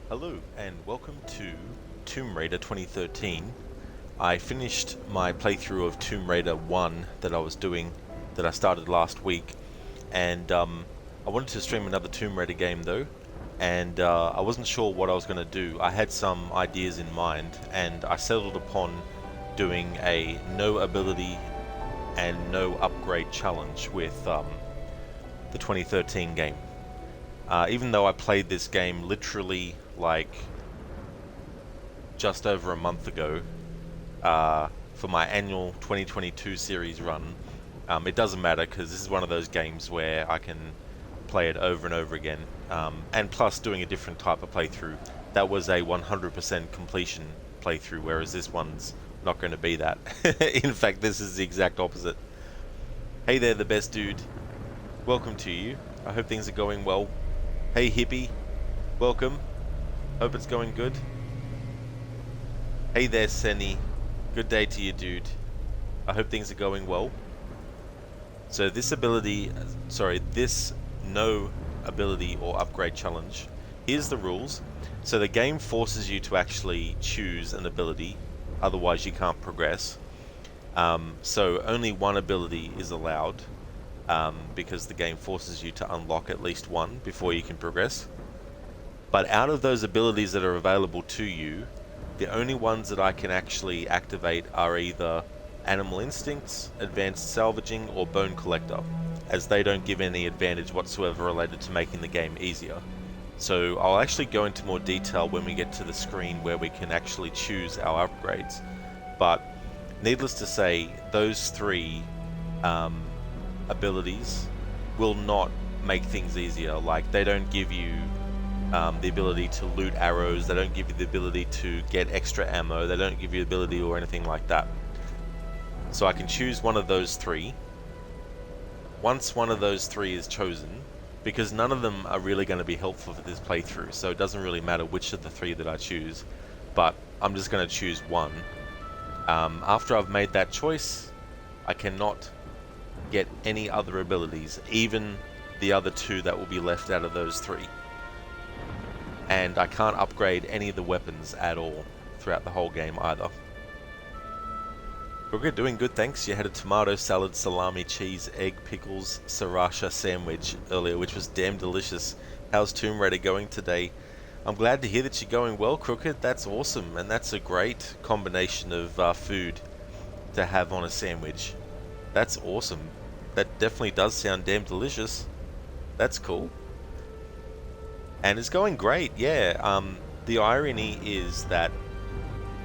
Hello and welcome to Tomb Raider 2013. I finished my playthrough of Tomb Raider 1 that I started last week, and I wanted to stream another Tomb Raider game though, and I wasn't sure what I was going to do. I had some ideas in mind, and I settled upon doing a no ability and no upgrade challenge with the 2013 game. Even though I played this game literally like just over a month ago for my annual 2022 series run, it doesn't matter because this is one of those games where I can play it over and over again. And plus, doing a different type of playthrough. That was a 100% completion playthrough, whereas this one's not going to be that. In fact, this is the exact opposite. Hey there, the best dude. Welcome to you. I hope things are going well. Hey hippie, welcome. Hope it's going good. Hey there, Senny. Good day to you, dude. I hope things are going well. So this no ability or upgrade challenge. Here's the rules. So the game forces you to actually choose an ability, otherwise you can't progress. So only one ability is allowed. Because the game forces you to unlock at least one before you can progress. But out of those abilities that are available to you, the only ones that I can actually activate are either Animal Instincts, Advanced Salvaging, or Bone Collector, as they don't give any advantage whatsoever related to making the game easier. So I'll actually go into more detail when we get to the screen where we can actually choose our upgrades. But needless to say, those three abilities will not make things easier. Like, they don't give you the ability to loot arrows, they don't give you the ability to get extra ammo, they don't give you the ability or anything like that. So I can choose one of those three. Once one of those three is chosen, because none of them are really going to be helpful for this playthrough, so it doesn't really matter which of the three that I choose, but I'm just going to choose one. After I've made that choice, I cannot get any other abilities, even the other two that will be left out of those three. And I can't upgrade any of the weapons at all throughout the whole game either. We're doing good, thanks. You had a tomato salad, salami, cheese, egg, pickles, sriracha sandwich earlier, which was damn delicious. How's Tomb Raider going today? I'm glad to hear that you're going well, Crooked. That's awesome, and that's a great combination of food to have on a sandwich. That's awesome. That definitely does sound damn delicious. That's cool. And it's going great, yeah. The irony is that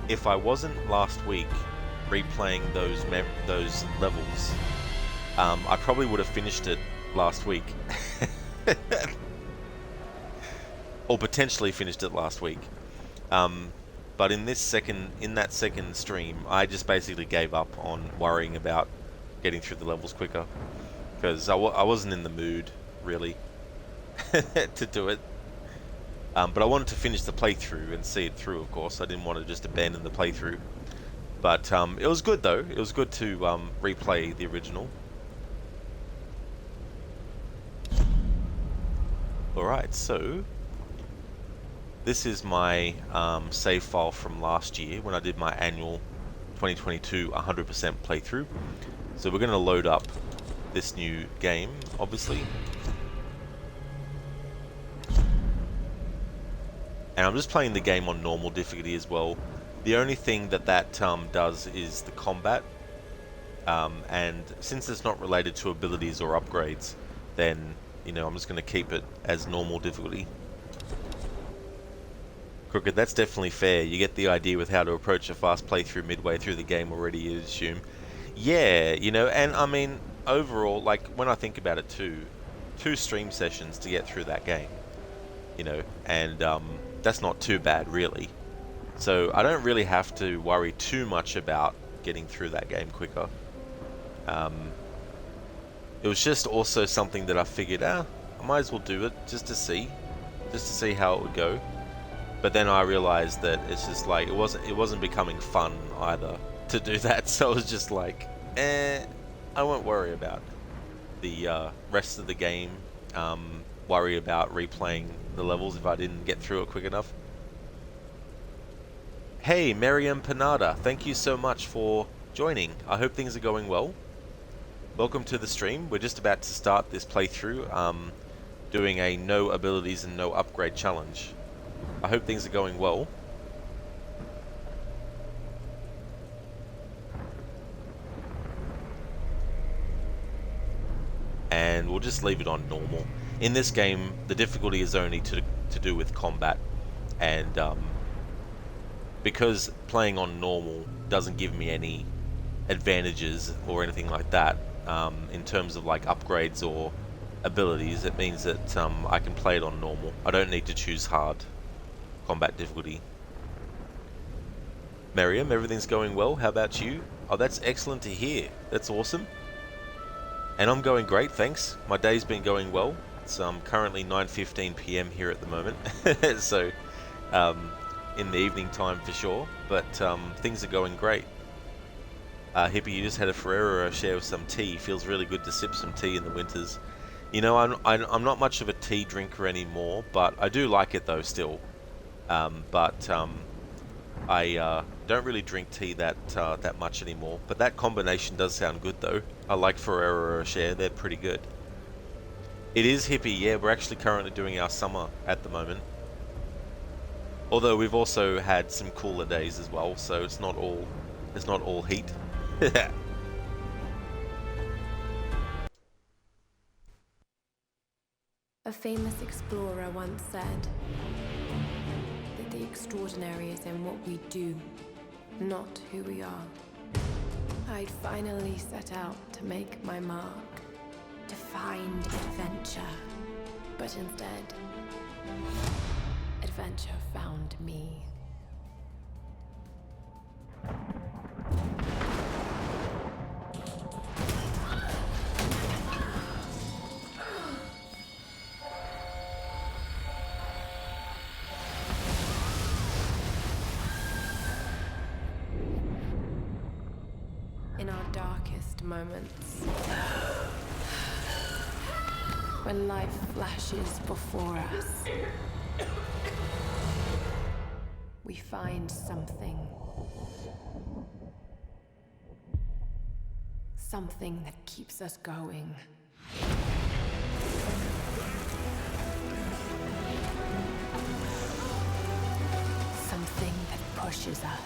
if I wasn't last week replaying those levels, I probably would have finished it last week. Or potentially finished it last week. But in that second stream, I just basically gave up on worrying about getting through the levels quicker, because I wasn't in the mood really to do it. But I wanted to finish the playthrough and see it through, of course. I didn't want to just abandon the playthrough. But it was good though. It was good to replay the original. Alright, so this is my save file from last year when I did my annual 2022 100% playthrough. So we're going to load up this new game, obviously. And I'm just playing the game on normal difficulty as well. The only thing that does is the combat. And since it's not related to abilities or upgrades, then, I'm just going to keep it as normal difficulty. Crooked, that's definitely fair. You get the idea with how to approach a fast playthrough midway through the game already, you assume. Yeah, and I mean, overall, like, when I think about it too, 2 stream sessions to get through that game, and that's not too bad, really. So I don't really have to worry too much about getting through that game quicker. It was just also something that I figured, I might as well do it just to see how it would go. But then I realized that it's just like, it wasn't becoming fun either to do that, so I was just like, I won't worry about the rest of the game, worry about replaying the levels if I didn't get through it quick enough. Hey, Miriam Panada, thank you so much for joining. I hope things are going well. Welcome to the stream. We're just about to start this playthrough, doing a no abilities and no upgrade challenge. I hope things are going well. And we'll just leave it on normal. In this game, the difficulty is only to do with combat, and because playing on normal doesn't give me any advantages or anything like that, in terms of like upgrades or abilities, it means that I can play it on normal. I don't need to choose hard combat difficulty. Miriam, everything's going well. How about you? Oh, that's excellent to hear. That's awesome. And I'm going great, thanks. My day's been going well. It's currently 9:15 p.m. here at the moment, so in the evening time for sure. But things are going great. Hippie, you just had a Ferrero Rocher with some tea. Feels really good to sip some tea in the winters. You know, I'm not much of a tea drinker anymore, but I do like it though still. I don't really drink tea that much anymore. But that combination does sound good though. I like Ferrero Rocher, they're pretty good. It is Hippie, yeah, we're actually currently doing our summer at the moment. Although we've also had some cooler days as well, so it's not all heat. A famous explorer once said that the extraordinary is in what we do, not who we are. I'd finally set out to make my mark, to find adventure. But instead, adventure found me. In our darkest moments, when life flashes before us, we find something that keeps us going. Something that pushes us.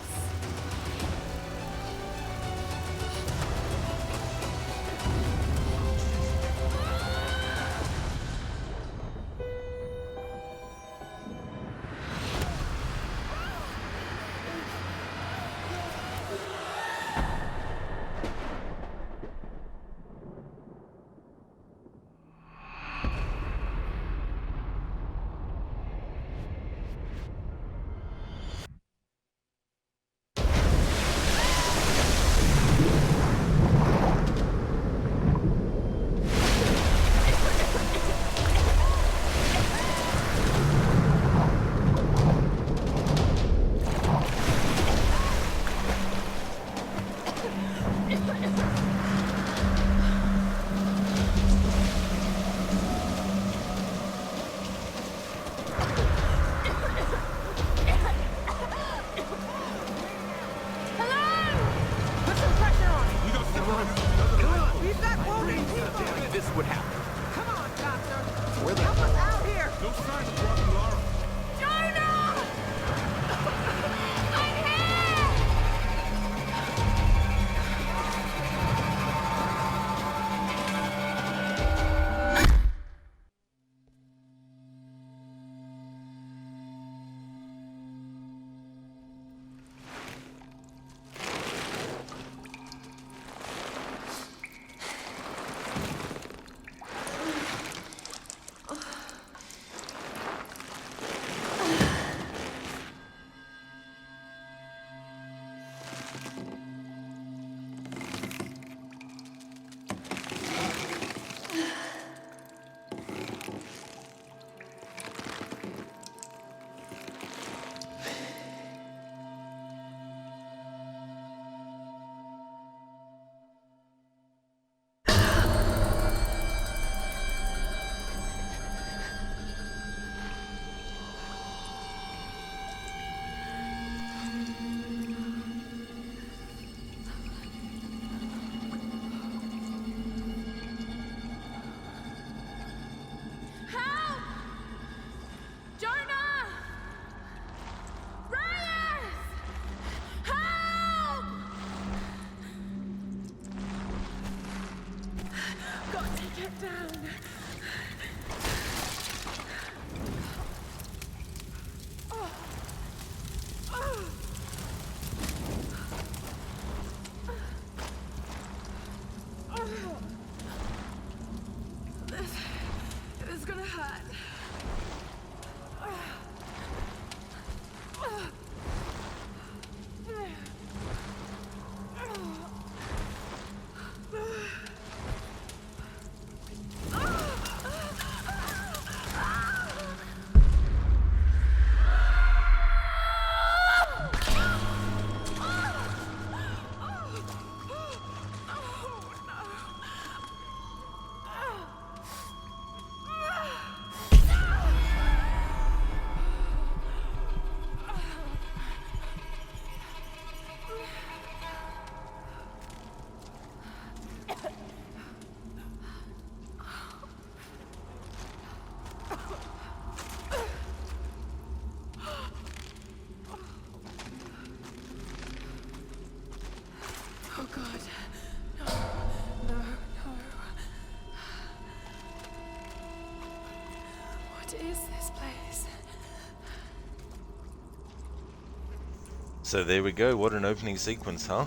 So there we go. What an opening sequence, huh?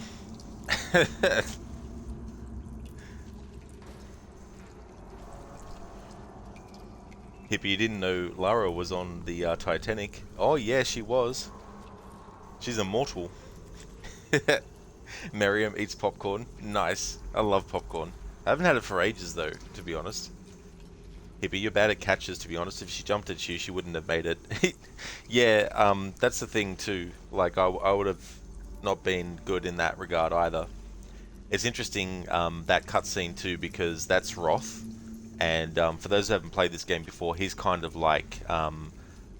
Hippie, you didn't know Lara was on the Titanic. Oh yeah, she was. She's immortal. Miriam eats popcorn. Nice. I love popcorn. I haven't had it for ages though, to be honest. Hippie, you're bad at catches, to be honest. If she jumped at you, she wouldn't have made it. Yeah, that's the thing too. Like, I would have not been good in that regard either. It's interesting, that cutscene too, because that's Roth. And for those who haven't played this game before, he's kind of like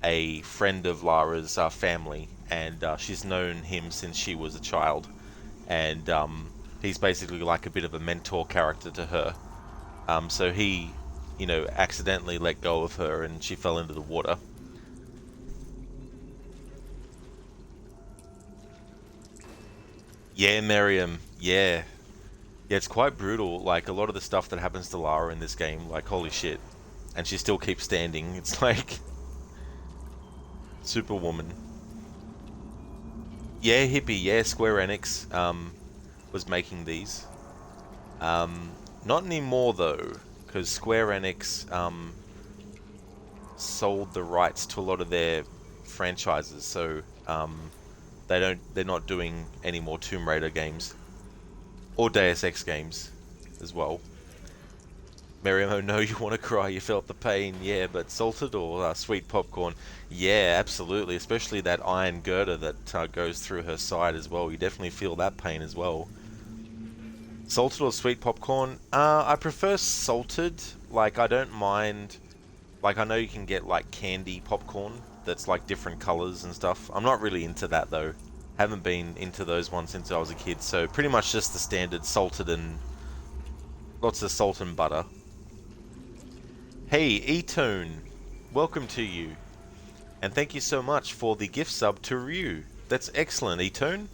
a friend of Lara's family. And she's known him since she was a child. And he's basically like a bit of a mentor character to her. So he, accidentally let go of her and she fell into the water. Yeah, Miriam. Yeah. Yeah, it's quite brutal. Like, a lot of the stuff that happens to Lara in this game, like, holy shit. And she still keeps standing. It's like Superwoman. Yeah, Hippie. Yeah, Square Enix was making these. Not anymore though, because Square Enix sold the rights to a lot of their franchises, so they're not doing any more Tomb Raider games or Deus Ex games as well. Miriam, oh no, you want to cry, you felt the pain, yeah, but salted or sweet popcorn, yeah, absolutely, especially that iron girder that goes through her side as well, you definitely feel that pain as well. Salted or sweet popcorn? I prefer salted. Like, I don't mind. Like, I know you can get, like, candy popcorn that's, like, different colors and stuff. I'm not really into that, though. Haven't been into those ones since I was a kid. So, pretty much just the standard salted and lots of salt and butter. Hey, E-Tone. Welcome to you. And thank you so much for the gift sub to Ryu. That's excellent, E-Tone.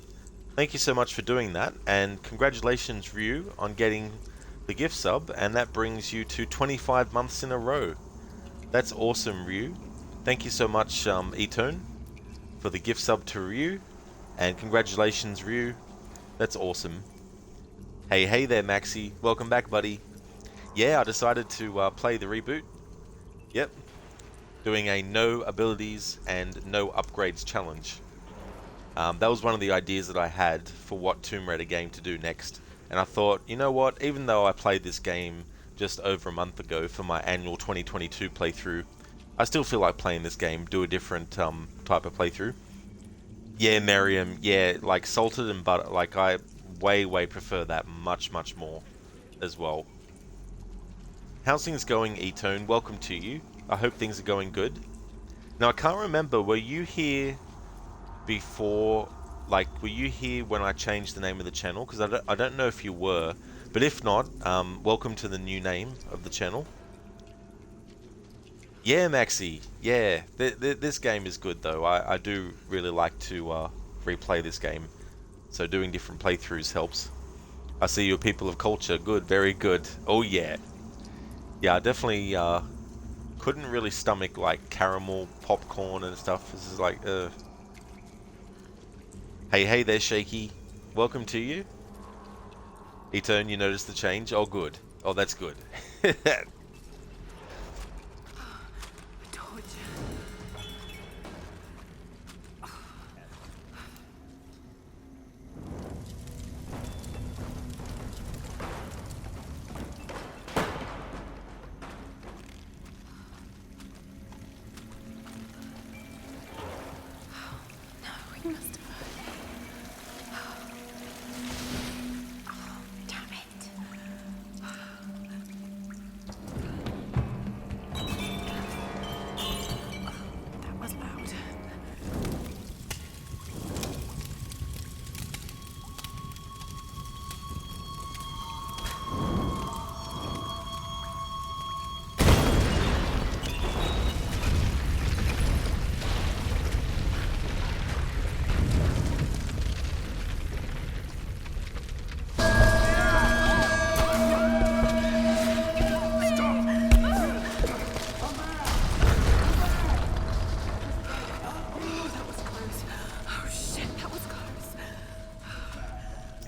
Thank you so much for doing that, and congratulations, Ryu, on getting the gift sub, and that brings you to 25 months in a row. That's awesome, Ryu. Thank you so much, Etone, for the gift sub to Ryu, and congratulations, Ryu. That's awesome. Hey there, Maxi. Welcome back, buddy. Yeah, I decided to play the reboot. Yep. Doing a no abilities and no upgrades challenge. That was one of the ideas that I had for what Tomb Raider game to do next. And I thought, you know what, even though I played this game just over a month ago for my annual 2022 playthrough, I still feel like playing this game, do a different type of playthrough. Yeah, Miriam, yeah, like salted and butter, like I way prefer that much more as well. How's things going, E-Tone? Welcome to you. I hope things are going good. Now, I can't remember, were you here before, like, were you here when I changed the name of the channel? Because I don't know if you were, but if not, welcome to the new name of the channel. Yeah, Maxi, yeah, this game is good though. I do really like to replay this game, so doing different playthroughs helps. I see you're people of culture, good, very good. Oh yeah. Yeah, I definitely couldn't really stomach like caramel popcorn and stuff. This is like, Hey there, Shaky. Welcome to you. Etern, you noticed the change? Oh, good. Oh, that's good. We must have. Oh, damn it.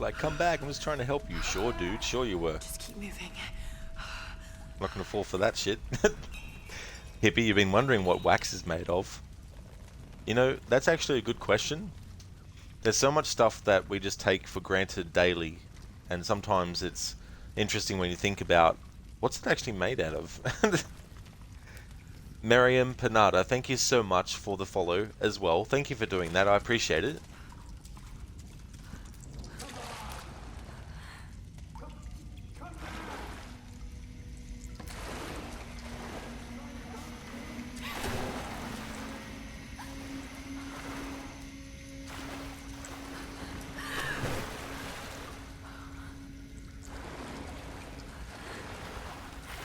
Like, come back, I'm just trying to help you. Sure, dude, sure you were. Just keep moving. I'm not gonna fall for that shit. Hippie, you've been wondering what wax is made of. You know, that's actually a good question. There's so much stuff that we just take for granted daily, and sometimes it's interesting when you think about what's it actually made out of. Miriam Panada, thank you so much for the follow as well. Thank you for doing that, I appreciate it.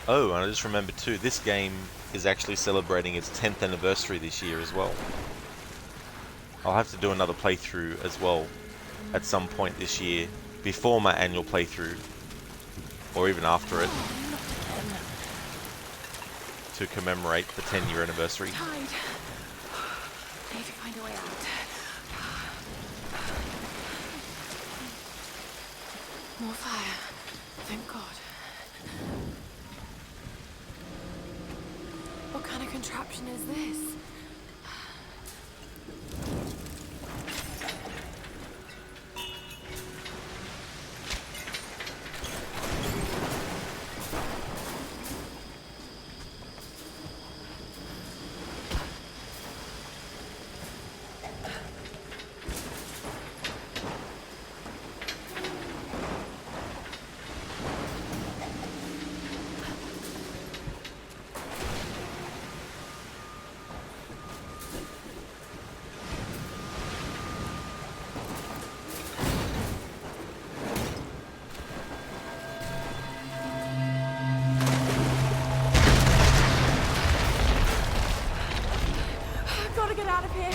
Oh, and I just remembered too, this game is actually celebrating its 10th anniversary this year as well. I'll have to do another playthrough as well at some point this year, before my annual playthrough, or even after it, to commemorate the 10-year anniversary. Tide. Need to find a way out. More fire. Thank God. What kind of contraption is this? Gotta get out of here.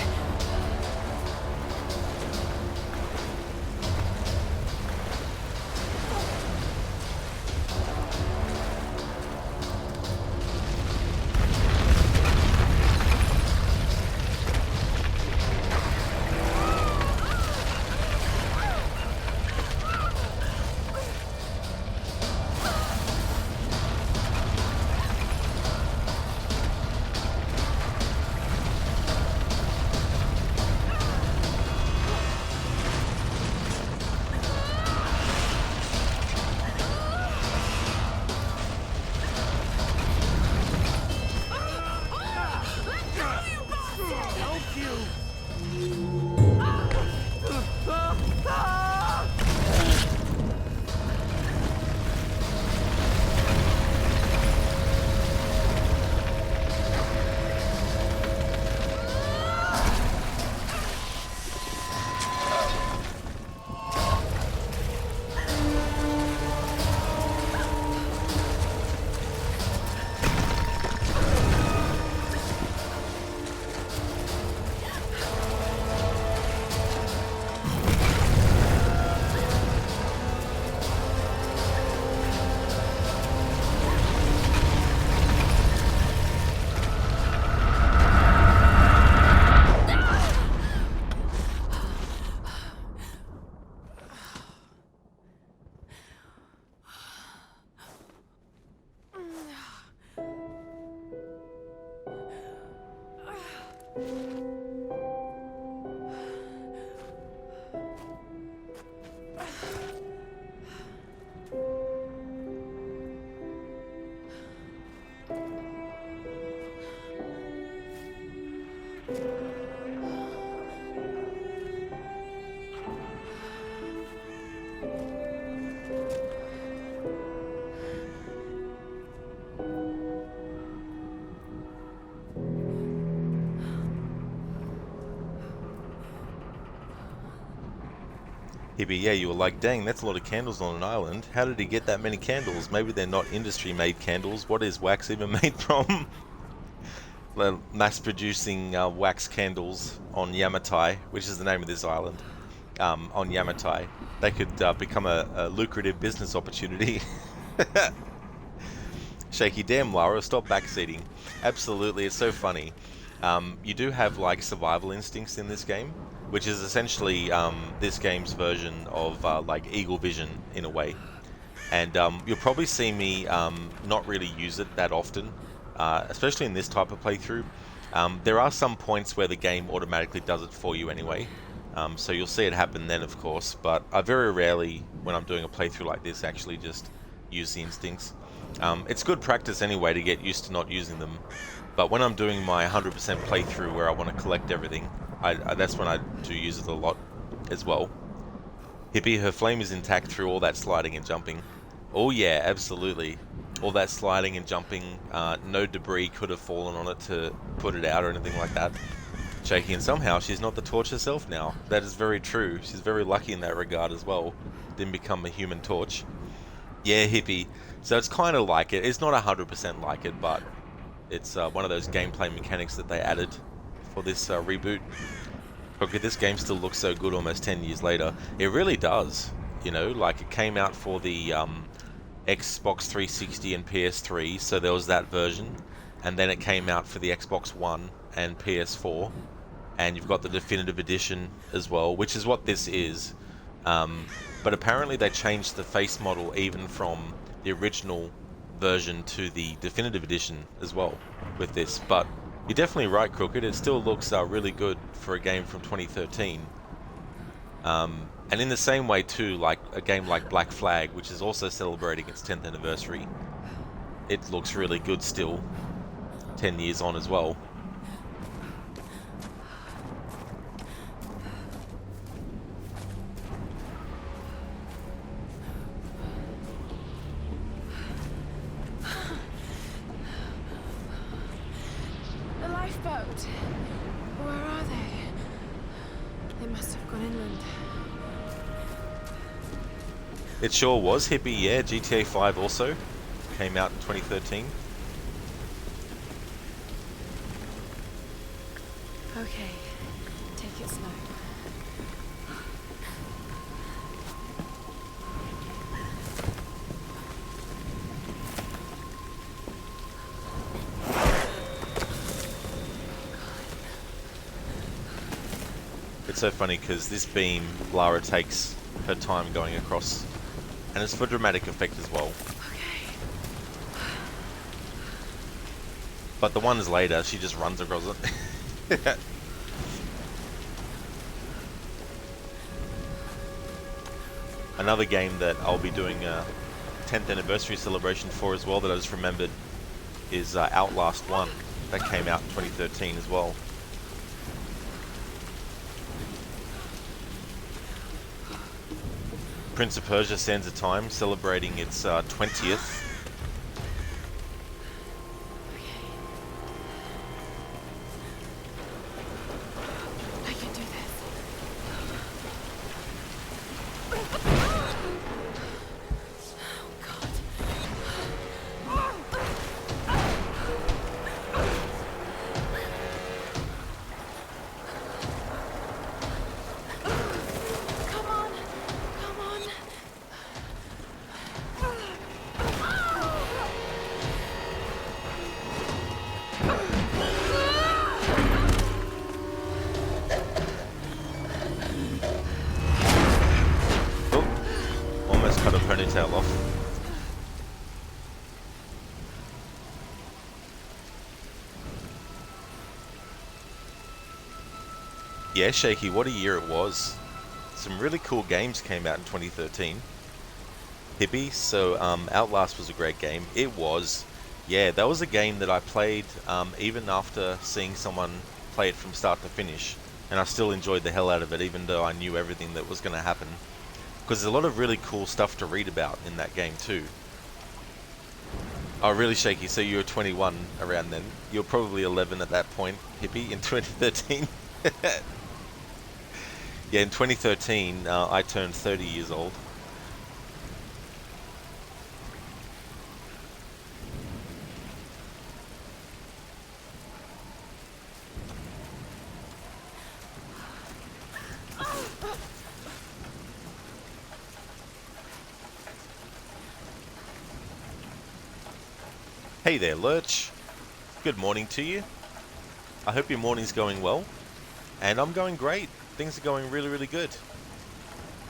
Hippie, yeah, you were like, dang, that's a lot of candles on an island. How did he get that many candles? Maybe they're not industry-made candles. What is wax even made from? Mass-producing wax candles on Yamatai, which is the name of this island, on Yamatai. They could become a lucrative business opportunity. Shaky, damn, Lara, stop backseating. Absolutely, it's so funny. You do have like survival instincts in this game, which is essentially this game's version of like Eagle Vision in a way. And you'll probably see me not really use it that often, especially in this type of playthrough. There are some points where the game automatically does it for you anyway, so you'll see it happen then, of course, but I very rarely, when I'm doing a playthrough like this, actually just use the instincts. It's good practice anyway to get used to not using them, but when I'm doing my 100% playthrough where I want to collect everything, that's when I do use it a lot as well. Hippie, her flame is intact through all that sliding and jumping. Oh yeah, absolutely. All that sliding and jumping, no debris could have fallen on it to put it out or anything like that. Shaky, and somehow she's not the torch herself now. That is very true. She's very lucky in that regard as well. Didn't become a human torch. Yeah, Hippie. So it's kind of like it. It's not 100% like it, but it's one of those gameplay mechanics that they added for this reboot. Okay, this game still looks so good almost 10 years later. It really does. You know, like it came out for the Xbox 360 and PS3, so there was that version. And then it came out for the Xbox One and PS4. And you've got the definitive edition as well, which is what this is. But apparently they changed the face model even from the original version to the definitive edition as well with this. But you're definitely right, Crooked. It still looks really good for a game from 2013. And in the same way too, like a game like Black Flag, which is also celebrating its 10th anniversary, it looks really good still, 10 years on as well. The lifeboat. Where are they? They must have gone inland. It sure was, Hippie, yeah. GTA 5 also came out in 2013. Okay, take it slow. It's so funny because this beam, Lara takes her time going across, and it's for dramatic effect as well. Okay. But the ones later, she just runs across it. Another game that I'll be doing a 10th anniversary celebration for as well that I just remembered is Outlast 1. That came out in 2013 as well. Prince of Persia: Sands of Time celebrating its 20th. I can do this. Oh, God. Come on. Come on. Oh, almost cut her ponytail off. Yeah, Shaky, what a year it was. Some really cool games came out in 2013. Hippie, so Outlast was a great game. It was. Yeah, that was a game that I played even after seeing someone play it from start to finish. And I still enjoyed the hell out of it, even though I knew everything that was going to happen. Because there's a lot of really cool stuff to read about in that game too. Oh, really, Shaky, so you were 21 around then. You were probably 11 at that point, Hippie, in 2013. Yeah, in 2013, I turned 30 years old. Hey there, Lurch. Good morning to you. I hope your morning's going well. And I'm going great. Things are going really, really good.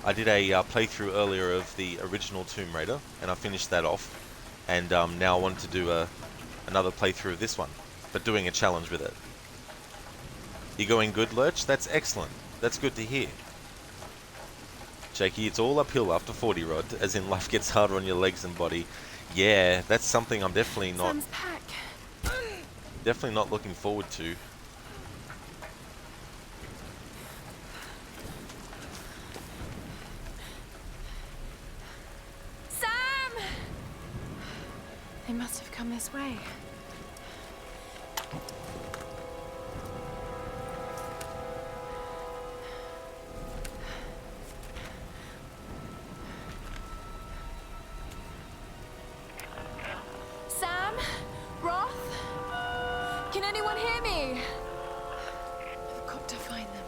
I did a playthrough earlier of the original Tomb Raider, and I finished that off. And now I wanted to do another playthrough of this one, but doing a challenge with it. You going good, Lurch? That's excellent. That's good to hear. Jakey, it's all uphill after 40, Rod, as in life gets harder on your legs and body. Yeah, that's something I'm definitely not looking forward to. Sam! They must have come this way. Sam? Roth? Can anyone hear me? I've got to find them.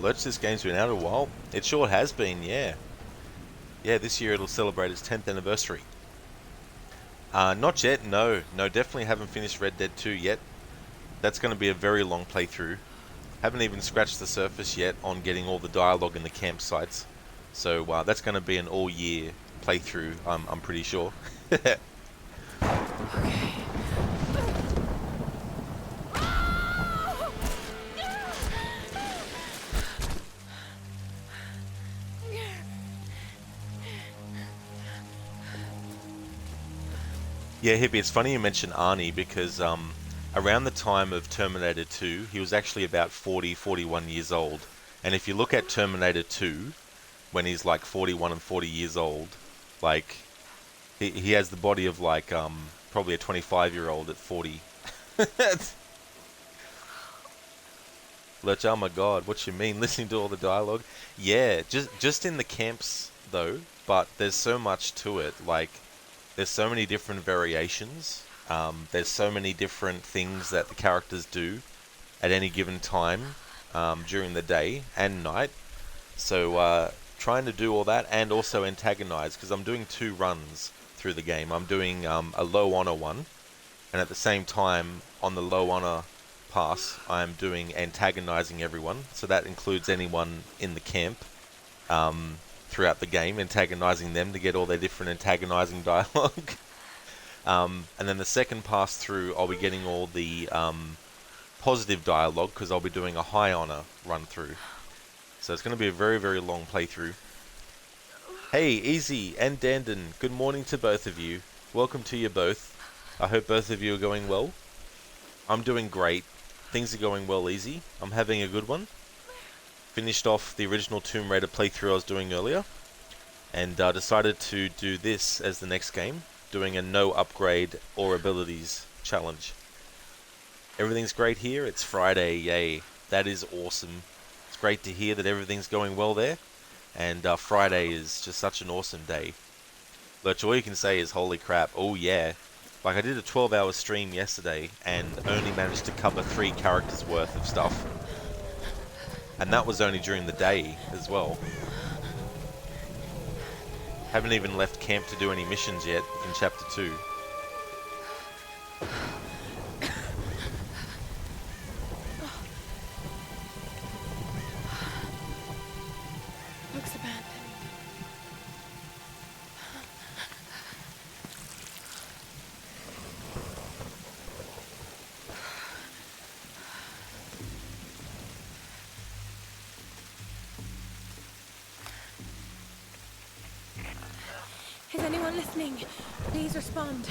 Lurch, this game's been out a while. It sure has been, yeah. Yeah, this year it'll celebrate its 10th anniversary. Not yet, no. No, definitely haven't finished Red Dead 2 yet. That's going to be a very long playthrough. Haven't even scratched the surface yet on getting all the dialogue in the campsites. So that's going to be an all-year playthrough, I'm pretty sure. Okay. Yeah, Hippie, it's funny you mention Arnie because around the time of Terminator 2, he was actually about 40, 41 years old. And if you look at Terminator 2, when he's like 41 and 40 years old, like he has the body of like probably a 25-year-old at 40. Lurch, oh my god, what you mean? Listening to all the dialogue? Yeah, just in the camps though, but there's so much to it. Like, there's so many different variations. There's so many different things that the characters do at any given time during the day and night. So trying to do all that and also antagonize, because I'm doing 2 runs through the game. I'm doing a low honor one, and at the same time on the low honor pass I'm doing antagonizing everyone. So that includes anyone in the camp throughout the game, antagonizing them to get all their different antagonizing dialogue. And then the second pass through I'll be getting all the positive dialogue, because I'll be doing a high honor run through. So it's going to be a very, very long playthrough. Hey, Easy and Dandon, good morning to both of you. Welcome to you both. I hope both of you are going well. I'm doing great. Things are going well, Easy. I'm having a good one. Finished off the original Tomb Raider playthrough I was doing earlier, and decided to do this as the next game, doing a no upgrade or abilities challenge. Everything's great here. It's Friday, yay. That is awesome. It's great to hear that everything's going well there. And Friday is just such an awesome day. Lurch, all you can say is holy crap, oh yeah. Like, I did a 12-hour stream yesterday and only managed to cover 3 characters worth of stuff. And that was only during the day as well. Haven't even left camp to do any missions yet in Chapter 2. Looks abandoned. Is anyone listening? Please respond.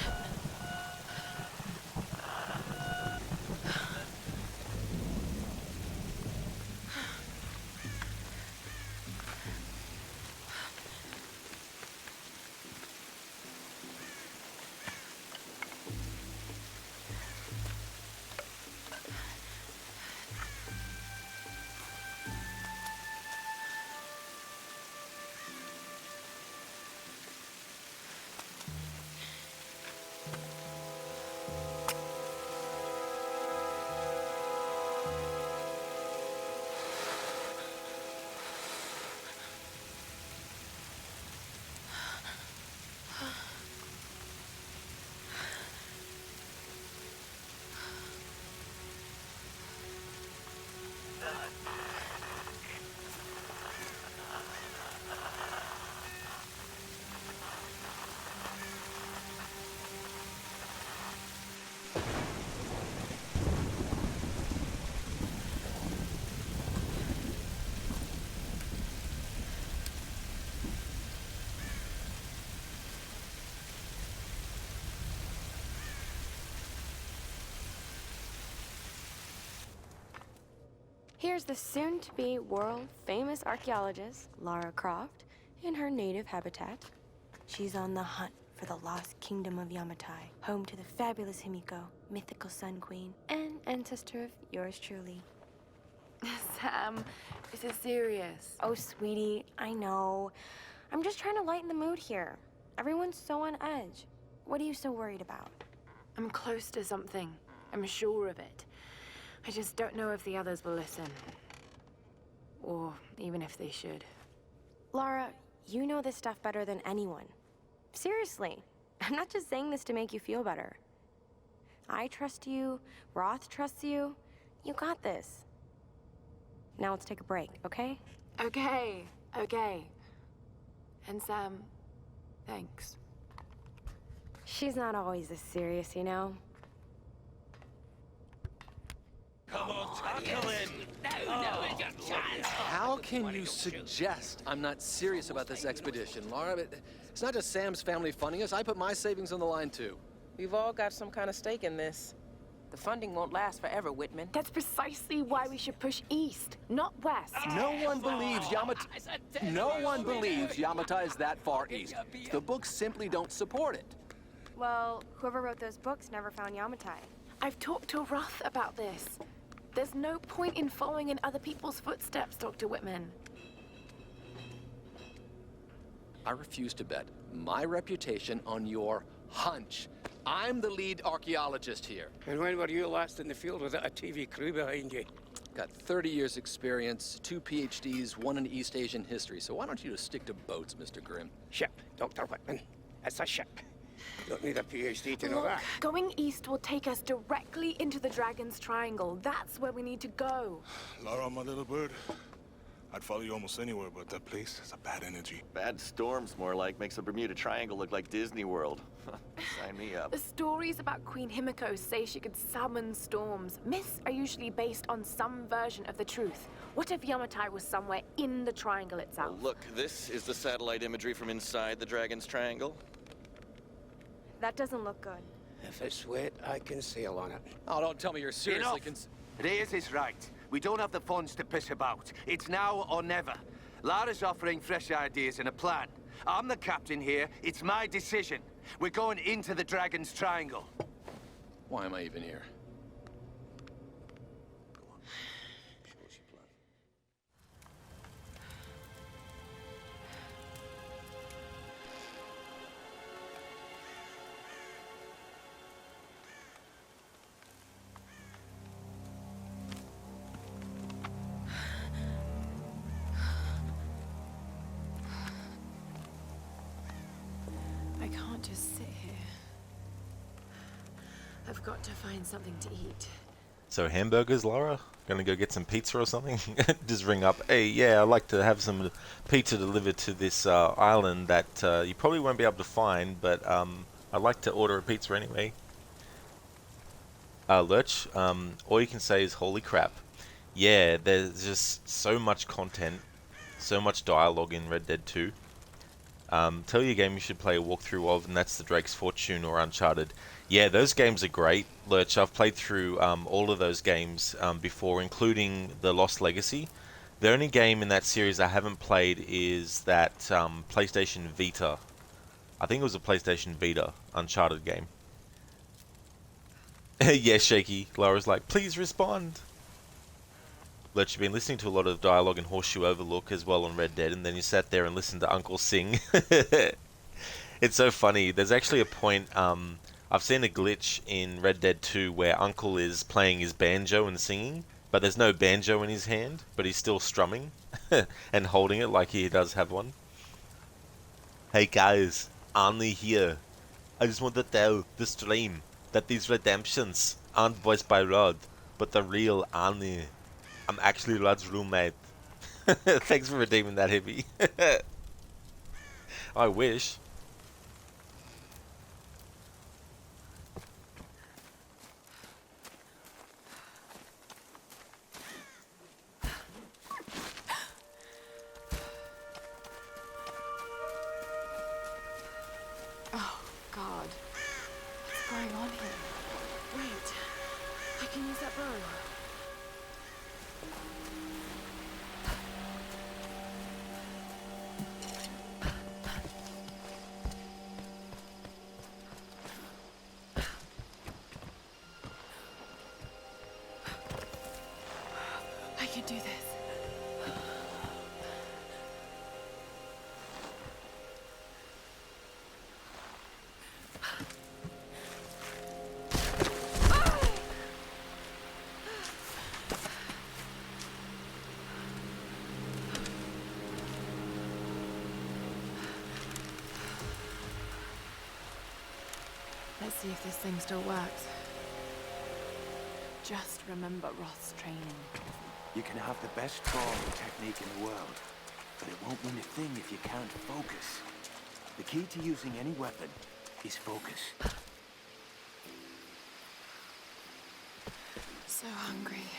Here's the soon-to-be world-famous archaeologist, Lara Croft, in her native habitat. She's on the hunt for the lost kingdom of Yamatai, home to the fabulous Himiko, mythical Sun Queen, and ancestor of yours truly. Sam, this is serious. Oh, sweetie, I know. I'm just trying to lighten the mood here. Everyone's so on edge. What are you so worried about? I'm close to something. I'm sure of it. I just don't know if the others will listen. Or even if they should. Lara, you know this stuff better than anyone. Seriously, I'm not just saying this to make you feel better. I trust you, Roth trusts you. You got this. Now let's take a break, okay? Okay. And Sam, thanks. She's not always this serious, you know? Come on, tackle it! No, it's your chance! How can you suggest I'm not serious about this expedition, Laura? It's not just Sam's family funding us. I put my savings on the line, too. We've all got some kind of stake in this. The funding won't last forever, Whitman. That's precisely why we should push east, not west. No one believes Yamatai is that far east. The books simply don't support it. Well, whoever wrote those books never found Yamatai. I've talked to Roth about this. There's no point in following in other people's footsteps, Dr. Whitman. I refuse to bet my reputation on your hunch. I'm the lead archaeologist here. And when were you last in the field without a TV crew behind you? Got 30 years experience, 2 PhDs, 1 in East Asian history. So why don't you just stick to boats, Mr. Grimm? Ship, Dr. Whitman. It's a ship. You don't need a PhD to know Look, that. going east will take us directly into the Dragon's Triangle. That's where we need to go. Lara, my little bird. I'd follow you almost anywhere, but that place has a bad energy. Bad storms, more like. Makes the Bermuda Triangle look like Disney World. Sign me up. The stories about Queen Himiko say she could summon storms. Myths are usually based on some version of the truth. What if Yamatai was somewhere in the triangle itself? Well, look, this is the satellite imagery from inside the Dragon's Triangle. That doesn't look good. If it's wet, I can sail on it. Oh, don't tell me you're seriously Reyes is right. We don't have the funds to piss about. It's now or never. Lara's offering fresh ideas and a plan. I'm the captain here. It's my decision. We're going into the Dragon's Triangle. Why am I even here? I can't just sit here. I've got to find something to eat. So hamburgers, Laura? Gonna go get some pizza or something? Just ring up. Hey, yeah, I'd like to have some pizza delivered to this island that you probably won't be able to find, but I'd like to order a pizza anyway. Lurch, all you can say is holy crap. Yeah, there's just so much content, so much dialogue in Red Dead 2. Tell you a game you should play a walkthrough of, and that's the Drake's Fortune or Uncharted. Yeah, those games are great, Lurch. I've played through all of those games before, including the Lost Legacy. The only game in that series I haven't played is that PlayStation Vita. I think it was a PlayStation Vita Uncharted game. Yeah, Shaky. Laura's like, please respond. Lurch, you've been listening to a lot of dialogue in Horseshoe Overlook as well on Red Dead, and then you sat there and listened to Uncle sing. It's so funny. There's actually a point, I've seen a glitch in Red Dead 2 where Uncle is playing his banjo and singing, but there's no banjo in his hand, but he's still strumming and holding it like he does have one. Hey guys, Arnie here. I just want to tell the stream that these redemptions aren't voiced by Rod, but the real Arnie. I'm actually Rod's roommate. Thanks for redeeming that, hippie. I wish. Oh, God. What's going on here? Wait. I can use that bow. I can do this. Let's see if this thing still works. Just remember Roth's training. You can have the best throwing technique in the world, but it won't win a thing if you can't focus. The key to using any weapon is focus. So hungry.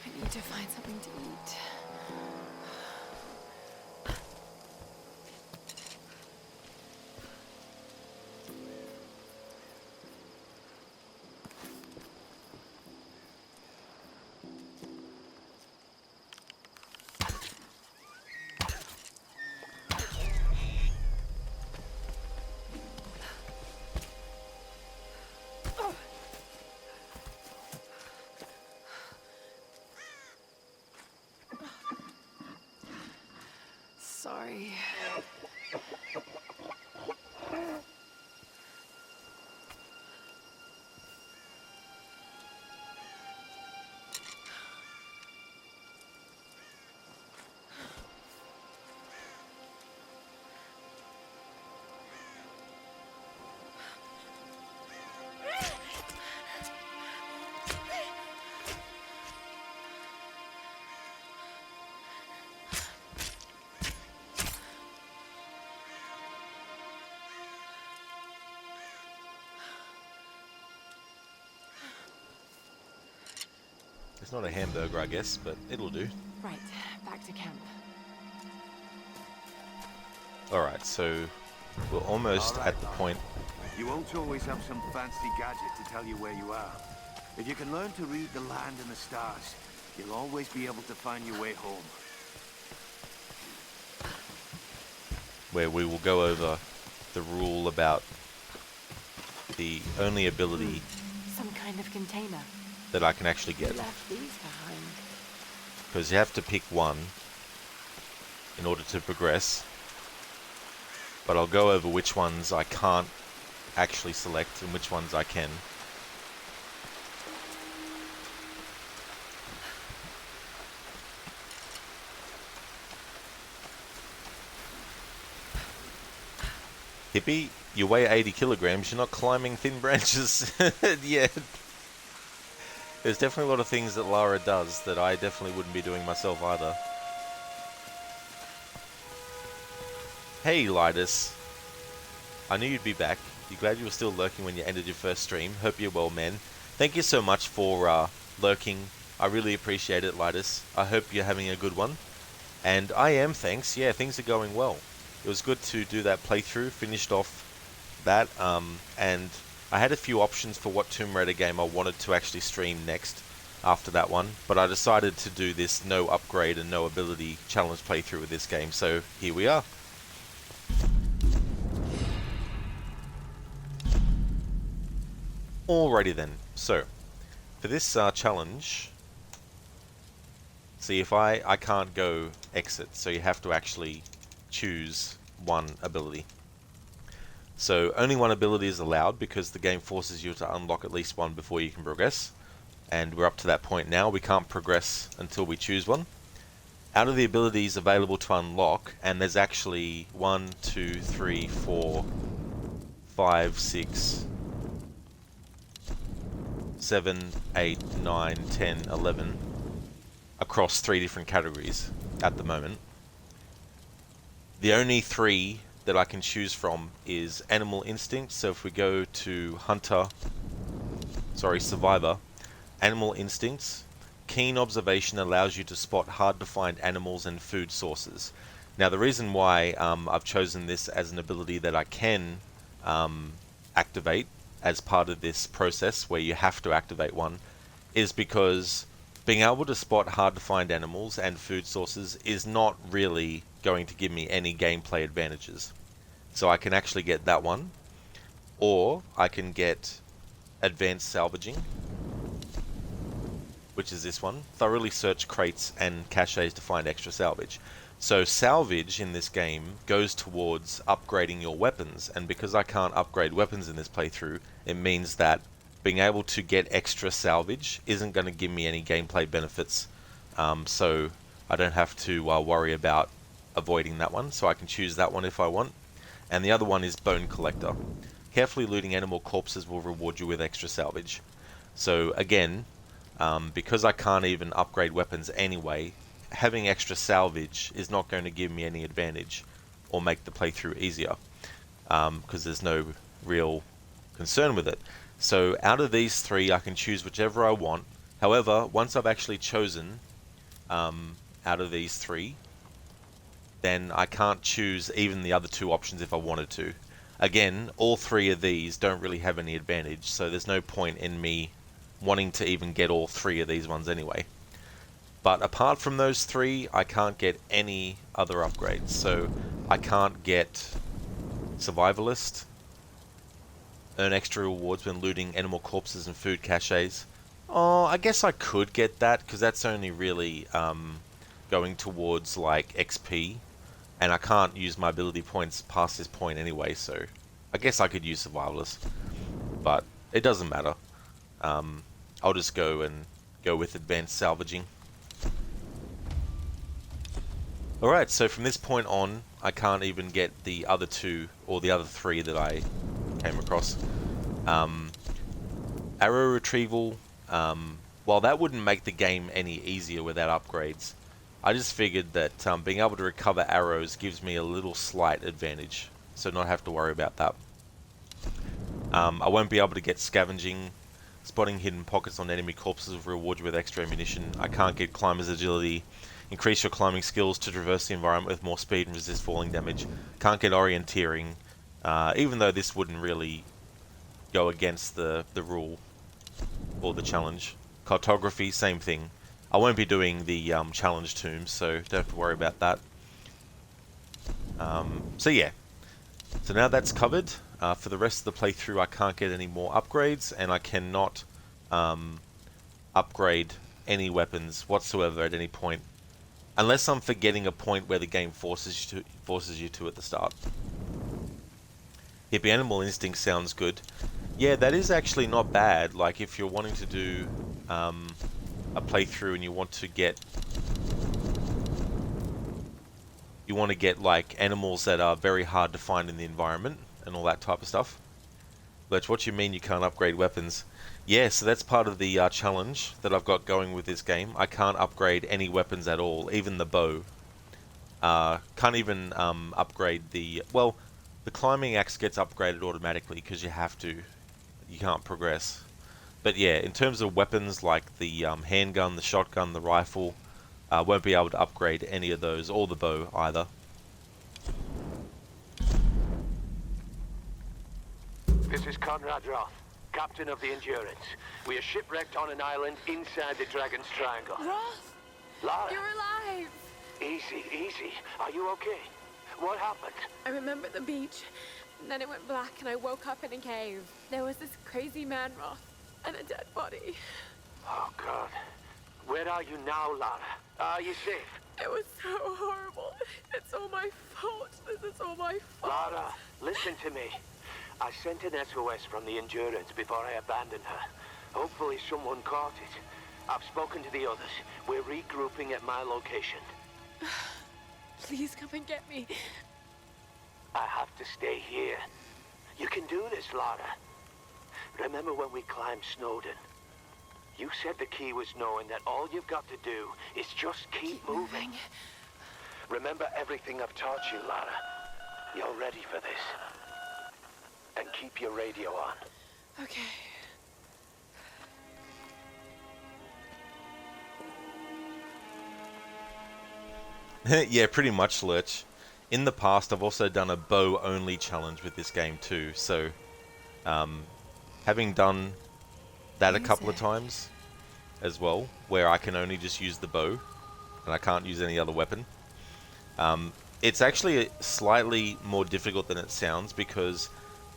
I need to find something to eat. Sorry. It's not a hamburger, I guess, but it'll do. Right, back to camp. Alright, so we're almost at the point. You won't always have some fancy gadget to tell you where you are. If you can learn to read the land and the stars, you'll always be able to find your way home. Where we will go over the rule about the only ability Some kind of container. that I can actually get. Left these behind. Because you have to pick one in order to progress. But I'll go over which ones I can't actually select and which ones I can. Hippie, you weigh 80 kilograms, you're not climbing thin branches yet. There's definitely a lot of things that Lara does that I definitely wouldn't be doing myself either. Hey, Lidus. I knew you'd be back. You glad you were still lurking when you ended your first stream? Hope you're well, man. Thank you so much for lurking. I really appreciate it, Lidus. I hope you're having a good one. And I am, thanks. Yeah, things are going well. It was good to do that playthrough. Finished off that. And I had a few options for what Tomb Raider game I wanted to actually stream next after that one. But I decided to do this no upgrade and no ability challenge playthrough with this game. So here we are. Alrighty then, so for this challenge, see if I can't go exit, so you have to actually choose one ability. So only one ability is allowed because the game forces you to unlock at least one before you can progress, and we're up to that point now. We can't progress until we choose one. Out of the abilities available to unlock, and there's actually 1, 2, 3, 4, 5, 6, 7, 8, 9, 10, 11 across 3 different categories at the moment. The only 3 that I can choose from is Animal Instinct. So if we go to Survivor, Animal Instincts, Keen Observation allows you to spot hard to find animals and food sources. Now the reason why I've chosen this as an ability that I can activate as part of this process where you have to activate one is because being able to spot hard to find animals and food sources is not really going to give me any gameplay advantages. So I can actually get that one, or I can get advanced salvaging, which is this one. Thoroughly search crates and caches to find extra salvage. So salvage in this game goes towards upgrading your weapons, and because I can't upgrade weapons in this playthrough, it means that being able to get extra salvage isn't going to give me any gameplay benefits, so I don't have to worry about avoiding that one, so I can choose that one if I want. And the other one is Bone Collector. Carefully looting animal corpses will reward you with extra salvage. So again, because I can't even upgrade weapons anyway, having extra salvage is not going to give me any advantage or make the playthrough easier, because there's no real concern with it. So out of these three, I can choose whichever I want. However, once I've actually chosen out of these three, then I can't choose even the other two options if I wanted to. Again, all three of these don't really have any advantage, so there's no point in me wanting to even get all three of these ones anyway. But apart from those three, I can't get any other upgrades. So I can't get Survivalist, earn extra rewards when looting animal corpses and food caches. Oh, I guess I could get that, because that's only really going towards like XP, and I can't use my ability points past this point anyway, so I guess I could use Survivalist, but it doesn't matter. I'll just go with advanced salvaging. Alright, so from this point on, I can't even get the other two, or the other three that I came across. Arrow retrieval, while that wouldn't make the game any easier without upgrades, I just figured that being able to recover arrows gives me a little slight advantage, so not have to worry about that. I won't be able to get scavenging. Spotting hidden pockets on enemy corpses will reward you with extra ammunition. I can't get climber's agility. Increase your climbing skills to traverse the environment with more speed and resist falling damage. Can't get orienteering, even though this wouldn't really go against the rule or the challenge. Cartography, same thing. I won't be doing the challenge tombs, so don't have to worry about that. So yeah, so now that's covered. For the rest of the playthrough, I can't get any more upgrades, and I cannot upgrade any weapons whatsoever at any point, unless I'm forgetting a point where the game forces you to at the start. Hippie Animal Instinct sounds good. Yeah, that is actually not bad. Like, if you're wanting to do a playthrough and you want to get like animals that are very hard to find in the environment and all that type of stuff. But what you mean you can't upgrade weapons? Yeah, so that's part of the challenge that I've got going with this game. I can't upgrade any weapons at all, even the bow. Can't even upgrade the... Well, the climbing axe gets upgraded automatically because you have to. You can't progress. But yeah, in terms of weapons like the handgun, the shotgun, the rifle, won't be able to upgrade any of those, or the bow either. This is Conrad Roth, captain of the Endurance. We are shipwrecked on an island inside the Dragon's Triangle. Roth! Lara, You're alive! easy, easy. Are you okay? What happened? I remember the beach, and then it went black and I woke up in a cave. There was this crazy man, Roth, and a dead body. Oh, God. Where are you now, Lara? Are you safe? It was so horrible. It's all my fault. This is all my fault. Lara, listen to me. I sent an SOS from the Endurance before I abandoned her. Hopefully someone caught it. I've spoken to the others. We're regrouping at my location. Please come and get me. I have to stay here. You can do this, Lara. Remember when we climbed Snowden? You said the key was knowing that all you've got to do is just keep moving. Remember everything I've taught you, Lara. You're ready for this. And keep your radio on. Okay. Yeah, pretty much, Lurch. In the past, I've also done a bow-only challenge with this game too, so having done that a couple of times, as well, where I can only just use the bow and I can't use any other weapon. It's actually slightly more difficult than it sounds because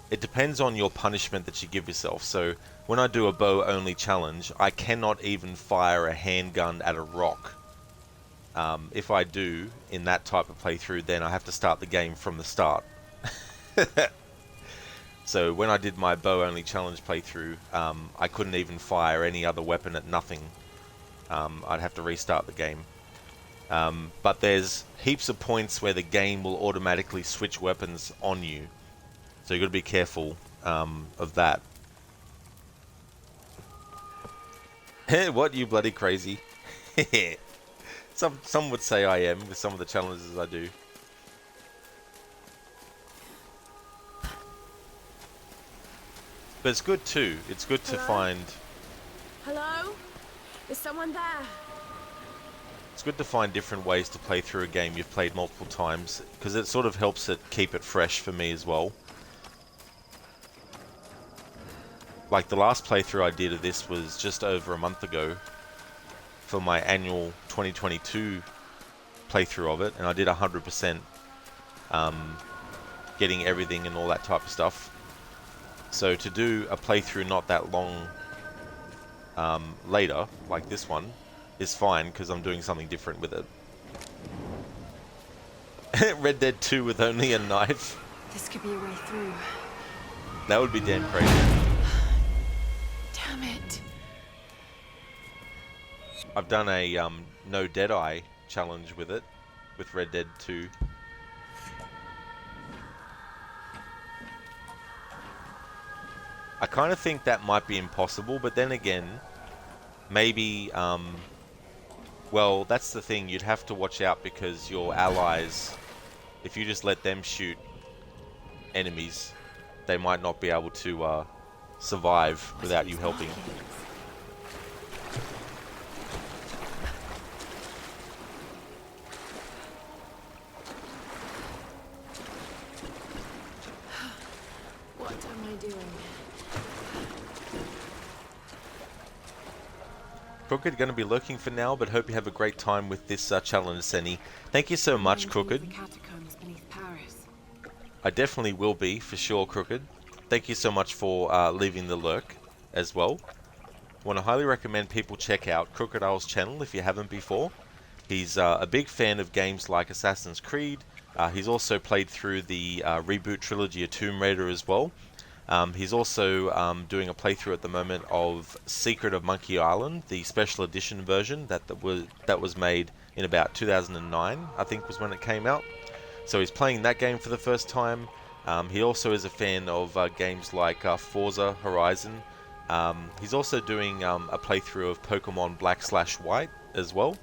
it depends on your punishment that you give yourself. So when I do a bow only challenge, I cannot even fire a handgun at a rock. If I do in that type of playthrough, then I have to start the game from the start. So when I did my bow only challenge playthrough, I couldn't even fire any other weapon at nothing. I'd have to restart the game. But there's heaps of points where the game will automatically switch weapons on you. So you've got to be careful of that. What, you bloody crazy? Some would say I am with some of the challenges I do. But it's good too. It's good to find... Hello? Is someone there? It's good to find different ways to play through a game you've played multiple times, because it sort of helps it keep it fresh for me as well. Like the last playthrough I did of this was just over a month ago for my annual 2022 playthrough of it, and I did 100% getting everything and all that type of stuff. So to do a playthrough not that long later, like this one, is fine because I'm doing something different with it. Red Dead 2 with only a knife. This could be a way through. That would be damn crazy. Damn it. I've done a no Deadeye challenge with it, with Red Dead 2. I kind of think that might be impossible, but then again, maybe, well, that's the thing, you'd have to watch out because your allies, if you just let them shoot enemies, they might not be able to survive without you helping. What am I doing? Crooked, going to be lurking for now, but hope you have a great time with this challenge, Senny. Thank you so much, Crooked. The catacombs beneath Paris. I definitely will be, for sure, Crooked. Thank you so much for leaving the lurk as well. Want to highly recommend people check out Crookedale's channel if you haven't before. He's a big fan of games like Assassin's Creed. He's also played through the reboot trilogy of Tomb Raider as well. He's also doing a playthrough at the moment of Secret of Monkey Island, the special edition version that was made in about 2009, I think was when it came out. So he's playing that game for the first time. He also is a fan of games like Forza Horizon. He's also doing a playthrough of Pokemon Black/White as well.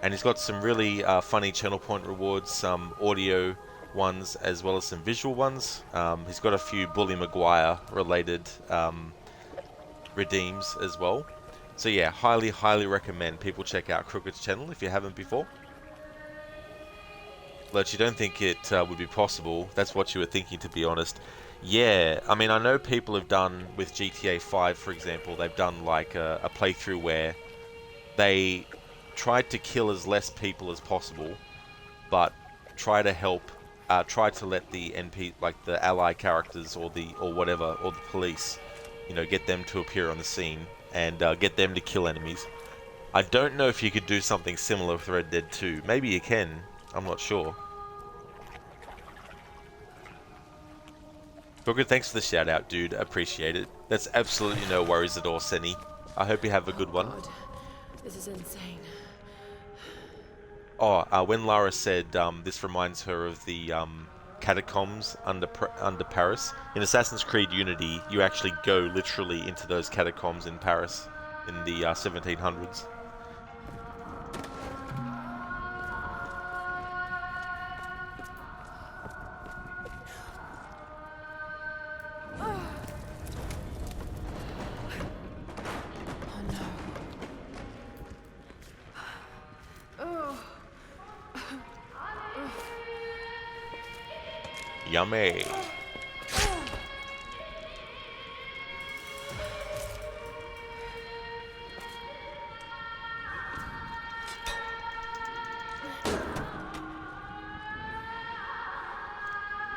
And he's got some really funny channel point rewards, some audio ones as well as some visual ones. He's got a few Bully Maguire related redeems as well. So yeah, highly recommend people check out Crooked's channel if you haven't before. Lurch, you don't think it would be possible? That's what you were thinking, to be honest. Yeah, I mean, I know people have done with GTA 5, for example, they've done like a playthrough where they tried to kill as less people as possible, but try to let the NP, like the ally characters or the police, you know, get them to appear on the scene and get them to kill enemies. I don't know if you could do something similar with Red Dead 2. Maybe you can. I'm not sure. Booker, thanks for the shout out, dude. Appreciate it. That's absolutely no worries at all, Senny. I hope you have a good one. God, this is insane. Oh, when Lara said this reminds her of the catacombs under Paris. In Assassin's Creed Unity, you actually go literally into those catacombs in Paris in the 1700s. Yummy.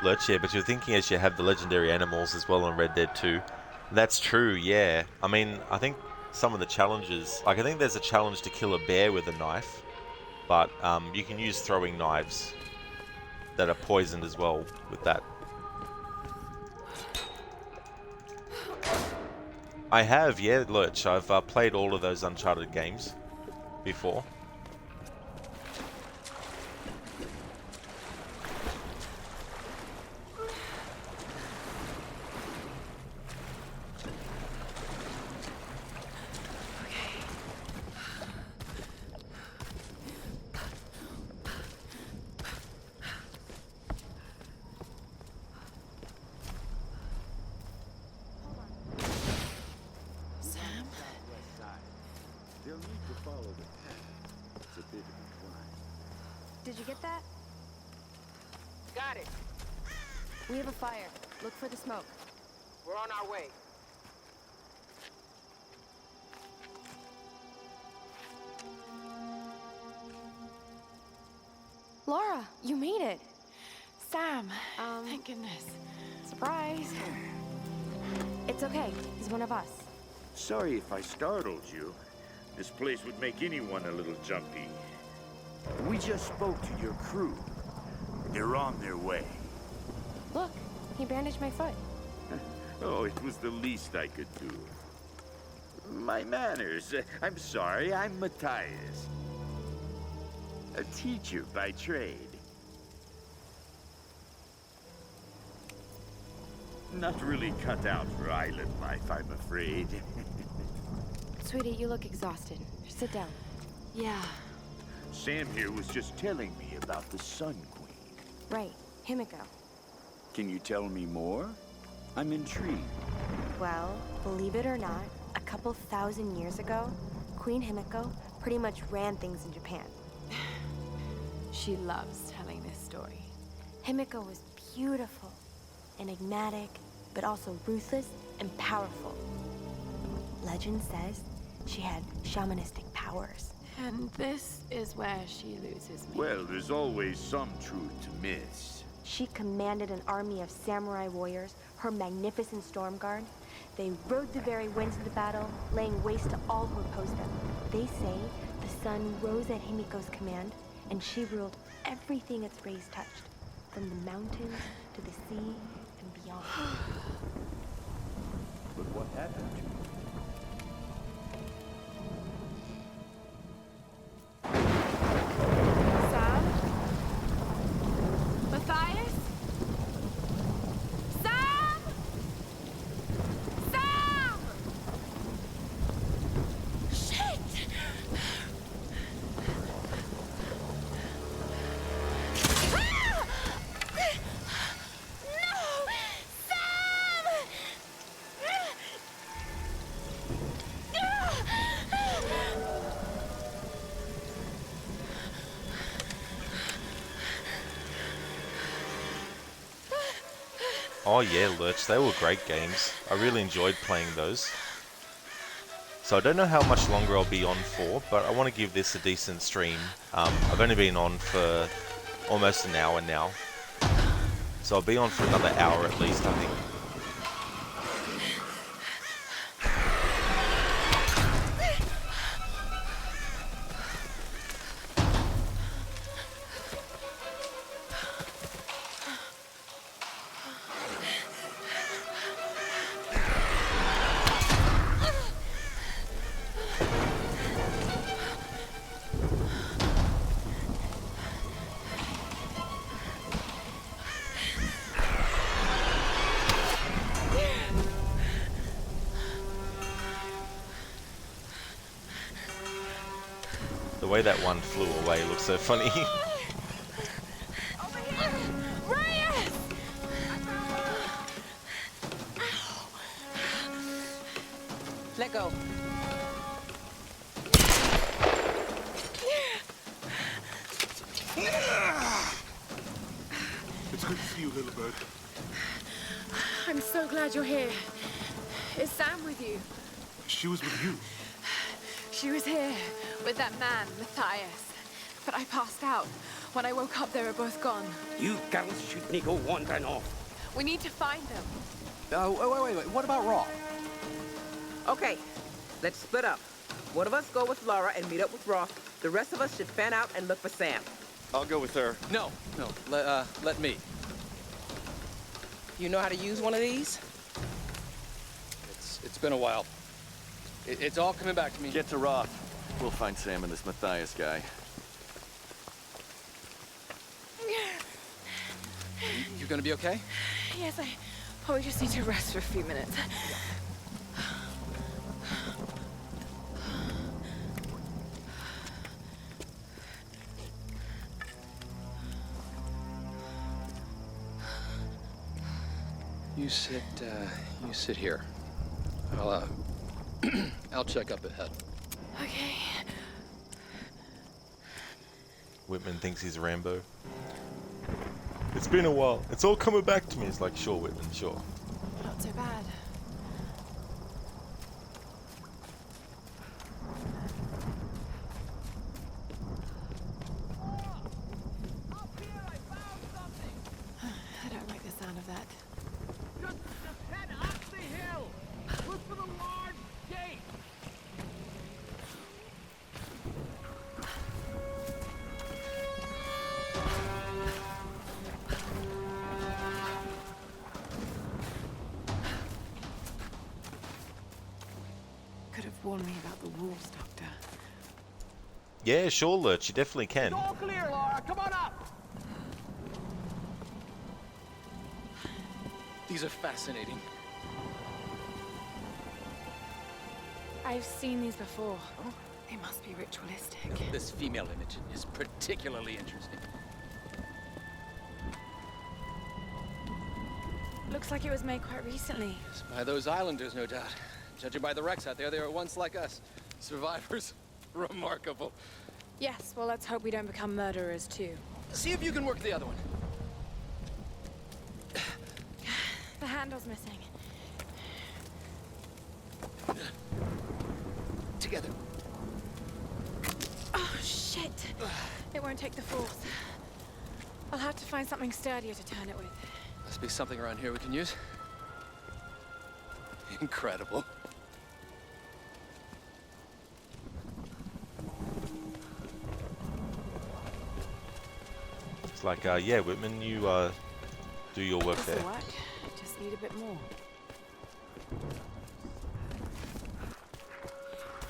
Lurch, yeah, but you're thinking as you have the legendary animals as well in Red Dead 2. That's true, yeah. I mean, I think some of the challenges, like I think there's a challenge to kill a bear with a knife, but you can use throwing knives that are poisoned as well with that. I have, yeah, Lurch. I've played all of those Uncharted games before. Sam? They'll need to follow the path. It's a bit of a climb. Did you get that? Got it. We have a fire. Look for the smoke. We're on our way. Laura, you made it. Sam, thank goodness. Surprise. It's okay. He's one of us. Sorry if I startled you. This place would make anyone a little jumpy. We just spoke to your crew. They're on their way. Look, he bandaged my foot. Oh, it was the least I could do. My manners. I'm sorry, I'm Matthias. A teacher by trade. Not really cut out for island life, I'm afraid. Sweetie, you look exhausted. Sit down. Yeah. Sam here was just telling me about the Sun Queen. Right, Himiko. Can you tell me more? I'm intrigued. Well, believe it or not, a couple thousand years ago, Queen Himiko pretty much ran things in Japan. She loves telling this story. Himiko was beautiful, enigmatic, but also ruthless and powerful. Legend says she had shamanistic powers. And this is where she loses me. Well, there's always some truth to myths. She commanded an army of samurai warriors, her magnificent storm guard. They rode the very winds of the battle, laying waste to all who opposed them. They say the sun rose at Himiko's command, and she ruled everything its rays touched, from the mountains to the sea and beyond. But what happened to you? Sam? Matthias? Sam? Sam! Shit! Ah! No! Sam! Oh yeah, Lurch, they were great games. I really enjoyed playing those. So I don't know how much longer I'll be on for, but I want to give this a decent stream. I've only been on for almost an hour now. So I'll be on for another hour at least, I think. The way that one flew away looks so funny. Over here! Reyes! Let go. It's good to see you, little bird. I'm so glad you're here. Is Sam with you? She was with you. She was here with that man, Matthias. But I passed out. When I woke up, they were both gone. You girls shouldn't go wandering off. We need to find them. Wait. What about Raw? Okay, let's split up. One of us go with Laura and meet up with Roth. The rest of us should fan out and look for Sam. I'll go with her. No. Let me. You know how to use one of these? It's been a while. It's all coming back to me. Get to Roth. We'll find Sam and this Matthias guy. You gonna be okay? Yes, I probably just need to rest for a few minutes. You sit here. I'll check up ahead. Okay. Whitman thinks he's Rambo. It's been a while. It's all coming back to me. It's like, sure, Whitman, sure. Not so bad. I don't like the sound of that. Just head up the hill. Look for the large gate. Could have warned me about the wolves, Doctor. Yeah, sure, Lurch. You definitely can. All clear, Laura. Come on up. These are fascinating. I've seen these before. They must be ritualistic. This female image is particularly interesting. Looks like it was made quite recently. It's by those islanders, no doubt. Judging by the wrecks out there, they were once like us. Survivors. Remarkable. Yes, well, let's hope we don't become murderers, too. See if you can work the other one. The handle's missing. Together. Oh, shit. It won't take the force. I'll have to find something sturdier to turn it with. Must be something around here we can use. Incredible. It's like, yeah, Whitman, you do your work there. This'll work. Just need a bit more.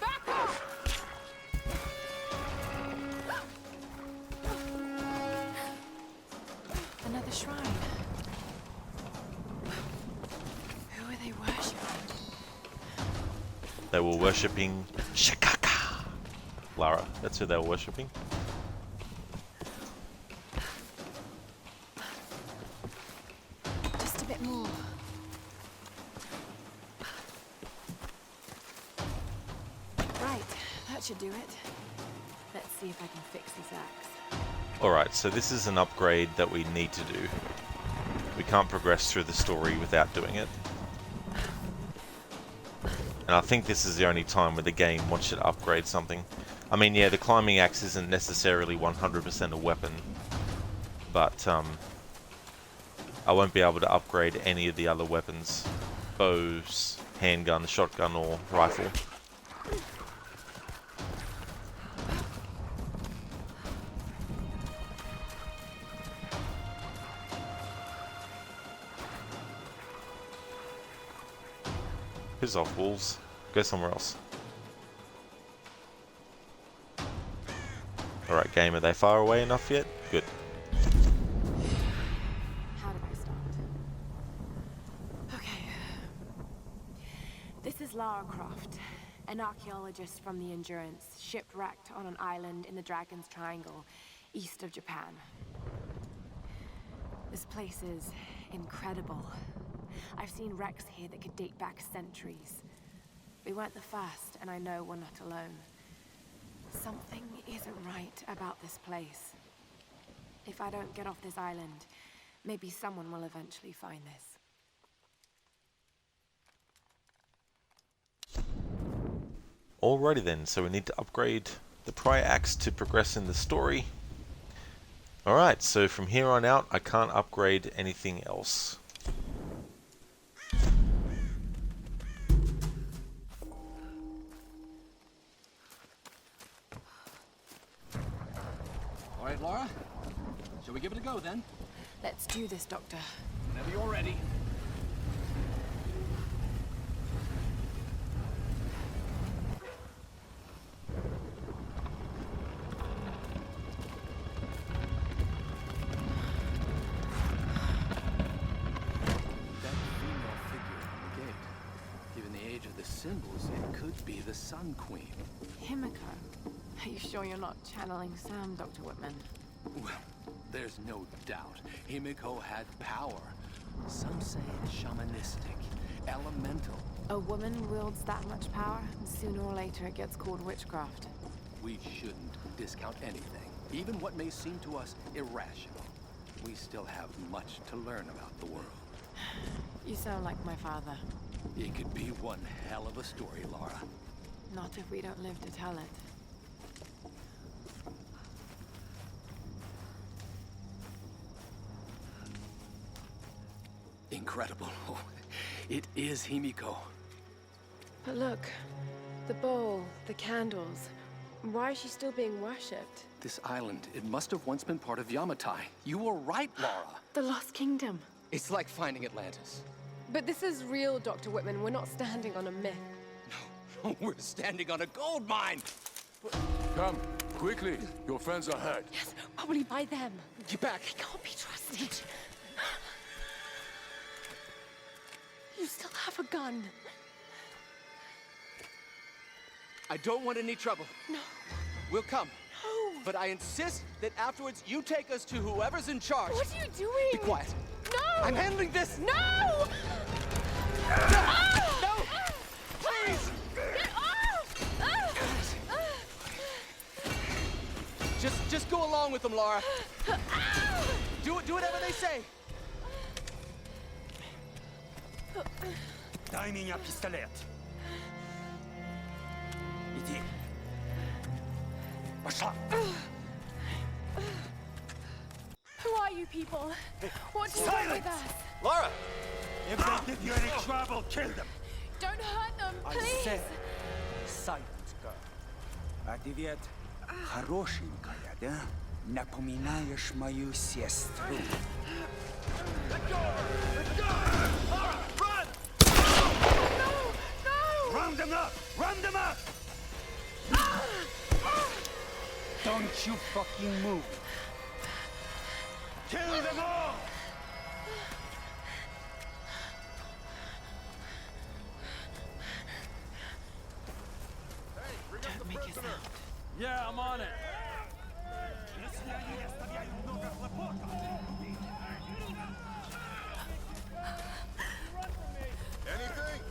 Back off! Another shrine. Who are they worshipping? They were worshipping Shikaka. Lara, that's who they were worshipping. Just a bit more. Right, that should do it. Let's see if I can fix this axe. Alright, so this is an upgrade that we need to do. We can't progress through the story without doing it. And I think this is the only time where the game wants you to upgrade something. I mean, yeah, the climbing axe isn't necessarily 100% a weapon, but I won't be able to upgrade any of the other weapons. Bows, handgun, shotgun, or rifle. Piss off, wolves. Go somewhere else. Alright, game, are they far away enough yet? Good. How did I start? Okay. This is Lara Croft, an archaeologist from the Endurance, shipwrecked on an island in the Dragon's Triangle, east of Japan. This place is incredible. I've seen wrecks here that could date back centuries. We weren't the first, and I know we're not alone. Something isn't right about this place. If I don't get off this island, maybe someone will eventually find this. Alrighty then, so we need to upgrade the prior axe to progress in the story. Alright, so from here on out, I can't upgrade anything else. All right, Laura. Shall we give it a go then? Let's do this, Doctor. Whenever you're ready. Symbols, it could be the Sun Queen. Himiko. Are you sure you're not channeling Sam, Dr. Whitman? Well, there's no doubt. Himiko had power. Some say shamanistic, elemental. A woman wields that much power, and sooner or later it gets called witchcraft. We shouldn't discount anything, even what may seem to us irrational. We still have much to learn about the world. You sound like my father. It could be one hell of a story, Laura. Not if we don't live to tell it. Incredible. Oh, it is Himiko. But look, the bowl, the candles. Why is she still being worshipped? This island, it must have once been part of Yamatai. You were right, Laura. The Lost Kingdom. It's like finding Atlantis. But this is real, Dr. Whitman. We're not standing on a myth. No, we're standing on a gold mine. Come, quickly. Your friends are hurt. Yes, probably by them. Get back. They can't be trusted. You still have a gun. I don't want any trouble. No. We'll come. No. But I insist that afterwards you take us to whoever's in charge. What are you doing? Be quiet. No! I'm handling this! No! No! Please! Get off! Just go along with them, Laura. Do whatever they say. Дай меня пистолет. Иди. Пошла. Who are you people? What do you want with us? Laura! If they give you any trouble, kill them. Don't hurt them, I please! said, silence, girl. А ты ведь хорошенькая, да? Напоминаешь мою сестру. Round them up! Round them up! Don't you fucking move! Kill them all! Don't make a sound. Yeah, I'm on it. Anything?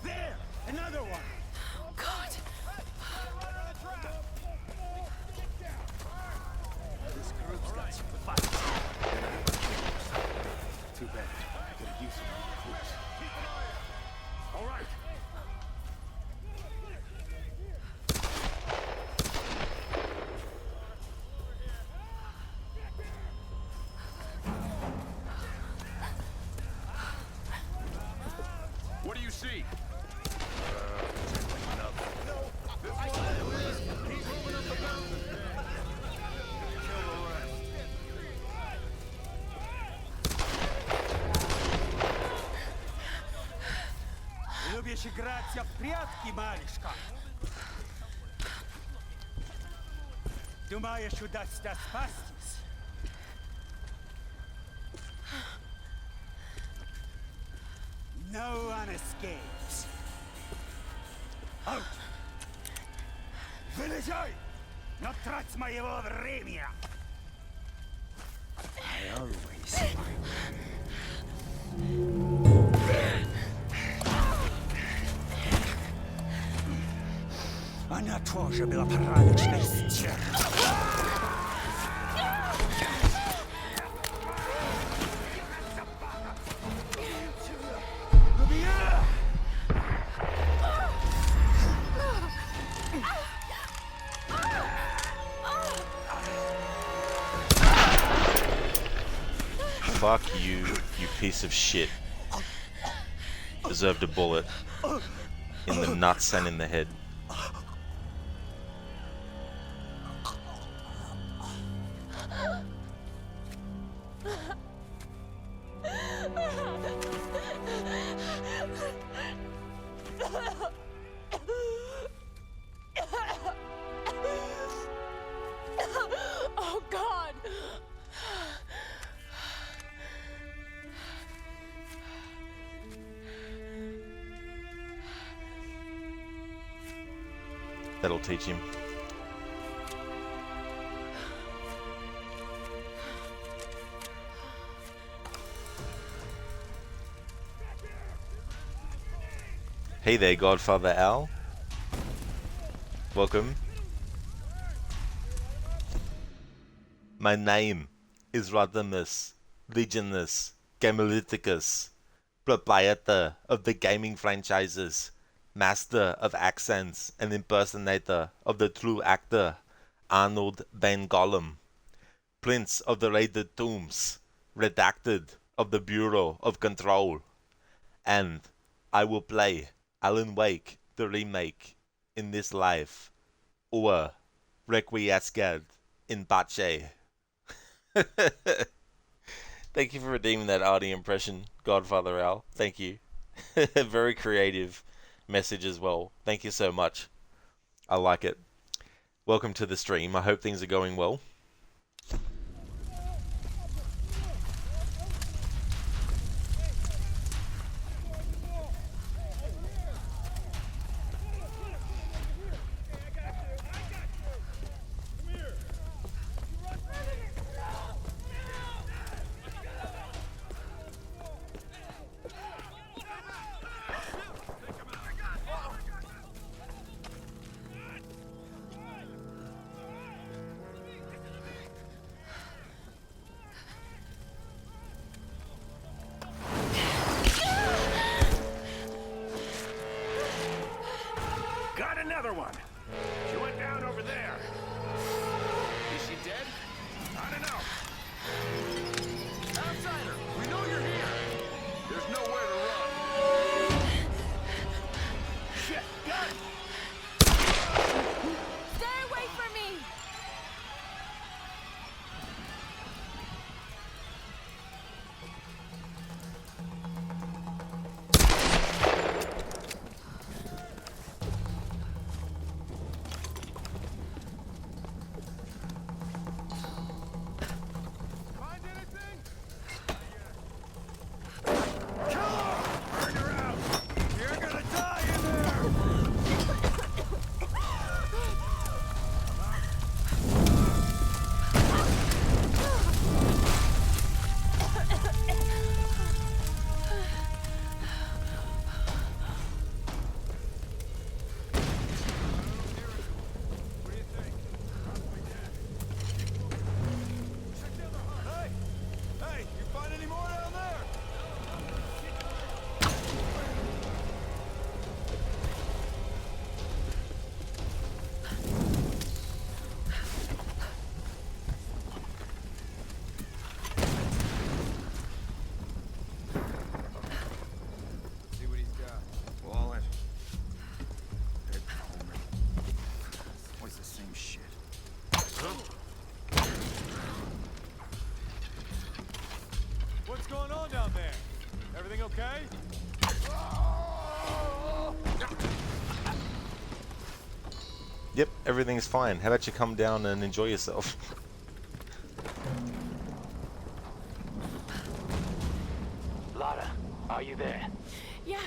There! Another one! God! This group's got some fight. Too bad. I could use some recruits. All right. What do you see? Любишь играться в прятки, малышка? Думаешь, удастся спастись? No one escapes. Out! Вылезай! Но трать моего времени! I always find... Она тоже была порядочной стервой. Fuck you, you piece of shit. Deserved a bullet. In the nuts and in the head. Oh, God! That'll teach him. Hey there, Godfather Al. Welcome. My name is Rodimus Legionus Gamelithicus, proprietor of the gaming franchises, master of accents and impersonator of the true actor Arnold Van Gollum, prince of the raided tombs, redacted of the Bureau of Control, and I will play Alan Wake the remake in this life, or Requiescat in Pace. Thank you for redeeming that Artie impression, Godfather Al. Thank you. Very creative message as well. Thank you so much. I like it. Welcome to the stream. I hope things are going well. Got another one. She went down over there. Is she dead? I don't know. Outsider, we know you're here. There's nowhere to run. Shit, got it. Stay away from me! Find anything? Kill her! Burn her out! You're gonna die in there! What do you think? Probably dead. Check the other hut. Hey! Hey, you find any more down there? See what he's got. Wallet. Head home. Always the same shit. What's going on down there? Everything okay? Yep, everything's fine. How about you come down and enjoy yourself? Lara, are you there? Yes!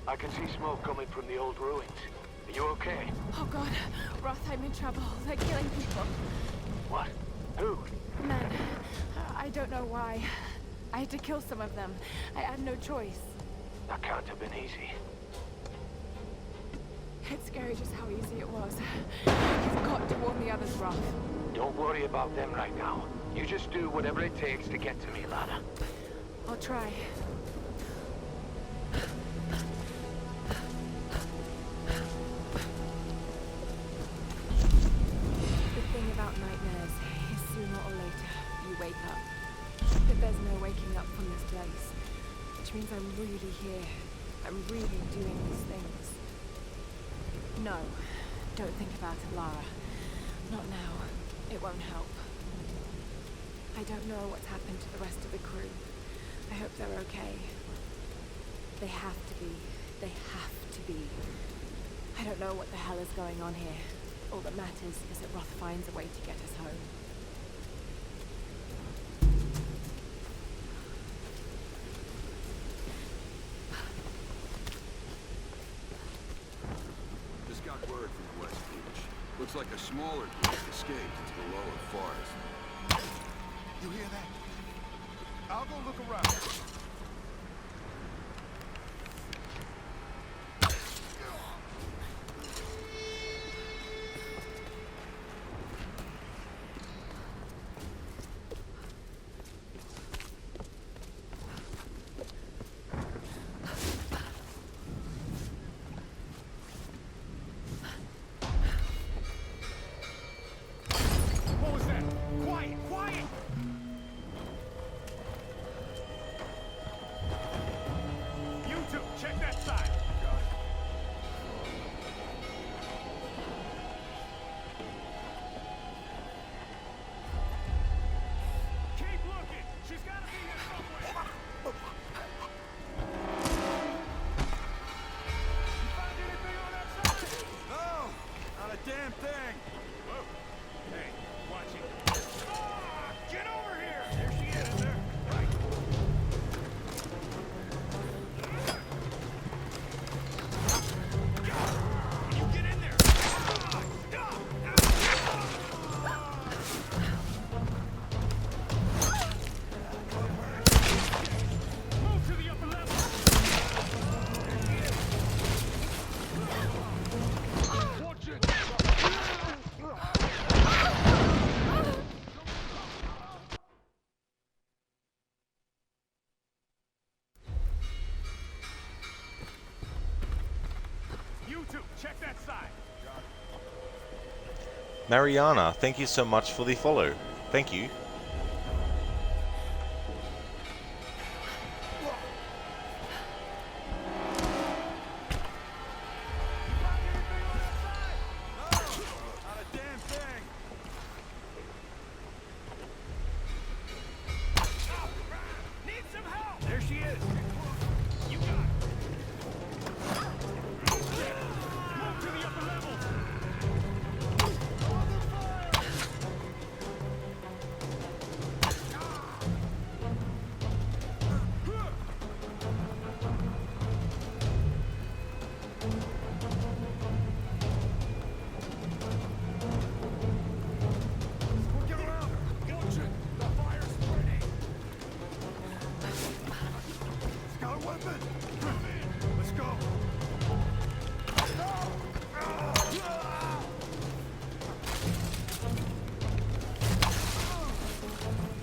I can see smoke coming from the old ruins. Are you okay? Oh, God. Roth, I'm in trouble. They're killing people. What? Who? Men. I don't know why. I had to kill some of them. I had no choice. That can't have been easy. It's scary just how easy it was. You've got to warn the others, Roth. Don't worry about them right now. You just do whatever it takes to get to me, Lara. I'll try. The thing about nightmares is sooner or later, you wake up. But there's no way I'm really here. I'm really doing these things. No, don't think about it, Lara. Not now. It won't help. I don't know what's happened to the rest of the crew. I hope they're okay. They have to be. They have to be. I don't know what the hell is going on here. All that matters is that Roth finds a way to get us home. Just got word from the West Beach. Looks like a smaller group escaped into the lower forest. You hear that? I'll go look around. What was that? Quiet! Quiet! You two, check that side. Keep looking. She's got to be here somewhere. You find anything on that side? No! Not a damn thing! Whoa. Hey, watch it. Ah, get over here. There she is. There. Right. You get in there. Move to the upper level. Watch it! You two, check that side. Mariana, thank you so much for the follow. Thank you. Not a damn thing! Need some help. There she is. You got it. Move to the upper level. Get around her. Watch it. The fire's spreading. It's got a weapon. Let's go.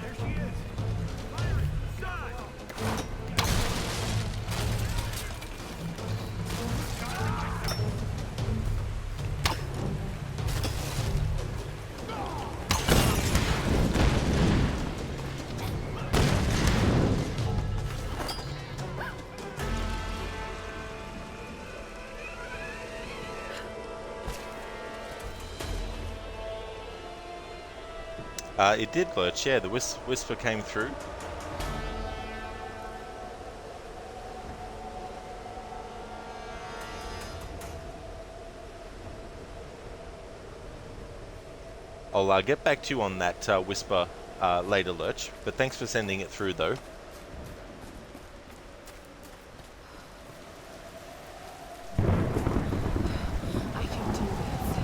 There she is. Fire it. Side. It did glitch, yeah, the whisper came through. I'll get back to you on that whisper later, Lurch, but thanks for sending it through though. I can do this.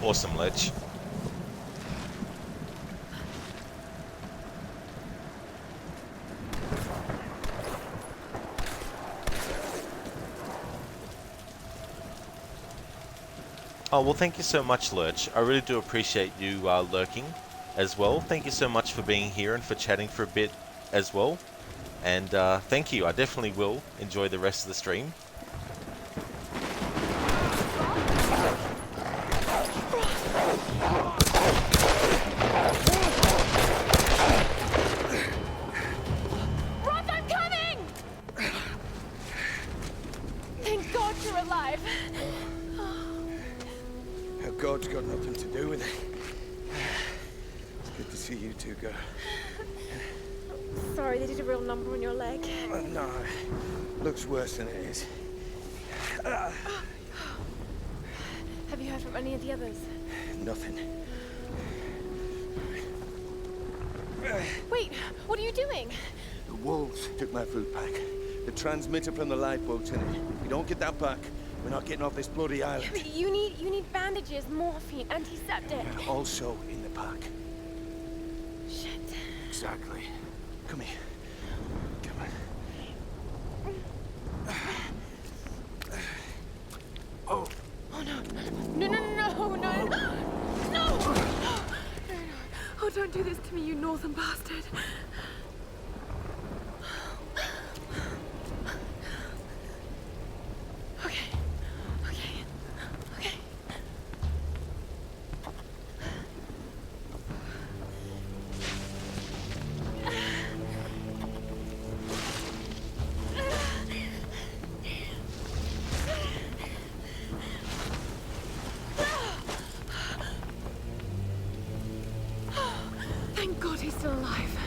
Awesome, Lurch. Oh, well, thank you so much, Lurch. I really do appreciate you lurking as well. Thank you so much for being here and for chatting for a bit as well. And thank you. I definitely will enjoy the rest of the stream. Roth, I'm coming! Thank God you're alive. God's got nothing to do with it. It's good to see you two go. Sorry, they did a real number on your leg. No, looks worse than it is. Have you heard from any of the others? Nothing. Wait, what are you doing? The wolves took my food pack. The transmitter from the lifeboat's in it. If we don't get that back, we're not getting off this bloody island. You need bandages, morphine, antiseptic. Also in the pack. Shit. Exactly. Come here. Come on. Oh. Oh no. No! Oh, don't do this to me, you northern bastard. Okay. Thank God he's still alive.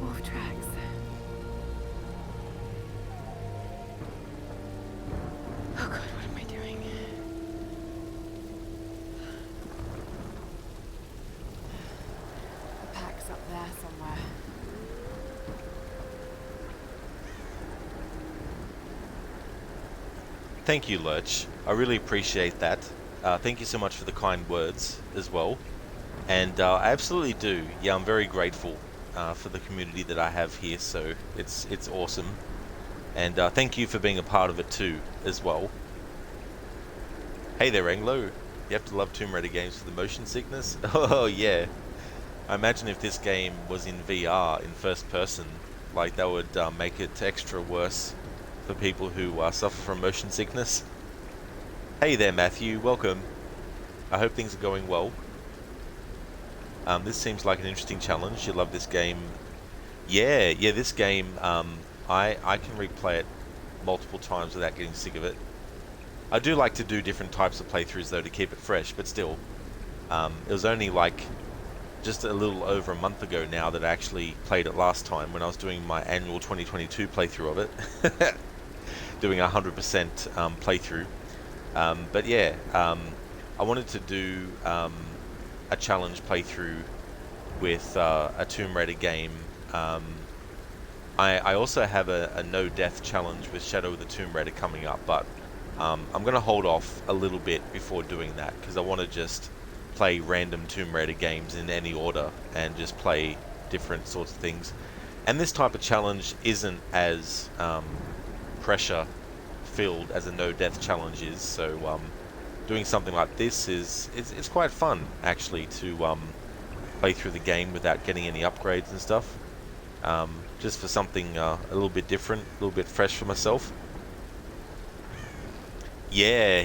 Wolf tracks. Oh God, what am I doing? The pack's up there somewhere. Thank you, Lurch. I really appreciate that. Thank you so much for the kind words as well. And I absolutely do. Yeah, I'm very grateful for the community that I have here, so it's awesome. And thank you for being a part of it too, as well. Hey there, Anglo. You have to love Tomb Raider games for the motion sickness? Oh, yeah. I imagine if this game was in VR, in first person, like that would make it extra worse for people who suffer from motion sickness. Hey there, Matthew. Welcome. I hope things are going well. This seems like an interesting challenge. You love this game. Yeah, this game, I can replay it multiple times without getting sick of it. I do like to do different types of playthroughs though to keep it fresh, but still. It was only like just a little over a month ago now that I actually played it last time when I was doing my annual 2022 playthrough of it. Doing a 100% playthrough. But yeah, I wanted to do a challenge playthrough with a Tomb Raider game. I also have a no death challenge with Shadow of the Tomb Raider coming up, but I'm going to hold off a little bit before doing that because I want to just play random Tomb Raider games in any order and just play different sorts of things. And this type of challenge isn't as pressure filled as a no death challenge is, so doing something like this it's quite fun actually to play through the game without getting any upgrades and stuff, just for something a little bit different, a little bit fresh for myself. Yeah,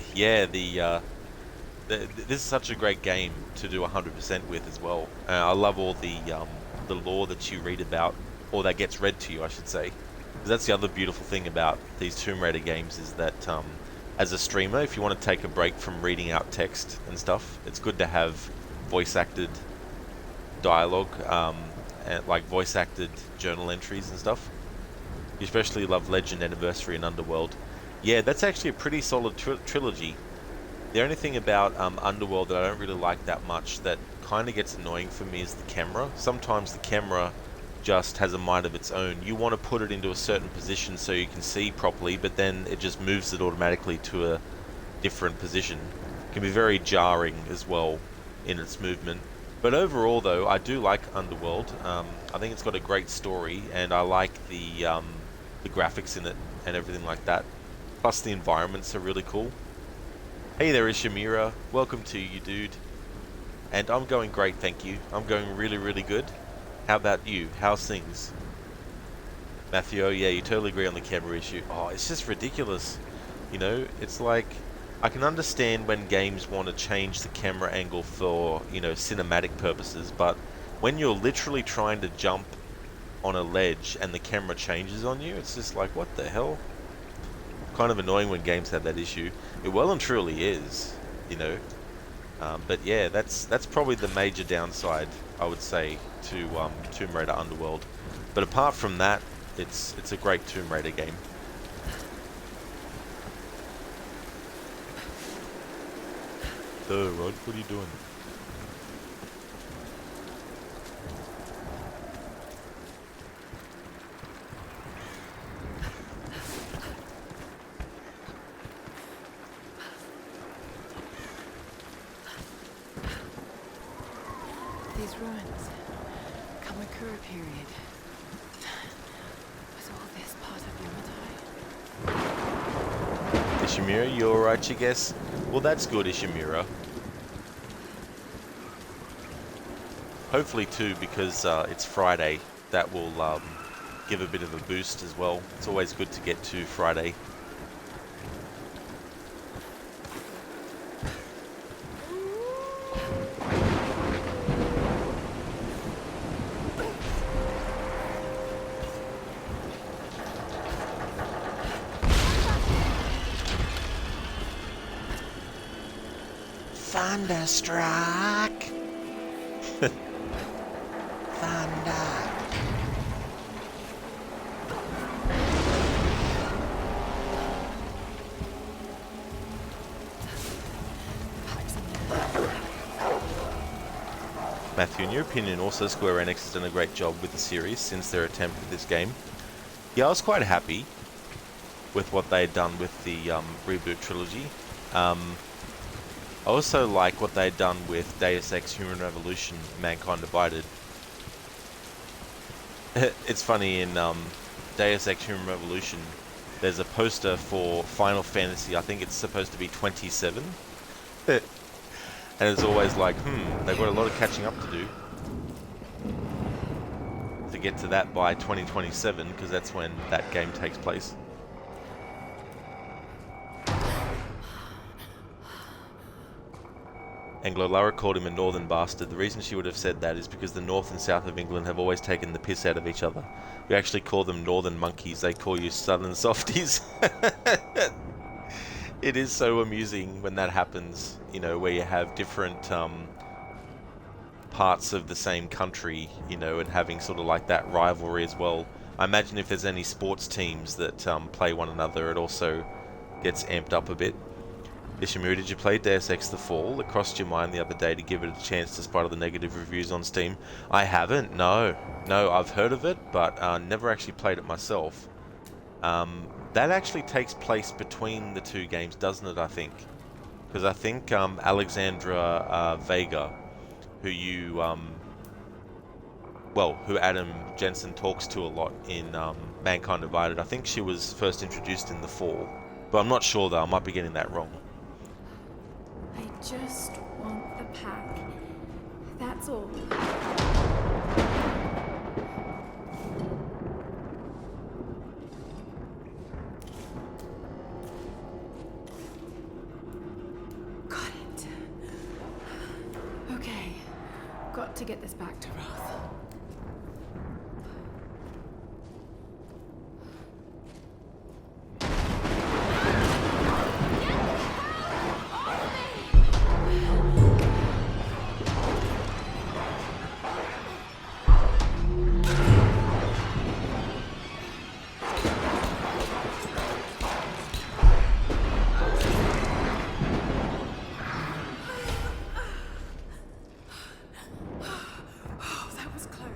this is such a great game to do 100% with as well. I love all the lore that you read about, or that gets read to you, I should say. Because that's the other beautiful thing about these Tomb Raider games is that as a streamer, if you want to take a break from reading out text and stuff, it's good to have voice-acted dialogue, and like voice-acted journal entries and stuff. You especially love Legend, Anniversary, and Underworld. Yeah, that's actually a pretty solid trilogy. The only thing about Underworld that I don't really like that much, that kind of gets annoying for me, is the camera. Sometimes the camera just has a mind of its own. You want to put it into a certain position so you can see properly, but then it just moves it automatically to a different position. It can be very jarring as well in its movement. But overall, though, I do like Underworld. I think it's got a great story, and I like the graphics in it and everything like that. Plus, the environments are really cool. Hey there, Ishimura. Welcome to you, dude. And I'm going great, thank you. I'm going really, really good. How about you? How's things? Matthew, oh yeah, you totally agree on the camera issue. Oh, it's just ridiculous. You know, it's like, I can understand when games want to change the camera angle for, you know, cinematic purposes, but when you're literally trying to jump on a ledge and the camera changes on you, it's just like, what the hell? Kind of annoying when games have that issue. It well and truly is, you know. But yeah, that's probably the major downside, I would say, to Tomb Raider Underworld. But apart from that, it's a great Tomb Raider game. Rod, what are you doing? These ruins, Kamakura period. Was all this part of Yamatai? Ishimura, you alright, you guess? Well, that's good, Ishimura. Hopefully too, because it's Friday, that will give a bit of a boost as well. It's always good to get to Friday. Thunderstruck! Thunder! Matthew, in your opinion, also Square Enix has done a great job with the series since their attempt with this game. Yeah, I was quite happy with what they had done with the reboot trilogy. I also like what they'd done with Deus Ex Human Revolution, Mankind Divided. It's funny, in Deus Ex Human Revolution, there's a poster for Final Fantasy, I think it's supposed to be 27. And it's always like, they've got a lot of catching up to do to get to that by 2027, because that's when that game takes place. Anglo-Lara called him a northern bastard. The reason she would have said that is because the north and south of England have always taken the piss out of each other. We actually call them northern monkeys, they call you southern softies. It is so amusing when that happens, you know, where you have different parts of the same country, you know, and having sort of like that rivalry as well. I imagine if there's any sports teams that play one another, it also gets amped up a bit. Ishimura, did you play Deus Ex The Fall? It crossed your mind the other day to give it a chance despite all the negative reviews on Steam. I haven't, no. No, I've heard of it, but never actually played it myself. That actually takes place between the two games, doesn't it, I think? Because I think Alexandra Vega, who you, who Adam Jensen talks to a lot in Mankind Divided, I think she was first introduced in The Fall. But I'm not sure though, I might be getting that wrong. I just want the pack. That's all. Got it. Okay. Got to get this back to Roth. That was close.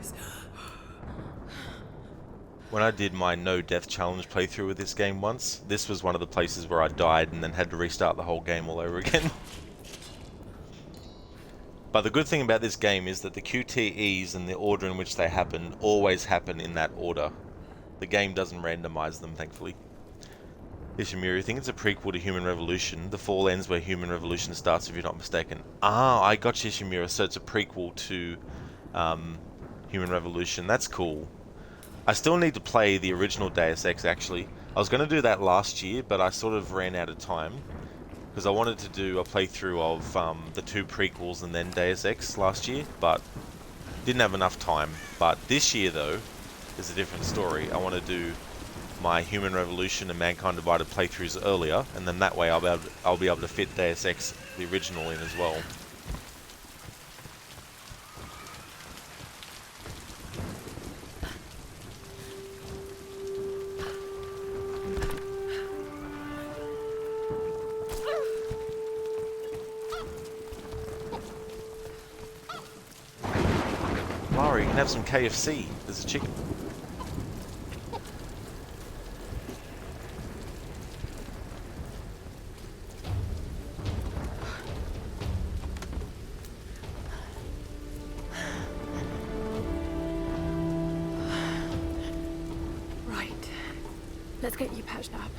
when I did my no death challenge playthrough with this game once, this was one of the places where I died and then had to restart the whole game all over again. But the good thing about this game is that the QTEs and the order in which they happen always happen in that order. The game doesn't randomize them, thankfully. Ishimura, I think it's a prequel to Human Revolution. The fall ends where Human Revolution starts, if you're not mistaken. Ah, I got you, Ishimura, so it's a prequel to Human Revolution. That's cool. I still need to play the original Deus Ex, actually. I was going to do that last year, but I sort of ran out of time. Because I wanted to do a playthrough of the 2 prequels and then Deus Ex last year, but didn't have enough time. But this year, though, is a different story. I want to do my Human Revolution and Mankind Divided playthroughs earlier, and then that way I'll be able to fit Deus Ex, the original, in as well. Lara, you can have some KFC. There's a chicken. Right. Let's get you patched up.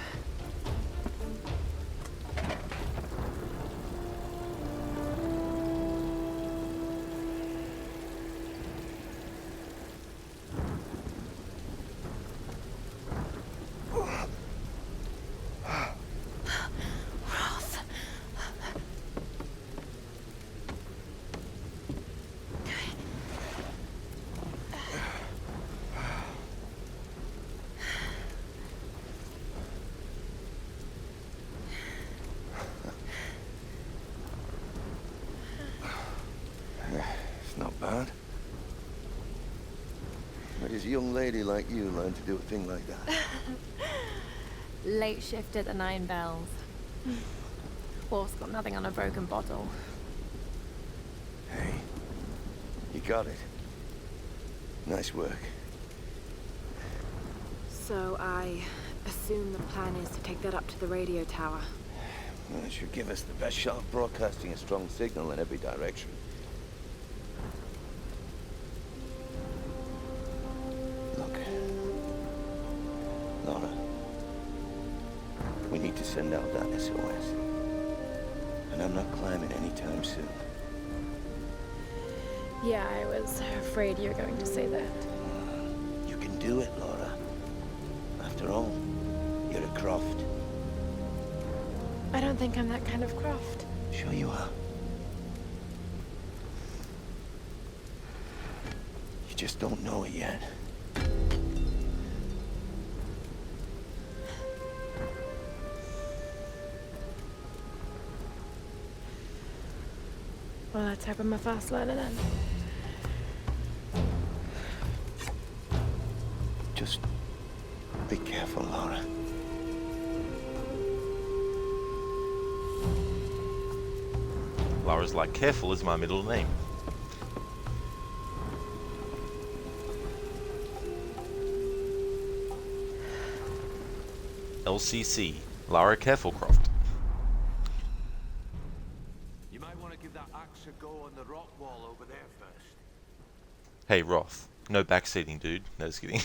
It's not bad. Where does a young lady like you learn to do a thing like that? Late shift at the 9 Bells. Wolf's got nothing on a broken bottle. Hey, you got it. Nice work. So I assume the plan is to take that up to the radio tower. Well, it should give us the best shot of broadcasting a strong signal in every direction. Look, Laura, we need to send out that SOS. And I'm not climbing anytime soon. Yeah, I was afraid you were going to say that. You can do it, Laura. After all, you're a Croft. I don't think I'm that kind of Croft. Sure you are. You just don't know it yet. Well, let's hope I'm a fast learner then. Just be careful, Laura. Lara's like, careful is my middle name. LCC, Lara Carefulcroft. You might want to give that axe a go on the rock wall over there first. Hey Roth, no backseating, dude. No, just kidding.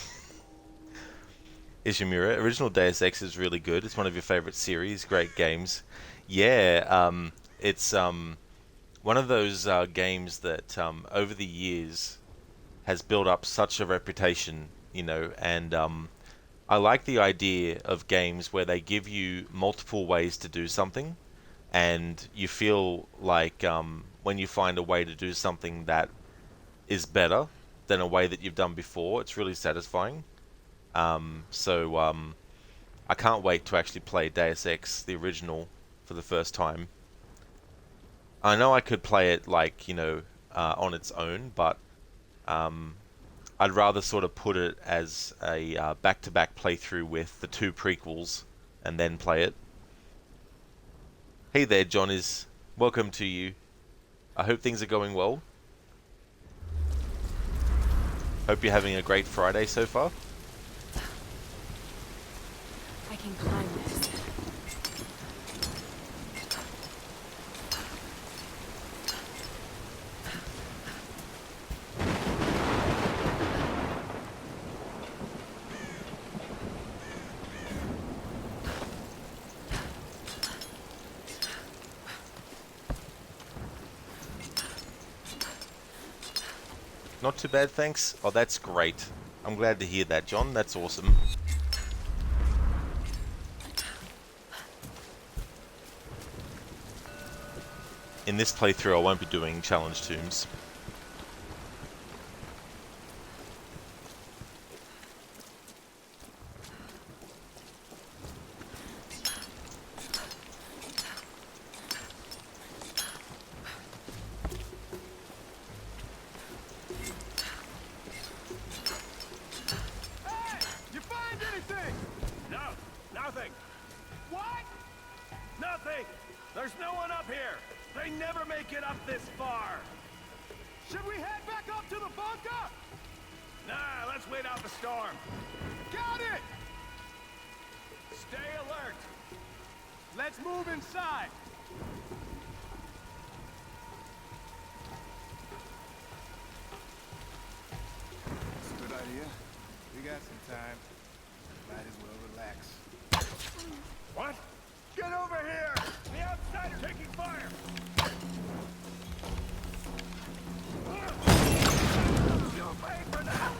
Ishimura, original Deus Ex is really good. It's one of your favorite series, great games. Yeah, it's one of those games that over the years has built up such a reputation, you know, and I like the idea of games where they give you multiple ways to do something, and you feel like when you find a way to do something that is better than a way that you've done before, it's really satisfying. So I can't wait to actually play Deus Ex, the original, for the first time. I know I could play it like, you know, on its own, but I'd rather sort of put it as a back-to-back playthrough with the 2 prequels and then play it. Hey there, John is welcome to you. I hope things are going well. Hope you're having a great Friday so far. I can climb this. Not too bad, thanks. Oh, that's great. I'm glad to hear that, John. That's awesome. In this playthrough, I won't be doing challenge tombs. You find anything? No, nothing. What? Nothing. There's no one up here. They never make it up this far. Should we head back up to the bunker? Nah, let's wait out the storm. Got it! Stay alert. Let's move inside. That's a good idea. We got some time. Might as well relax. What? Get over here! The outside are taking fire! You'll pay for that!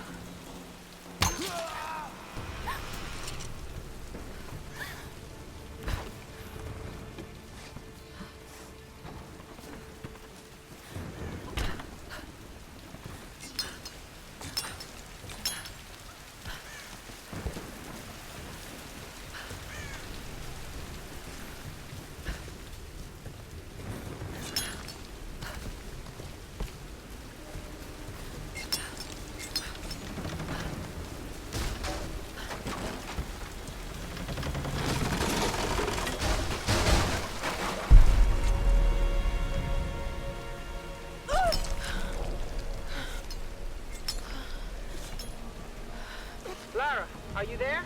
Lara, are you there?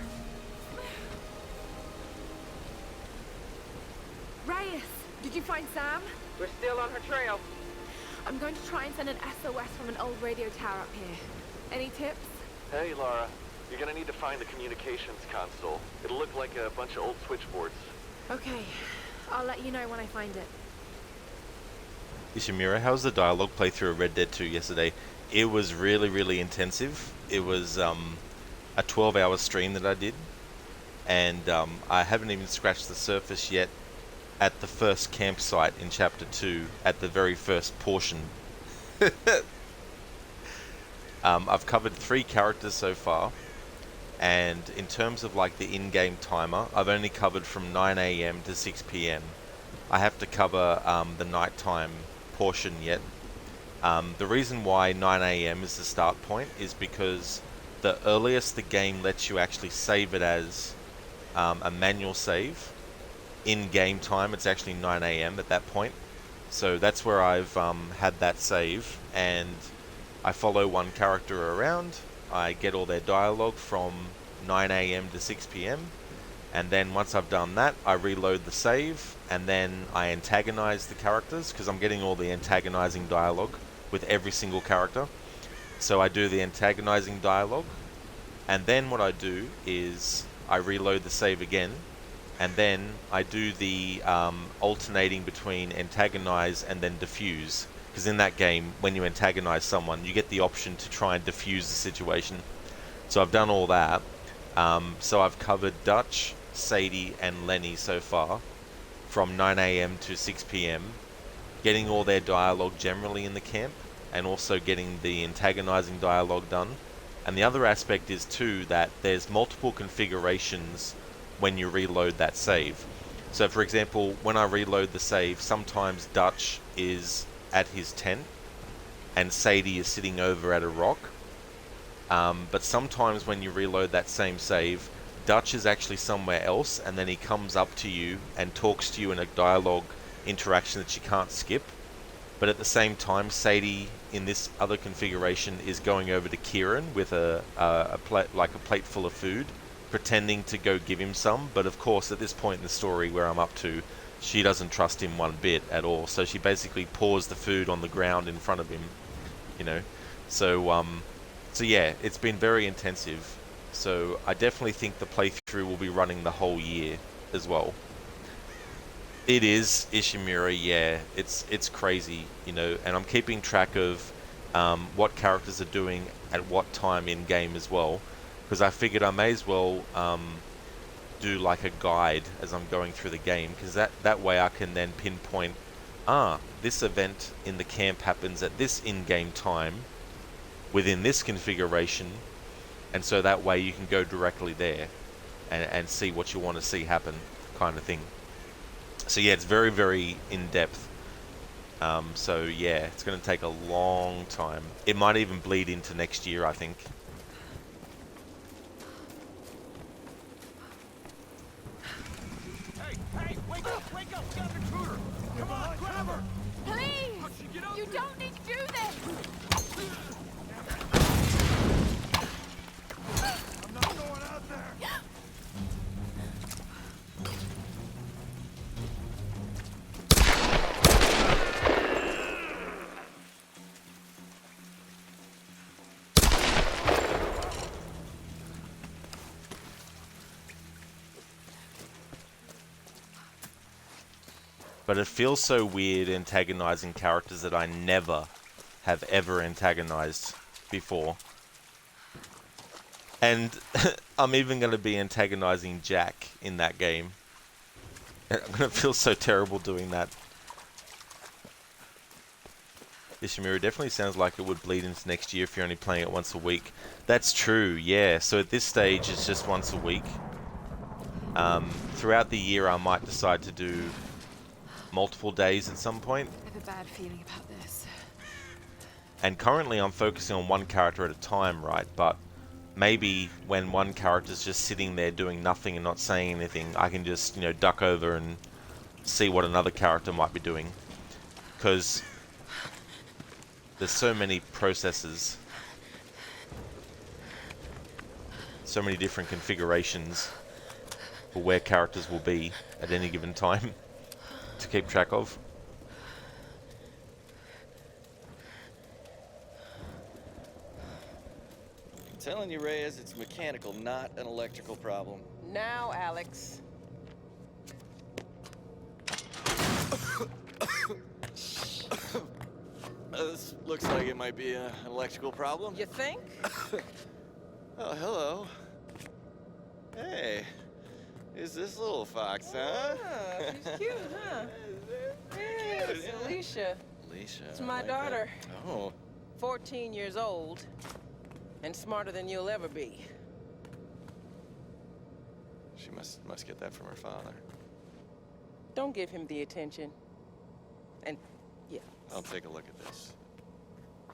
Reyes, did you find Sam? We're still on her trail. I'm going to try and send an SOS from an old radio tower up here. Any tips? Hey, Lara. You're gonna need to find the communications console. It'll look like a bunch of old switchboards. Okay, I'll let you know when I find it. Ishimura, how was the dialogue playthrough of Red Dead 2 yesterday? It was really, really intensive. It was a 12-hour stream that I did, and I haven't even scratched the surface yet at the first campsite in Chapter 2, at the very first portion. I've covered 3 characters so far, and in terms of like the in-game timer, I've only covered from 9 AM to 6 PM. I have to cover the nighttime portion yet. The reason why 9 AM is the start point is because the earliest the game lets you actually save it as a manual save in game time, it's actually 9 AM at that point. So that's where I've had that save, and I follow one character around. I get all their dialogue from 9 AM to 6 PM, and then once I've done that, I reload the save, and then I antagonize the characters, because I'm getting all the antagonizing dialogue with every single character. So I do the antagonizing dialogue, and then what I do is I reload the save again, and then I do the alternating between antagonize and then diffuse, because in that game, when you antagonize someone, you get the option to try and diffuse the situation. So I've done all that. So I've covered Dutch, Sadie, and Lenny so far, from 9 AM to 6 PM, getting all their dialogue generally in the camp, and also getting the antagonizing dialogue done. And the other aspect is too that there's multiple configurations when you reload that save. So for example, when I reload the save, sometimes Dutch is at his tent and Sadie is sitting over at a rock. But sometimes when you reload that same save, Dutch is actually somewhere else, and then he comes up to you and talks to you in a dialogue interaction that you can't skip. But at the same time, Sadie in this other configuration is going over to Kieran with a plate full of food, pretending to go give him some, but of course at this point in the story where I'm up to, she doesn't trust him one bit at all. So she basically pours the food on the ground in front of him, you know. So so yeah, it's been very intensive. So I definitely think the playthrough will be running the whole year as well. It is Ishimura, yeah. It's crazy, you know, and I'm keeping track of what characters are doing at what time in game as well, because I figured I may as well do like a guide as I'm going through the game, because that way I can then pinpoint, this event in the camp happens at this in-game time within this configuration, and so that way you can go directly there and see what you want to see happen, kind of thing. So yeah, it's very, very in-depth. So yeah, it's going to take a long time. It might even bleed into next year, I think. Hey, wake up, we got an intruder! Come on, grab her! Please! You don't need to do this! I'm not going out there! But it feels so weird antagonizing characters that I never have ever antagonized before. And I'm even going to be antagonizing Jack in that game. I'm going to feel so terrible doing that. Ishimura definitely sounds like it would bleed into next year if you're only playing it once a week. That's true, yeah. So at this stage it's just once a week. Throughout the year I might decide to do multiple days at some point. I have a bad feeling about this. And currently I'm focusing on one character at a time, right? But maybe when one character's just sitting there doing nothing and not saying anything, I can just, you know, duck over and see what another character might be doing. Because there's so many processes, so many different configurations for where characters will be at any given time to keep track of. I'm telling you, Reyes, it's mechanical, not an electrical problem. Now, Alex. This looks like it might be an electrical problem. You think? Oh, hello. Hey, who's this little fox, huh? Ah, she's cute, huh? Yeah, it's Alicia. Alicia. It's my I like daughter. that. Oh. 14 years old, and smarter than you'll ever be. She must get that from her father. Don't give him the attention. And, yeah. I'll take a look at this.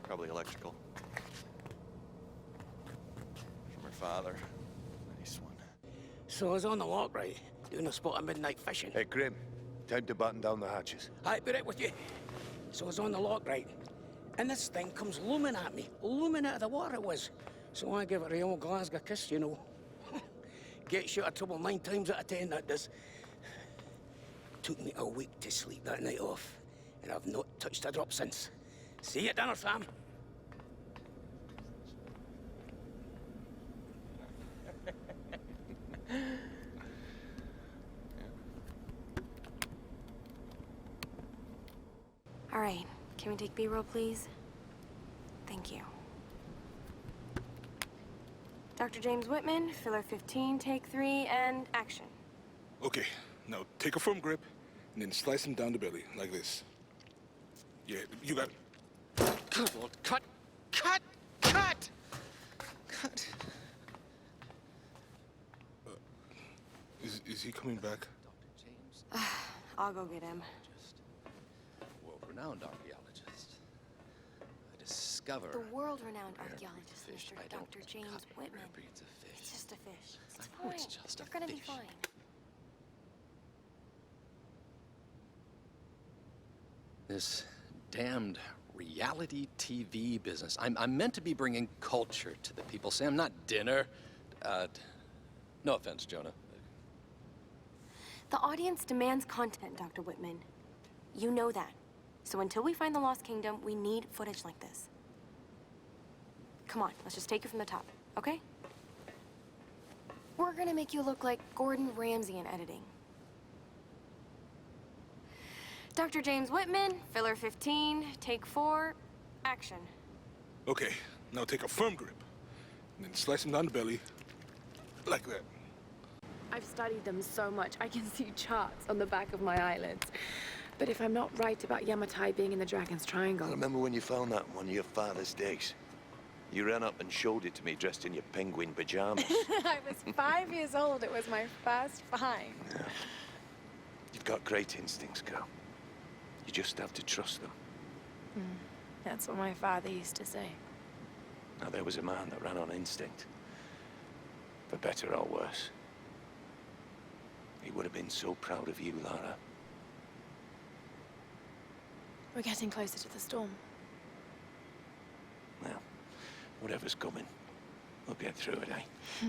Probably electrical. From her father. Nice one. So I was on the lock, right? Doing a spot of midnight fishing. Hey, Grim. Time to button down the hatches. I'd be right with you. So I was on the lock, right? And this thing comes looming at me. Looming out of the water it was. So I give it a old Glasgow kiss, you know. Gets you out of trouble 9 times out of 10, that does. Took me a week to sleep that night off. And I've not touched a drop since. See you at dinner, fam. All right, can we take B-roll, please? Thank you. Dr. James Whitman, filler 15, take 3, and action. Okay, now take a firm grip and then slice him down the belly, like this. Yeah, you got it. Good Lord, cut! Cut! Cut! Cut! Is he coming back? I'll go get him. World-renowned archaeologist. A discoverer. The world-renowned archaeologist, Fish. Mr. I don't Dr. James cut Whitman. rare breeds of fish. It's just a fish. It's I know fine. it's just a You're gonna be fish. fine. This damned reality TV business. I'm meant to be bringing culture to the people, Sam, not dinner. No offense, Jonah. The audience demands content, Dr. Whitman. You know that. So until we find the Lost Kingdom, we need footage like this. Come on, let's just take it from the top, okay? We're gonna make you look like Gordon Ramsay in editing. Dr. James Whitman, filler 15, take 4, action. Okay, now take a firm grip, and then slice him down the belly, like that. I've studied them so much, I can see charts on the back of my eyelids. But if I'm not right about Yamatai being in the Dragon's Triangle... I remember when you found that one of your father's digs. You ran up and showed it to me dressed in your penguin pajamas. I was 5 years old. It was my first find. Yeah. You've got great instincts, girl. You just have to trust them. That's what my father used to say. Now, there was a man that ran on instinct. For better or worse. He would have been so proud of you, Lara. We're getting closer to the storm. Well, whatever's coming, we'll get through it, eh?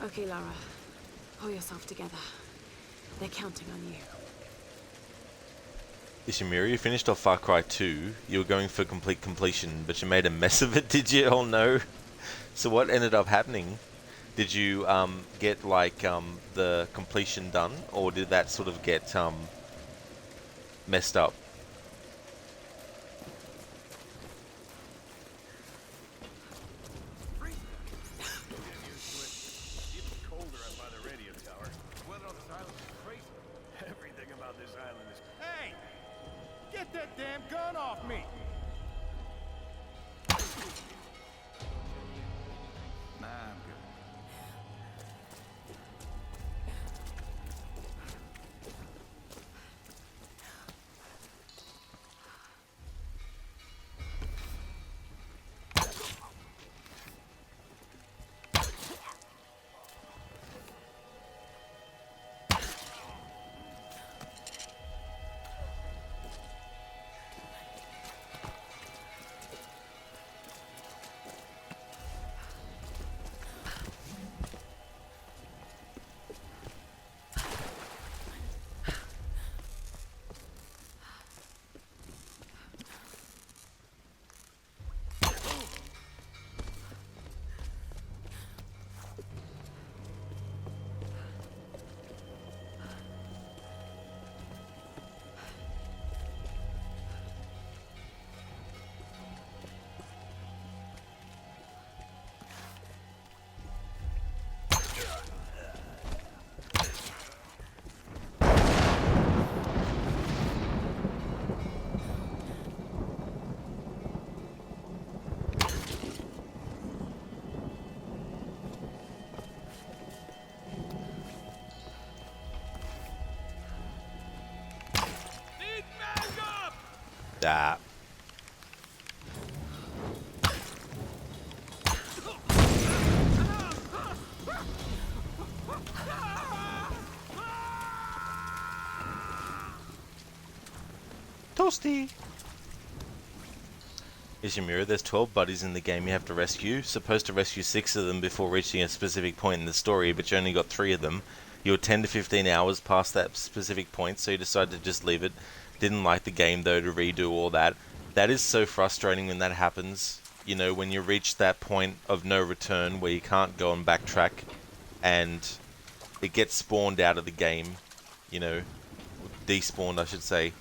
Okay, Lara. Pull yourself together. They're counting on you. Ishimura, you finished off Far Cry 2. You were going for complete completion, but you made a mess of it, did you? Oh no. So what ended up happening? Did you get like the completion done, or did that sort of get messed up? Get that damn gun off me! Nah, I'm good. That. Toasty! Ishimura, there's 12 buddies in the game you have to rescue. Supposed to rescue 6 of them before reaching a specific point in the story, but you only got 3 of them. You were 10 to 15 hours past that specific point, so you decided to just leave it. Didn't like the game though to redo all that. That is so frustrating when that happens. You know, when you reach that point of no return where you can't go and backtrack and it gets spawned out of the game. You know, despawned I should say.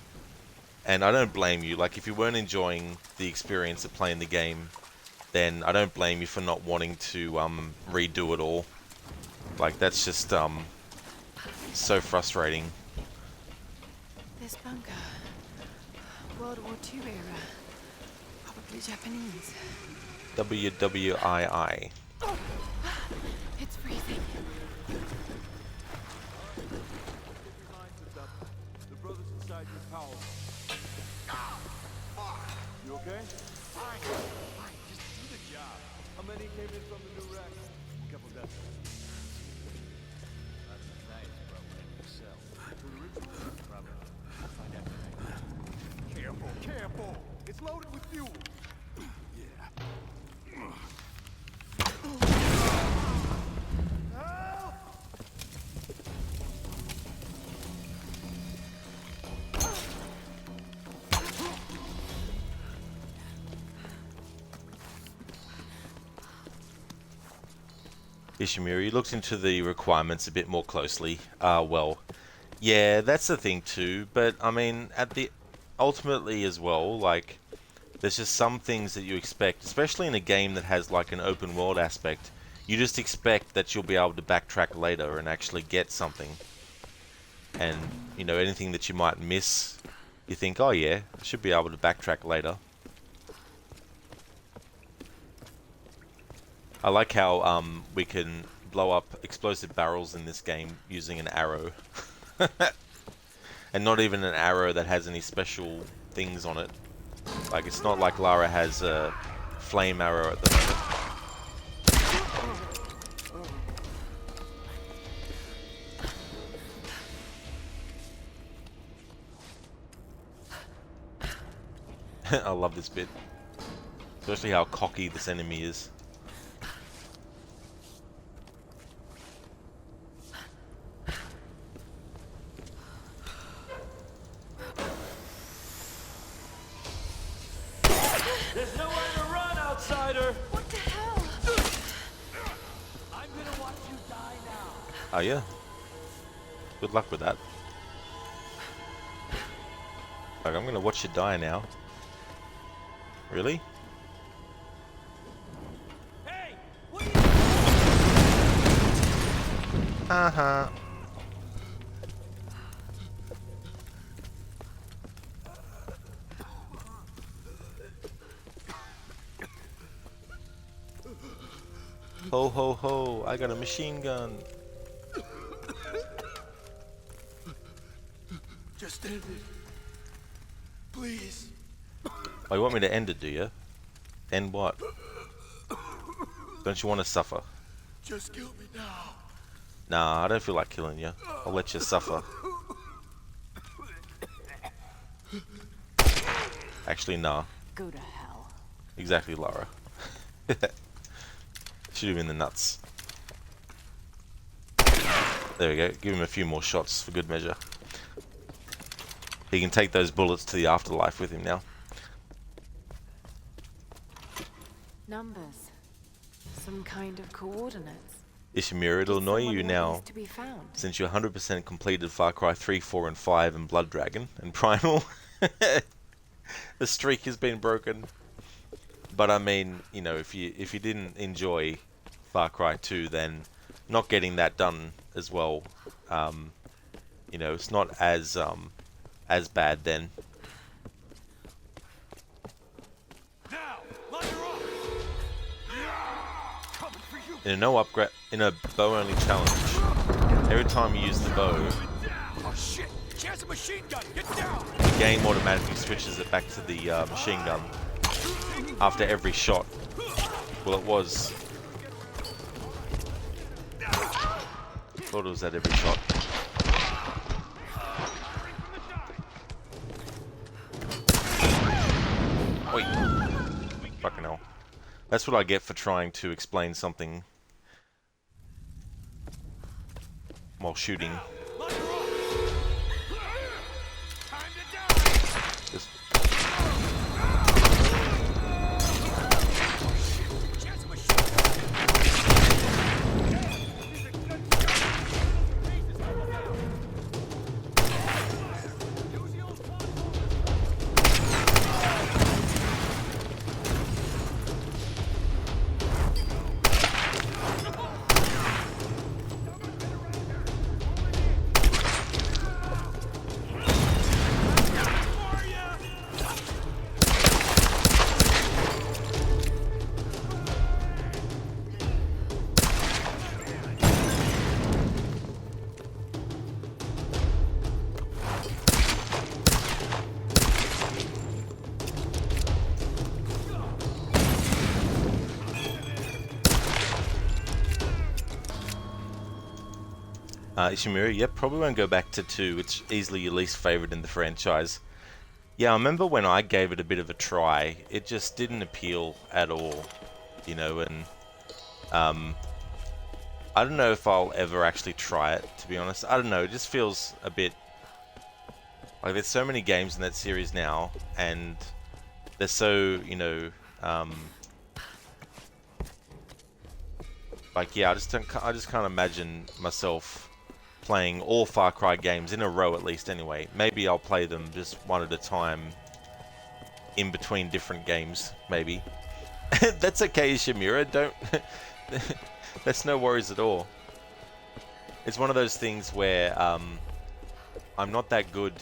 And I don't blame you. Like, if you weren't enjoying the experience of playing the game, then I don't blame you for not wanting to redo it all. Like, that's just so frustrating. This bunker. World War II era. Probably Japanese. WWII. It's freezing. The brothers inside your power. You okay? Fine. Just do the job. How many came in from the new rack? A couple dozen. That's nice, bro. Yourself. For the ritual Ishimura looked into the requirements a bit more closely. Well, yeah, that's the thing too. But I mean, ultimately as well, like, there's just some things that you expect, especially in a game that has like an open world aspect. You just expect that you'll be able to backtrack later and actually get something. And, you know, anything that you might miss, you think, oh yeah, I should be able to backtrack later. I like how we can blow up explosive barrels in this game using an arrow. And not even an arrow that has any special things on it. Like, it's not like Lara has a flame arrow at the moment. I love this bit. Especially how cocky this enemy is. There's nowhere to run, outsider! What the hell? I'm gonna watch you die now. Oh yeah? Good luck with that. Like, I'm gonna watch you die now. Really? Hey! What are you Uh-huh. Ho ho ho, I got a machine gun. Just end it. Please. Oh, you want me to end it, do you? End what? Don't you want to suffer? Just kill me now. Nah, I don't feel like killing you. I'll let you suffer. Actually, nah. Go to hell. Exactly, Lara. Shoot him in the nuts. There we go. Give him a few more shots for good measure. He can take those bullets to the afterlife with him now. Numbers. Some kind of coordinates. Ishimura, it'll annoy you now, To be found. since you 100% completed Far Cry 3, 4, and 5 and Blood Dragon and Primal. The streak has been broken. But I mean, you know, if you didn't enjoy Far Cry 2, then not getting that done as well, you know, it's not as bad then. In a in a bow only challenge, every time you use the bow, Oh shit! She has a machine gun! Get down! the game automatically switches it back to the machine gun after every shot. Well, it was. Thought it was at every shot. Wait. Fucking hell. That's what I get for trying to explain something while shooting. Just... Ishimura, yep, probably won't go back to 2. It's easily your least favorite in the franchise. Yeah, I remember when I gave it a bit of a try, it just didn't appeal at all, you know, and I don't know if I'll ever actually try it, to be honest. I don't know, it just feels a bit like there's so many games in that series now, and they're so, you know, like, yeah, I just can't imagine myself playing all Far Cry games in a row, at least anyway. Maybe I'll play them just one at a time in between different games, maybe. That's okay, Shamira, don't... That's no worries at all. It's one of those things where I'm not that good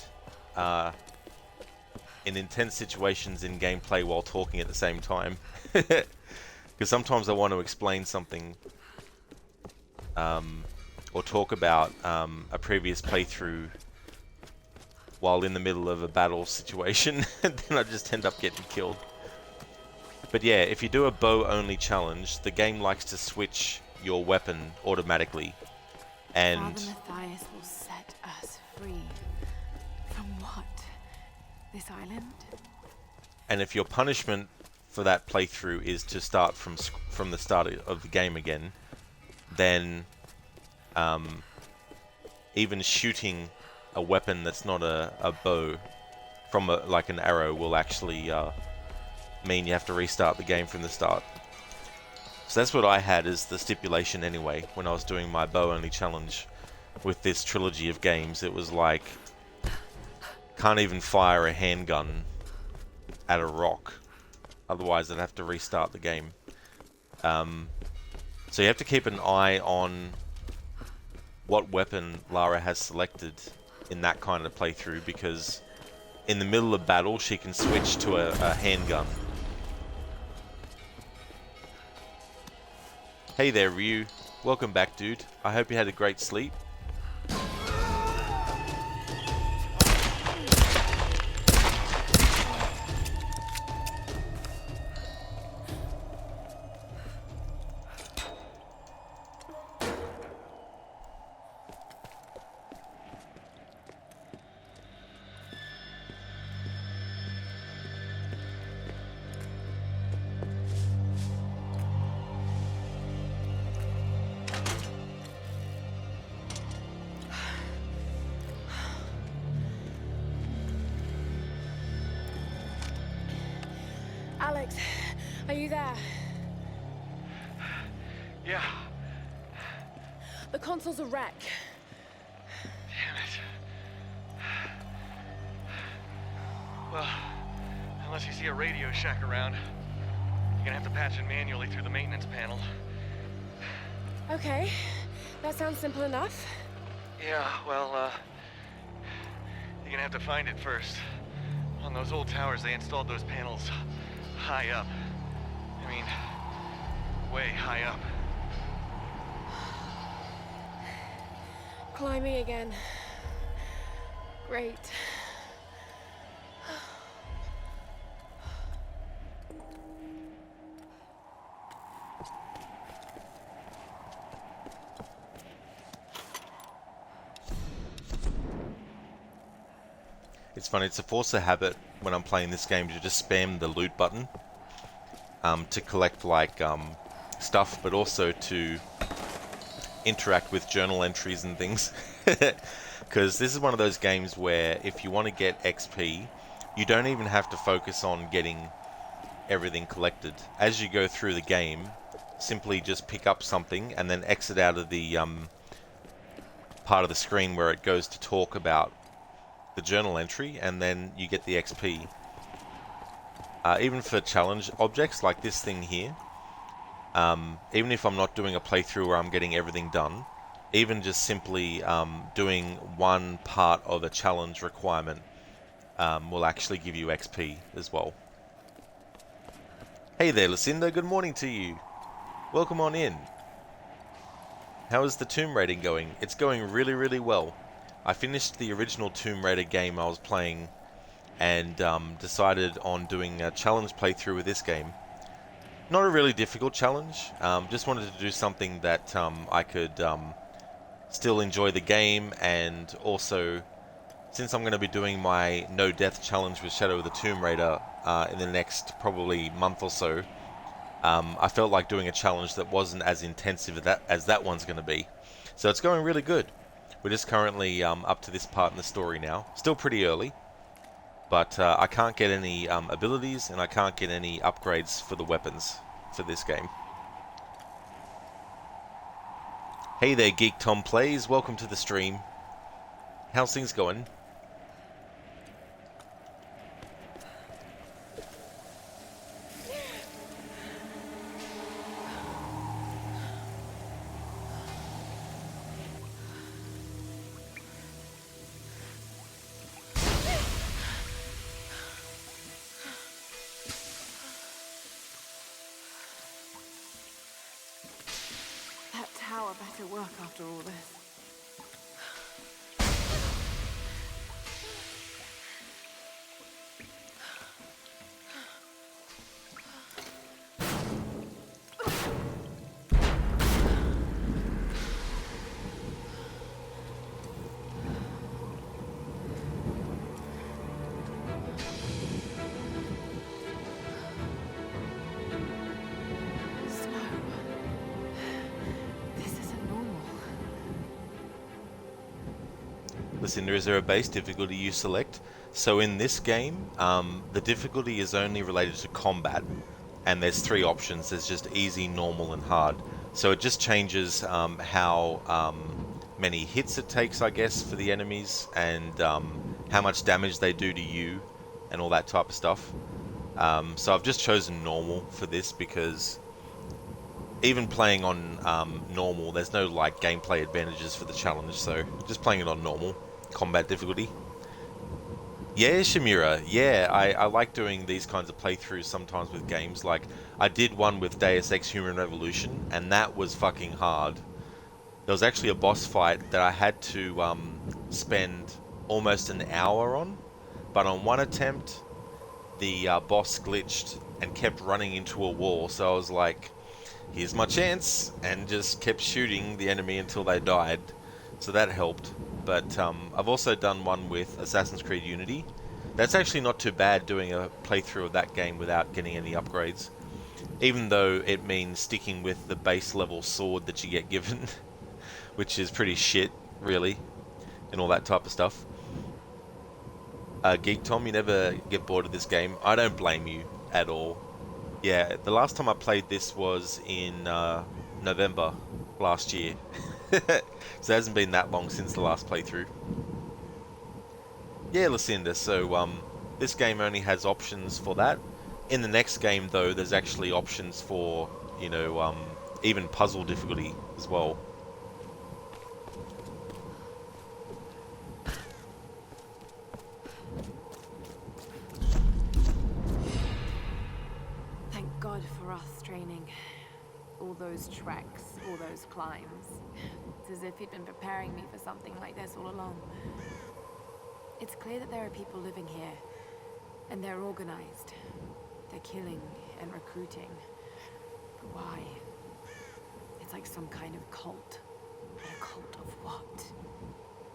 in intense situations in gameplay while talking at the same time. Because sometimes I want to explain something or talk about a previous playthrough while in the middle of a battle situation, and then I just end up getting killed. But yeah, if you do a bow-only challenge, the game likes to switch your weapon automatically. And Father Matthias will set us free. From what? This island? and if your punishment for that playthrough is to start from the start of the game again, then even shooting a weapon that's not a bow from like an arrow will actually mean you have to restart the game from the start. So that's what I had as the stipulation anyway when I was doing my bow only challenge with this trilogy of games. It was like, can't even fire a handgun at a rock, otherwise I'd have to restart the game. So you have to keep an eye on what weapon Lara has selected in that kind of playthrough, because in the middle of battle she can switch to a handgun. Hey there, Ryu. Welcome back, dude. I hope you had a great sleep. Alex, are you there? Yeah. The console's a wreck. Damn it. Well, unless you see a Radio Shack around, you're gonna have to patch it manually through the maintenance panel. Okay, that sounds simple enough. Yeah, well, you're gonna have to find it first. On those old towers, they installed those panels high up. I mean, way high up. Climbing again. Great. It's funny, it's a force of habit when I'm playing this game to just spam the loot button to collect like stuff, but also to interact with journal entries and things. Because this is one of those games where if you want to get XP, you don't even have to focus on getting everything collected. As you go through the game, simply just pick up something and then exit out of the part of the screen where it goes to talk about the journal entry, and then you get the XP. Even for challenge objects like this thing here, even if I'm not doing a playthrough where I'm getting everything done, even just simply doing one part of a challenge requirement will actually give you XP as well. Hey there, Lucinda, good morning to you. Welcome on in. How is the Tomb Raider going? It's going really, really well. I finished the original Tomb Raider game I was playing and decided on doing a challenge playthrough with this game. Not a really difficult challenge, just wanted to do something that I could still enjoy the game, and also, since I'm going to be doing my no death challenge with Shadow of the Tomb Raider in the next probably month or so, I felt like doing a challenge that wasn't as intensive as that one's going to be. So it's going really good. We're just currently up to this part in the story now. Still pretty early, but I can't get any abilities and I can't get any upgrades for the weapons for this game. Hey there, Geek Tom Plays. Welcome to the stream. How's things going? That tower better work after all this. Lucinda, is there a base difficulty you select? So in this game, the difficulty is only related to combat, and there's 3 options. There's just easy, normal, and hard. So it just changes how many hits it takes, I guess, for the enemies, and how much damage they do to you, and all that type of stuff. So I've just chosen normal for this because even playing on normal, there's no like gameplay advantages for the challenge, so just playing it on normal combat difficulty. Yeah, Shamira, yeah, I like doing these kinds of playthroughs sometimes with games. Like, I did one with Deus Ex Human Revolution, and that was fucking hard. There was actually a boss fight that I had to spend almost an hour on, but on one attempt, the boss glitched and kept running into a wall, so I was like, here's my chance, and just kept shooting the enemy until they died. So that helped. But I've also done one with Assassin's Creed Unity. That's actually not too bad, doing a playthrough of that game without getting any upgrades. Even though it means sticking with the base level sword that you get given, which is pretty shit, really, and all that type of stuff. Geek Tom, you never get bored of this game. I don't blame you at all. Yeah, the last time I played this was in November last year. So it hasn't been that long since the last playthrough. Yeah, Lucinda, so this game only has options for that. In the next game, though, there's actually options for, you know, even puzzle difficulty as well. Thank God for us training. All those treks, all those climbs. It's as if he'd been preparing me for something like this all along. It's clear that there are people living here, and they're organized. They're killing and recruiting. But why? It's like some kind of cult. But a cult of what?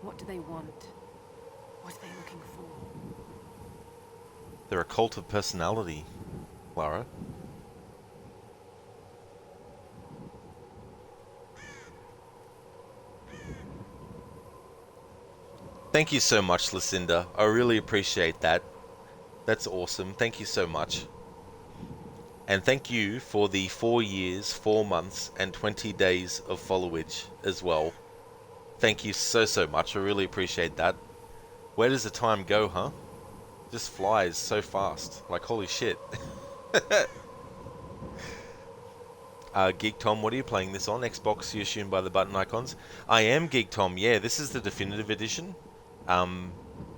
What do they want? What are they looking for? They're a cult of personality, Lara. Thank you so much, Lucinda. I really appreciate that. That's awesome. Thank you so much. And thank you for the 4 years, 4 months, and 20 days of followage as well. Thank you so much. I really appreciate that. Where does the time go, huh? Just flies so fast. Like, holy shit. Geek Tom, what are you playing this on? Xbox, you assume by the button icons? I am Geek Tom, yeah. This is the definitive edition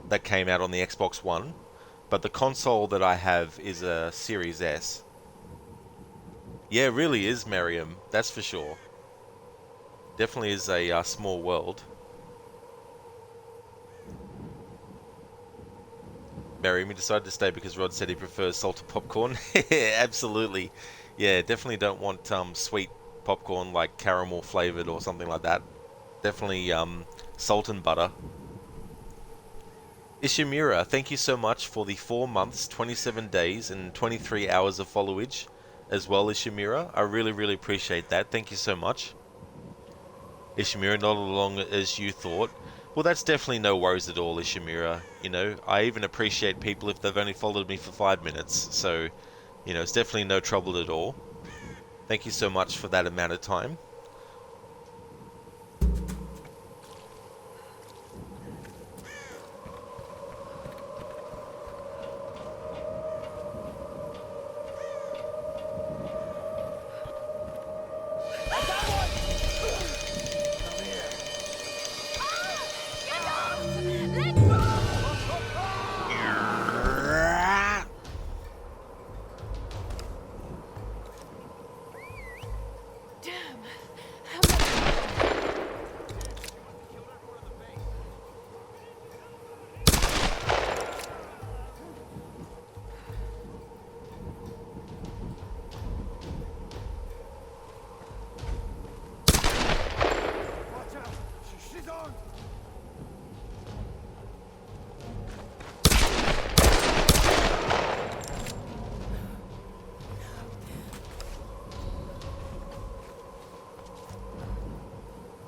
that came out on the Xbox One. But the console that I have is a Series S. Yeah, it really is, Miriam. That's for sure. Definitely is a small world. Miriam, you decided to stay because Rod said he prefers salted popcorn. Absolutely. Yeah, definitely don't want sweet popcorn like caramel flavored or something like that. Definitely salt and butter. Ishimura, thank you so much for the 4 months, 27 days, and 23 hours of followage as well, Ishimura. I really appreciate that. Thank you so much. Ishimura, not as long as you thought. Well, that's definitely no worries at all, Ishimura. You know, I even appreciate people if they've only followed me for 5 minutes. So, you know, it's definitely no trouble at all. Thank you so much for that amount of time.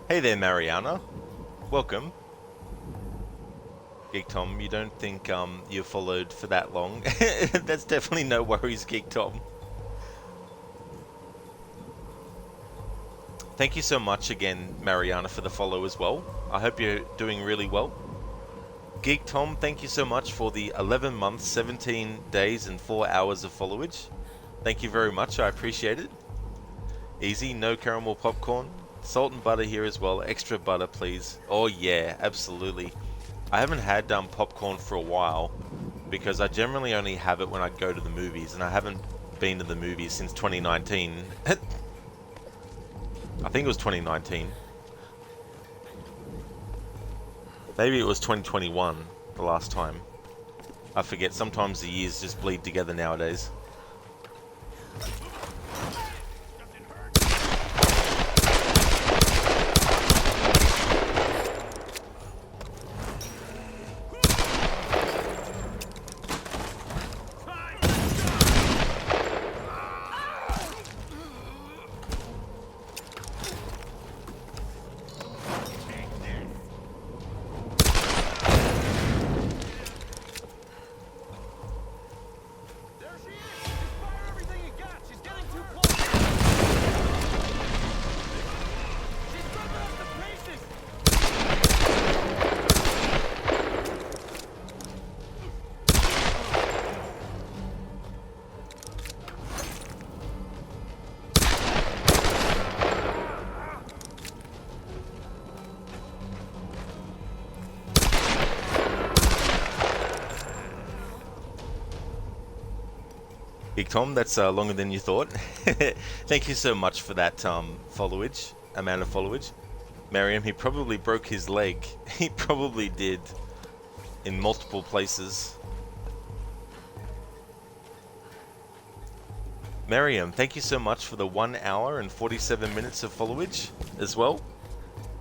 Hey there, Mariana. Welcome. Geek Tom, you don't think you followed for that long? That's definitely no worries, Geek Tom. Thank you so much again, Mariana, for the follow as well. I hope you're doing really well. Geek Tom, thank you so much for the 11 months, 17 days, and 4 hours of followage. Thank you very much, I appreciate it. Easy, no caramel popcorn. Salt and butter here as well. Extra butter, please. Oh yeah, absolutely. I haven't had popcorn for a while because I generally only have it when I go to the movies, and I haven't been to the movies since 2019. I think it was 2019. Maybe it was 2021 the last time. I forget, sometimes the years just bleed together nowadays. Big Tom, that's longer than you thought. Thank you so much for that amount of followage. Mariam, he probably broke his leg. He probably did in multiple places. Mariam, thank you so much for the 1 hour and 47 minutes of followage as well.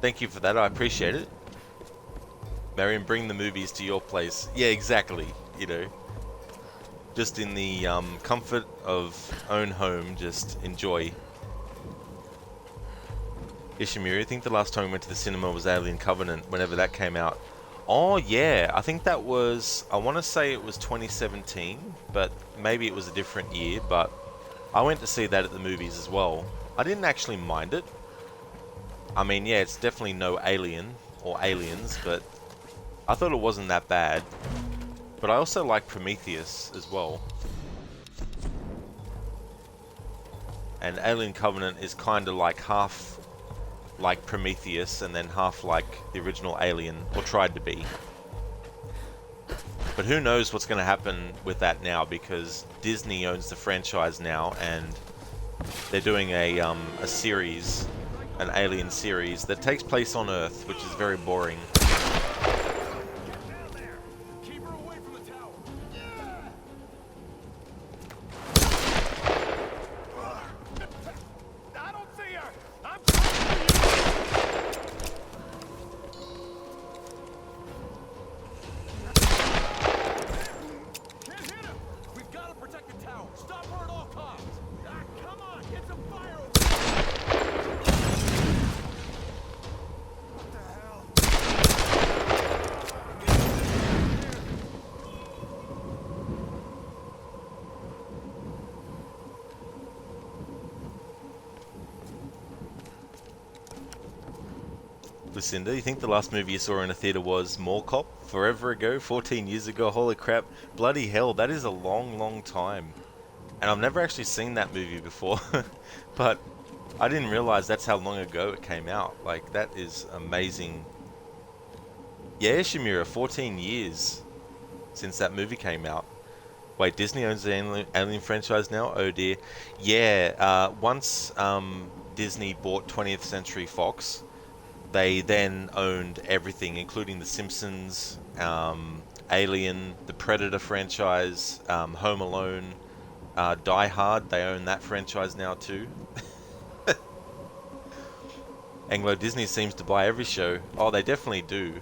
Thank you for that, I appreciate it. Mariam, bring the movies to your place. Yeah, exactly, you know. Just in the comfort of own home, just enjoy. Ishimura, I think the last time we went to the cinema was Alien Covenant, whenever that came out. Oh yeah, I think that was, I want to say it was 2017, but maybe it was a different year, but I went to see that at the movies as well. I didn't actually mind it. I mean, yeah, it's definitely no Alien, or Aliens, but I thought it wasn't that bad. But I also like Prometheus as well. And Alien Covenant is kind of like half like Prometheus and then half like the original Alien, or tried to be. But who knows what's going to happen with that now, because Disney owns the franchise now, and they're doing a series, an Alien series that takes place on Earth, which is very boring. Lucinda, you think the last movie you saw in a theater was Mall Cop? Forever ago? 14 years ago? Holy crap. Bloody hell, that is a long, long time. And I've never actually seen that movie before. But I didn't realize that's how long ago it came out. Like, that is amazing. Yeah, Shimura, 14 years since that movie came out. Wait, Disney owns the Alien franchise now? Oh dear. Yeah, once Disney bought 20th Century Fox, they then owned everything, including The Simpsons, Alien, the Predator franchise, Home Alone, Die Hard. They own that franchise now too. Anglo Disney seems to buy every show. Oh, they definitely do.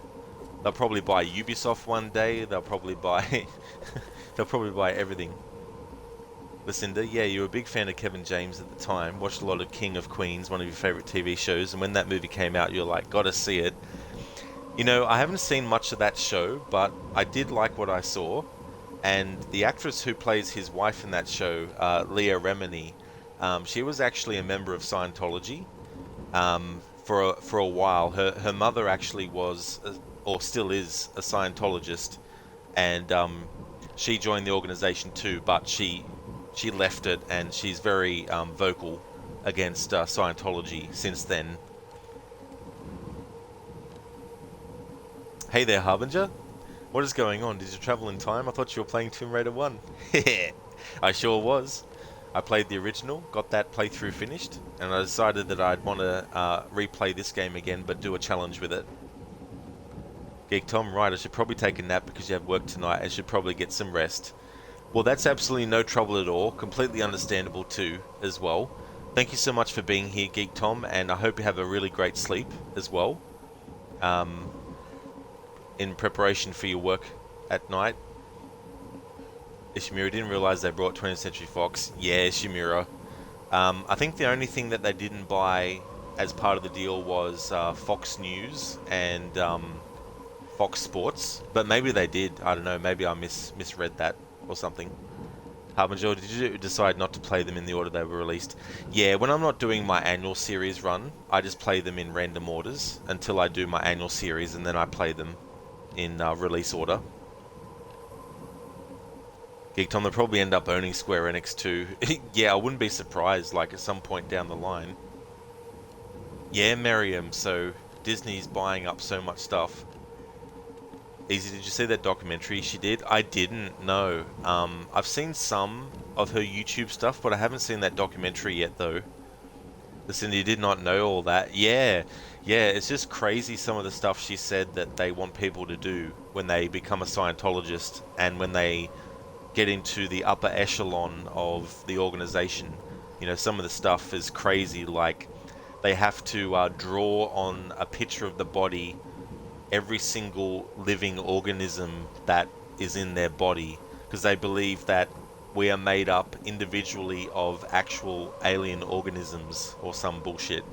They'll probably buy Ubisoft one day. They'll probably buy they'll probably buy everything. Lucinda, yeah, you were a big fan of Kevin James at the time, watched a lot of King of Queens, one of your favourite TV shows, and when that movie came out, you're like, gotta see it. You know, I haven't seen much of that show, but I did like what I saw, and the actress who plays his wife in that show, Leah Remini, she was actually a member of Scientology for a while. Her mother actually was, or still is, a Scientologist, and she joined the organization too, but she left it, and she's very vocal against Scientology since then. Hey there, Harbinger. What is going on? Did you travel in time? I thought you were playing Tomb Raider 1. I sure was. I played the original, got that playthrough finished, and I decided that I'd want to replay this game again, but do a challenge with it. Geek Tom, right, I should probably take a nap because you have work tonight and should probably get some rest. Well, that's absolutely no trouble at all. Completely understandable too, as well. Thank you so much for being here, Geek Tom, and I hope you have a really great sleep as well. In preparation for your work at night. Ishimura, didn't realize they brought 20th Century Fox. Yeah, Ishimura. I think the only thing that they didn't buy as part of the deal was Fox News and Fox Sports, but maybe they did. I don't know. Maybe I misread that or something. Harbinger, did you decide not to play them in the order they were released? Yeah, when I'm not doing my annual series run, I just play them in random orders until I do my annual series, and then I play them in release order. Geek Tom, they'll probably end up owning Square Enix too. Yeah, I wouldn't be surprised, like at some point down the line. Yeah, Miriam, so Disney's buying up so much stuff. Easy, did you see that documentary she did? I didn't, no. I've seen some of her YouTube stuff, but I haven't seen that documentary yet though. Listen, you did not know all that. Yeah, it's just crazy some of the stuff she said that they want people to do when they become a Scientologist and when they get into the upper echelon of the organization. You know, some of the stuff is crazy, like they have to draw on a picture of the body every single living organism that is in their body, because they believe that we are made up individually of actual alien organisms or some bullshit.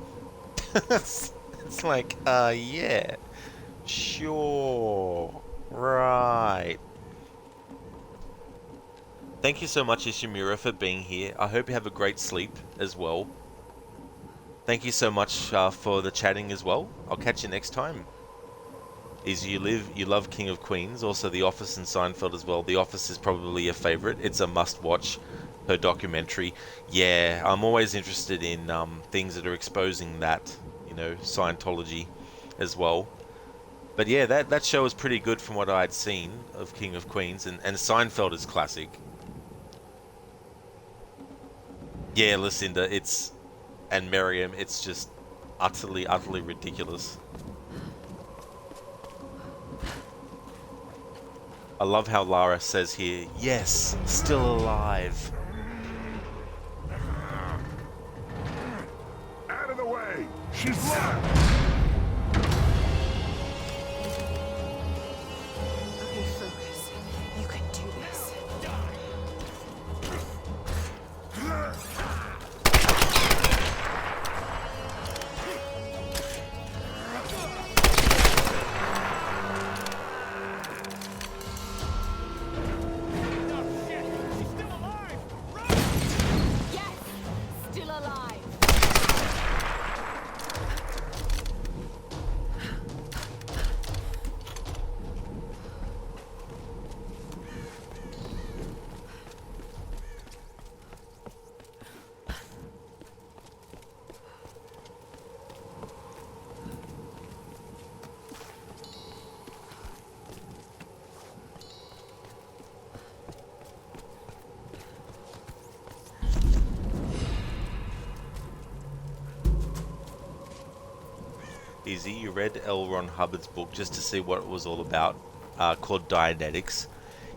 It's like, yeah, sure, right. Thank you so much, Ishimura, for being here. I hope you have a great sleep as well. Thank you so much for the chatting as well. I'll catch you next time. You love King of Queens, also The Office and Seinfeld as well. The Office is probably your favorite. It's a must-watch, her documentary. Yeah, I'm always interested in things that are exposing that, you know, Scientology as well. But yeah, that show is pretty good from what I'd seen of King of Queens, and Seinfeld is classic. Yeah, Lucinda, and Miriam, it's just utterly ridiculous. I love how Lara says here, yes, still alive. Out of the way! She's left! Okay, focus. You can do this. Still alive. Easy, you read L. Ron Hubbard's book just to see what it was all about, called Dianetics.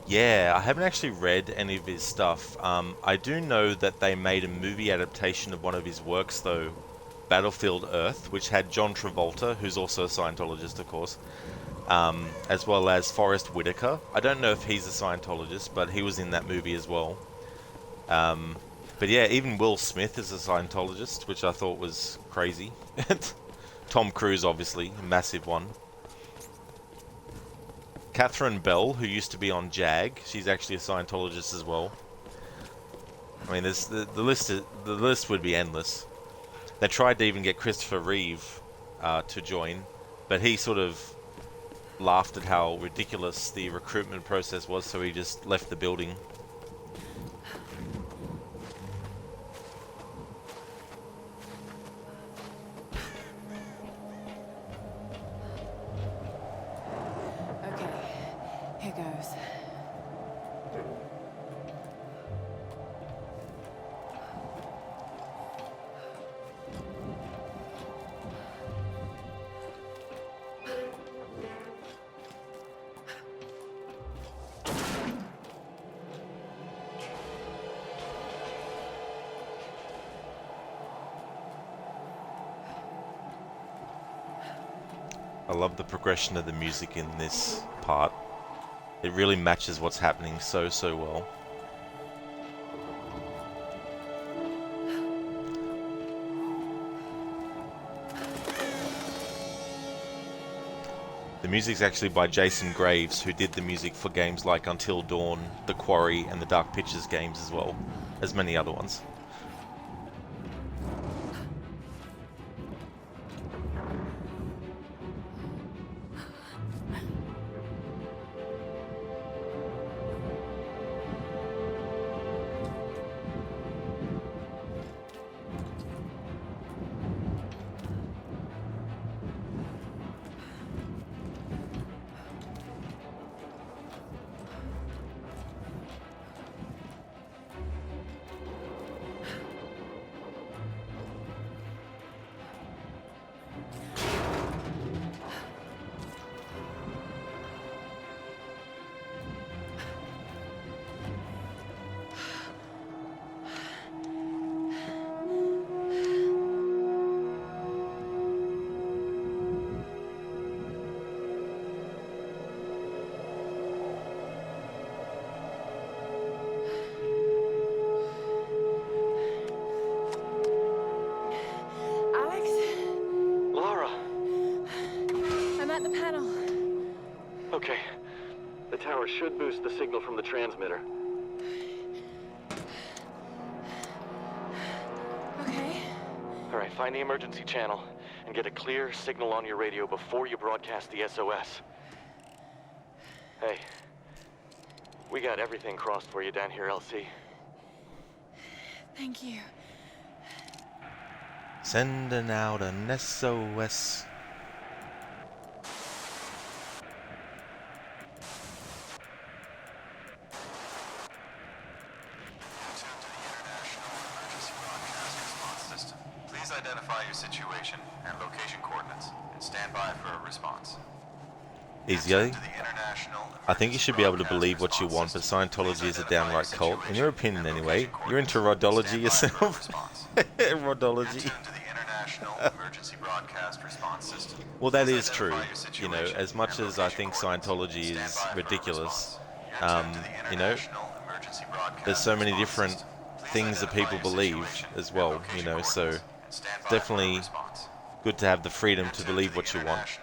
Yeah, I haven't actually read any of his stuff. I do know that they made a movie adaptation of one of his works though, Battlefield Earth, which had John Travolta, who's also a Scientologist of course, as well as Forrest Whitaker. I don't know if he's a Scientologist, but he was in that movie as well. But yeah, even Will Smith is a Scientologist, which I thought was crazy. Tom Cruise, obviously, a massive one. Catherine Bell, who used to be on JAG, she's actually a Scientologist as well. I mean, there's the list would be endless. They tried to even get Christopher Reeve to join, but he sort of laughed at how ridiculous the recruitment process was, so he just left the building. Okay, here goes. I love the progression of the music in this part. It really matches what's happening so well. The music's actually by Jason Graves, who did the music for games like Until Dawn, The Quarry, and the Dark Pictures games as well, as many other ones. at the panel. Okay. The tower should boost the signal from the transmitter. Okay. Alright, find the emergency channel and get a clear signal on your radio before you broadcast the SOS. Hey, we got everything crossed for you down here, LC. Thank you. Sending out an SOS. Please identify your situation and location coordinates and stand by for a response. Easy. I think you should be able to believe what you want, but Scientology is a downright cult. In your opinion, anyway. You're into rodology yourself. Rodology. Well, that is true. You know, as much as I think Scientology is ridiculous, you know, there's so many different things that people believe as well, you know, so definitely good to have the freedom to believe what you want,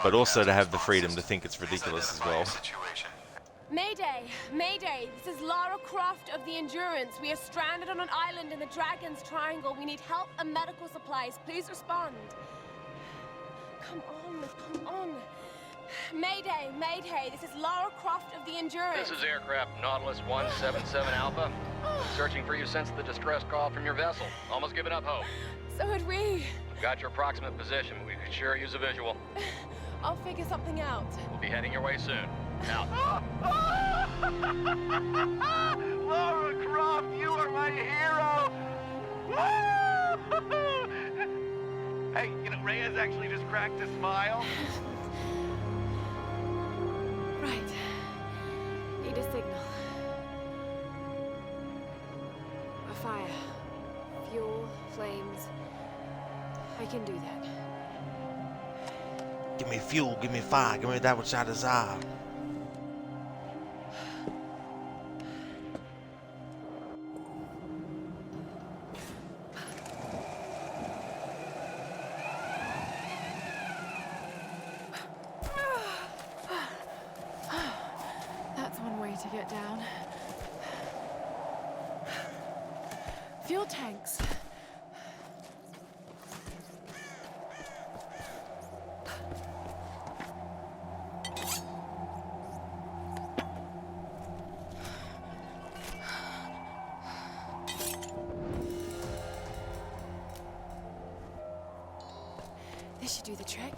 but also to have the freedom to think it's ridiculous as well. Mayday! Mayday! This is Lara Croft of the Endurance. We are stranded on an island in the Dragon's Triangle. We need help and medical supplies. Please respond. Come on. Mayday! Mayday! This is Lara Croft of the Endurance. This is aircraft Nautilus 177 Alpha. Searching for you since the distress call from your vessel. Almost given up hope. So had we. Got your approximate position. We could sure use a visual. I'll figure something out. We'll be heading your way soon. Out. Lara Croft, you are my hero! Hey, you know, Reyes actually just cracked a smile. Right. Need a signal. A fire. Fuel, flames. I can do that. Give me fuel, give me fire, give me that which I desire. get down. Fuel tanks. This should do the trick.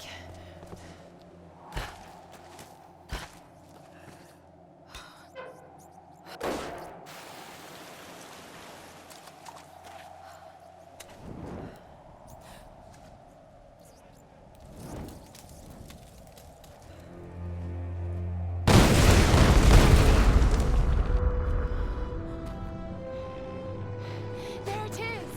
There it is!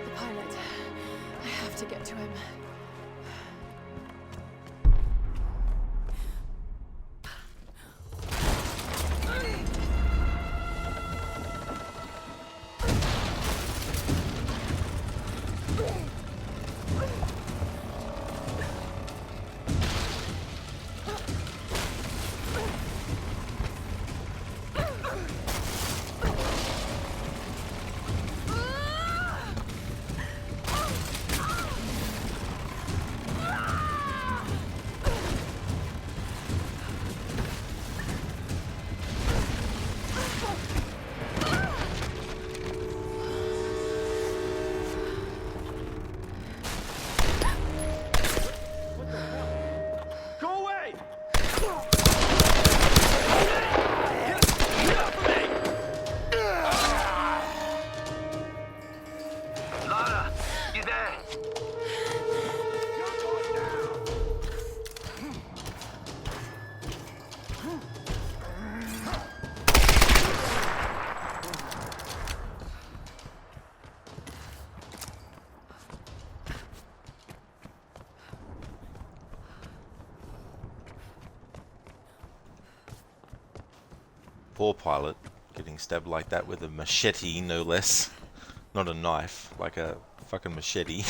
The pilot. I have to get to him. Go away! Lara, you there? Poor pilot, getting stabbed like that with a machete, no less. Not a knife, like a fucking machete.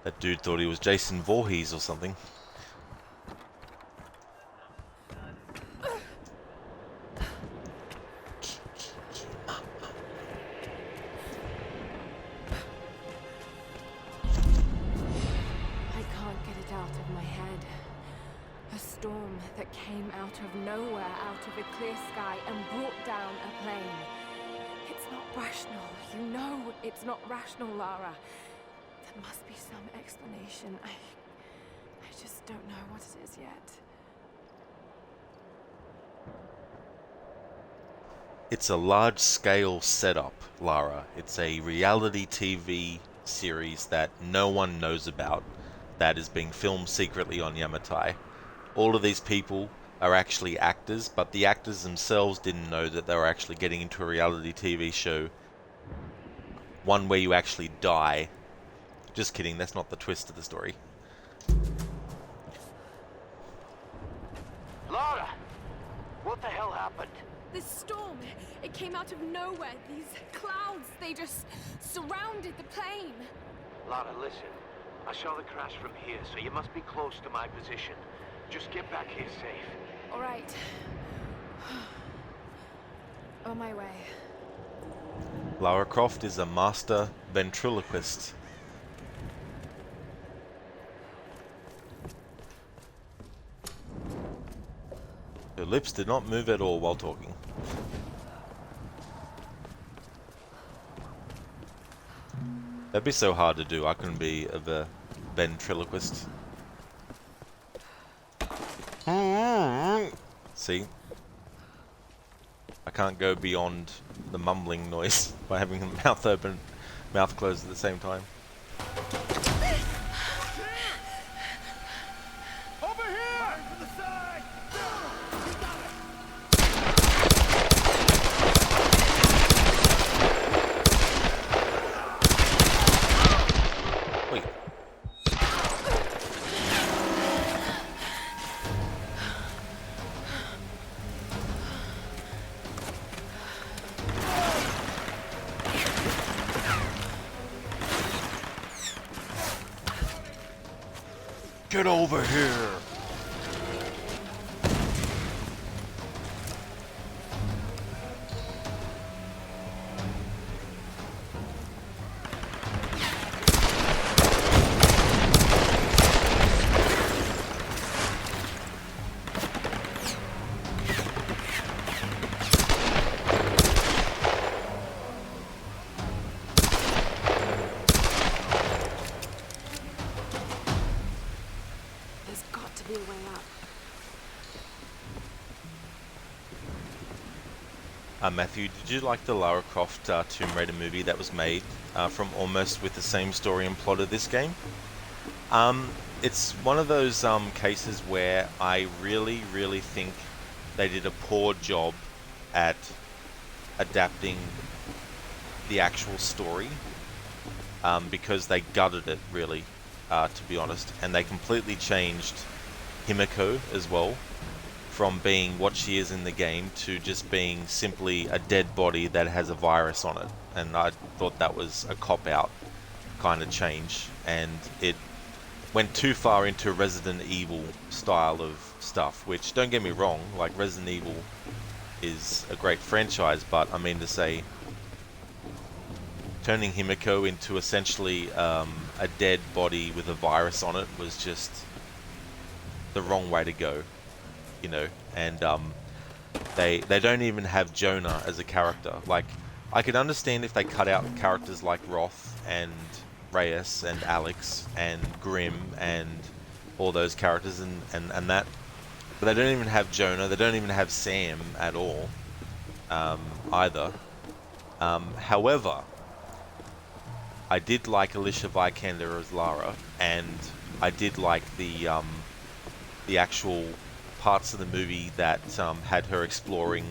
That dude thought he was Jason Voorhees or something. I can't get it out of my head. A storm that came out of nowhere, out of a clear sky, and brought down a plane. It's not rational. You know it's not rational, Lara. There must be some explanation. I just don't know what it is yet. It's a large-scale setup, Lara. It's a reality TV series that no one knows about, that is being filmed secretly on Yamatai. All of these people are actually actors, but the actors themselves didn't know that they were actually getting into a reality TV show. One where you actually die. Just kidding, that's not the twist of the story. happened? This storm, it came out of nowhere. These clouds, they just surrounded the plane. Lara, listen. I saw the crash from here, so you must be close to my position. Just get back here safe. All right. On my way. Lara Croft is a master ventriloquist. Her lips did not move at all while talking. That'd be so hard to do. I couldn't be a ventriloquist. See? I can't go beyond the mumbling noise by having the mouth open, mouth closed at the same time. Over here! To the side! Wait. Get over here! There's got to be a way up. Matthew, did you like the Lara Croft Tomb Raider movie that was made from almost with the same story and plot of this game? It's one of those cases where I really think they did a poor job at adapting the actual story because they gutted it, really, to be honest, and they completely changed Himiko as well, from being what she is in the game to just being simply a dead body that has a virus on it. And I thought that was a cop-out kind of change, and it went too far into Resident Evil style of stuff, which, don't get me wrong, like, Resident Evil is a great franchise, but I mean to say, turning Himiko into essentially a dead body with a virus on it was just the wrong way to go, you know. And they don't even have Jonah as a character. Like, I could understand if they cut out characters like Roth and Reyes and Alex and Grimm and all those characters and that, but they don't even have Jonah. They don't even have Sam at all either. However, I did like Alicia Vikander as Lara, and I did like the actual parts of the movie that had her exploring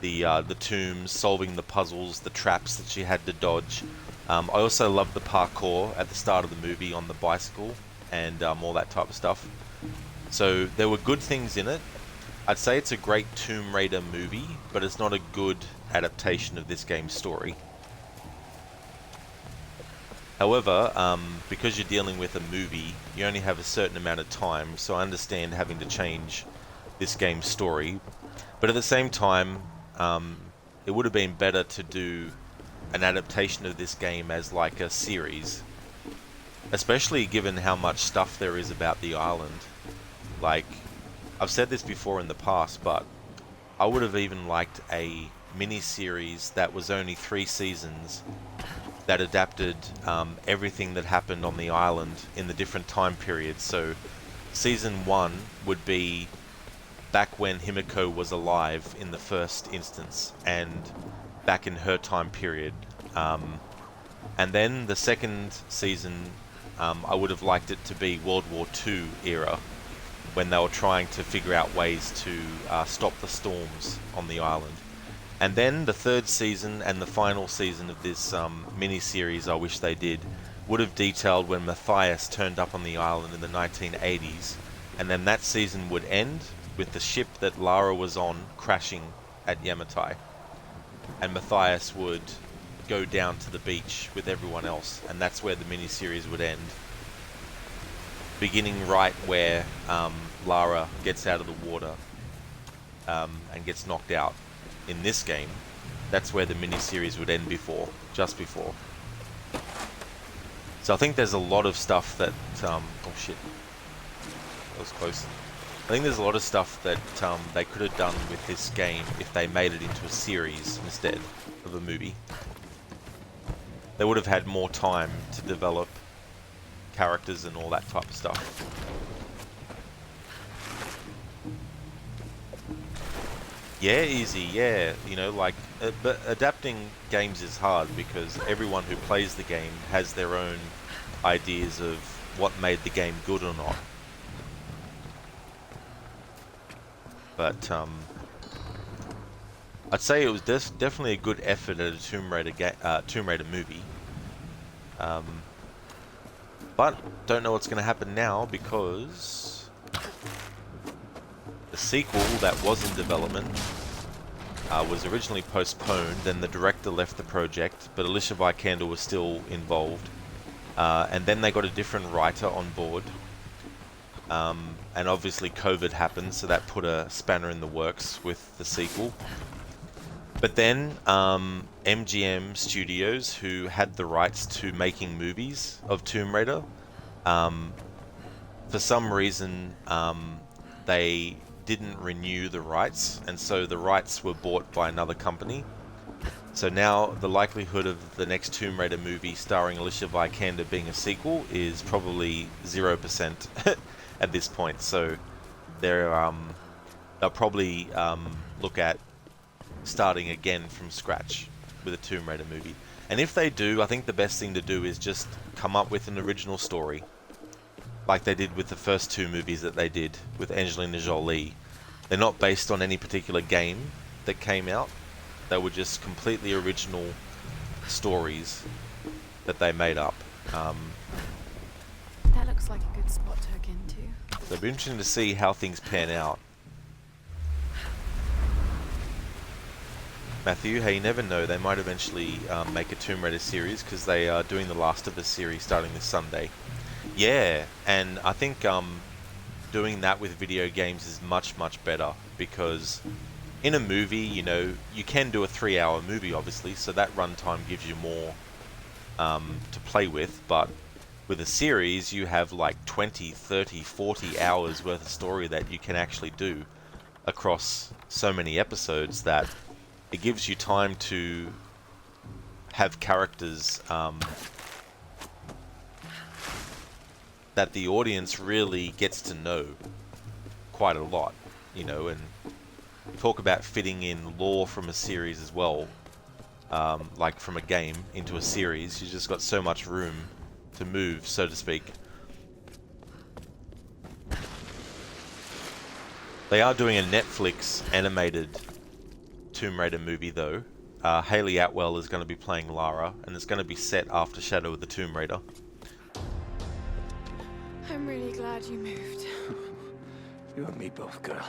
the tombs, solving the puzzles, the traps that she had to dodge. I also loved the parkour at the start of the movie on the bicycle and all that type of stuff. So there were good things in it. I'd say it's a great Tomb Raider movie, but it's not a good adaptation of this game's story. However, because you're dealing with a movie, you only have a certain amount of time, so I understand having to change this game's story. But at the same time, it would have been better to do an adaptation of this game as like a series, especially given how much stuff there is about the island. Like, I've said this before in the past, but I would have even liked a mini-series that was only 3 seasons that adapted everything that happened on the island in the different time periods. So season 1 would be back when Himiko was alive in the first instance and back in her time period, and then the second season I would have liked it to be World War II era, when they were trying to figure out ways to stop the storms on the island. And then the third season and the final season of this mini-series, I wish they did, would have detailed when Matthias turned up on the island in the 1980s, and then that season would end, with the ship that Lara was on crashing at Yamatai, and Matthias would go down to the beach with everyone else, and that's where the miniseries would end. Beginning right where Lara gets out of the water and gets knocked out in this game, that's where the miniseries would end just before. So I think there's a lot of stuff that, oh shit, that was close. I think there's a lot of stuff that they could have done with this game if they made it into a series instead of a movie. They would have had more time to develop characters and all that type of stuff. Yeah, easy, yeah. You know, like, but adapting games is hard because everyone who plays the game has their own ideas of what made the game good or not. But I'd say it was definitely a good effort at a Tomb Raider movie. But don't know what's going to happen now because the sequel that was in development was originally postponed. Then the director left the project, but Alicia Vikander was still involved. And then they got a different writer on board. And obviously COVID happened, so that put a spanner in the works with the sequel. But then MGM Studios, who had the rights to making movies of Tomb Raider, for some reason they didn't renew the rights, and so the rights were bought by another company. So now the likelihood of the next Tomb Raider movie starring Alicia Vikander being a sequel is probably 0% at this point. So they'll probably look at starting again from scratch with a Tomb Raider movie. And if they do, I think the best thing to do is just come up with an original story, like they did with the first two movies that they did with Angelina Jolie. They're not based on any particular game that came out. They were just completely original stories that they made up. That looks like a good spot to hook into. So it'll be interesting to see how things pan out. Matthew, hey, you never know. They might eventually make a Tomb Raider series because they are doing the Last of Us series starting this Sunday. Yeah, and I think doing that with video games is much, much better because in a movie, you know, you can do a 3-hour movie, obviously, so that runtime gives you more to play with, but with a series, you have like 20, 30, 40 hours worth of story that you can actually do across so many episodes that it gives you time to have characters that the audience really gets to know quite a lot, you know, and talk about fitting in lore from a series as well, like from a game into a series. You just got so much room to move, so to speak. They are doing a Netflix animated Tomb Raider movie though. Hayley Atwell is going to be playing Lara, and it's going to be set after Shadow of the Tomb Raider. I'm really glad you moved. You and me both, girl.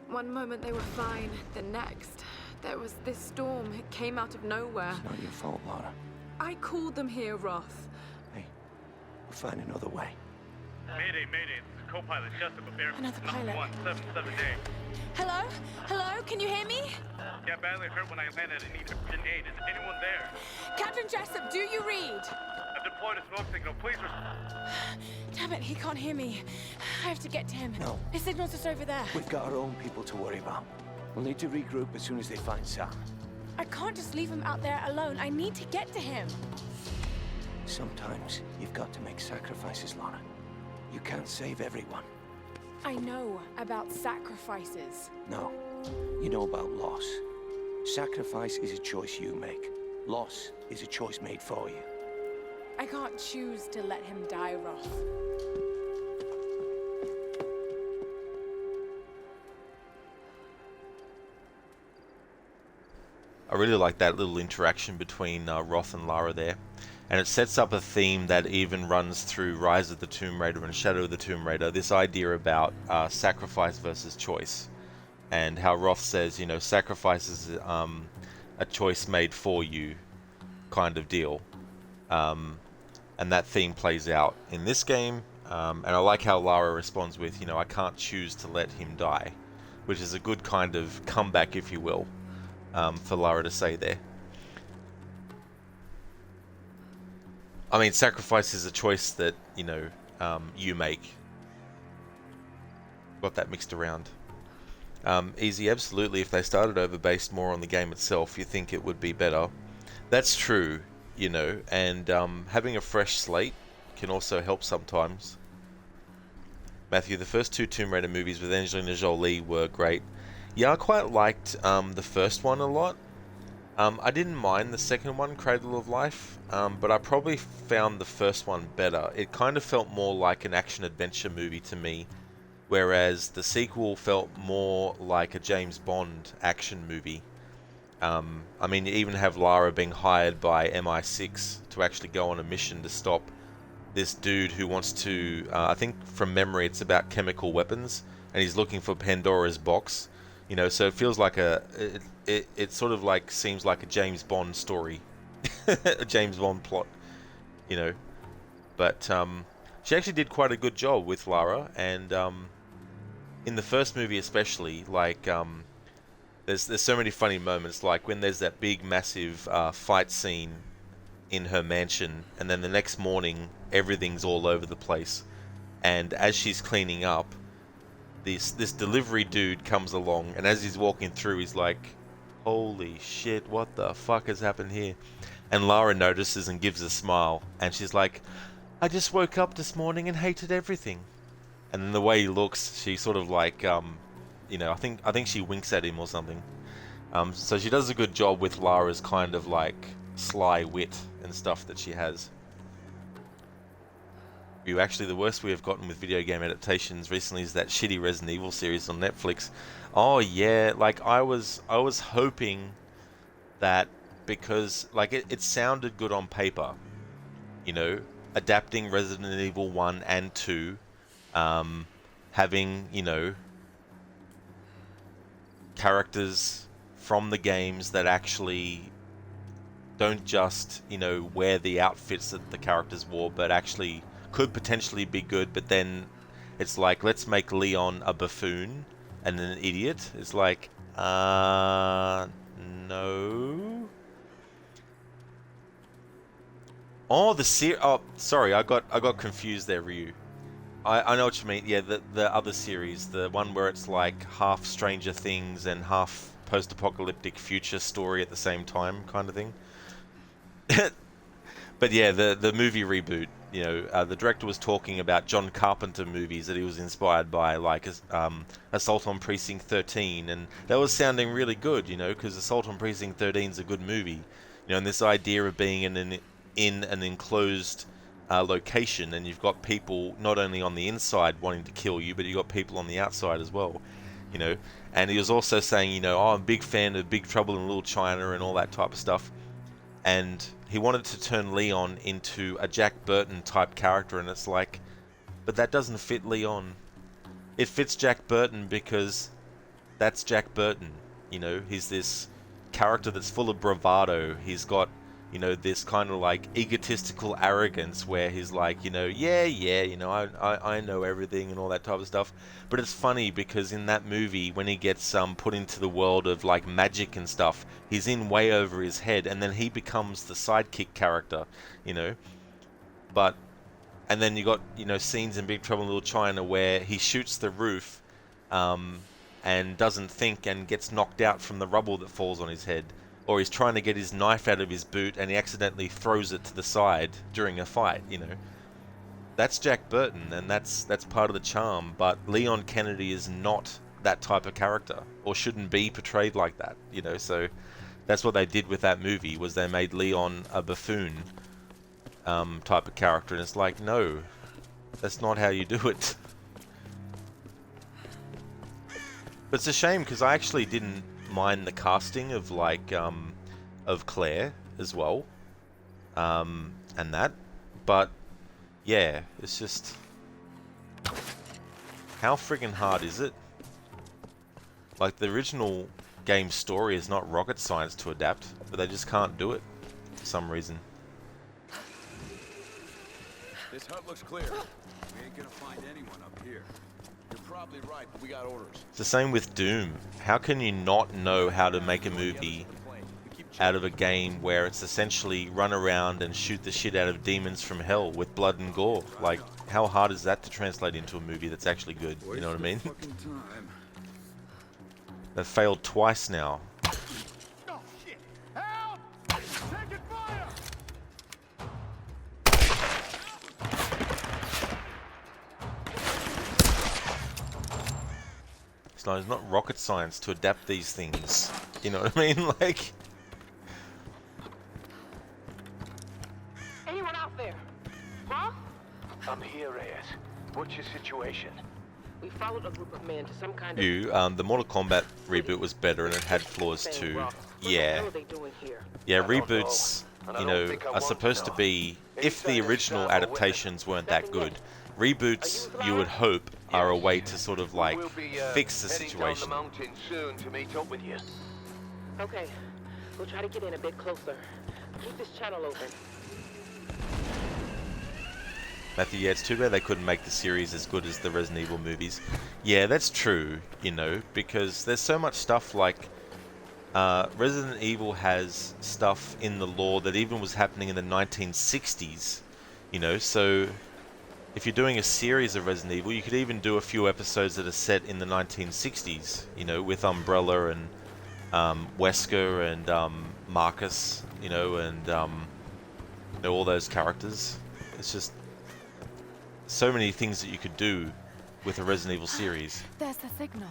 One moment they were fine, the next, there was this storm. It came out of nowhere. It's not your fault, Lara. I called them here, Roth. Hey, we'll find another way. Mayday, mayday. This is co-pilot Jessup of Air Another pilot. 177A. Hello? Hello? Can you hear me? Yeah, badly hurt when I landed and need urgent aid. Is anyone there? Captain Jessup, do you read? I've deployed a smoke signal. Please Damn it, he can't hear me. I have to get to him. No. His signal's just over there. We've got our own people to worry about. We'll need to regroup as soon as they find Sam. I can't just leave him out there alone. I need to get to him. Sometimes you've got to make sacrifices, Lara. You can't save everyone. I know about sacrifices. No. You know about loss. Sacrifice is a choice you make. Loss is a choice made for you. I can't choose to let him die, Roth. I really like that little interaction between Roth and Lara there. And it sets up a theme that even runs through Rise of the Tomb Raider and Shadow of the Tomb Raider, this idea about sacrifice versus choice. And how Roth says, you know, sacrifice is a choice made for you kind of deal. And that theme plays out in this game. And I like how Lara responds with, you know, I can't choose to let him die. Which is a good kind of comeback, if you will, for Lara to say there. I mean, sacrifice is a choice that, you know, you make. Got that mixed around. Easy, absolutely. If they started over based more on the game itself, you think it would be better. That's true, you know, and having a fresh slate can also help sometimes. Matthew, the first two Tomb Raider movies with Angelina Jolie were great. Yeah, I quite liked the first one a lot. I didn't mind the second one, Cradle of Life, but I probably found the first one better. It kind of felt more like an action-adventure movie to me, whereas the sequel felt more like a James Bond action movie. I mean, you even have Lara being hired by MI6 to actually go on a mission to stop this dude who wants to, I think from memory it's about chemical weapons, and he's looking for Pandora's box. You know, so it feels like it sort of like seems like a James Bond story, a James Bond plot, you know. But she actually did quite a good job with Lara, and in the first movie especially, like there's so many funny moments, like when there's that big massive fight scene in her mansion, and then the next morning everything's all over the place, and as she's cleaning up, this delivery dude comes along, and as he's walking through, he's like, holy shit, what the fuck has happened here? And Lara notices and gives a smile, and she's like, I just woke up this morning and hated everything. And then the way he looks, she sort of like, you know, I think she winks at him or something. So she does a good job with Lara's kind of like sly wit and stuff that she has. Actually, the worst we have gotten with video game adaptations recently is that shitty Resident Evil series on Netflix. Oh yeah, like I was hoping that, because like it sounded good on paper, you know, adapting Resident Evil 1 and 2, having, you know, characters from the games that actually don't just, you know, wear the outfits that the characters wore, but actually could potentially be good. But then it's like, let's make Leon a buffoon and an idiot. It's like, no. Oh, oh, sorry, I got confused there, Ryu. I know what you mean. Yeah, the other series, the one where it's like half Stranger Things and half post-apocalyptic future story at the same time, kind of thing. But yeah, the movie reboot. You know, the director was talking about John Carpenter movies that he was inspired by, like Assault on Precinct 13, and that was sounding really good, you know, because Assault on Precinct 13 is a good movie, you know, and this idea of being in an enclosed location, and you've got people not only on the inside wanting to kill you, but you've got people on the outside as well, you know. And he was also saying, you know, oh, I'm a big fan of Big Trouble in Little China and all that type of stuff. And he wanted to turn Leon into a Jack Burton type character, and it's like, but that doesn't fit Leon. It fits Jack Burton because that's Jack Burton. You know, he's this character that's full of bravado. He's got, you know, this kind of like egotistical arrogance where he's like, you know, yeah, you know, I know everything and all that type of stuff. But it's funny because in that movie, when he gets put into the world of like magic and stuff, he's in way over his head, and then he becomes the sidekick character, you know. But, and then you got, you know, scenes in Big Trouble in Little China where he shoots the roof and doesn't think and gets knocked out from the rubble that falls on his head. Or he's trying to get his knife out of his boot and he accidentally throws it to the side during a fight, you know. That's Jack Burton, and that's part of the charm, but Leon Kennedy is not that type of character, or shouldn't be portrayed like that, you know. So that's what they did with that movie, was they made Leon a buffoon type of character, and it's like, no, that's not how you do it. But it's a shame, because I actually didn't mind the casting of like of Claire as well. and that, but yeah, it's just, how friggin' hard is it? Like, the original game story is not rocket science to adapt, but they just can't do it for some reason. This hut looks clear. We ain't gonna find anyone up here. You're probably right, but we got orders. It's the same with Doom. How can you not know how to make a movie out of a game where it's essentially run around and shoot the shit out of demons from hell with blood and gore? Like, how hard is that to translate into a movie that's actually good? You know what I mean? They've failed twice now. Oh shit! Help! Taking fire! It's not rocket science to adapt these things. You know what I mean? Like, Anyone out there? Huh? I'm here, Reyes. What's your situation? We followed a group of men to some kind the Mortal Kombat reboot was better and it had flaws too. Yeah. Yeah, reboots, you know, are supposed to be, if the original adaptations weren't that good, reboots, you would hope, are a way to sort of like fix the situation. Soon to meet up with you. Okay, we'll try to get in a bit closer. Keep this channel open. Matthew, yeah, it's too bad they couldn't make the series as good as the Resident Evil movies. Yeah, that's true, you know, because there's so much stuff like Resident Evil has stuff in the lore that even was happening in the 1960s, you know, so if you're doing a series of Resident Evil, you could even do a few episodes that are set in the 1960s, you know, with Umbrella and Wesker and Marcus, you know, and you know, all those characters. It's just so many things that you could do with a Resident Evil series. There's the signal.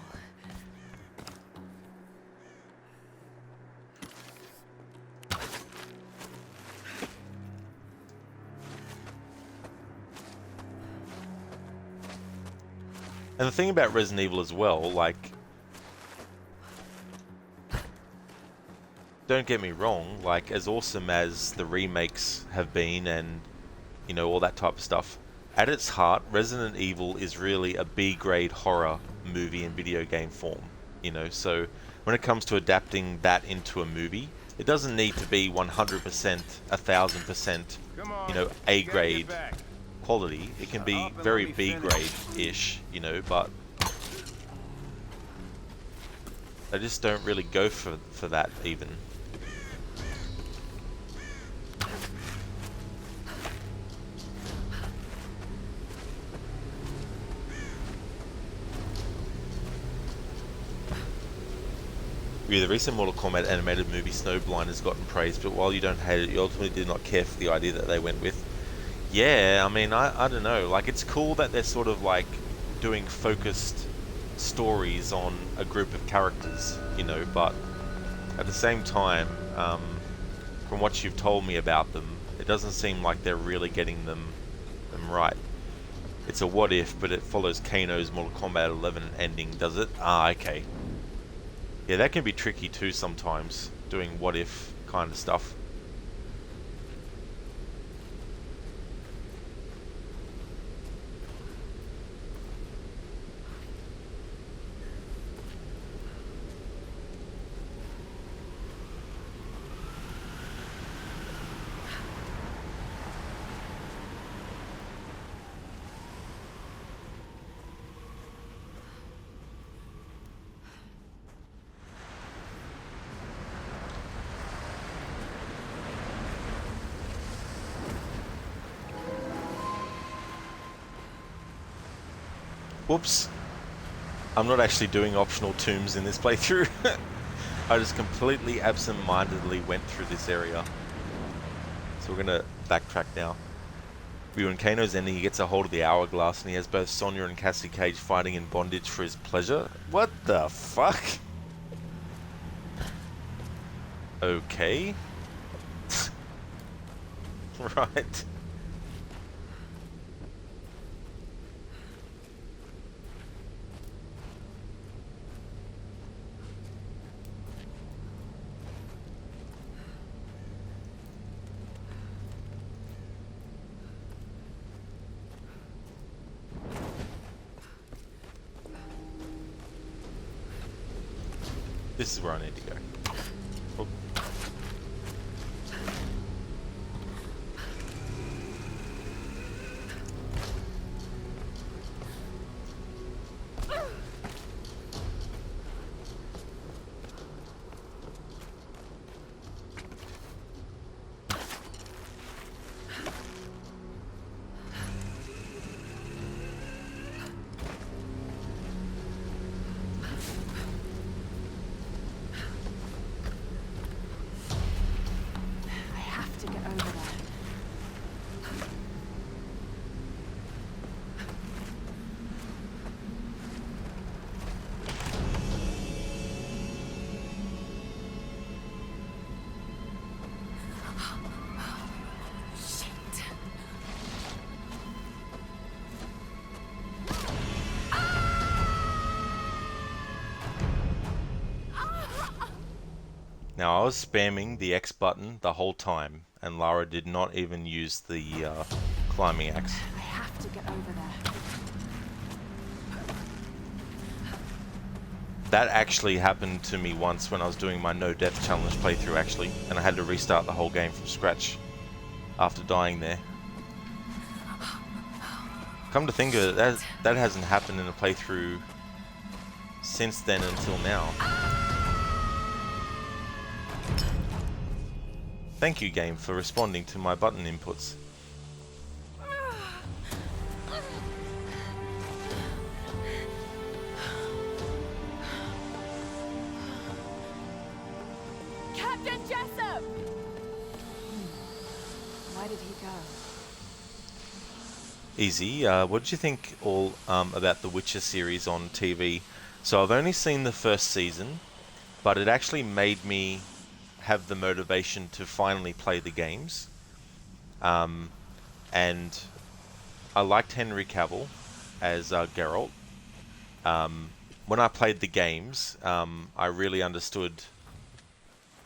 And the thing about Resident Evil as well, like, don't get me wrong, like, as awesome as the remakes have been and, you know, all that type of stuff, at its heart, Resident Evil is really a B-grade horror movie in video game form, you know, so when it comes to adapting that into a movie, it doesn't need to be 100%, 1000%, you know, A-grade quality. It can be very B-grade-ish, you know, but they just don't really go for that even. Yeah, the recent Mortal Kombat animated movie Snowblind has gotten praise, but while you don't hate it, you ultimately did not care for the idea that they went with. Yeah, I mean, I don't know, like, it's cool that they're sort of like doing focused stories on a group of characters, you know, but at the same time, from what you've told me about them, it doesn't seem like they're really getting them right. It's a what if, but it follows Kano's Mortal Kombat 11 ending, does it? Ah, okay. Yeah, that can be tricky too sometimes, doing what if kind of stuff. Whoops. I'm not actually doing optional tombs in this playthrough. I just completely absent-mindedly went through this area. So we're gonna backtrack now. When Kano's ending, he gets a hold of the hourglass and he has both Sonya and Cassie Cage fighting in bondage for his pleasure. What the fuck? Okay. Right. This is where I need to go. Oh. I have to get over there. Shit. Now I was spamming the X button the whole time, and Lara did not even use the climbing axe. I have to get over there. That actually happened to me once when I was doing my no death challenge playthrough actually, and I had to restart the whole game from scratch after dying there. Come to think of it, that hasn't happened in a playthrough since then until now. Thank you, game, for responding to my button inputs. Captain Jessup! Why did he go? Easy. What did you think all about the Witcher series on TV? So I've only seen the first season, but it actually made me have the motivation to finally play the games. And I liked Henry Cavill as Geralt. When I played the games, I really understood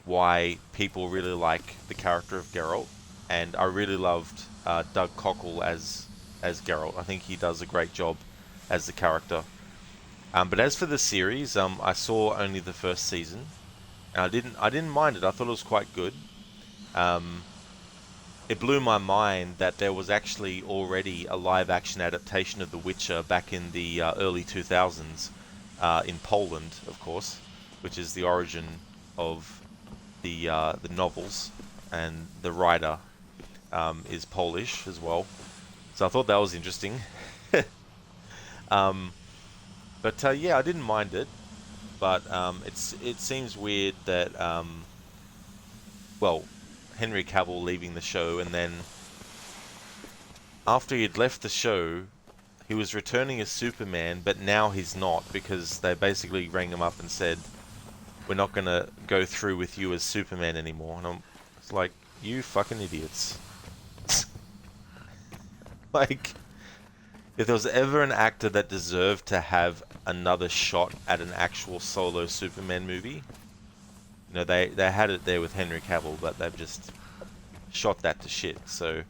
why people really like the character of Geralt, and I really loved Doug Cockle as Geralt. I think he does a great job as the character. But as for the series, I saw only the first season, and I didn't mind it. I thought it was quite good. It blew my mind that there was actually already a live-action adaptation of The Witcher back in the early 2000s in Poland, of course, which is the origin of the novels, and the writer is Polish as well. So I thought that was interesting. But yeah, I didn't mind it. But it seems weird that well, Henry Cavill leaving the show, and then after he'd left the show, he was returning as Superman, but now he's not, because they basically rang him up and said, "We're not gonna go through with you as Superman anymore." And it's like, you fucking idiots. Like, if there was ever an actor that deserved to have another shot at an actual solo Superman movie, you know, they had it there with Henry Cavill, but they've just shot that to shit. So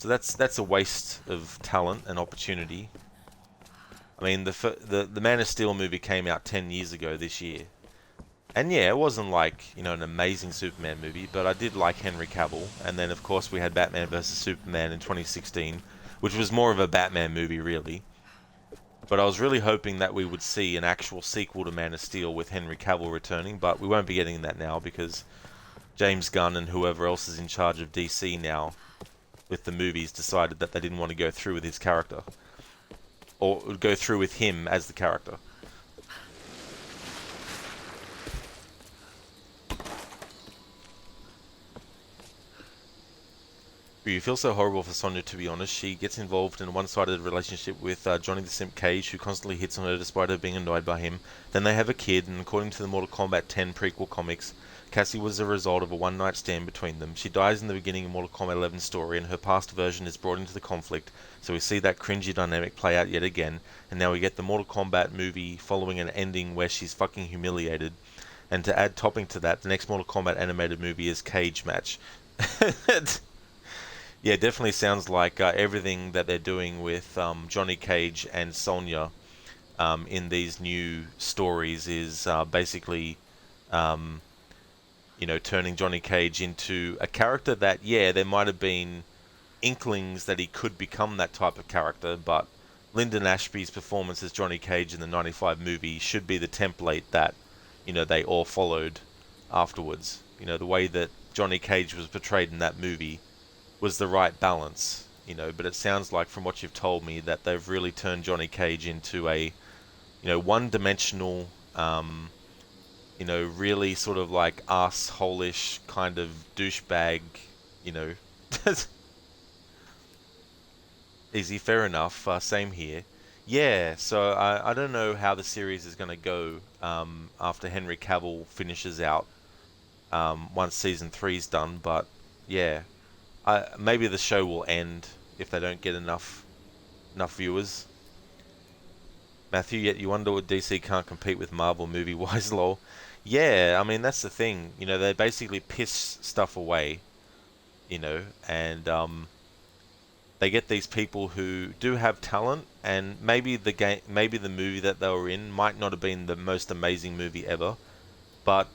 that's a waste of talent and opportunity. I mean, the Man of Steel movie came out 10 years ago this year, and yeah, it wasn't like, you know, an amazing Superman movie, but I did like Henry Cavill. And then of course we had Batman vs Superman in 2016, which was more of a Batman movie really. But I was really hoping that we would see an actual sequel to Man of Steel with Henry Cavill returning, but we won't be getting that now because James Gunn and whoever else is in charge of DC now with the movies decided that they didn't want to go through with his character, or go through with him as the character. You feel so horrible for Sonya, to be honest. She gets involved in a one-sided relationship with Johnny the Simp Cage, who constantly hits on her despite her being annoyed by him. Then they have a kid, and according to the Mortal Kombat 10 prequel comics, Cassie was the result of a one-night stand between them. She dies in the beginning of Mortal Kombat 11 story, and her past version is brought into the conflict, so we see that cringy dynamic play out yet again, and now we get the Mortal Kombat movie following an ending where she's fucking humiliated. And to add topping to that, the next Mortal Kombat animated movie is Cage Match. Yeah, definitely sounds like everything that they're doing with Johnny Cage and Sonya in these new stories is basically, turning Johnny Cage into a character that, yeah, there might have been inklings that he could become that type of character, but Lyndon Ashby's performance as Johnny Cage in the 95 movie should be the template that, they all followed afterwards. The way that Johnny Cage was portrayed in that movie was the right balance, but it sounds like from what you've told me that they've really turned Johnny Cage into a, one-dimensional, really sort of like arsehole-ish kind of douchebag, Easy, fair enough. Same here. Yeah, so I don't know how the series is going to go after Henry Cavill finishes out once season 3's done, but yeah, maybe the show will end if they don't get enough viewers. Matthew, yet you wonder what DC can't compete with Marvel movie-wise, lol. Yeah, I mean, that's the thing. They basically piss stuff away, and they get these people who do have talent, and maybe maybe the movie that they were in might not have been the most amazing movie ever, but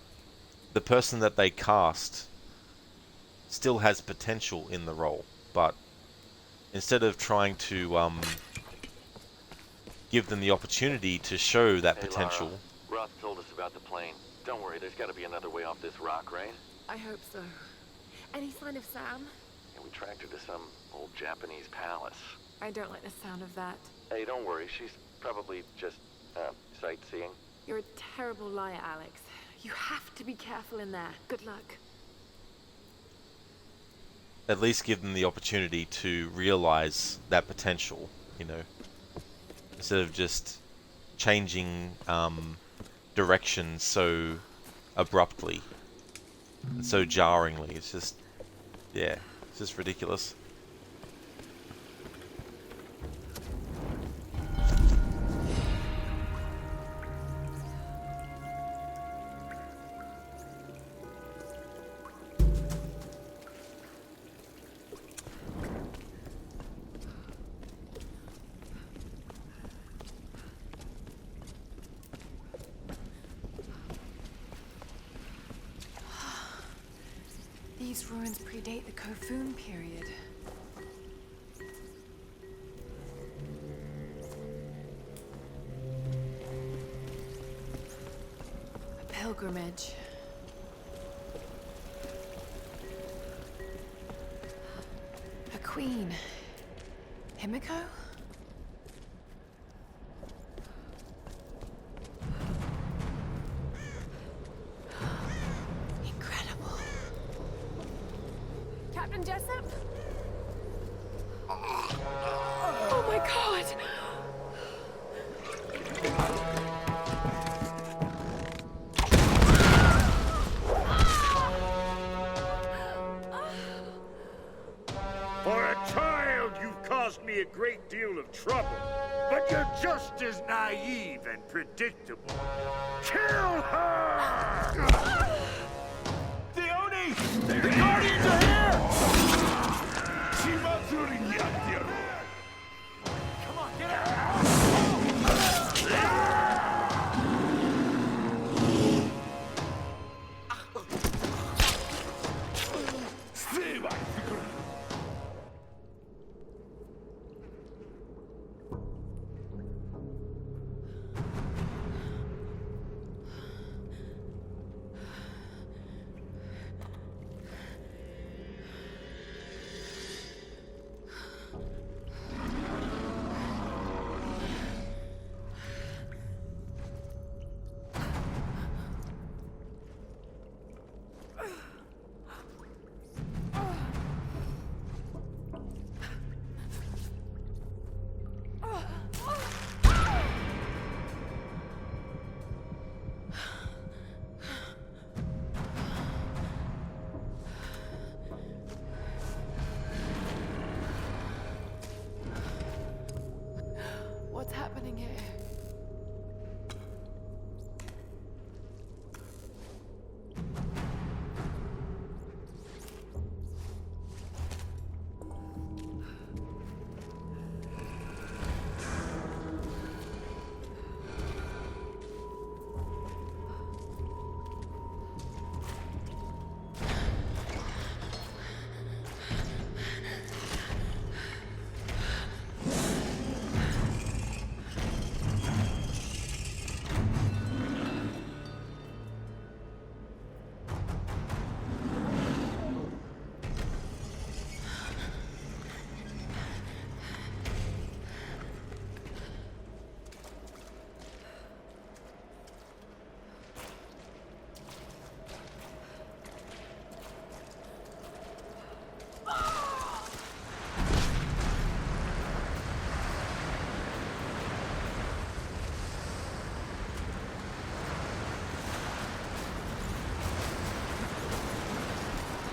the person that they cast still has potential in the role. But instead of trying to give them the opportunity to show that potential. Lara, Roth told us about the plane. Don't worry, there's got to be another way off this rock, right? I hope so. Any sign of Sam? And we tracked her to some old Japanese palace. I don't like the sound of that. Hey, don't worry, she's probably just sightseeing. You're a terrible liar, Alex. You have to be careful in there. Good luck. At least give them the opportunity to realize that potential, instead of just changing direction so abruptly and so jarringly. It's just, yeah, it's just ridiculous. These ruins predate the Kofun period. A pilgrimage. A queen. Himiko? Captain Jessup? Oh my god! For a child, you've caused me a great deal of trouble. But you're just as naive and predictable. Kill her! The Guardians are here! Come on, get out!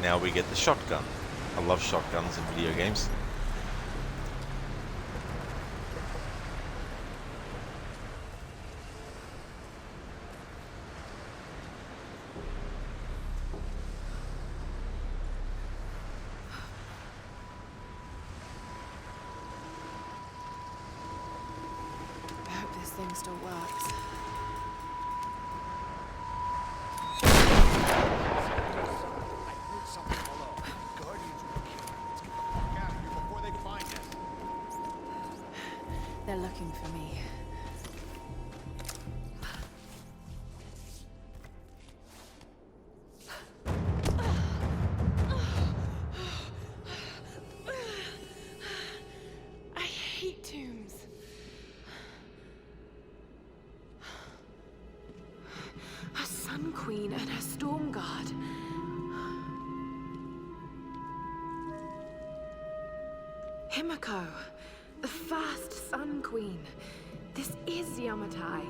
now we get the shotgun. I love shotguns in video games. I hope this thing still works. They're looking for me. I hate tombs. A Sun Queen and her Storm Guard. Himiko, the first Sun Queen. This is Yamatai.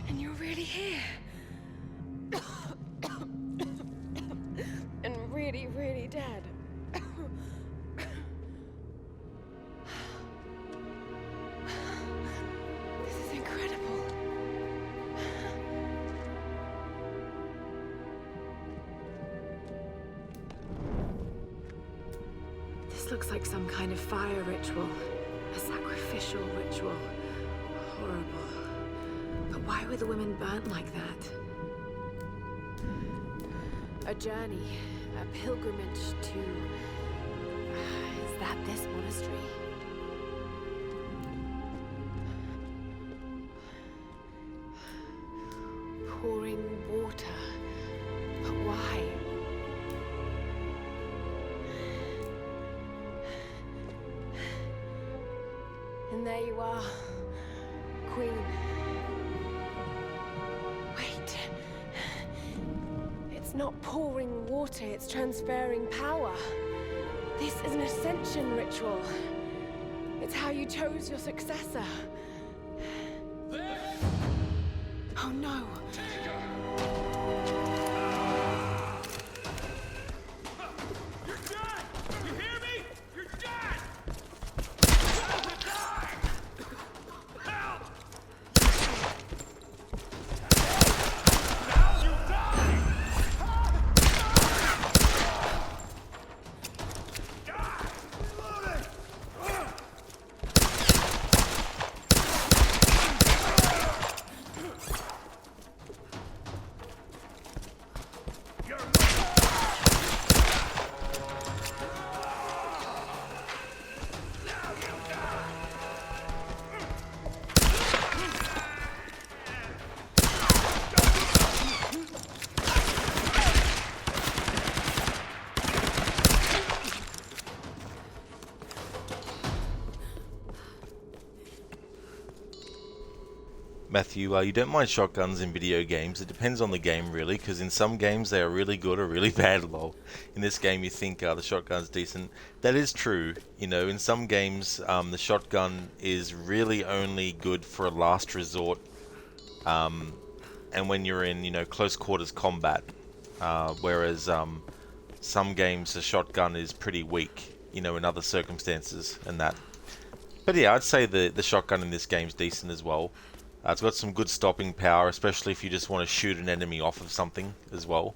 And you're really here. And really, really dead. This is incredible. This looks like some kind of fire ritual. A sacrificial ritual. Horrible. But why were the women burnt like that? A journey. A pilgrimage to... Is that this monastery? Pouring water. But why? And there you are, Queen. Wait. It's not pouring water, it's transferring power. This is an ascension ritual. It's how you chose your successor. Oh no. Matthew, you don't mind shotguns in video games. It depends on the game, really, because in some games they are really good or really bad, lol. In this game you think the shotgun's decent. That is true. You know, in some games the shotgun is really only good for a last resort, and when you're in, you know, close quarters combat, whereas some games the shotgun is pretty weak, you know, in other circumstances and that. But yeah, I'd say the shotgun in this game's decent as well. It's got some good stopping power, especially if you just want to shoot an enemy off of something as well.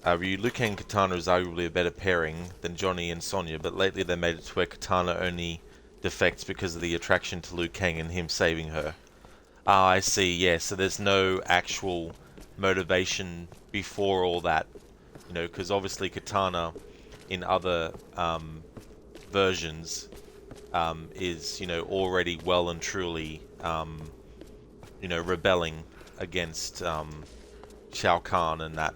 Liu Kang Katana is arguably a better pairing than Johnny and Sonya, but lately they made it to where Katana only defects because of the attraction to Liu Kang and him saving her. Ah, I see, yeah, so there's no actual motivation before all that. You know, because obviously Katana in other versions is, you know, already well and truly, you know, rebelling against Shao Kahn and that.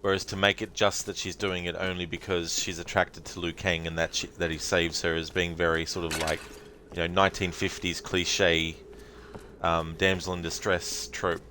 Whereas to make it just that she's doing it only because she's attracted to Liu Kang and that he saves her as being very sort of like, you know, 1950s cliche damsel in distress trope.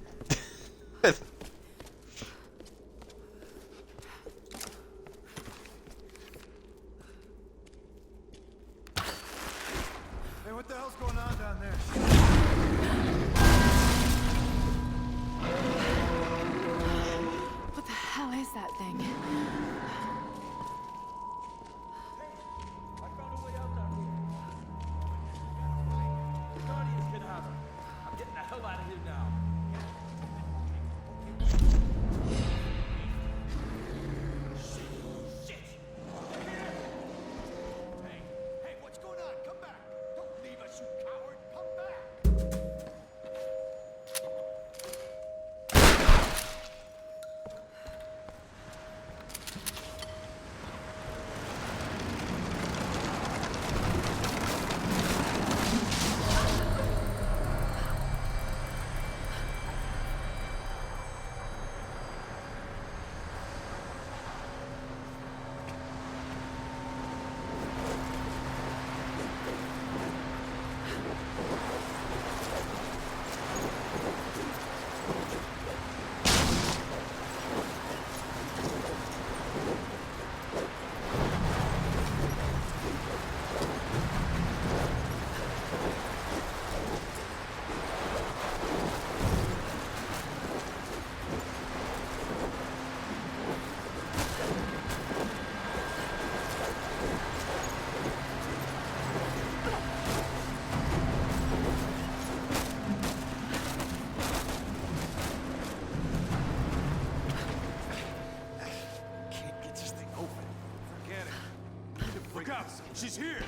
She's here!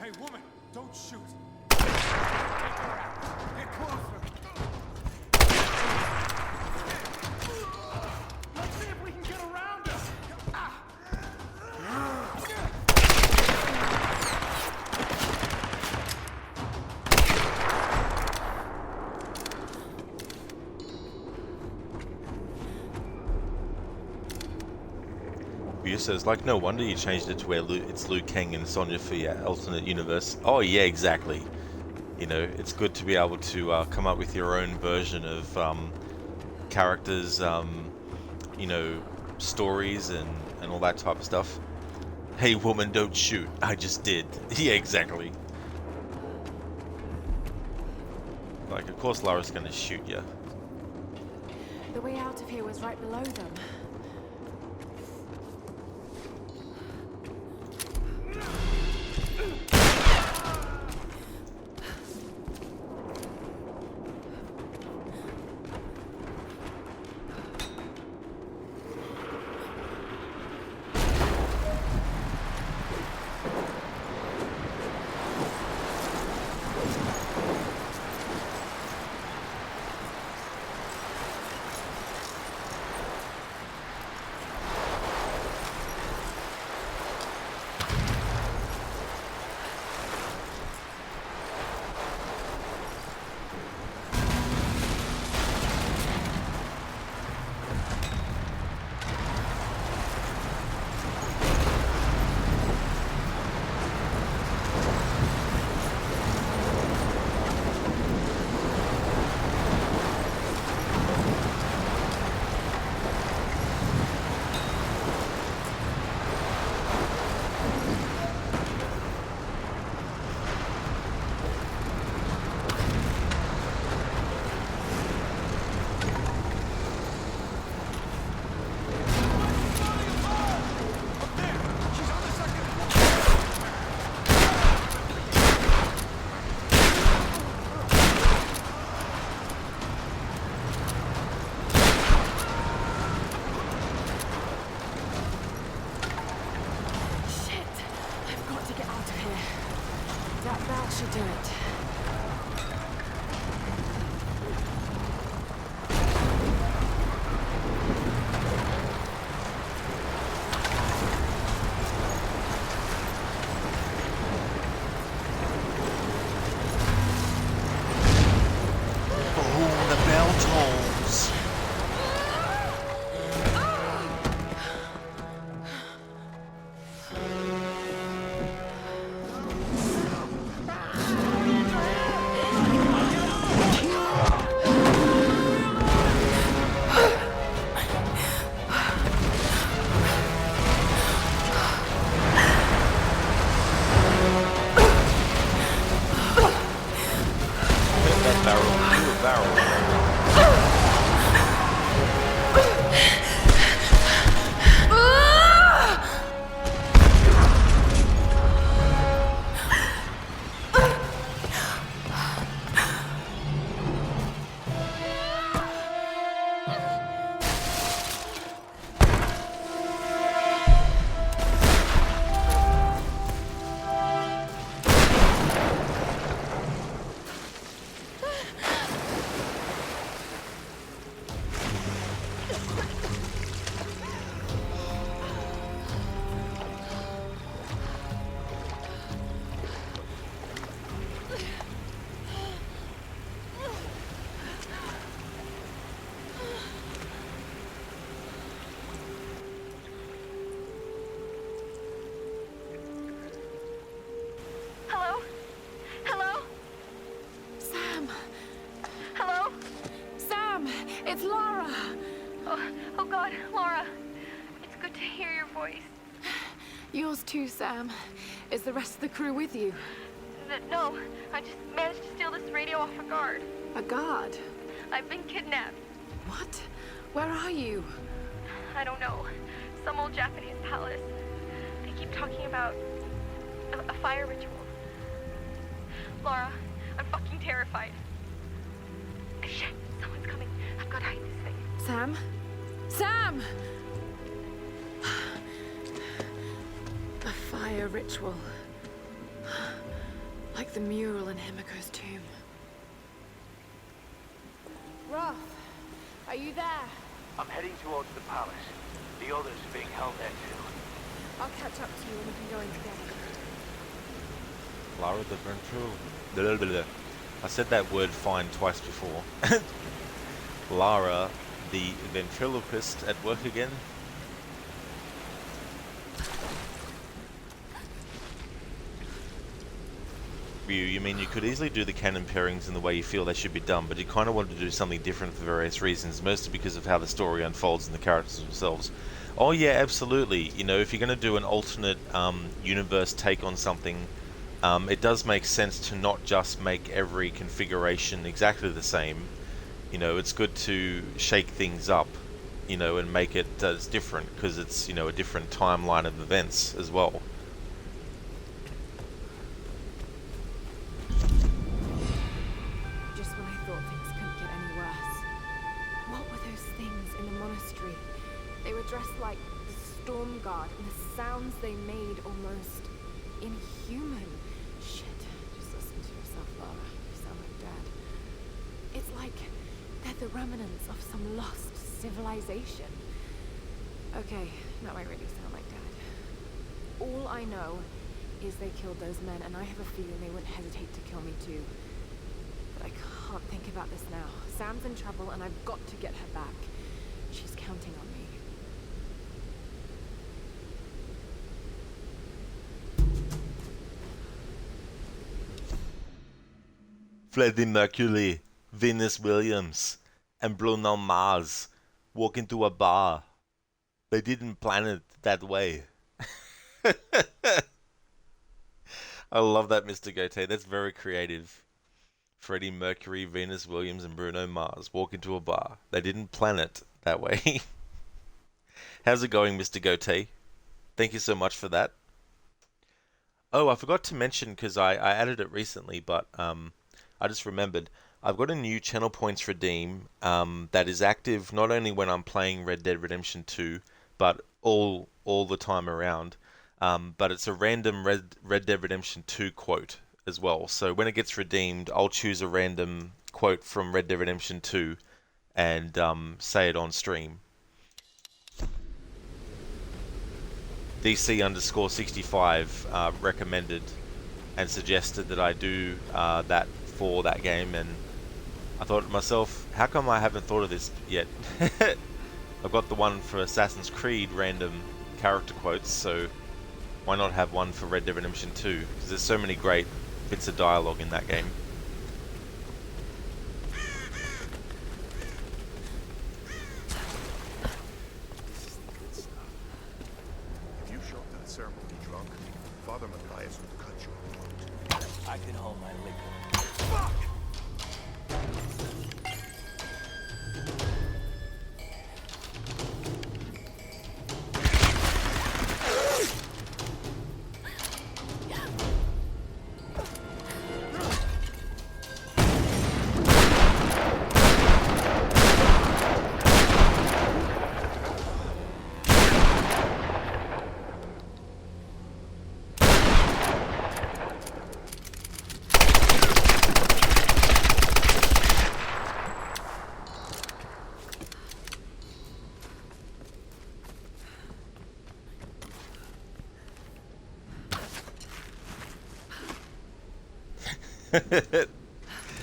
Hey, woman, don't shoot. Take her out. Get closer. Let's see if we can get around her. View says, like, no wonder you changed it to where it's Liu Kang and Sonya for your alternate universe. Oh yeah, exactly. You know, it's good to be able to come up with your own version of characters, you know, stories and all that type of stuff. Hey woman, don't shoot. I just did. Yeah, exactly. Like, of course Lara's gonna shoot you. The way out of here was right below them. That should do it. Oh, the bell tolls. It's Lara! Oh God, Laura. It's good to hear your voice. Yours too, Sam. Is the rest of the crew with you? No, I just managed to steal this radio off a guard. A guard? I've been kidnapped. What? Where are you? I don't know. Some old Japanese palace. They keep talking about a fire ritual. Laura, I'm fucking terrified. Shit, someone's coming. I've got to hide this thing. Sam? Sam! A fire a ritual. Like the mural in Himiko's tomb. Roth, are you there? I'm heading towards the palace. The others are being held there too. I'll catch up to you and we can go in together. Lara the ventrilo. I said that word fine twice before. Lara the ventriloquist at work again. You mean you could easily do the canon pairings in the way you feel they should be done, but you kind of wanted to do something different for various reasons, mostly because of how the story unfolds and the characters themselves. Oh yeah, absolutely. You know, if you're going to do an alternate universe take on something, it does make sense to not just make every configuration exactly the same. You know, it's good to shake things up, you know, and make it different, because it's, you know, a different timeline of events as well. Just when I thought things couldn't get any worse. What were those things in the monastery? They were dressed like the Storm Guard, and the sounds they made almost inhuman. Shit, just listen to yourself, Lara. You sound like Dad. It's like they're the remnants of some lost civilization. Okay, that might really sound like Dad. All I know is they killed those men, and I have a feeling they wouldn't hesitate to kill me too. But I can't think about this now. Sam's in trouble, and I've got to get her back. She's counting on me. Freddie Mercury, Venus Williams, and Bruno Mars walk into a bar. They didn't plan it that way. I love that, Mr. Gote. That's very creative. Freddie Mercury, Venus Williams, and Bruno Mars walk into a bar. They didn't plan it that way. How's it going, Mr. Gote? Thank you so much for that. Oh, I forgot to mention, because I added it recently, but I just remembered. I've got a new channel points redeem that is active not only when I'm playing Red Dead Redemption 2, but all the time around. But it's a random Red Dead Redemption 2 quote as well. So when it gets redeemed, I'll choose a random quote from Red Dead Redemption 2 and say it on stream. DC_65 recommended and suggested that I do that for that game, and I thought to myself, how come I haven't thought of this yet? I've got the one for Assassin's Creed random character quotes, so why not have one for Red Dead Redemption 2? Because there's so many great bits of dialogue in that game. If you showed that ceremony drunk, Father Matthias would cut you apart. I can hold my liquor. Fuck!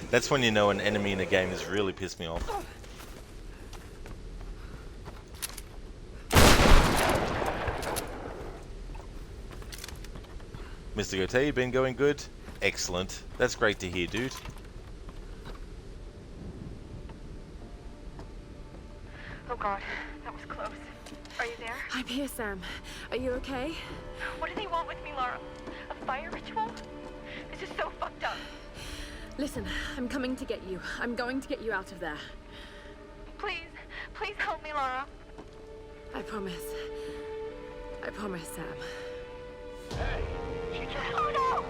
That's when you know an enemy in a game has really pissed me off. Mr. Gote, you been going good? Excellent. That's great to hear, dude. Oh God, that was close. Are you there? I'm here, Sam. Are you okay? What do they want with me, Lara? A fire ritual? This is so fucked up. Listen, I'm coming to get you. I'm going to get you out of there. Please, please help me, Lara. I promise. I promise, Sam. Hey, she just... Oh no!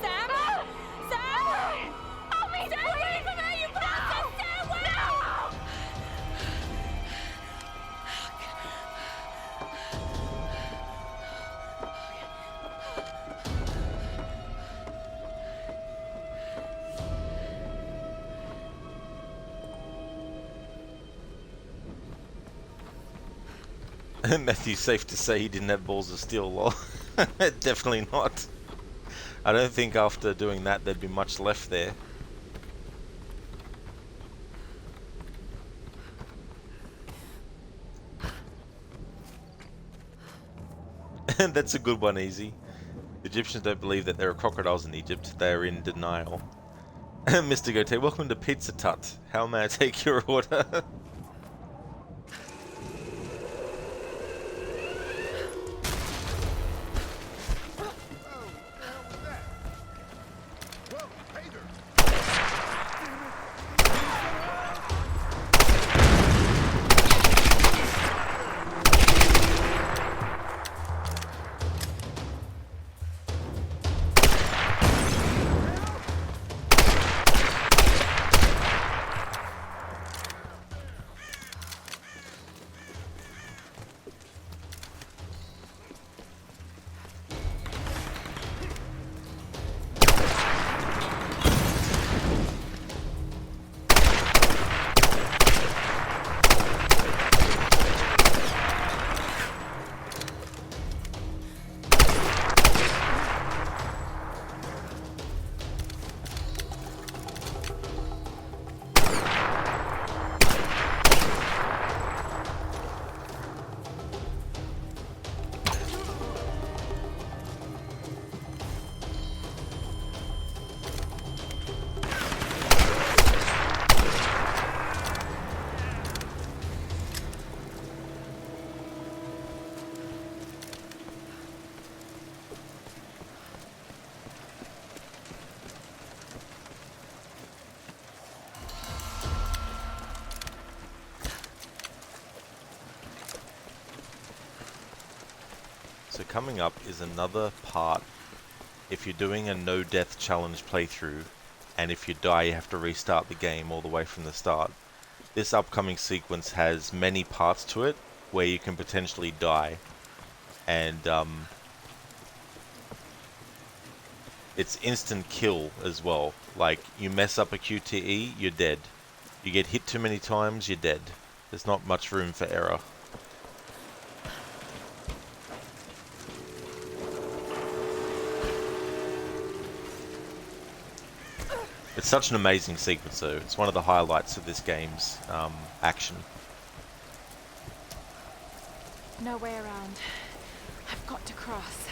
Sam! No! Sam! Help me! Stay away from her, you bastard! Stay away! No! Matthew's safe to say he didn't have balls of steel, lol. Definitely not. I don't think after doing that there'd be much left there. That's a good one, Easy. The Egyptians don't believe that there are crocodiles in Egypt. They are in denial. Mr. Gote, welcome to Pizza Tut. How may I take your order? So coming up is another part. If you're doing a no death challenge playthrough, and if you die you have to restart the game all the way from the start, this upcoming sequence has many parts to it where you can potentially die, and it's instant kill as well. Like, you mess up a QTE, you're dead. You get hit too many times, you're dead. There's not much room for error. It's such an amazing sequence though. It's one of the highlights of this game's action. No way around. I've got to cross.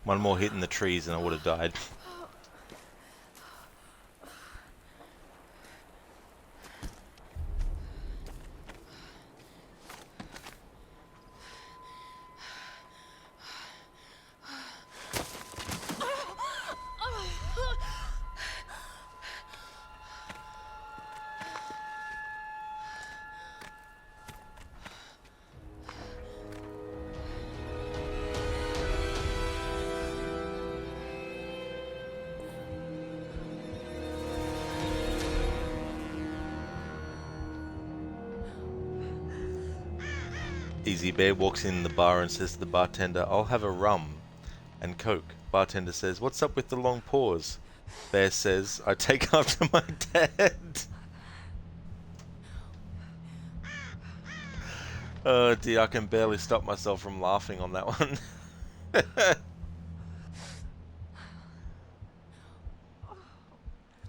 One more hit in the trees and I would have died. Easy Bear walks in the bar and says to the bartender, "I'll have a rum and Coke." Bartender says, "What's up with the long pause?" Bear says, "I take after my dad." Oh dear, I can barely stop myself from laughing on that one.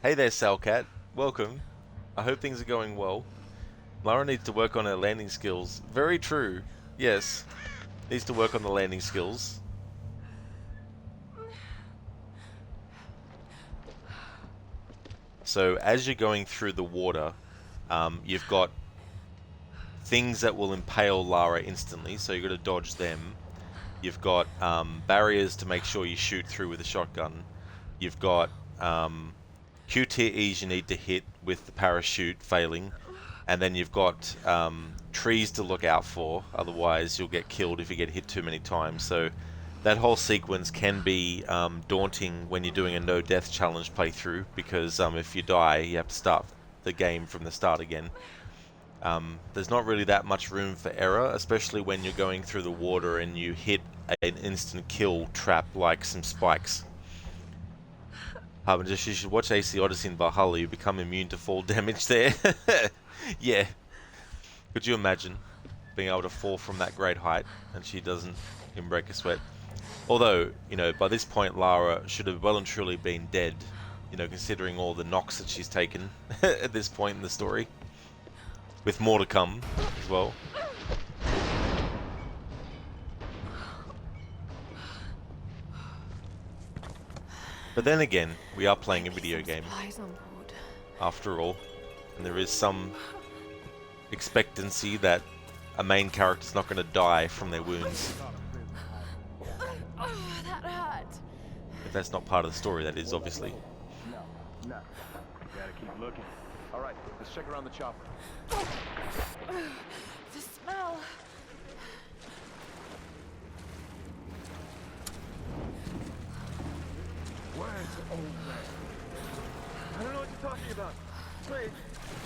Hey there, Salcat. Welcome. I hope things are going well. Lara needs to work on her landing skills. Very true. Yes. Needs to work on the landing skills. So as you're going through the water, you've got things that will impale Lara instantly, so you've got to dodge them. You've got barriers to make sure you shoot through with a shotgun. You've got QTEs you need to hit with the parachute failing. And then you've got trees to look out for, otherwise you'll get killed if you get hit too many times. So that whole sequence can be daunting when you're doing a no-death challenge playthrough, because if you die, you have to start the game from the start again. There's not really that much room for error, especially when you're going through the water and you hit an instant kill trap like some spikes. You should watch AC Odyssey in Valhalla, you become immune to fall damage there. Yeah. Could you imagine being able to fall from that great height and she doesn't even break a sweat? Although, you know, by this point Lara should have well and truly been dead, you know, considering all the knocks that she's taken at this point in the story. With more to come as well. But then again, we are playing a video game, after all, and there is some expectancy that a main character's not going to die from their wounds. Oh, that hurt. If that's not part of the story, that is, obviously. No. Gotta keep looking. All right, let's check around the chopper. The smell. Where's the old man? I don't know what you're talking about. Please.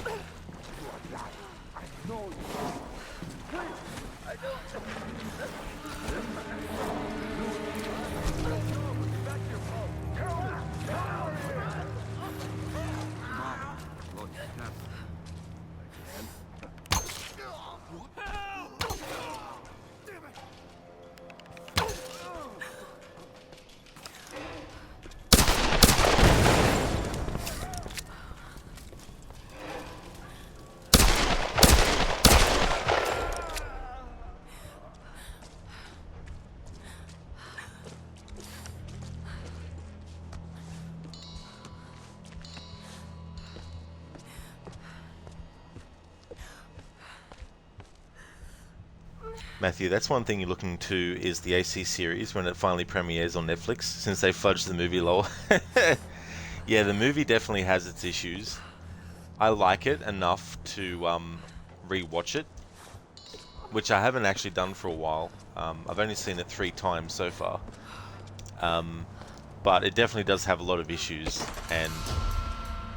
You are lying. I know you are. Please. I don't. Back to your phone. Come on. Come out here. Come on. Look, Captain. Matthew, that's one thing you're looking to is the AC series when it finally premieres on Netflix, since they fudged the movie lol. Yeah, the movie definitely has its issues. I like it enough to re-watch it, which I haven't actually done for a while. I've only seen it 3 times so far. But it definitely does have a lot of issues, and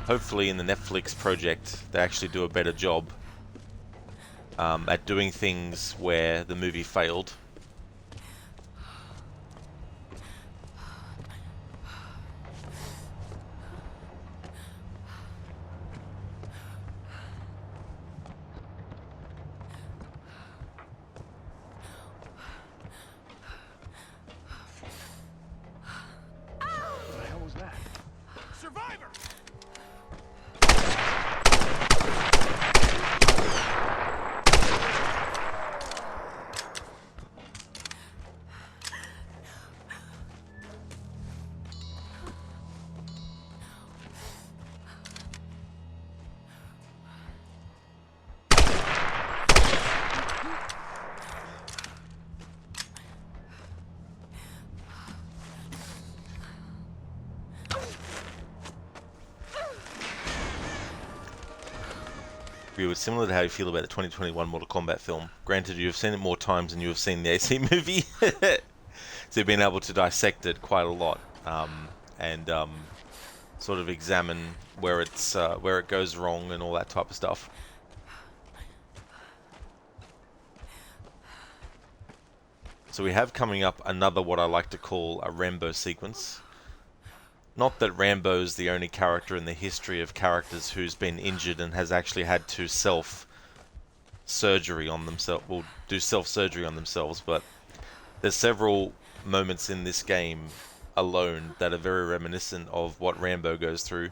hopefully in the Netflix project they actually do a better job at doing things where the movie failed. What the hell was that? Survivor! It's similar to how you feel about the 2021 Mortal Kombat film. Granted, you have seen it more times than you have seen the AC movie, so you've been able to dissect it quite a lot and sort of examine where it goes wrong and all that type of stuff. So we have coming up another what I like to call a Rambo sequence. Not that Rambo's the only character in the history of characters who's been injured and has actually had to self-surgery on themselves, well, do self-surgery on themselves, but there's several moments in this game alone that are very reminiscent of what Rambo goes through,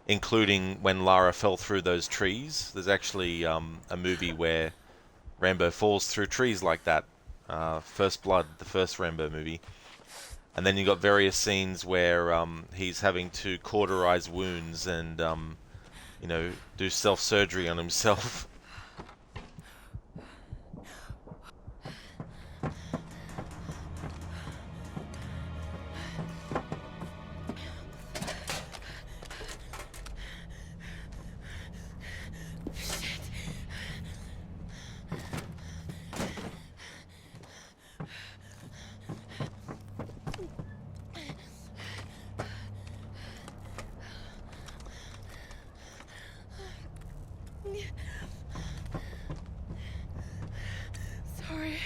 including when Lara fell through those trees. There's actually a movie where Rambo falls through trees like that. First Blood, the first Rambo movie. And then you got various scenes where he's having to cauterize wounds and, you know, do self-surgery on himself. Sorry.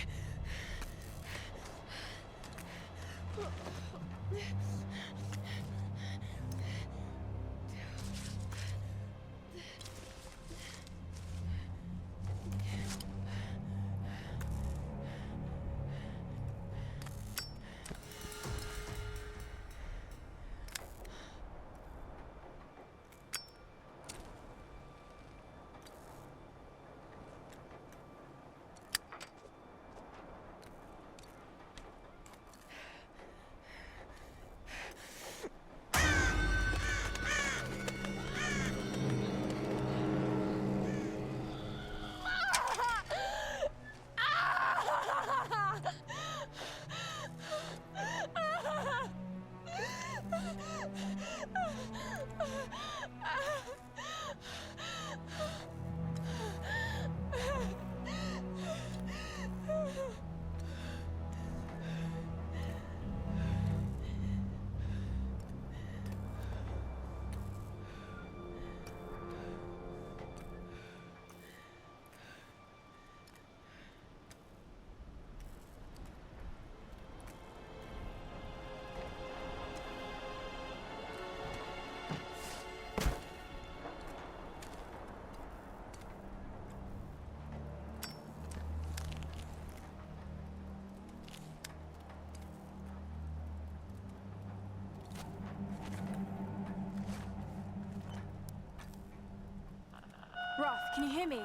Roth, can you hear me?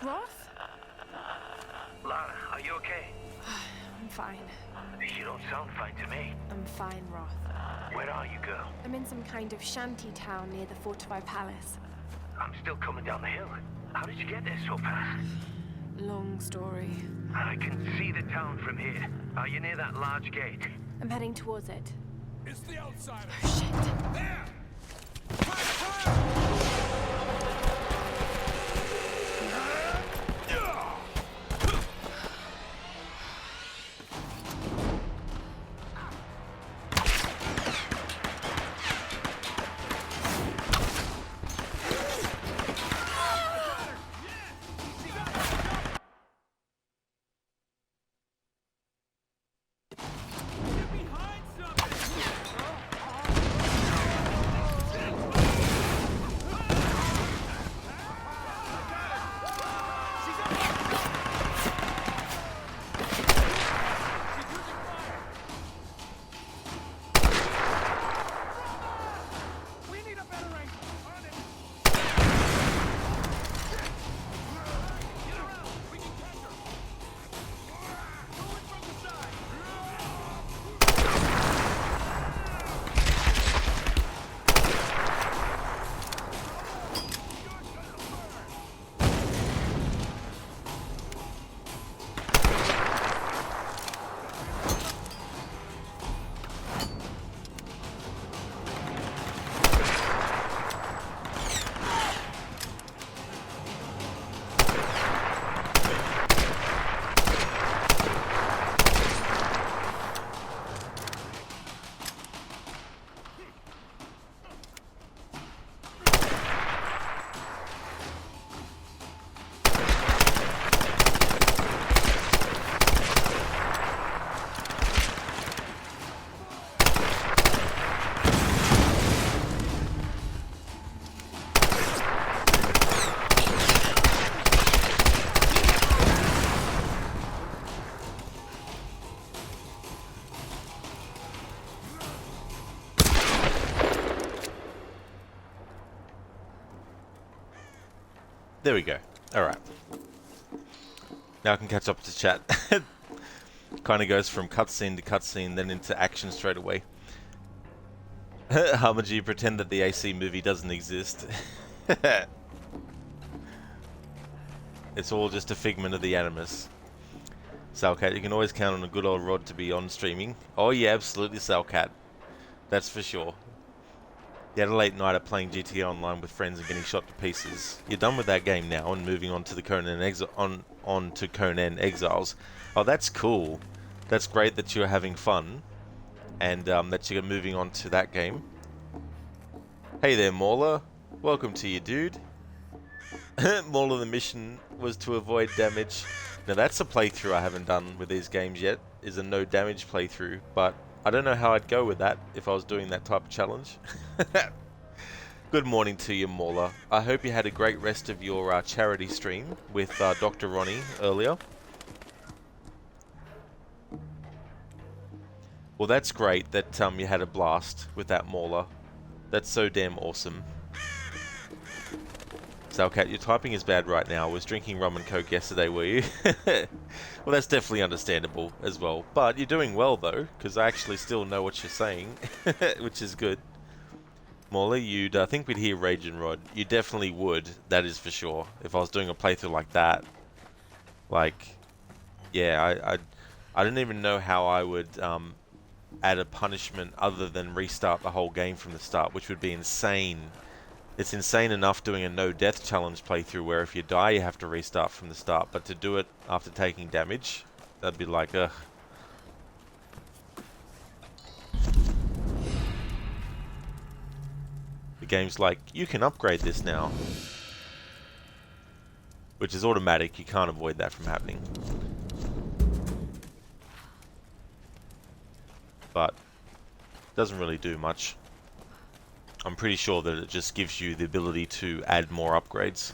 Roth? Lara, are you okay? I'm fine. You don't sound fine to me. I'm fine, Roth. Where are you, girl? I'm in some kind of shanty town near the fortified palace. I'm still coming down the hill. How did you get there so fast? Long story. I can see the town from here. Are you near that large gate? I'm heading towards it. It's the outsider. Oh, shit. There! There we go. Alright. Now I can catch up to chat. Kind of goes from cutscene to cutscene, then into action straight away. Harmaji, pretend that the AC movie doesn't exist. It's all just a figment of the animus. Salcat, you can always count on a good old Rod to be on streaming. Oh yeah, absolutely, Salcat. That's for sure. You had a late night of playing GTA Online with friends and getting shot to pieces. You're done with that game now and moving on to the on to Conan Exiles. Oh, that's cool. That's great that you're having fun, and that you're moving on to that game. Hey there, Mauler. Welcome to you, dude. Mauler, the mission was to avoid damage. Now that's a playthrough I haven't done with these games yet, is a no damage playthrough, but I don't know how I'd go with that if I was doing that type of challenge. Good morning to you, Mauler. I hope you had a great rest of your charity stream with Dr. Ronnie earlier. Well, that's great that you had a blast with that Mauler. That's so damn awesome. Salcat, your typing is bad right now. I was drinking rum and coke yesterday, were you? Well, that's definitely understandable as well. But you're doing well, though, because I actually still know what you're saying, which is good. Mauler, you'd think we'd hear Rage and Rod. You definitely would, that is for sure. If I was doing a playthrough like that. Like, yeah, I don't even know how I would add a punishment other than restart the whole game from the start, which would be insane. It's insane enough doing a no-death challenge playthrough where if you die you have to restart from the start, but to do it after taking damage, that'd be like, ugh. The game's like, you can upgrade this now. Which is automatic, you can't avoid that from happening. But doesn't really do much. I'm pretty sure that it just gives you the ability to add more upgrades.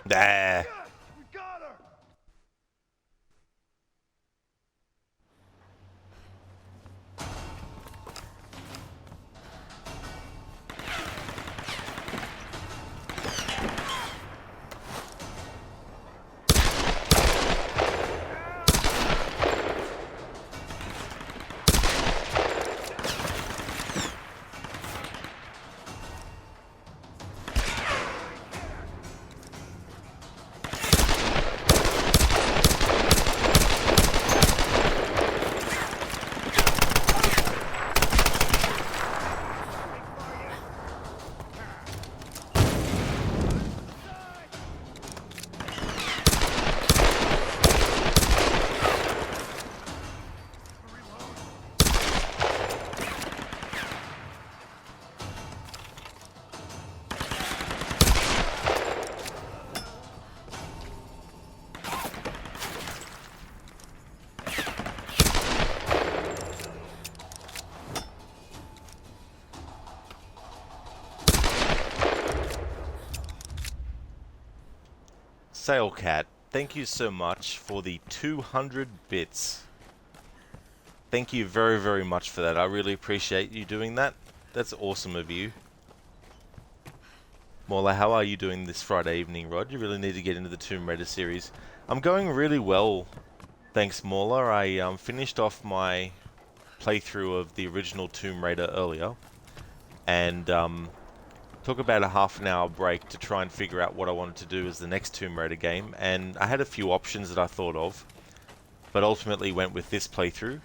Nah. Sailcat, thank you so much for the 200 bits. Thank you very, very much for that. I really appreciate you doing that. That's awesome of you. Morla, how are you doing this Friday evening, Rod? You really need to get into the Tomb Raider series. I'm going really well, thanks, Morla. I finished off my playthrough of the original Tomb Raider earlier, and took about a half an hour break to try and figure out what I wanted to do as the next Tomb Raider game, and I had a few options that I thought of, but ultimately went with this playthrough,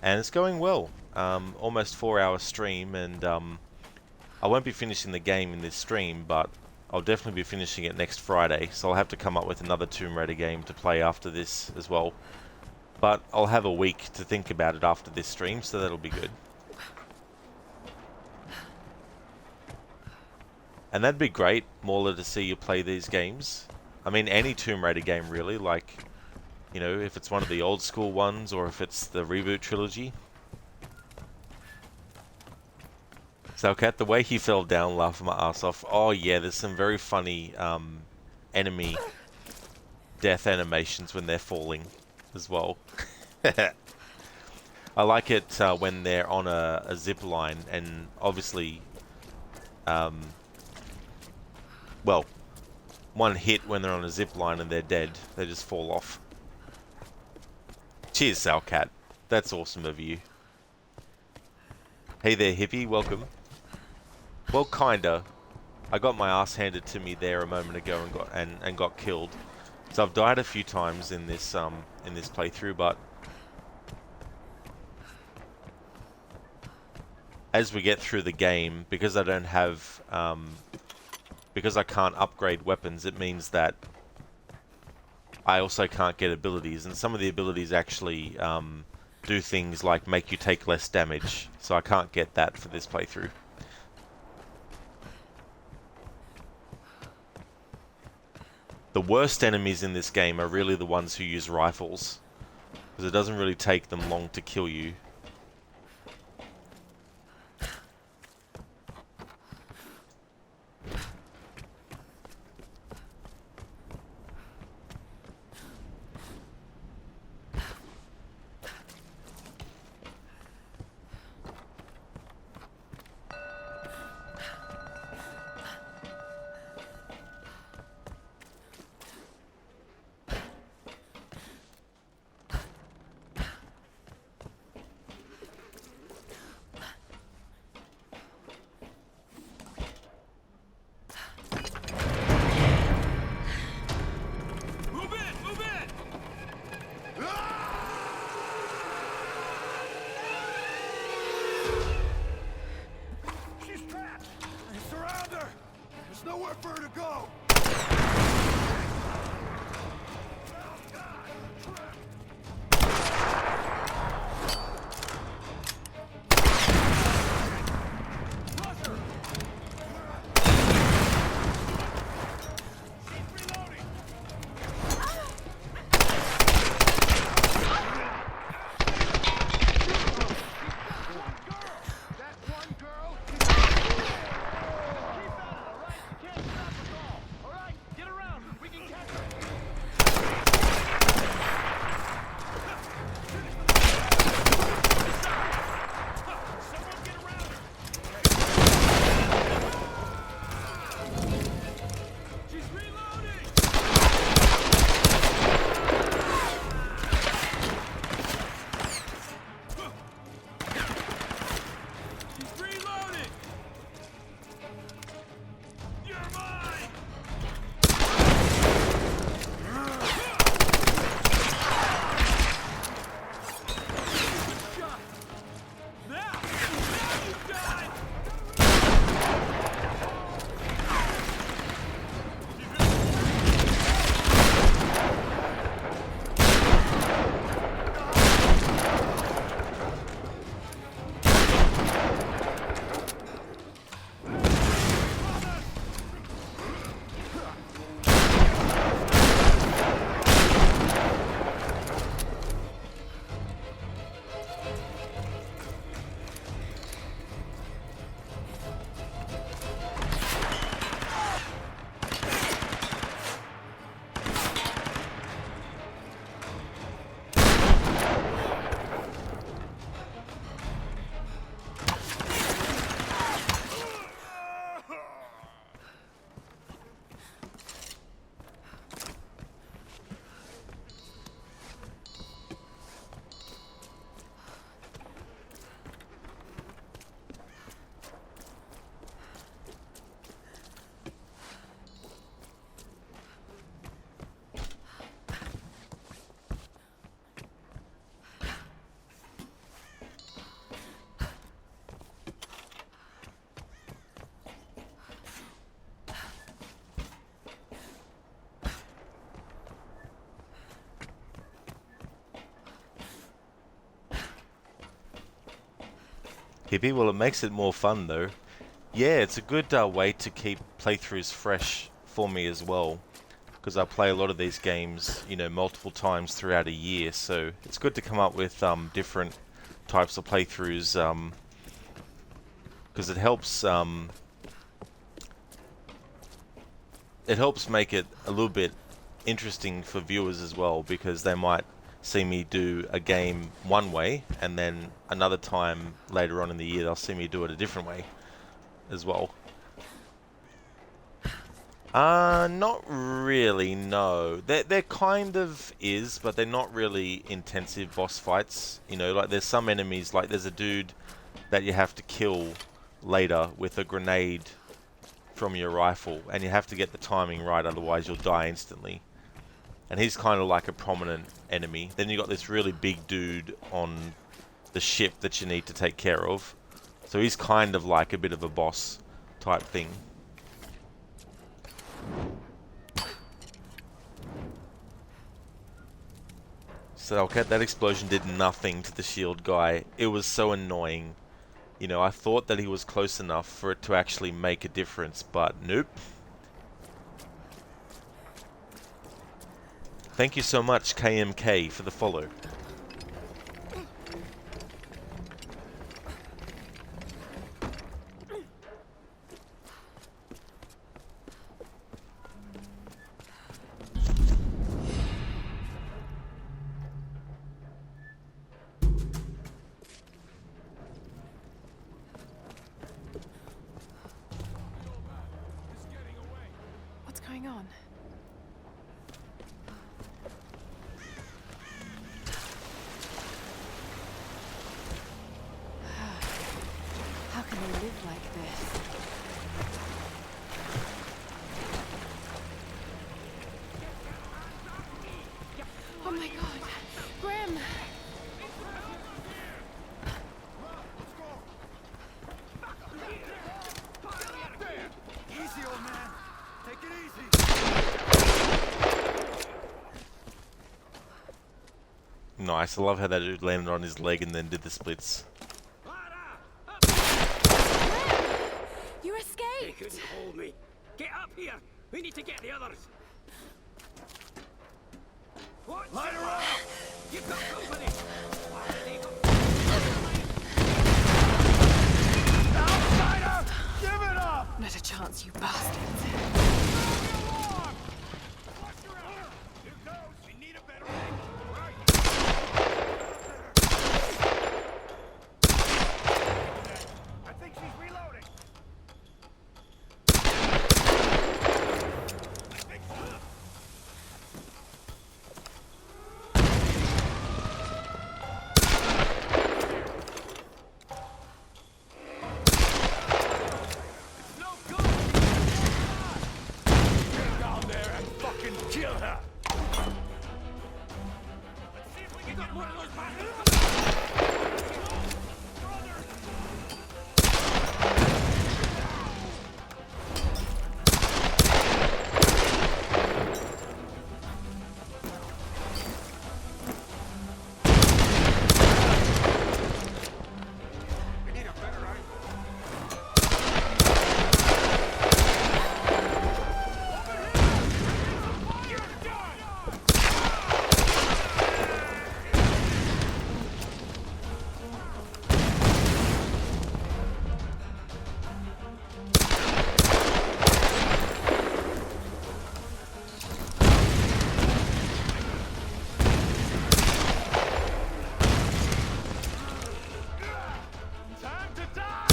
and it's going well. Almost 4-hour stream, and I won't be finishing the game in this stream, but I'll definitely be finishing it next Friday, so I'll have to come up with another Tomb Raider game to play after this as well. But I'll have a week to think about it after this stream, so that'll be good. And that'd be great, Mauler, to see you play these games. I mean, any Tomb Raider game, really. Like, you know, if it's one of the old school ones, or if it's the reboot trilogy. Salcat, the way he fell down laughing my ass off. Oh yeah, there's some very funny enemy death animations when they're falling as well. I like it when they're on a zip line, and obviously... well, one hit when they're on a zip line and they're dead. They just fall off. Cheers, Salcat. That's awesome of you. Hey there, hippie. Welcome. Well, kinda. I got my ass handed to me there a moment ago and got killed. So I've died a few times in this playthrough, but as we get through the game, because I don't have because I can't upgrade weapons, it means that I also can't get abilities, and some of the abilities actually do things like make you take less damage, so I can't get that for this playthrough. The worst enemies in this game are really the ones who use rifles, because it doesn't really take them long to kill you. Nowhere for her to go! Get Hippie, well, it makes it more fun though. Yeah, it's a good way to keep playthroughs fresh for me as well, because I play a lot of these games, you know, multiple times throughout a year, so it's good to come up with different types of playthroughs, because it helps make it a little bit interesting for viewers as well, because they might see me do a game one way and then another time later on in the year they'll see me do it a different way as well. Not really, no. There kind of is, but they're not really intensive boss fights. You know, like there's some enemies, like there's a dude that you have to kill later with a grenade from your rifle, and you have to get the timing right, otherwise you'll die instantly. And he's kind of like a prominent enemy. Then you got this really big dude on the ship that you need to take care of. So he's kind of like a bit of a boss type thing. So okay, that explosion did nothing to the shield guy. It was so annoying. You know, I thought that he was close enough for it to actually make a difference, but nope. Thank you so much, KMK, for the follow. What's going on? How can they live like this? Oh my god! Grim! Easy, old man. Take it easy. Nice, I love how that dude landed on his leg and then did the splits. You escaped! They couldn't hold me. Get up here! We need to get the others. What? Light her up! You've got company! Outsider! Give it up! Not a chance, you bastards. I think she's reloading. Get down there and fucking kill her. Let's see if we can get one of those bastards. We need a better angle. Time to die!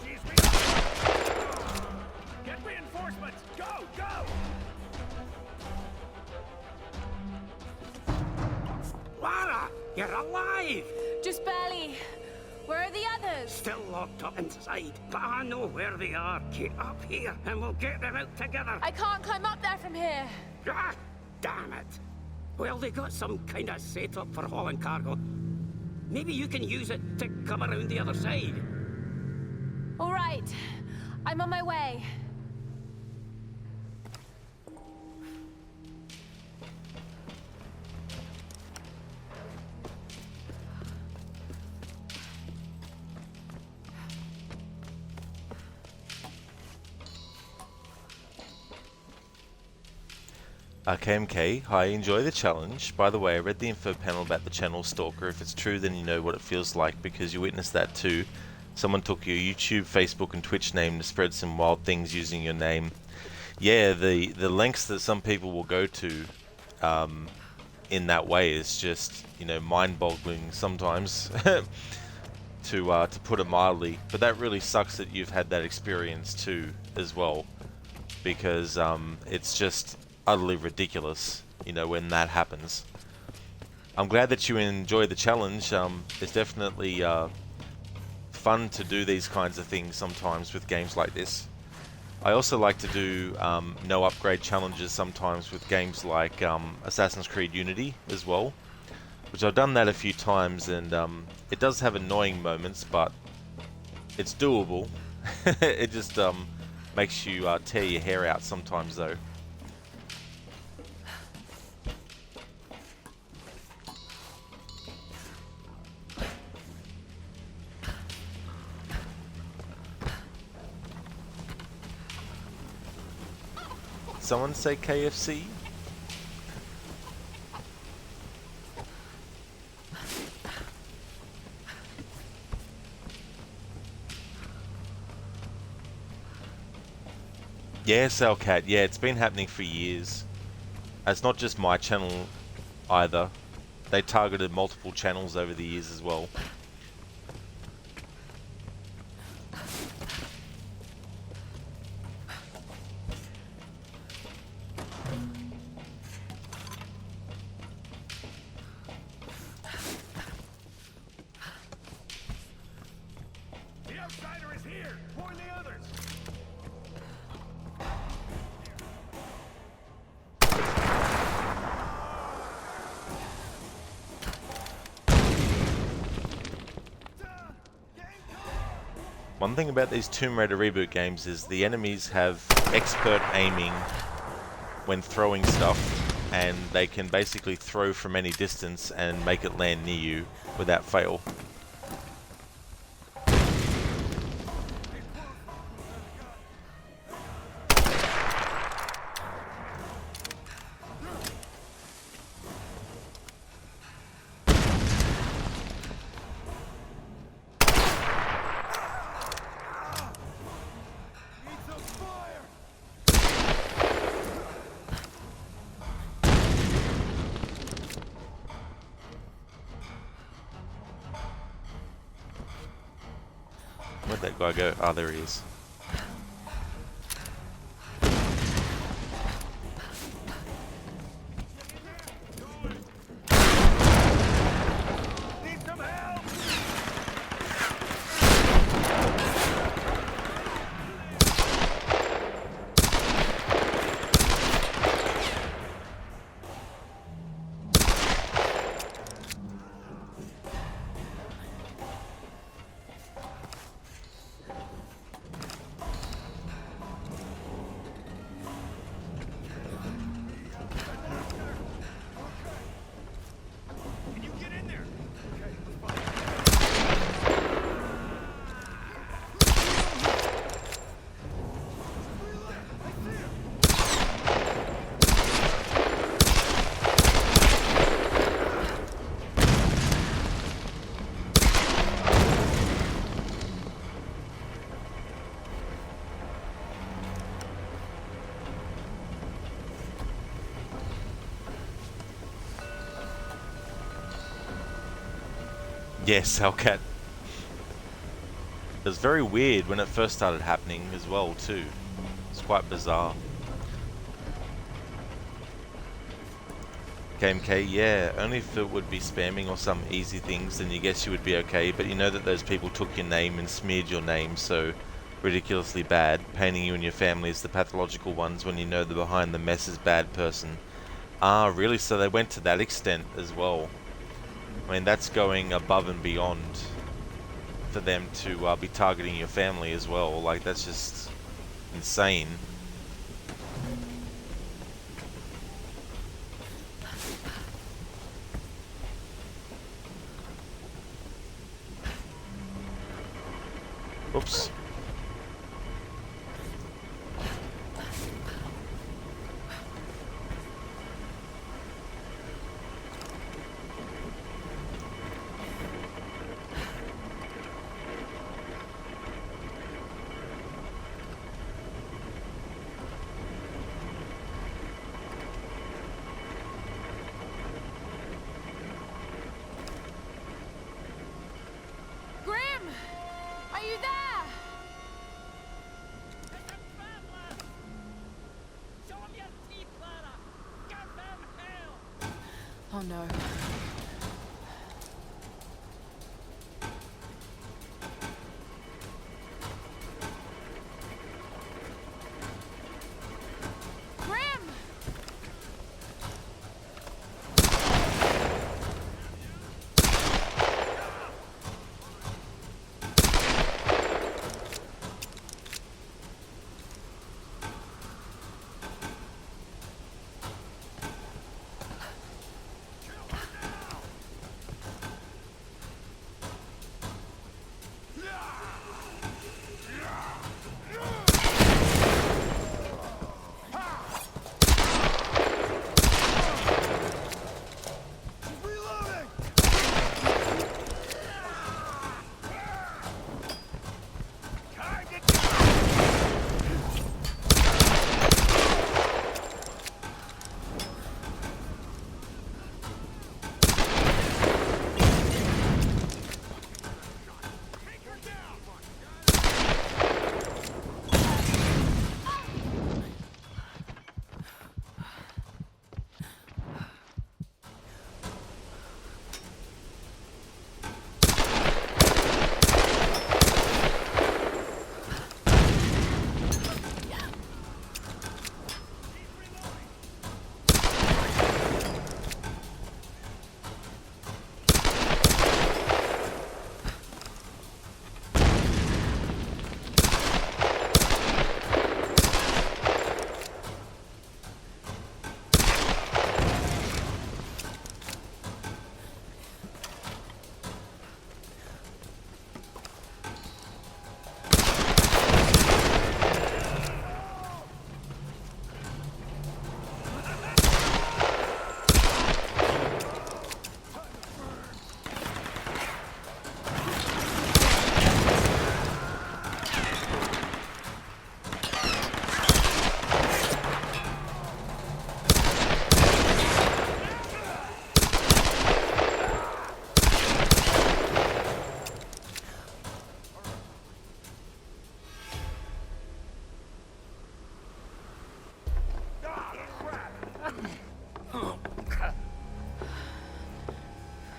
She's reloading! Get reinforcements! Go! Go! Lara! You're alive! Just barely. Where are the others? Still locked up inside, but I know where they are. Get up here and we'll get them out together. I can't climb up there from here. Ah, damn it. Well, they got some kind of setup for hauling cargo. Maybe you can use it to come around the other side. All right. I'm on my way. KMK, hi, enjoy the challenge. By the way, I read the info panel about the channel stalker. If it's true, then you know what it feels like because you witnessed that too. Someone took your YouTube, Facebook, and Twitch name to spread some wild things using your name. Yeah, the lengths that some people will go to in that way is just, you know, mind-boggling sometimes, to put it mildly. But that really sucks that you've had that experience too, as well, because it's just utterly ridiculous, you know, when that happens. I'm glad that you enjoy the challenge. It's definitely fun to do these kinds of things sometimes with games like this. I also like to do no upgrade challenges sometimes with games like Assassin's Creed Unity as well, which I've done that a few times, and it does have annoying moments, but it's doable. It just makes you tear your hair out sometimes though. Someone say KFC? Yeah, Salcat, yeah, it's been happening for years. It's not just my channel either. They targeted multiple channels over the years as well. The outsider is here! Warn the others! One thing about these Tomb Raider reboot games is the enemies have expert aiming when throwing stuff, and they can basically throw from any distance and make it land near you without fail. Where'd that guy go? Ah, there he is. Yes, Hellcat. It was very weird when it first started happening as well too. It's quite bizarre. KMK, yeah, only if it would be spamming or some easy things, then you guess you would be okay, but you know that those people took your name and smeared your name so ridiculously bad, painting you and your family as the pathological ones when you know the behind the mess is bad person. Ah, really? So they went to that extent as well. I mean, that's going above and beyond for them to be targeting your family as well. Like, that's just insane. Oops. Oh no.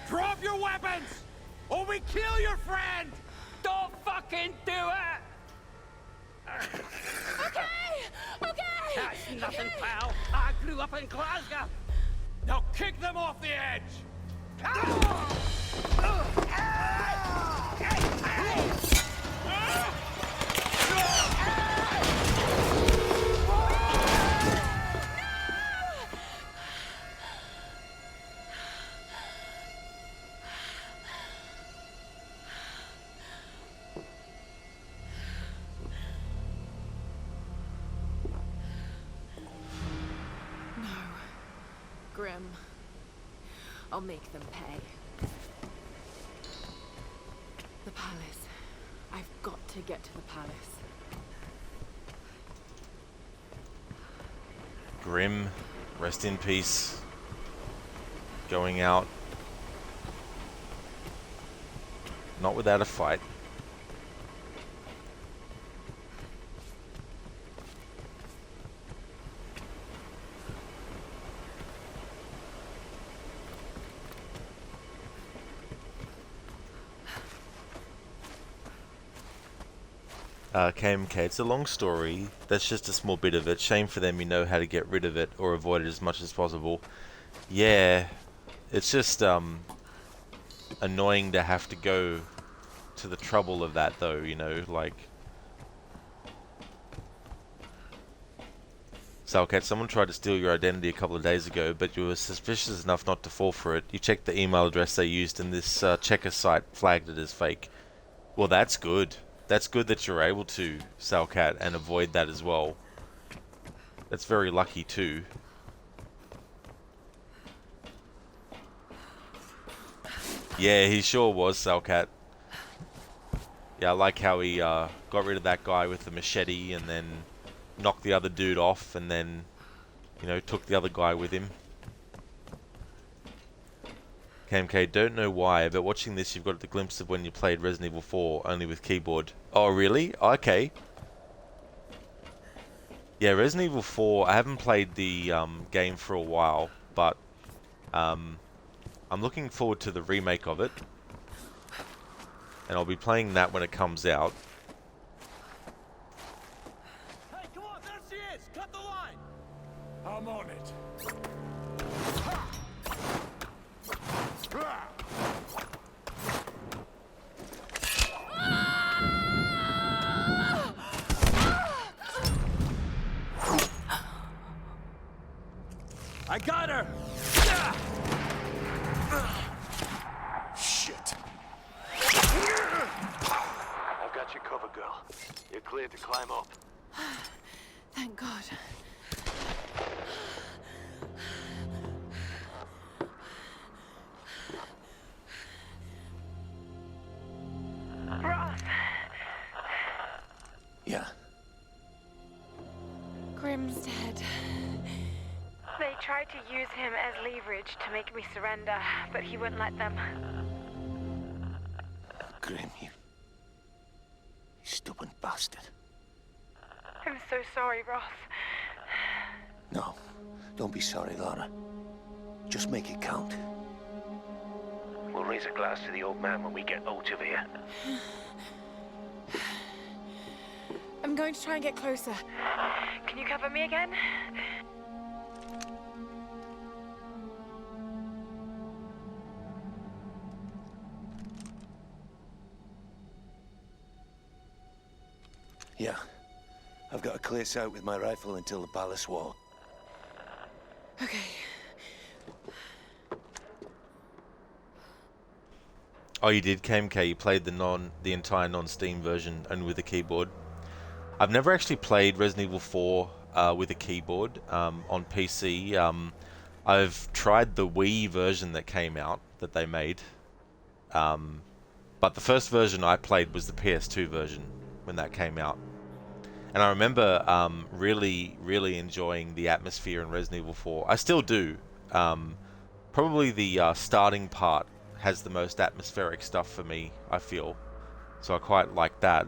Drop your weapons! Or we kill your friend! Don't fucking do it! Okay! That's nothing, pal. I grew up in Glasgow. Now kick them off the edge! Grim. I'll make them pay. The palace. I've got to get to the palace. Grim, rest in peace. Going out. Not without a fight. KMK, it's a long story. That's just a small bit of it. Shame for them you know how to get rid of it or avoid it as much as possible. Yeah, it's just annoying to have to go to the trouble of that though, you know, like... Salcat, someone tried to steal your identity a couple of days ago, but you were suspicious enough not to fall for it. You checked the email address they used and this checker site flagged it as fake. Well, that's good. That's good that you're able to, Salcat, and avoid that as well. That's very lucky too. Yeah, he sure was, Salcat. Yeah, I like how he got rid of that guy with the machete and then knocked the other dude off and then, you know, took the other guy with him. KMK, don't know why, but watching this you've got the glimpse of when you played Resident Evil 4, only with keyboard. Oh, really? Okay. Yeah, Resident Evil 4, I haven't played the game for a while, but I'm looking forward to the remake of it, and I'll be playing that when it comes out. Hey, come on, there she is! Cut the line! I'm on it. I got her! Shit. I've got you covered, girl. You're cleared to climb up. Thank God. Ross, Yeah. Grim's dead. They tried to use him as leverage to make me surrender, but he wouldn't let them. Grim, you stubborn bastard. I'm so sorry, Ross. No, don't be sorry, Lara. Just make it count. We'll raise a glass to the old man when we get out of here. I'm going to try and get closer. Can you cover me again? Yeah. I've got a clear sight with my rifle until the palace wall. Okay. Oh, you did, KMK. You played the entire non-Steam version only with a keyboard. I've never actually played Resident Evil 4 with a keyboard on PC. I've tried the Wii version that came out that they made, but the first version I played was the PS2 version when that came out. And I remember really enjoying the atmosphere in Resident Evil 4. I still do. Probably the starting part has the most atmospheric stuff for me, I feel. So I quite like that.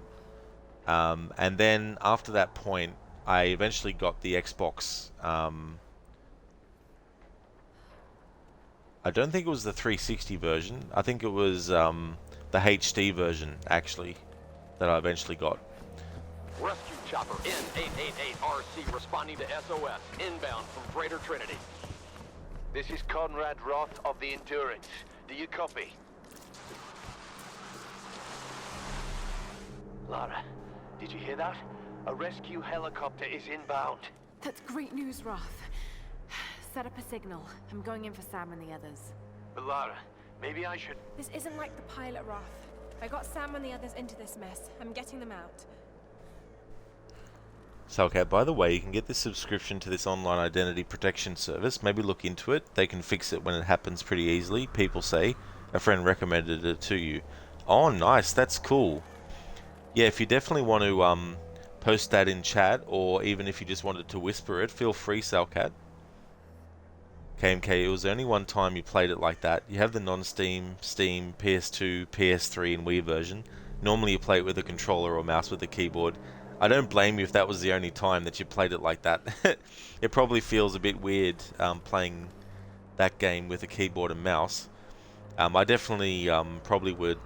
And then after that point, I eventually got the Xbox. I don't think it was the 360 version. I think it was the HD version, actually, that I eventually got. Rescue chopper N888RC responding to SOS, inbound from Freighter Trinity. This is Conrad Roth of the Endurance. Do you copy? Lara, did you hear that? A rescue helicopter is inbound. That's great news, Roth. Set up a signal. I'm going in for Sam and the others. But Lara, maybe I should... This isn't like the pilot, Roth. I got Sam and the others into this mess. I'm getting them out. So, okay, by the way, you can get this subscription to this online identity protection service. Maybe look into it. They can fix it when it happens pretty easily, people say. A friend recommended it to you. Oh, nice. That's cool. Yeah, if you definitely want to post that in chat, or even if you just wanted to whisper it, feel free, Salcat. KMK, it was only one time you played it like that. You have the non-Steam, Steam, PS2, PS3 and Wii version. Normally you play it with a controller or mouse with a keyboard. I don't blame you if that was the only time that you played it like that. It probably feels a bit weird playing that game with a keyboard and mouse. I definitely probably would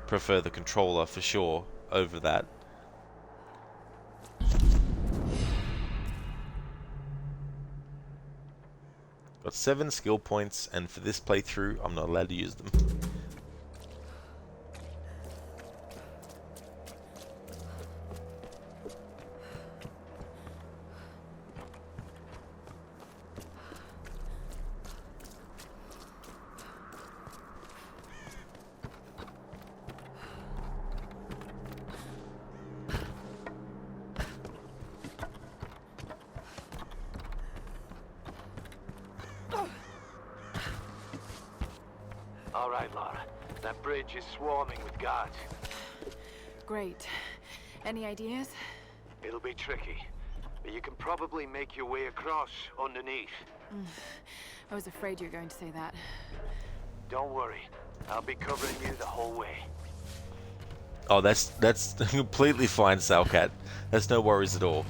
prefer the controller for sure over that. Got 7 skill points, and for this playthrough I'm not allowed to use them. All right, Lara. That bridge is swarming with guards. Great. Any ideas? It'll be tricky, but you can probably make your way across underneath. I was afraid you were going to say that. Don't worry. I'll be covering you the whole way. Oh, that's completely fine, Salcat. That's no worries at all.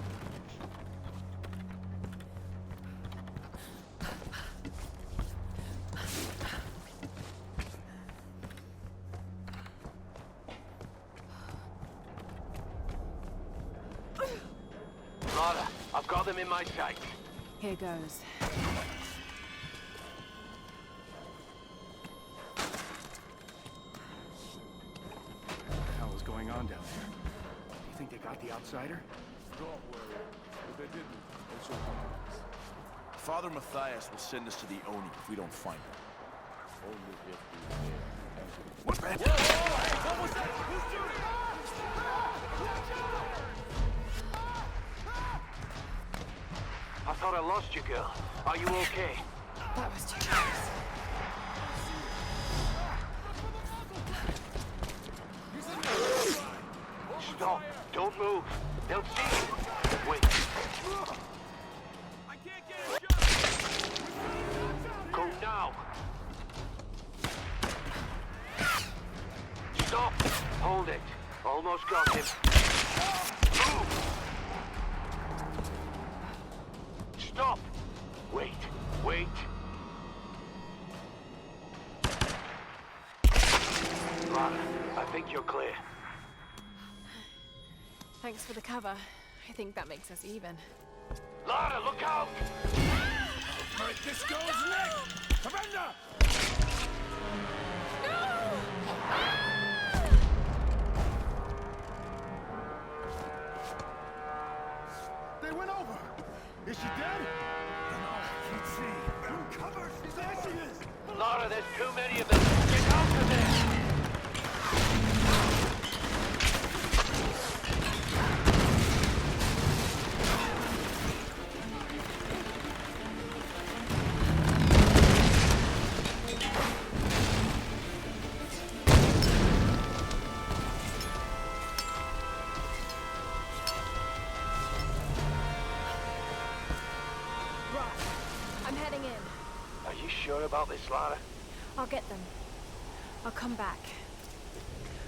them in my sight. Here goes. What the hell is going on down there? Do you think they got the outsider? Don't worry. If they didn't, they should come to us. Father Matthias will send us to the Oni if we don't find him. Only if we dare. What the hell? Whoa, hey, what was that? Who's shooting? I thought I lost you, girl. Are you okay? That was too close. Stop. Don't move. They'll see you. Wait. I can't get a shot! Go now. Stop. Hold it. Almost got him. Move. Stop. Wait. Wait. Lara, I think you're clear. Thanks for the cover. I think that makes us even. Lara, look out! Alright, this goes next! Commander! They went over! Is she dead? No, can't see. Cover! There she is! Lara, there's too many of them. Get out of there! I'm heading in. Are you sure about this, Lara? I'll get them. I'll come back.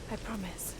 I promise.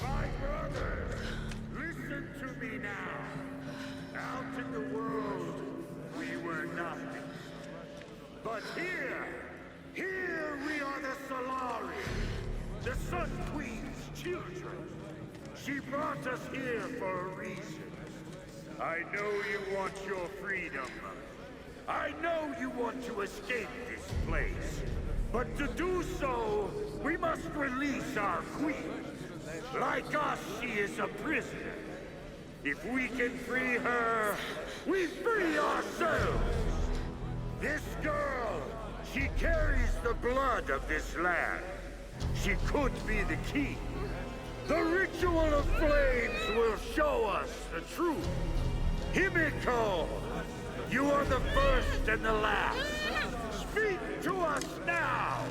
My brothers, listen to me now. Out in the world, we were nothing. But here we are the Solari, the Sun Queen's children. She brought us here for a reason. I know you want your freedom. I know you want to escape this place. But to do so, we must release our queen. Like us, she is a prisoner. If we can free her, we free ourselves. This girl, she carries the blood of this land. She could be the key. The ritual of flames will show us the truth. Himiko, you are the first and the last. Speak to us now.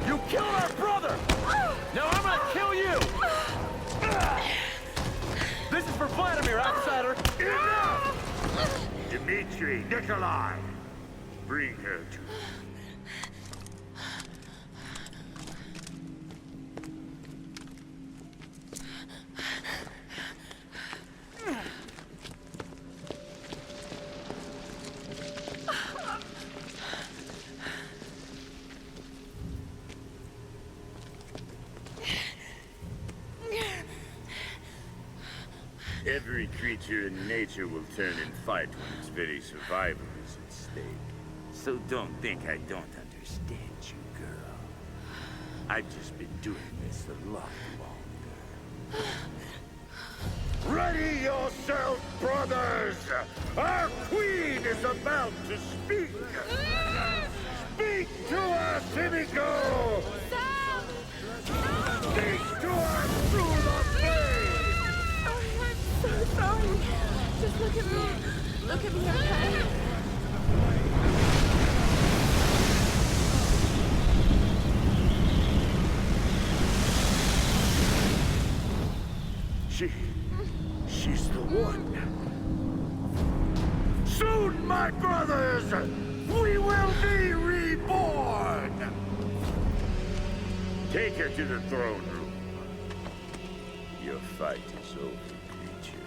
You killed our brother! Now I'm gonna kill you! This is for Vladimir, outsider! Enough! Dmitri, Nikolai, bring her to me. Every creature in nature will turn and fight when its very survival is at stake. So don't think I don't understand you, girl. I've just been doing this a lot longer. Ready yourself, brothers! Our queen is about to speak! Speak to us, Himiko! Speak to us through the face! I'm so sorry. Just look at me. Look at me, okay? She's the one. Soon, my brothers, we will be reborn! Take her to the throne room. Your fight is over, creature.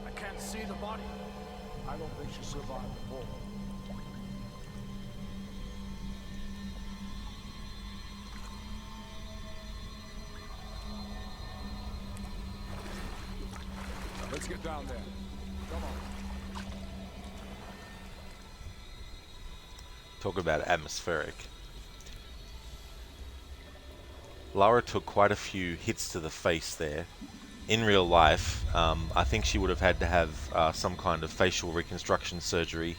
I can't see the body. I don't think she survived the fall. Let's get down there. Come on. Talk about atmospheric. Lara took quite a few hits to the face there. In real life, I think she would have had to have some kind of facial reconstruction surgery,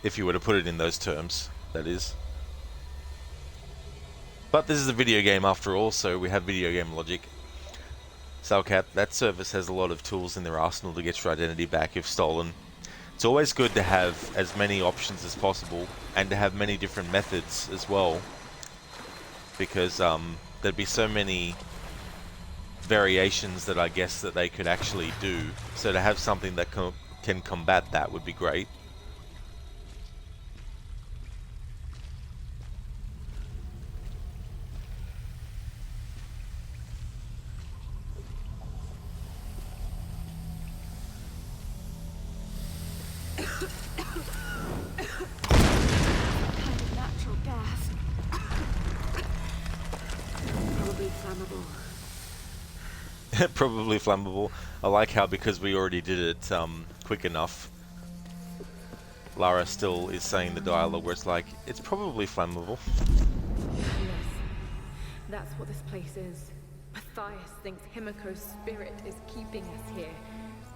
if you were to put it in those terms, that is. But this is a video game after all, so we have video game logic. Salcat, that service has a lot of tools in their arsenal to get your identity back if stolen. It's always good to have as many options as possible, and to have many different methods as well, because there'd be so many variations that I guess that they could actually do. So to have something that can combat that would be great. Kind of natural gas. Probably flammable. Probably flammable. I like how, because we already did it quick enough, Lara still is saying the dialogue where it's like, it's probably flammable. Yes. That's what this place is. Matthias thinks Himiko's spirit is keeping us here.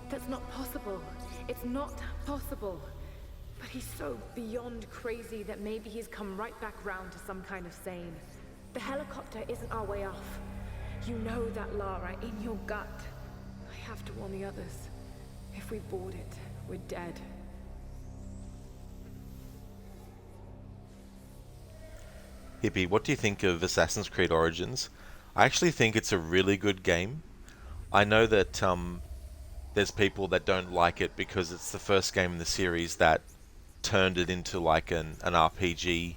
That's not possible. It's not possible. But he's so beyond crazy that maybe he's come right back round to some kind of sane. The helicopter isn't our way off. You know that, Lara, in your gut. I have to warn the others. If we board it, we're dead. Hippie, what do you think of Assassin's Creed Origins? I actually think it's a really good game. I know that there's people that don't like it because it's the first game in the series that turned it into like an RPG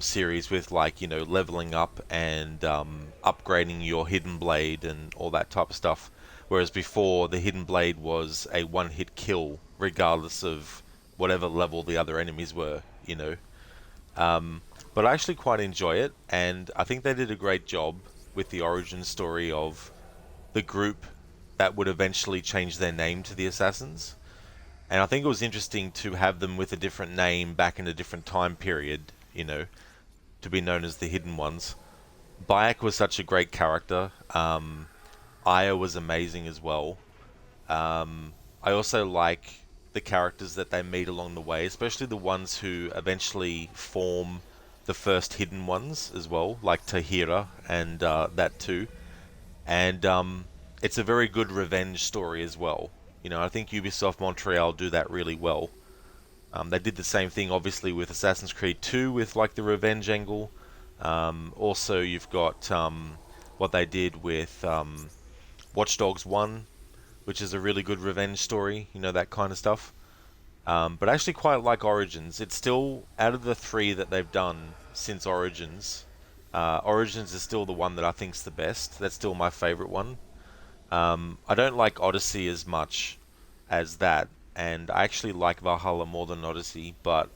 series with, like, you know, leveling up and upgrading your hidden blade and all that type of stuff. Whereas before, the hidden blade was a one-hit kill regardless of whatever level the other enemies were, you know. But I actually quite enjoy it, and I think they did a great job with the origin story of the group that would eventually change their name to the Assassins. And I think it was interesting to have them with a different name back in a different time period, you know, to be known as the Hidden Ones. Bayek was such a great character. Aya was amazing as well. I also like the characters that they meet along the way, especially the ones who eventually form the first Hidden Ones as well, like Tahira and that too. And it's a very good revenge story as well. You know, I think Ubisoft Montreal do that really well. They did the same thing, obviously, with Assassin's Creed 2 with like the revenge angle. Also, you've got what they did with Watch Dogs 1, which is a really good revenge story, you know, that kind of stuff. But I actually quite like Origins. It's still, out of the three that they've done since Origins, Origins is still the one that I think's the best. That's still my favorite one. I don't like Odyssey as much as that, and I actually like Valhalla more than Odyssey, but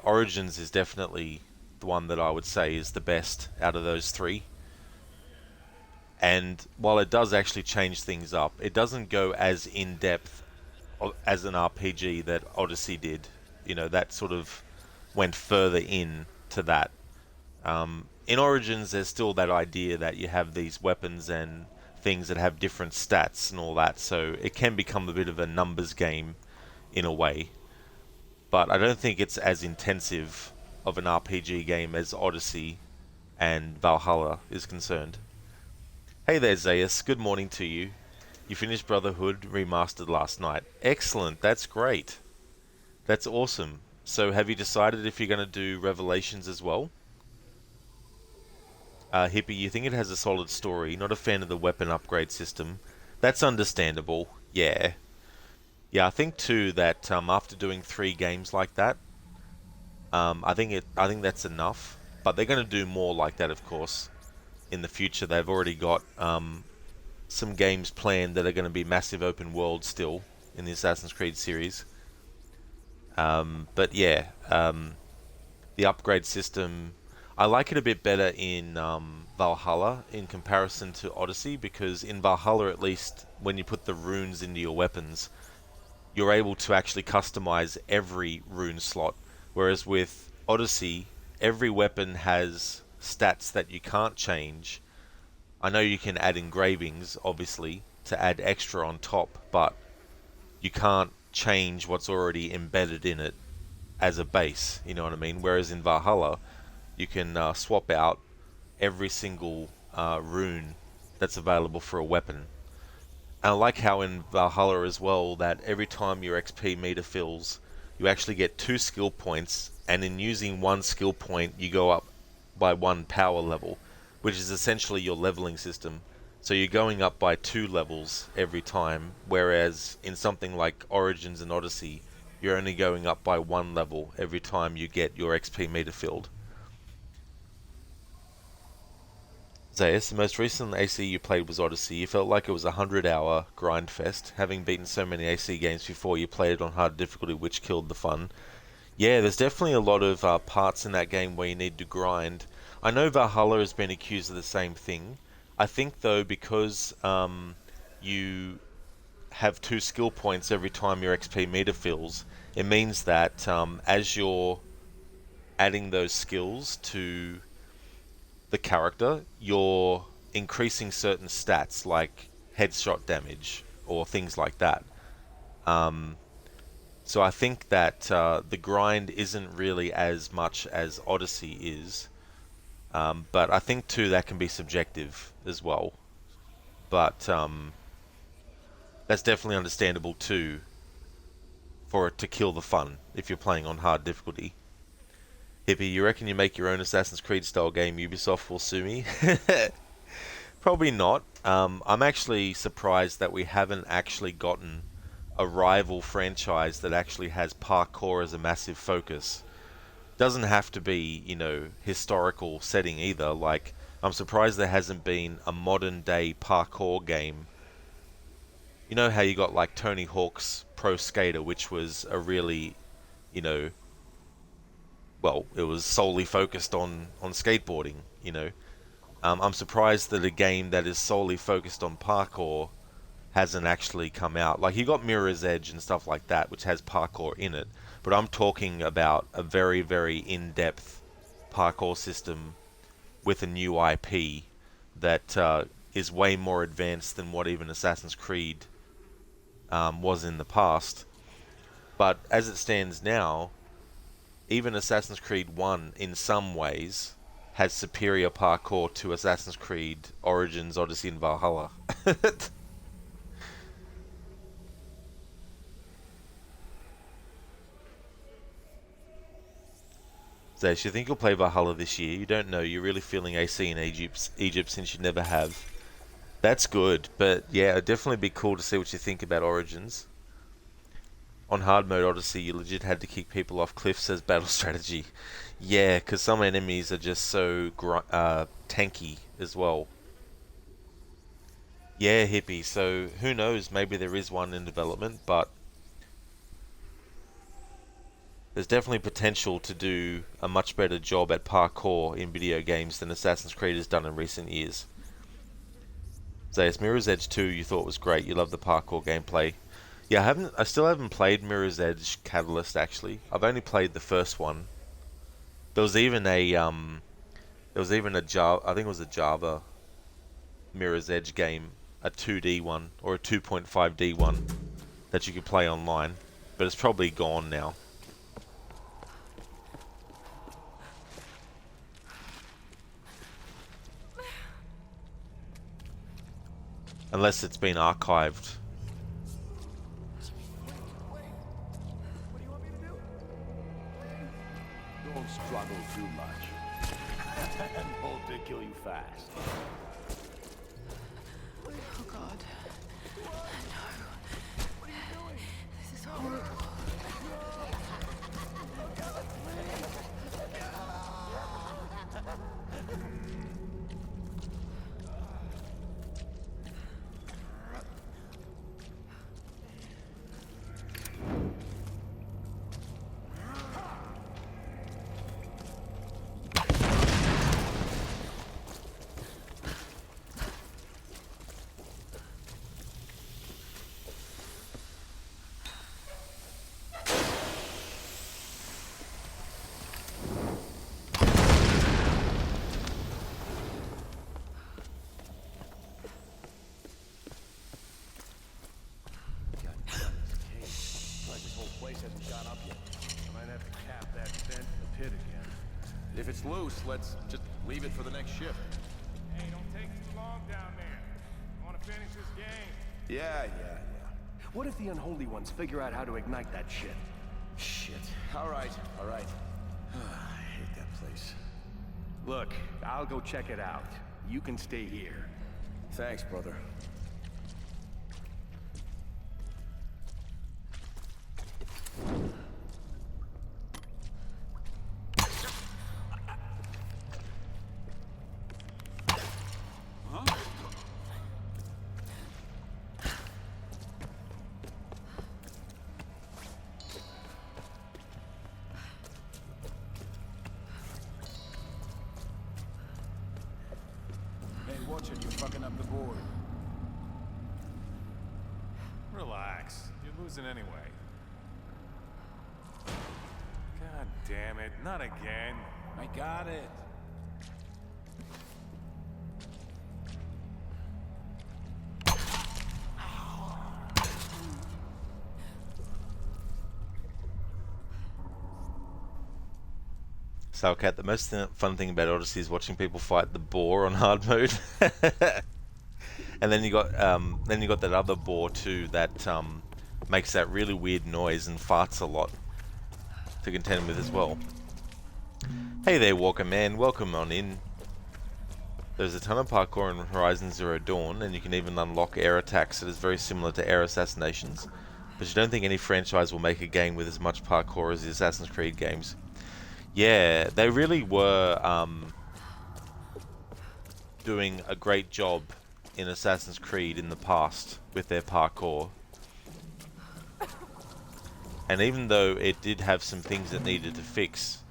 Origins is definitely the one that I would say is the best out of those three. And while it does actually change things up, it doesn't go as in-depth as an RPG that Odyssey did. You know, that sort of went further in to that. In Origins, there's still that idea that you have these weapons and things that have different stats and all that, so it can become a bit of a numbers game in a way. But I don't think it's as intensive of an RPG game as Odyssey and Valhalla is concerned. Hey there, Zaius. Good morning to you. You finished Brotherhood Remastered last night. Excellent. That's great. That's awesome. So have you decided if you're going to do Revelations as well? Hippie, you think it has a solid story. Not a fan of the weapon upgrade system. That's understandable. Yeah. Yeah, I think too that after doing 3 games like that, I think that's enough. But they're going to do more like that, of course, in the future. They've already got some games planned that are going to be massive open world still in the Assassin's Creed series. But yeah, the upgrade system, I like it a bit better in Valhalla in comparison to Odyssey, because in Valhalla, at least, when you put the runes into your weapons, you're able to actually customize every rune slot, whereas with Odyssey, every weapon has stats that you can't change. I know you can add engravings, obviously, to add extra on top, but you can't change what's already embedded in it as a base, you know what I mean? Whereas in Valhalla, you can swap out every single rune that's available for a weapon. And I like how in Valhalla as well, that every time your XP meter fills, you actually get 2 skill points, and in using 1 skill point, you go up by 1 power level, which is essentially your leveling system. So you're going up by 2 levels every time, whereas in something like Origins and Odyssey, you're only going up by 1 level every time you get your XP meter filled. Zaius, the most recent AC you played was Odyssey. You felt like it was a 100-hour grind fest, having beaten so many AC games before you played it on hard difficulty, which killed the fun. Yeah, there's definitely a lot of parts in that game where you need to grind. I know Valhalla has been accused of the same thing. I think, though, because you have 2 skill points every time your XP meter fills, it means that as you're adding those skills to the character, you're increasing certain stats like headshot damage or things like that. So I think that the grind isn't really as much as Odyssey is, but I think too that can be subjective as well. But that's definitely understandable too, for it to kill the fun if you're playing on hard difficulty. Hippie, you reckon you make your own Assassin's Creed style game, Ubisoft will sue me? Probably not. I'm actually surprised that we haven't actually gotten a rival franchise that actually has parkour as a massive focus. Doesn't have to be, you know, historical setting either. Like, I'm surprised there hasn't been a modern day parkour game. You know how you got like Tony Hawk's Pro Skater, which was a really, you know, well, it was solely focused on skateboarding, you know. I'm surprised that a game that is solely focused on parkour hasn't actually come out. Like, you got Mirror's Edge and stuff like that, which has parkour in it, but I'm talking about a very, very in-depth parkour system with a new IP that is way more advanced than what even Assassin's Creed was in the past. But as it stands now, even Assassin's Creed 1, in some ways, has superior parkour to Assassin's Creed Origins, Odyssey, and Valhalla. Zash, you think you'll play Valhalla this year? You don't know. You're really feeling AC in Egypt since you never have. That's good, but yeah, it'd definitely be cool to see what you think about Origins. On hard mode Odyssey, you legit had to kick people off cliffs as battle strategy. Yeah, because some enemies are just so tanky as well. Yeah, hippie. So who knows? Maybe there is one in development, but there's definitely potential to do a much better job at parkour in video games than Assassin's Creed has done in recent years. Zayas, Mirror's Edge 2 you thought was great. You love the parkour gameplay. Yeah, I still haven't played Mirror's Edge Catalyst actually. I've only played the first one. There was even a Java, I think it was a Java Mirror's Edge game, a 2D one or a 2.5D one that you could play online, but it's probably gone now. Unless it's been archived. Don't struggle too much. And hope to kill you fast. Oh God. No. This is horrible. If it's loose, let's just leave it for the next shift. Hey, don't take too long down there. I want to finish this game. Yeah. What if the unholy ones figure out how to ignite that shit? Shit. All right. I hate that place. Look, I'll go check it out. You can stay here. Thanks, brother. Watch it, you're fucking up the board. Relax. You're losing anyway. God damn it. Not again. I got it. Salcat, the most fun thing about Odyssey is watching people fight the boar on hard mode. And then you got that other boar too that makes that really weird noise and farts a lot to contend with as well. Hey there, Walker Man, welcome on in. There's a ton of parkour in Horizon Zero Dawn, and you can even unlock air attacks that is very similar to air assassinations, but you don't think any franchise will make a game with as much parkour as the Assassin's Creed games. Yeah, they really were doing a great job in Assassin's Creed in the past with their parkour. And even though it did have some things that needed to fix,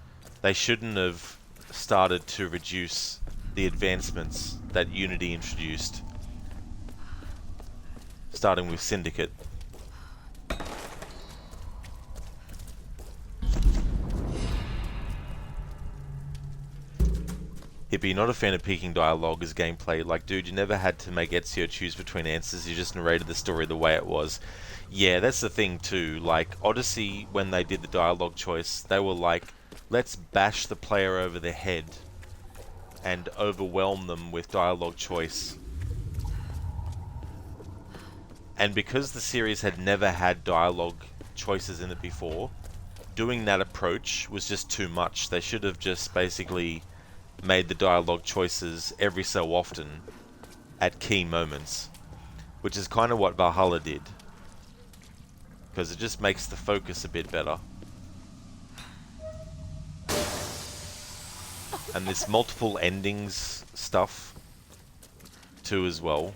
they shouldn't have started to reduce the advancements that Unity introduced, starting with Syndicate. Hippie, not a fan of peeking dialogue as gameplay. Like, dude, you never had to make Ezio choose between answers, you just narrated the story the way it was. Yeah, that's the thing too. Like, Odyssey, when they did the dialogue choice, they were like, let's bash the player over the head and overwhelm them with dialogue choice. And because the series had never had dialogue choices in it before, doing that approach was just too much. They should have just basically made the dialogue choices every so often at key moments, which is kind of what Valhalla did, because it just makes the focus a bit better. And this multiple endings stuff too as well.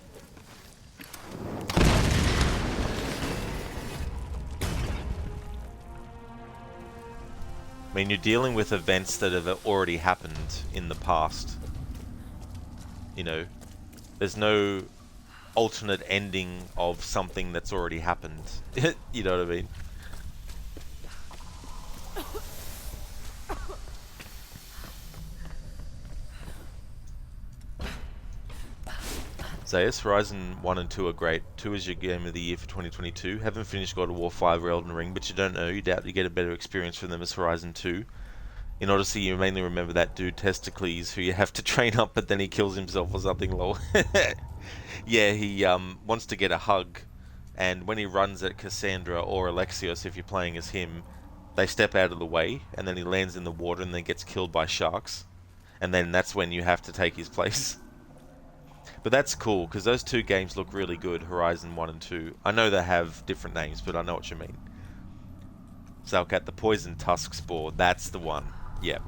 I mean, you're dealing with events that have already happened in the past. You know, there's no alternate ending of something that's already happened. You know what I mean? Zayas, Horizon 1 and 2 are great. 2 is your game of the year for 2022. Haven't finished God of War 5 or Elden Ring, but you don't know. You doubt you get a better experience from them as Horizon 2. In Odyssey, you mainly remember that dude Testicles, who you have to train up, but then he kills himself or something, lol. Yeah, he wants to get a hug, and when he runs at Cassandra or Alexios, if you're playing as him, they step out of the way, and then he lands in the water and then gets killed by sharks. And then that's when you have to take his place. But that's cool, because those two games look really good, Horizon 1 and 2. I know they have different names, but I know what you mean. Zalcat, the Poison Tusk Spore, that's the one. Yep.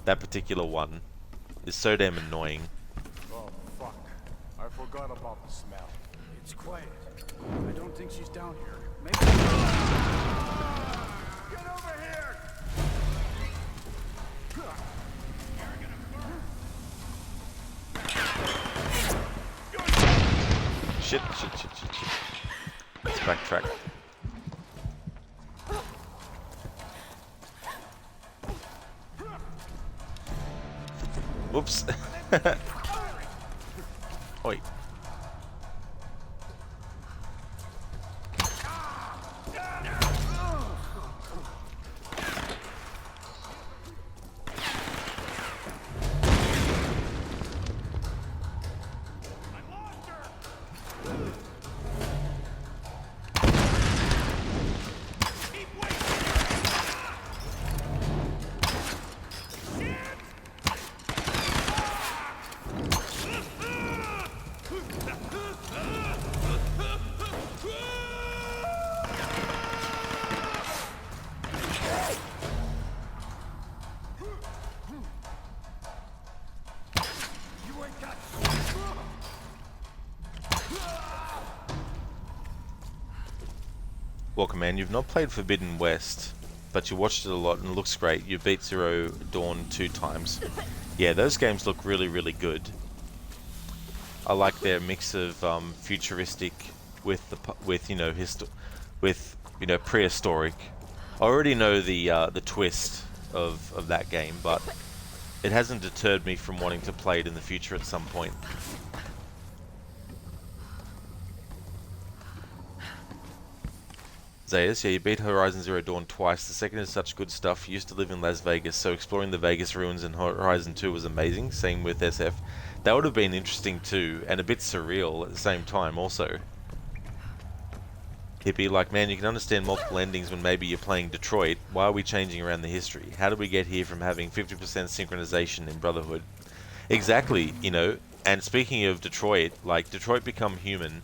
That particular one is so damn annoying. Oh, fuck. I forgot about the smell. It's quiet. I don't think she's down here. Maybe... Get over here! Shit. Let's backtrack. Whoops. Oi. Welcome, man. You've not played Forbidden West, but you watched it a lot and it looks great. You beat Zero Dawn 2 times. Yeah, those games look really, really good. I like their mix of futuristic with prehistoric. I already know the twist of that game, but it hasn't deterred me from wanting to play it in the future at some point. Zayas, yeah, you beat Horizon Zero Dawn twice. The second is such good stuff. You used to live in Las Vegas, so exploring the Vegas ruins in Horizon 2 was amazing. Same with SF. That would have been interesting too, and a bit surreal at the same time also. Hippie, like, man, you can understand multiple endings when maybe you're playing Detroit. Why are we changing around the history? How did we get here from having 50% synchronization in Brotherhood? Exactly, you know, and speaking of Detroit, like, Detroit Become Human,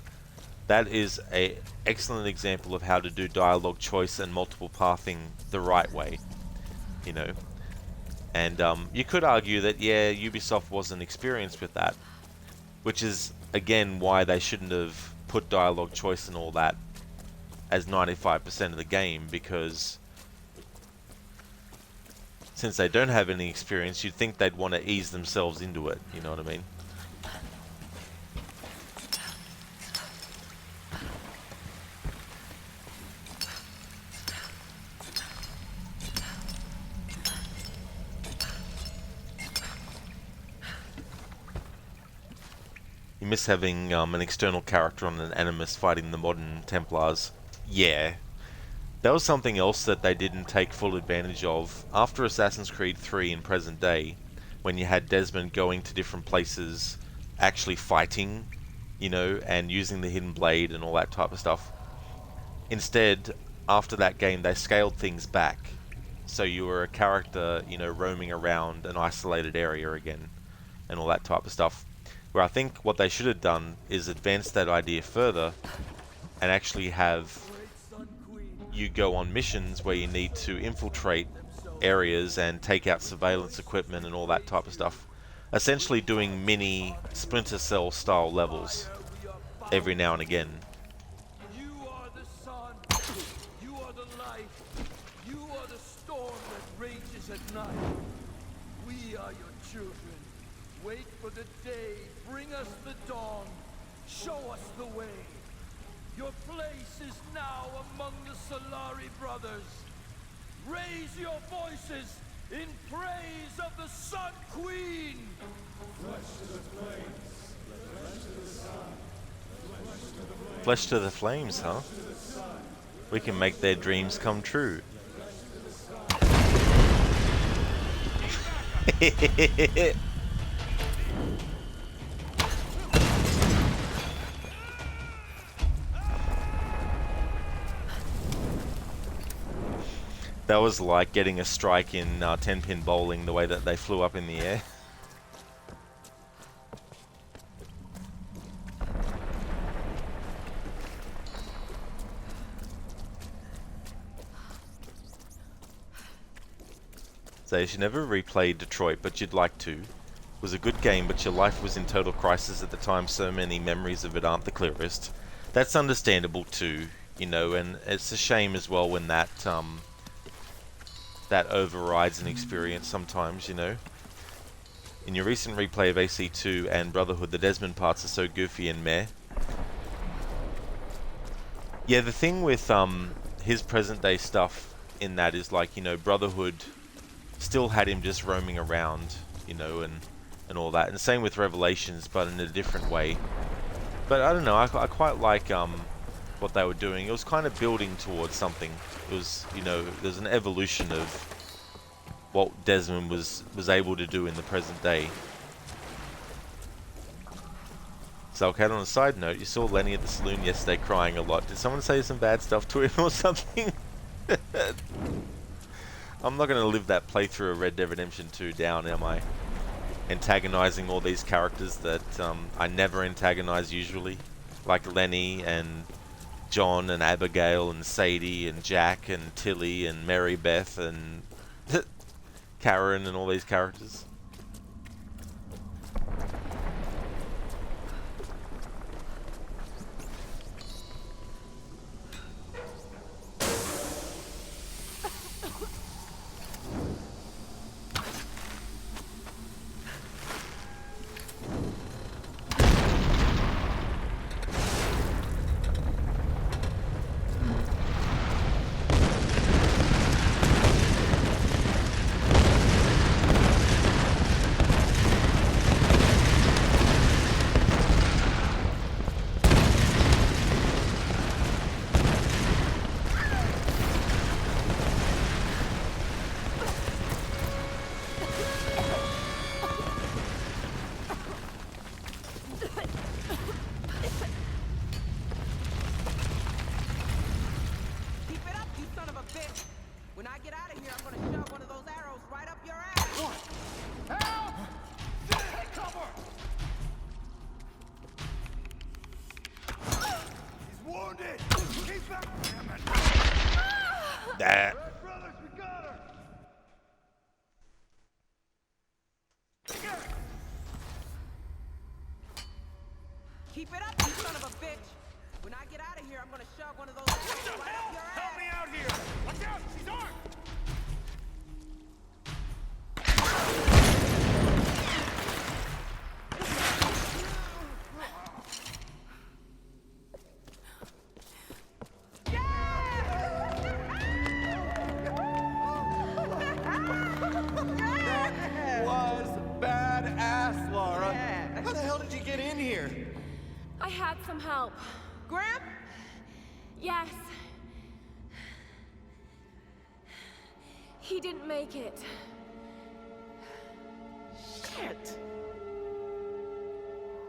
that is a excellent example of how to do dialogue choice and multiple pathing the right way, you know. And you could argue that, yeah, Ubisoft wasn't experienced with that, which is, again, why they shouldn't have put dialogue choice and all that as 95% of the game, because since they don't have any experience, you'd think they'd want to ease themselves into it, you know what I mean? You miss having an external character on an Animus fighting the modern Templars. Yeah. That was something else that they didn't take full advantage of. After Assassin's Creed 3 in present day, when you had Desmond going to different places, actually fighting, you know, and using the hidden blade and all that type of stuff. Instead, after that game, they scaled things back. So you were a character, you know, roaming around an isolated area again, and all that type of stuff. Where I think what they should have done is advance that idea further and actually have you go on missions where you need to infiltrate areas and take out surveillance equipment and all that type of stuff. Essentially doing mini Splinter Cell style levels every now and again. You are the sun. You are the light. You are the storm that rages dreams at night. We are your children. Wait for the day, bring us the dawn, show us the way. Your place is now among the Solari brothers. Raise your voices in praise of the Sun Queen! Flesh to the flames, flesh to the sun, flesh to the flames. Flesh to the flames, huh? We can make their dreams come true. That was like getting a strike in 10-pin bowling, the way that they flew up in the air. So you should never replay Detroit, but you'd like to. It was a good game, but your life was in total crisis at the time, so many memories of it aren't the clearest. That's understandable too, you know, and it's a shame as well when that that overrides an experience sometimes, you know. In your recent replay of AC2 and Brotherhood, the Desmond parts are so goofy and meh. Yeah, the thing with his present day stuff in that is, like, you know, Brotherhood still had him just roaming around, you know, and all that. And same with Revelations, but in a different way. But I don't know, I quite like what they were doing. It was kind of building towards something. It was, you know, there's an evolution of what Desmond was able to do in the present day. So, okay, on a side note, you saw Lenny at the saloon yesterday crying a lot. Did someone say some bad stuff to him or something? I'm not going to live that playthrough of Red Dead Redemption 2 down, am I? Antagonizing all these characters that I never antagonize usually. Like Lenny and John and Abigail and Sadie and Jack and Tilly and Mary Beth and Karen and all these characters. Keep it up, you son of a bitch! When I get out of here, I'm gonna shove one of those arrows right up your ass! Help me out here! Watch out! She's armed! That was badass, Lara. How the hell did you get in here? I had some help. Gramp? Yes. He didn't make it. Shit!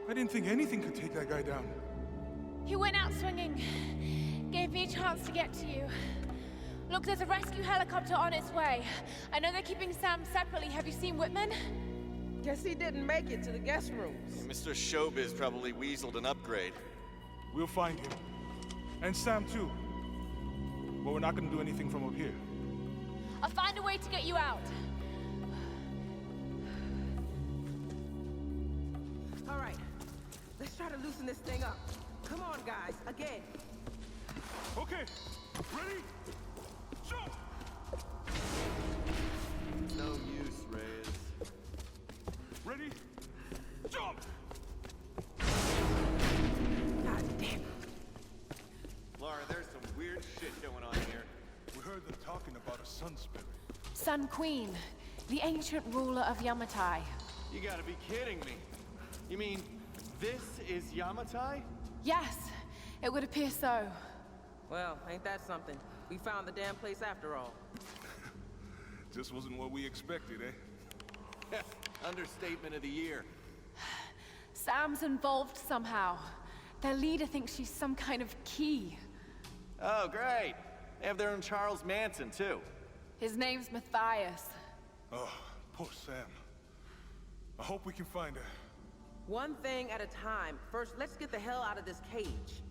I didn't think anything could take that guy down. He went out swinging. Gave me a chance to get to you. Look, there's a rescue helicopter on its way. I know they're keeping Sam separately. Have you seen Whitman? Guess he didn't make it to the guest rooms. Mr. Showbiz probably weaseled an upgrade. We'll find him. And Sam too. But we're not gonna do anything from up here. I'll find a way to get you out. All right, let's try to loosen this thing up. Come on, guys, again. Okay, ready? Jump! No use, Reyes. Ready? Jump! God damn. Lara, there's some weird shit going on here. We heard them talking about a sun spirit. Sun Queen, the ancient ruler of Yamatai. You gotta be kidding me. You mean this is Yamatai? Yes, it would appear so. Well, ain't that something? We found the damn place after all. Just wasn't what we expected, eh? Understatement of the year. Sam's involved somehow. Their leader thinks she's some kind of key. Oh, great. They have their own Charles Manson, too. His name's Matthias. Oh, poor Sam. I hope we can find her. One thing at a time. First, let's get the hell out of this cage.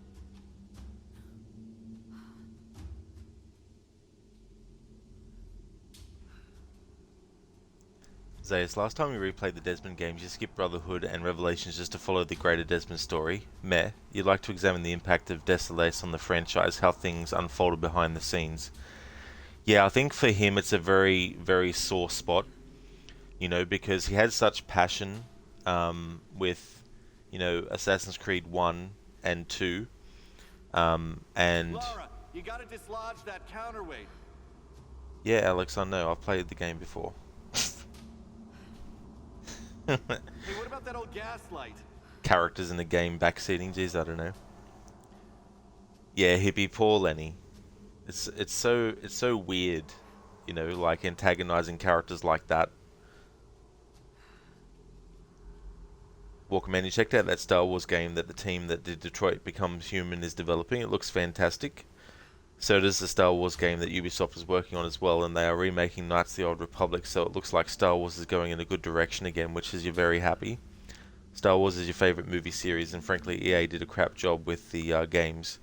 Zayas, last time we replayed the Desmond games, you skipped Brotherhood and Revelations just to follow the greater Desmond story. Meh. You'd like to examine the impact of Desolace on the franchise, how things unfolded behind the scenes. Yeah, I think for him it's a very, very sore spot. You know, because he had such passion with, you know, Assassin's Creed 1 and 2. And... Lara, you gotta dislodge that counterweight. Yeah, Alex, I know. I've played the game before. Hey, what about that old gaslight? Characters in the game backseating, geez, I don't know. Yeah, hippie, poor Lenny. It's so weird, you know, like antagonizing characters like that. Walkman, you checked out that Star Wars game that the team that did Detroit Become Human is developing. It looks fantastic. So does the Star Wars game that Ubisoft is working on as well, and they are remaking Knights of the Old Republic, so it looks like Star Wars is going in a good direction again, which is you're very happy. Star Wars is your favorite movie series, and frankly EA did a crap job with the games.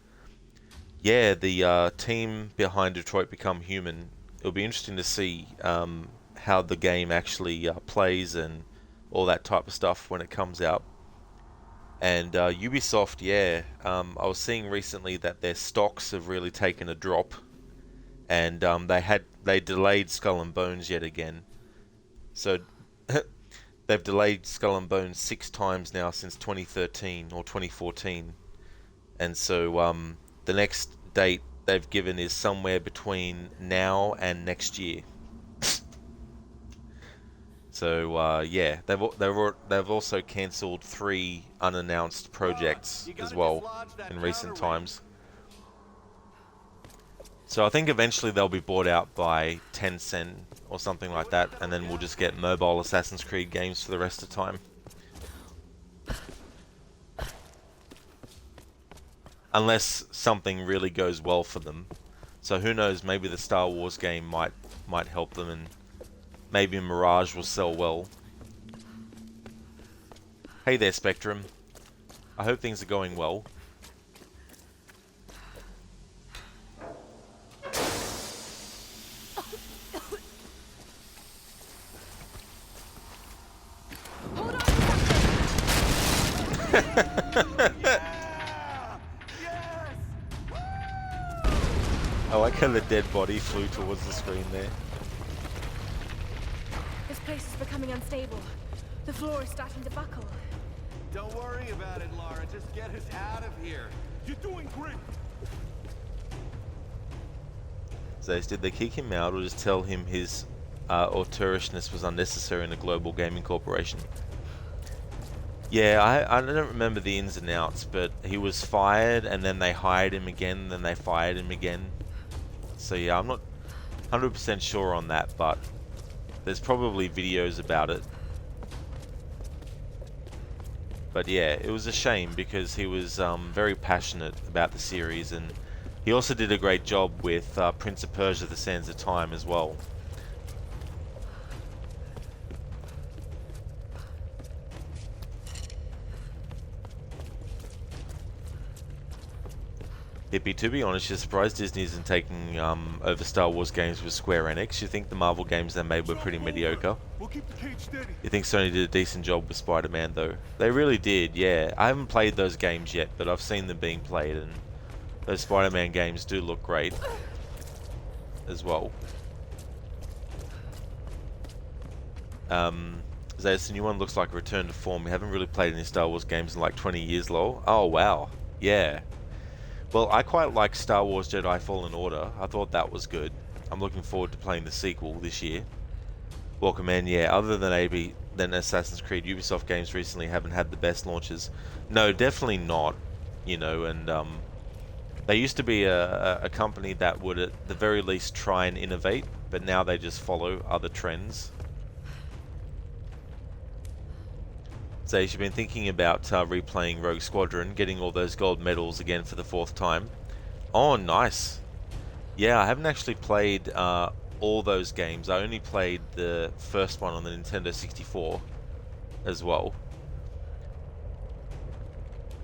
Yeah, the team behind Detroit Become Human, it'll be interesting to see how the game actually plays and all that type of stuff when it comes out. And Ubisoft, yeah, I was seeing recently that their stocks have really taken a drop, and they delayed Skull and Bones yet again. So they've delayed Skull and Bones 6 times now since 2013 or 2014, and so the next date they've given is somewhere between now and next year. So yeah, they've also cancelled 3 unannounced projects as well in recent times. So I think eventually they'll be bought out by Tencent or something like that, and then we'll just get mobile Assassin's Creed games for the rest of the time. Unless something really goes well for them. So who knows, maybe the Star Wars game might help them, and maybe Mirage will sell well. Hey there, Spectrum. I hope things are going well. I like how the dead body flew towards the screen there. This place is becoming unstable. The floor is starting to buckle. Don't worry about it, Lara. Just get us out of here. You're doing great. Zays, did they kick him out or just tell him his auteurishness was unnecessary in a global gaming corporation? Yeah, I don't remember the ins and outs, but he was fired and then they hired him again, then they fired him again. So yeah, I'm not 100% sure on that, but there's probably videos about it. But yeah, it was a shame because he was very passionate about the series, and he also did a great job with Prince of Persia: The Sands of Time as well. Hippie, to be honest, you're surprised Disney isn't taking over Star Wars games with Square Enix. You think the Marvel games they made were pretty mediocre? We'll keep the cage steady. You think Sony did a decent job with Spider-Man though? They really did, yeah. I haven't played those games yet, but I've seen them being played, and those Spider-Man games do look great as well. This new one looks like a return to form. We haven't really played any Star Wars games in like 20 years, lol. Oh, wow. Yeah. Well, I quite like Star Wars Jedi Fallen Order. I thought that was good. I'm looking forward to playing the sequel this year. Welcome in, yeah. Other than Assassin's Creed, Ubisoft games recently haven't had the best launches. No, definitely not. You know, and they used to be a company that would at the very least try and innovate, but now they just follow other trends. So you've been thinking about replaying Rogue Squadron, getting all those gold medals again for the 4th time. Oh, nice. Yeah, I haven't actually played all those games. I only played the first one on the Nintendo 64 as well.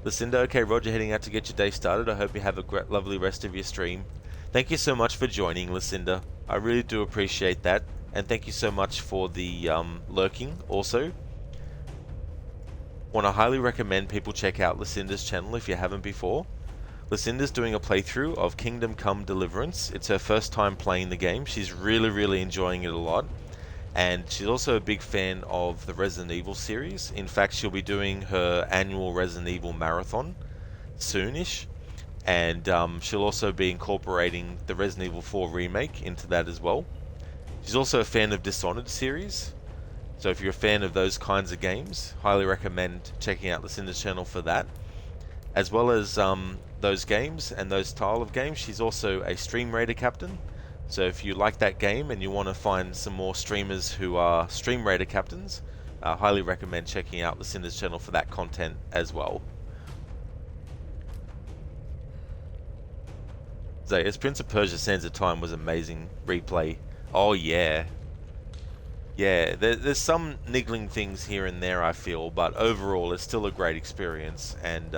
Lucinda, okay, Roger, heading out to get your day started. I hope you have a lovely rest of your stream. Thank you so much for joining, Lucinda. I really do appreciate that. And thank you so much for the lurking also. Want to highly recommend people check out Lucinda's channel if you haven't before. Lucinda's doing a playthrough of Kingdom Come Deliverance. It's her first time playing the game. She's really enjoying it a lot. And she's also a big fan of the Resident Evil series. In fact, she'll be doing her annual Resident Evil marathon soonish. And she'll also be incorporating the Resident Evil 4 remake into that as well. She's also a fan of Dishonored series. So if you're a fan of those kinds of games, highly recommend checking out Lucinda's channel for that. As well as those games and those style of games, she's also a Stream Raider captain. So if you like that game and you want to find some more streamers who are Stream Raider captains, highly recommend checking out Lucinda's channel for that content as well. Zayas, Prince of Persia Sands of Time was amazing replay. Oh yeah. Yeah, there's some niggling things here and there, I feel, but overall it's still a great experience, and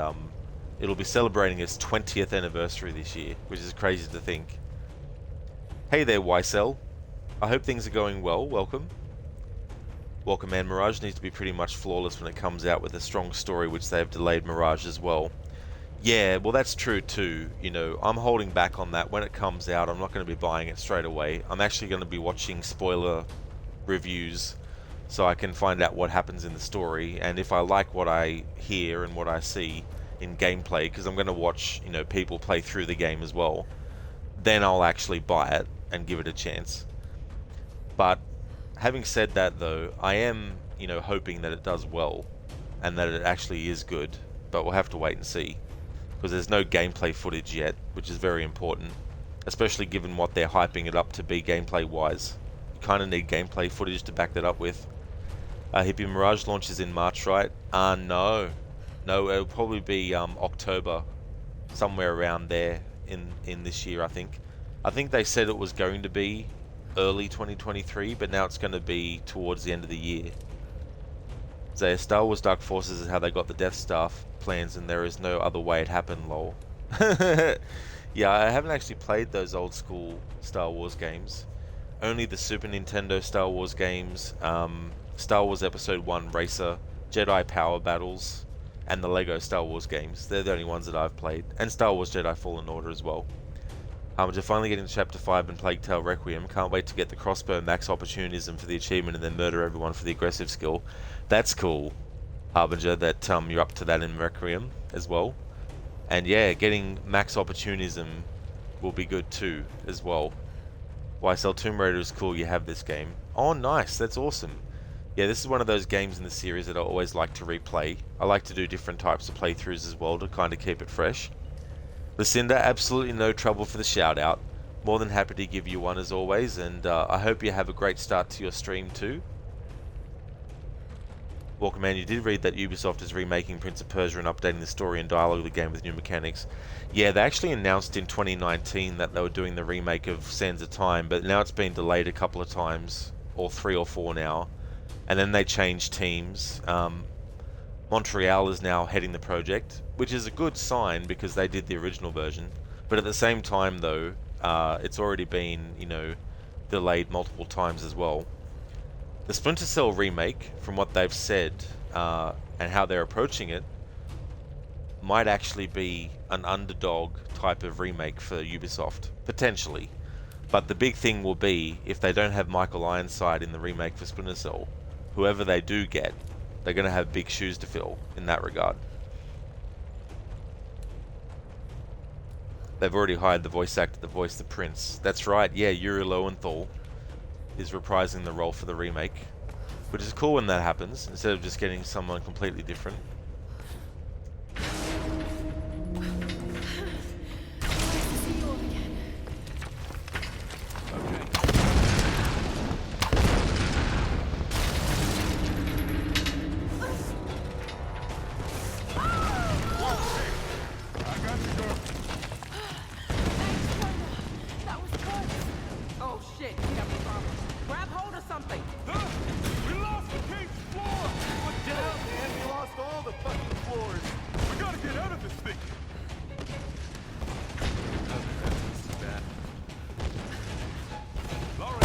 it'll be celebrating its 20th anniversary this year, which is crazy to think. Hey there, YSL. I hope things are going well. Welcome. Welcome, man. Mirage needs to be pretty much flawless when it comes out with a strong story, which they have delayed Mirage as well. Yeah, well, that's true too. You know, I'm holding back on that. When it comes out, I'm not going to be buying it straight away. I'm actually going to be watching spoiler reviews so I can find out what happens in the story, and if I like what I hear and what I see in gameplay, because I'm going to watch, you know, people play through the game as well, then I'll actually buy it and give it a chance. But having said that though, I am, you know, hoping that it does well and that it actually is good, but we'll have to wait and see, because there's no gameplay footage yet, which is very important, especially given what they're hyping it up to be gameplay wise. Kind of need gameplay footage to back that up with. Hippie Mirage launches in March, right? No, it'll probably be October, somewhere around there in this year. I think they said it was going to be early 2023, but now it's going to be towards the end of the year. So Star Wars Dark Forces is how they got the Death Star plans, and there is no other way it happened. Lol. Yeah, I haven't actually played those old school Star Wars games. Only the Super Nintendo Star Wars games, Star Wars Episode 1 Racer, Jedi Power Battles, and the Lego Star Wars games. They're the only ones that I've played. And Star Wars Jedi Fallen Order as well. Just finally getting to Chapter 5 and Plague Tale Requiem. Can't wait to get the crossbow max opportunism for the achievement and then murder everyone for the aggressive skill. That's cool, Harbinger, that you're up to that in Requiem as well. And yeah, getting max opportunism will be good too, as well. YSL Tomb Raider is cool, you have this game. Oh nice, that's awesome. Yeah, this is one of those games in the series that I always like to replay. I like to do different types of playthroughs as well to kind of keep it fresh. Lucinda, absolutely no trouble for the shout out. More than happy to give you one as always, and I hope you have a great start to your stream too. Welcome, man. You did read that Ubisoft is remaking Prince of Persia and updating the story and dialogue of the game with new mechanics. Yeah, they actually announced in 2019 that they were doing the remake of Sands of Time, but now it's been delayed a couple of times, or 3 or 4 now. And then they changed teams. Montreal is now heading the project, which is a good sign because they did the original version. But at the same time, though, it's already been, you know, delayed multiple times as well. The Splinter Cell remake, from what they've said and how they're approaching it, might actually be an underdog type of remake for Ubisoft, potentially. But the big thing will be, if they don't have Michael Ironside in the remake for Splinter Cell, whoever they do get, they're going to have big shoes to fill in that regard. They've already hired the voice actor to voice the prince. That's right, yeah, Yuri Lowenthal is reprising the role for the remake, which is cool when that happens, instead of just getting someone completely different. Oh shit, we have a problem. Grab hold of something. We lost the king's floor! But down, man, we lost all the fucking floors. We gotta get out of this thing. This is bad. Laura.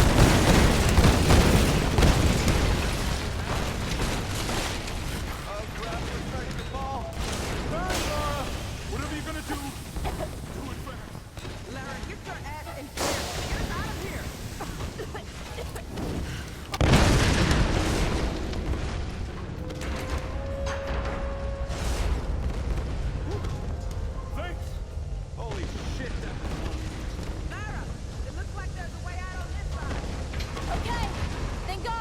Grab your pressure ball. Fast, Laura! Whatever you're gonna do, do it fast. Lara, get your ass in here. Get us out of here. Thanks. Holy shit. Lara, it looks like there's a way out on this side. Okay, then go.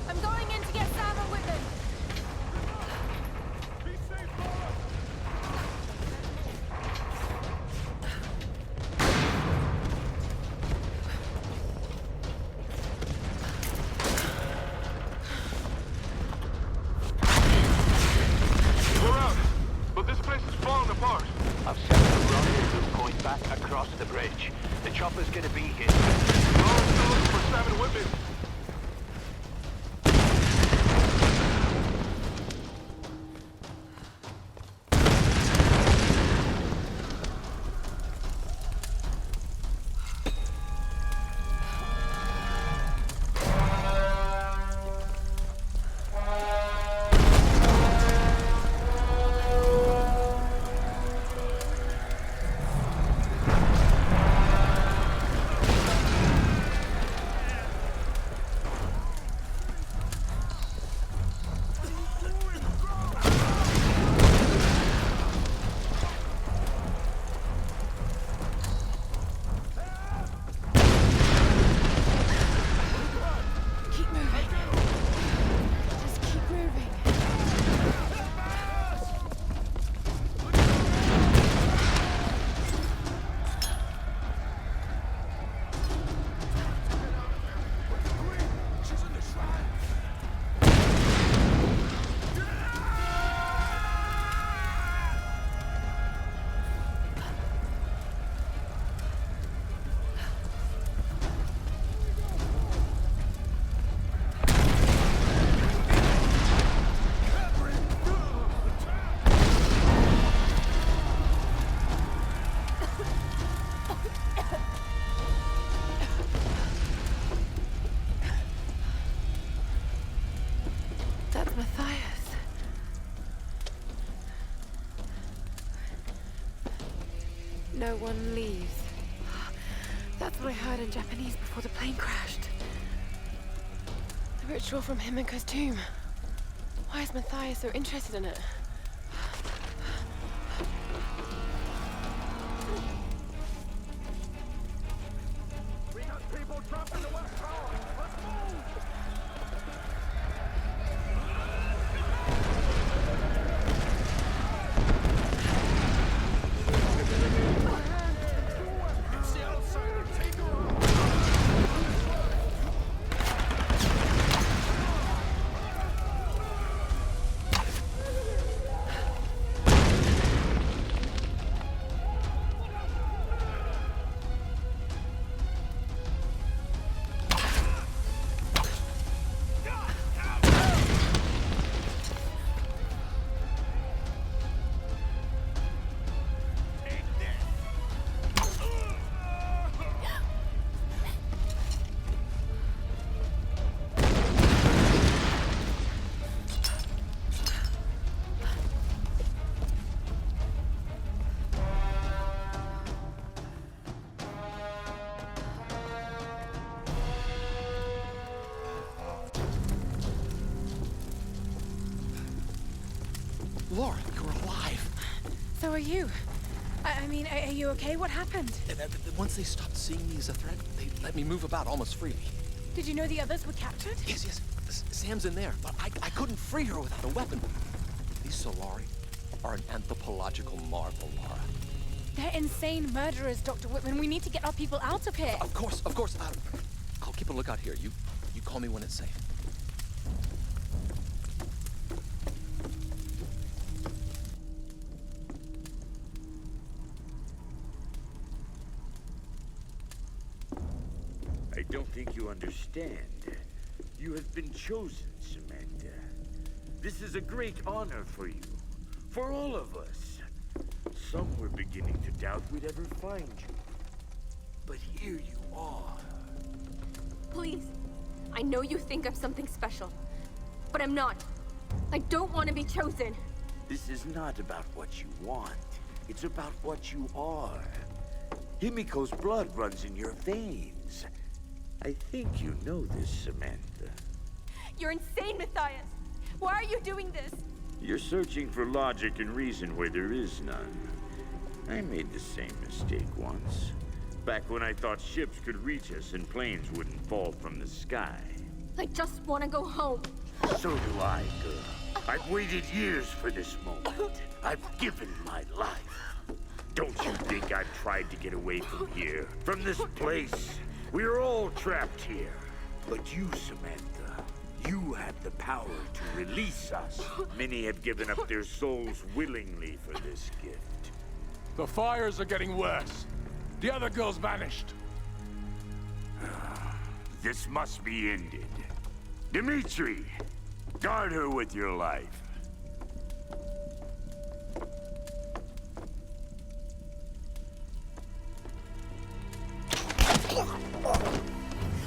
I'm going in to get Sam and Whitman. Be safe, Laura. We're out, but this place is falling apart. I've set the rendezvous point back across the bridge. The chopper's gonna be here. Laura's still looking for Sam and Whitman. Keep moving. Just keep moving. She's in the shrine. That's Matthias. No one leaves. That's what I heard in Japanese before the plane crashed. The ritual from Himiko's tomb. Why is Matthias so interested in it? We got people trapped in the West Tower. Let's move. It's the outsider. Take her out. Laura, you're alive. So are you. I mean, are you okay? What happened? Once they stopped seeing me as a threat, they let me move about almost freely. Did you know the others were captured? Yes. Sam's in there, but I couldn't free her without a weapon. These Solari are an anthropological marvel, Laura. They're insane murderers, Dr. Whitman. We need to get our people out of here. Of course. I'll keep a lookout here. You call me when it's safe. I don't think you understand. You have been chosen, Samantha. This is a great honor for you. For all of us. Some were beginning to doubt we'd ever find you. But here you are. Please. I know you think I'm something special, but I'm not. I don't want to be chosen. This is not about what you want. It's about what you are. Himiko's blood runs in your veins. I think you know this, Samantha. You're insane, Matthias. Why are you doing this? You're searching for logic and reason where there is none. I made the same mistake once. Back when I thought ships could reach us and planes wouldn't fall from the sky. I just want to go home. So do I, girl. I've waited years for this moment. I've given my life. Don't you think I've tried to get away from here? From this place? We're all trapped here. But you, Samantha, you have the power to release us. Many have given up their souls willingly for this gift. The fires are getting worse. The other girl's vanished. This must be ended. Dimitri, guard her with your life.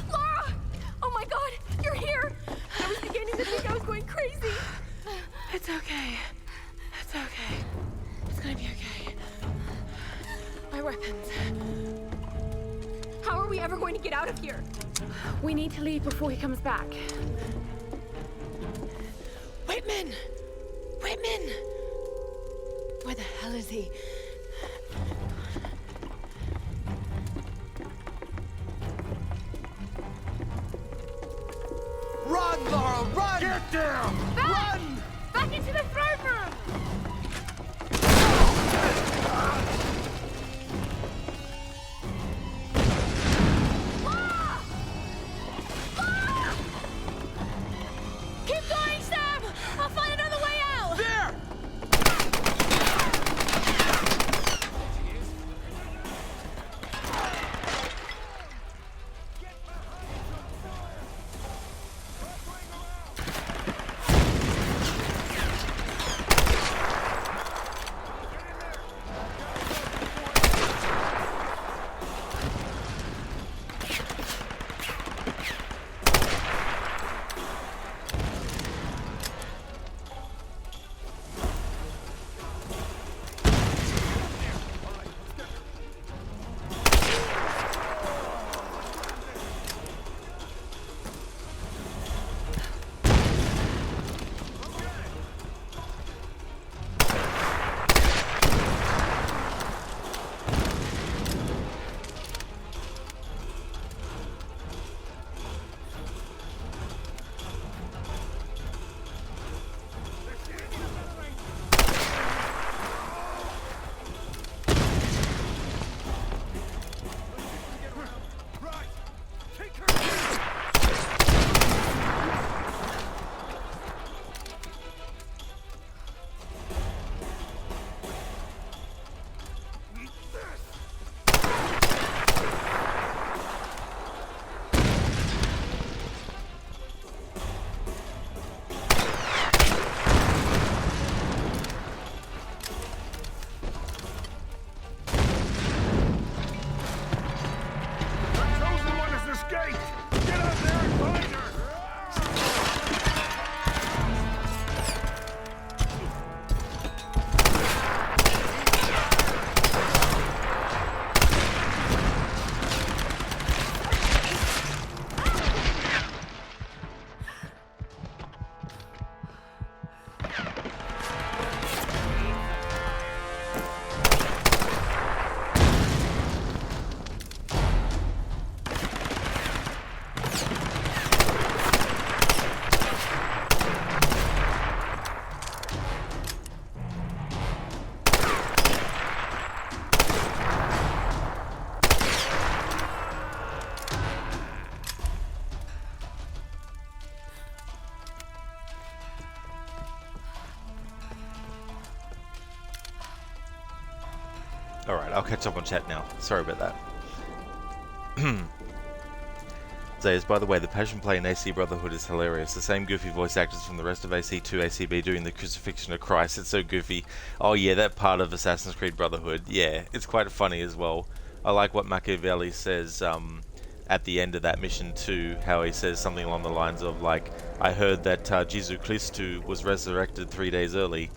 Laura! Oh my god, you're here! I was beginning to think I was going crazy. It's okay. It's okay. It's gonna be okay. My weapons. How are we ever going to get out of here? We need to leave before he comes back. Whitman! Whitman! Where the hell is he? Run, Laura, run! Get down! Back! Run! Back into the throne room! Keep going, Sam! I'll find another way out! There! Alright, I'll catch up on chat now. Sorry about that. Zayas, by the way, the Passion Play in AC Brotherhood is hilarious. The same goofy voice actors from the rest of AC2 ACB doing the crucifixion of Christ. It's so goofy. Oh yeah, that part of Assassin's Creed Brotherhood. Yeah, it's quite funny as well. I like what Machiavelli says at the end of that mission too, how he says something along the lines of like, I heard that Jesus Christu was resurrected 3 days early.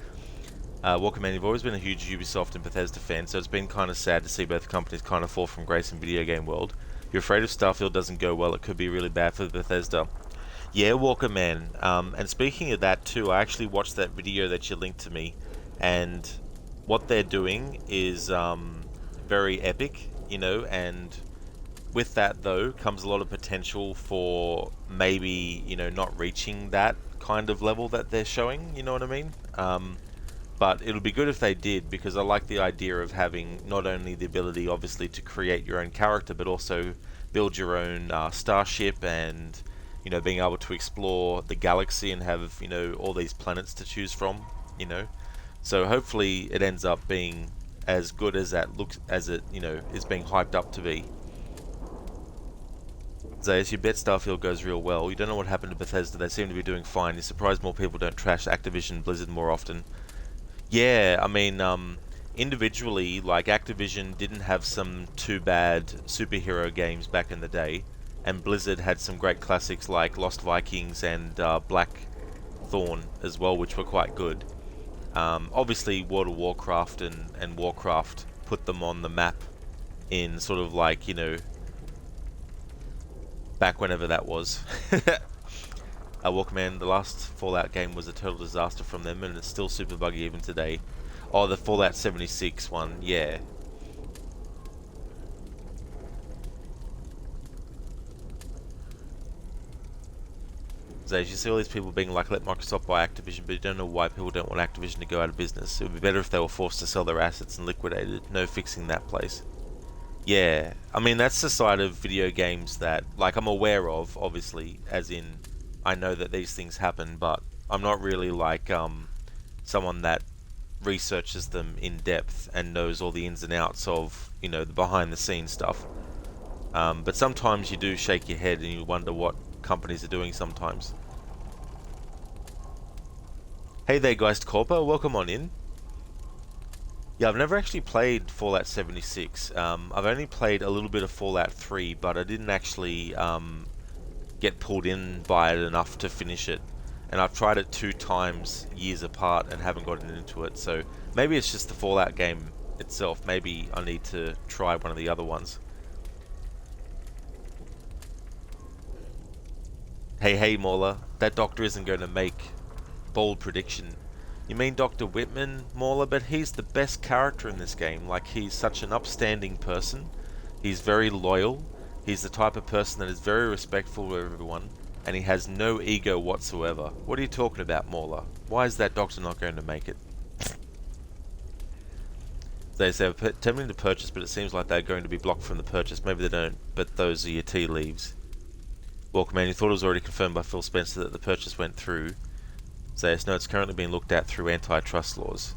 Walkerman, you've always been a huge Ubisoft and Bethesda fan, so it's been kind of sad to see both companies kind of fall from grace in video game world. You're afraid if Starfield doesn't go well, it could be really bad for Bethesda. Yeah, Walkerman. And speaking of that too, I actually watched that video that you linked to me, and what they're doing is very epic, you know, and with that though comes a lot of potential for maybe, you know, not reaching that kind of level that they're showing, you know what I mean? But it'll be good if they did, because I like the idea of having not only the ability obviously to create your own character, but also build your own starship, and, you know, being able to explore the galaxy and have, you know, all these planets to choose from, you know. So hopefully it ends up being as good as that looks, as it, you know, is being hyped up to be. Zayas, you bet Starfield goes real well. You don't know what happened to Bethesda. They seem to be doing fine. You're surprised more people don't trash Activision Blizzard more often. Yeah, I mean, individually, like, Activision didn't have some too bad superhero games back in the day, and Blizzard had some great classics like Lost Vikings and Blackthorn as well, which were quite good. Obviously, World of Warcraft and Warcraft put them on the map in sort of like, you know, back whenever that was. Walkman, the last Fallout game was a total disaster from them, and it's still super buggy even today. Oh, the Fallout 76 one, yeah. So as you see all these people being like, let Microsoft buy Activision, but you don't know why people don't want Activision to go out of business. It would be better if they were forced to sell their assets and liquidated. No fixing that place. Yeah, I mean, that's the side of video games that, like, I'm aware of, obviously, as in, I know that these things happen, but I'm not really like someone that researches them in depth and knows all the ins and outs of, you know, the behind the scenes stuff. But sometimes you do shake your head and you wonder what companies are doing sometimes. Hey there, Geist Corpo, welcome on in. Yeah, I've never actually played Fallout 76. I've only played a little bit of Fallout 3, but I didn't actually get pulled in by it enough to finish it. And I've tried it 2 times years apart and haven't gotten into it, so maybe it's just the Fallout game itself. Maybe I need to try one of the other ones. Hey Mauler, that doctor isn't going to make bold prediction. You mean Dr. Whitman, Mauler? But he's the best character in this game. Like, he's such an upstanding person. He's very loyal. He's the type of person that is very respectful of everyone, and he has no ego whatsoever. What are you talking about, Mauler? Why is that doctor not going to make it? They say they're attempting to purchase, but it seems like they're going to be blocked from the purchase. Maybe they don't, but those are your tea leaves. Welcome, man. You thought it was already confirmed by Phil Spencer that the purchase went through. So no, it's currently being looked at through antitrust laws.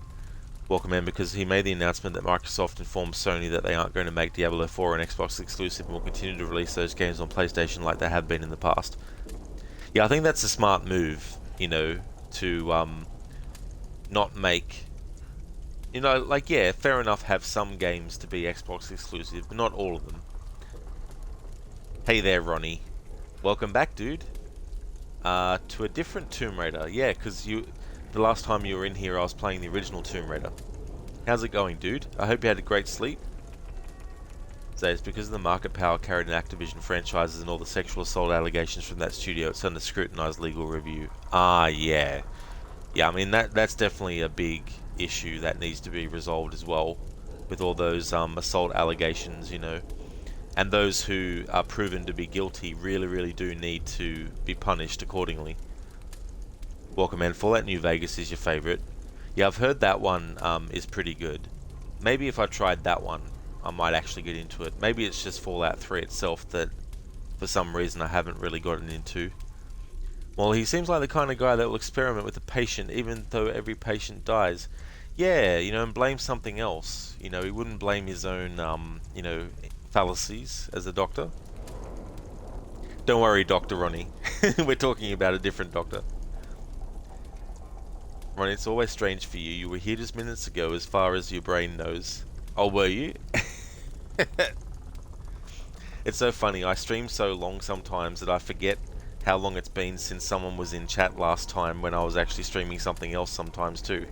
Welcome, man, because he made the announcement that Microsoft informed Sony that they aren't going to make Diablo 4 an Xbox exclusive and will continue to release those games on PlayStation like they have been in the past. Yeah, I think that's a smart move, you know, to not make, you know, like, yeah, fair enough, have some games to be Xbox exclusive, but not all of them. Hey there, Ronnie. Welcome back, dude. To a different Tomb Raider. Yeah, because the last time you were in here, I was playing the original Tomb Raider. How's it going, dude? I hope you had a great sleep. So it's because of the market power carried in Activision franchises and all the sexual assault allegations from that studio, it's under scrutinized legal review. Ah, yeah. Yeah, I mean, that's definitely a big issue that needs to be resolved as well, with all those assault allegations, you know. And those who are proven to be guilty really do need to be punished accordingly. Welcome, man. Fallout New Vegas is your favourite. Yeah, I've heard that one is pretty good. Maybe if I tried that one, I might actually get into it. Maybe it's just Fallout 3 itself that, for some reason, I haven't really gotten into. Well, he seems like the kind of guy that will experiment with a patient even though every patient dies. Yeah, and blame something else. He wouldn't blame his own, fallacies as a doctor. Don't worry, Dr. Ronnie. We're talking about a different doctor. Ronnie, it's always strange for you. You were here just minutes ago as far as your brain knows. Oh, were you? It's so funny. I stream so long sometimes that I forget how long it's been since someone was in chat last time when I was actually streaming something else sometimes too.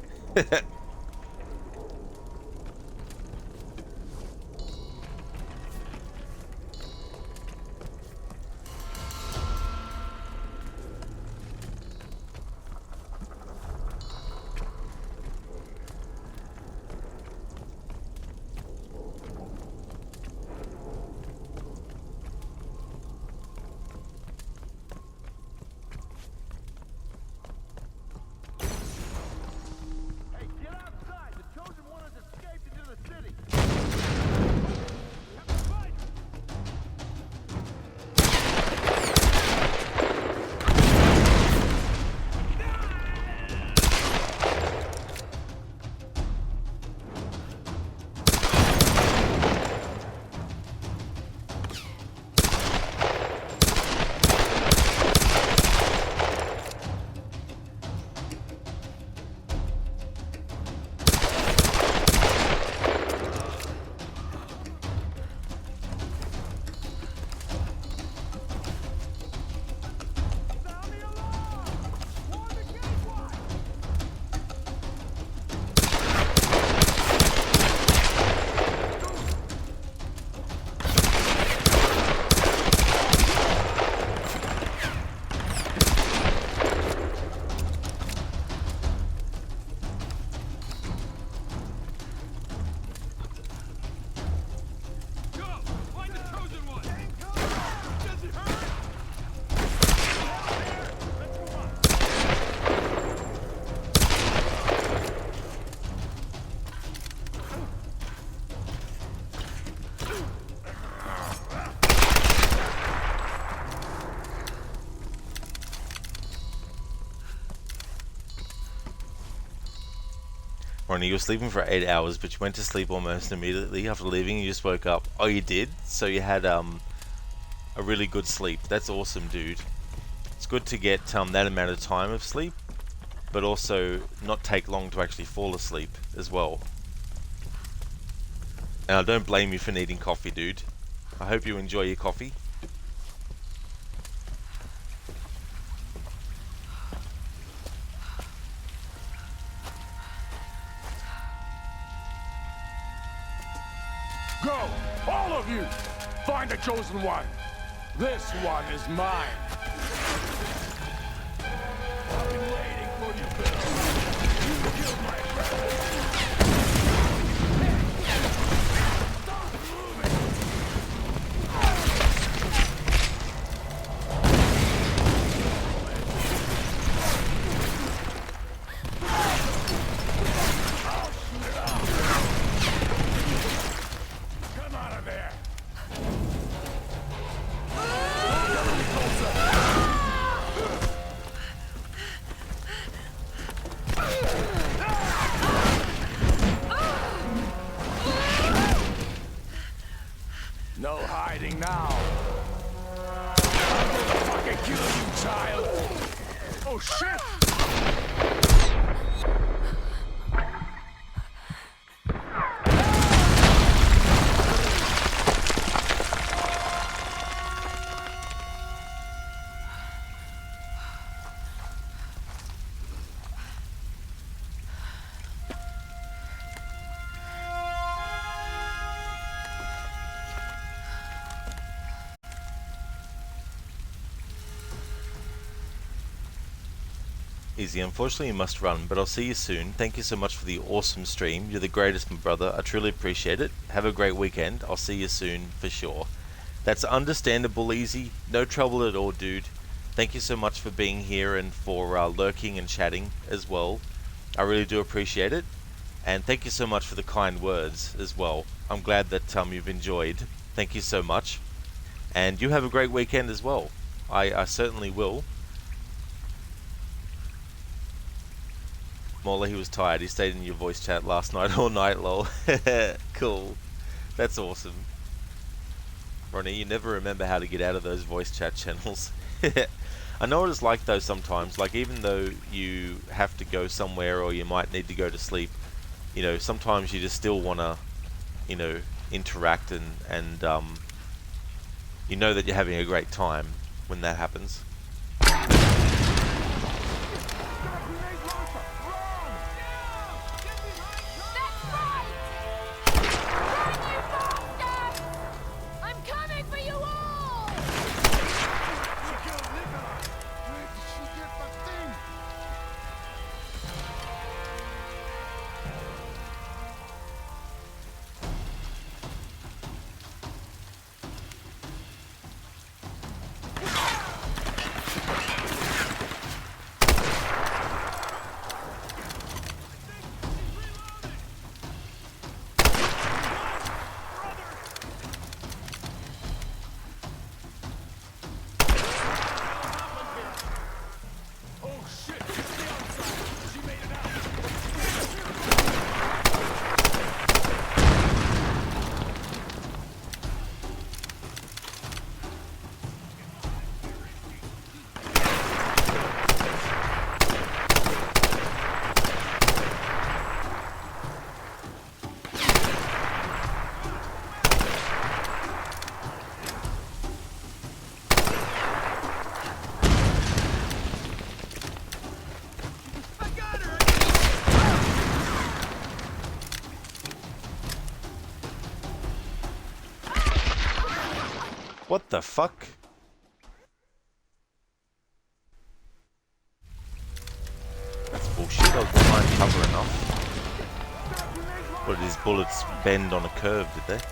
Ronnie, you were sleeping for 8 hours, but you went to sleep almost immediately after leaving. You just woke up. Oh, you did? So you had a really good sleep. That's awesome, dude. It's good to get that amount of time of sleep, but also not take long to actually fall asleep as well. And I don't blame you for needing coffee, dude. I hope you enjoy your coffee. Go! All of you! Find the chosen one! This one is mine! I've been waiting for you, Bill. You killed my brother! No hiding now. I'm gonna fucking kill you, child. Oh shit! Easy, unfortunately you must run, but I'll see you soon. Thank you so much for the awesome stream. You're the greatest, my brother. I truly appreciate it. Have a great weekend. I'll see you soon for sure. That's understandable, Easy. No trouble at all, dude. Thank you so much for being here and for lurking and chatting as well. I really do appreciate it. And thank you so much for the kind words as well. I'm glad that you've enjoyed. Thank you so much. And you have a great weekend as well. I certainly will. Mauler, he was tired. He stayed in your voice chat last night all night, lol. Cool. That's awesome. Ronnie, you never remember how to get out of those voice chat channels. I know what it's like though sometimes. Like even though you have to go somewhere or you might need to go to sleep, you know, sometimes you just still want to, you know, interact and you know that you're having a great time when that happens. I'm coming for you all! Where did she get the thing? What the fuck? That's bullshit. I was behind cover enough. What did his bullets bend on a curve, did they?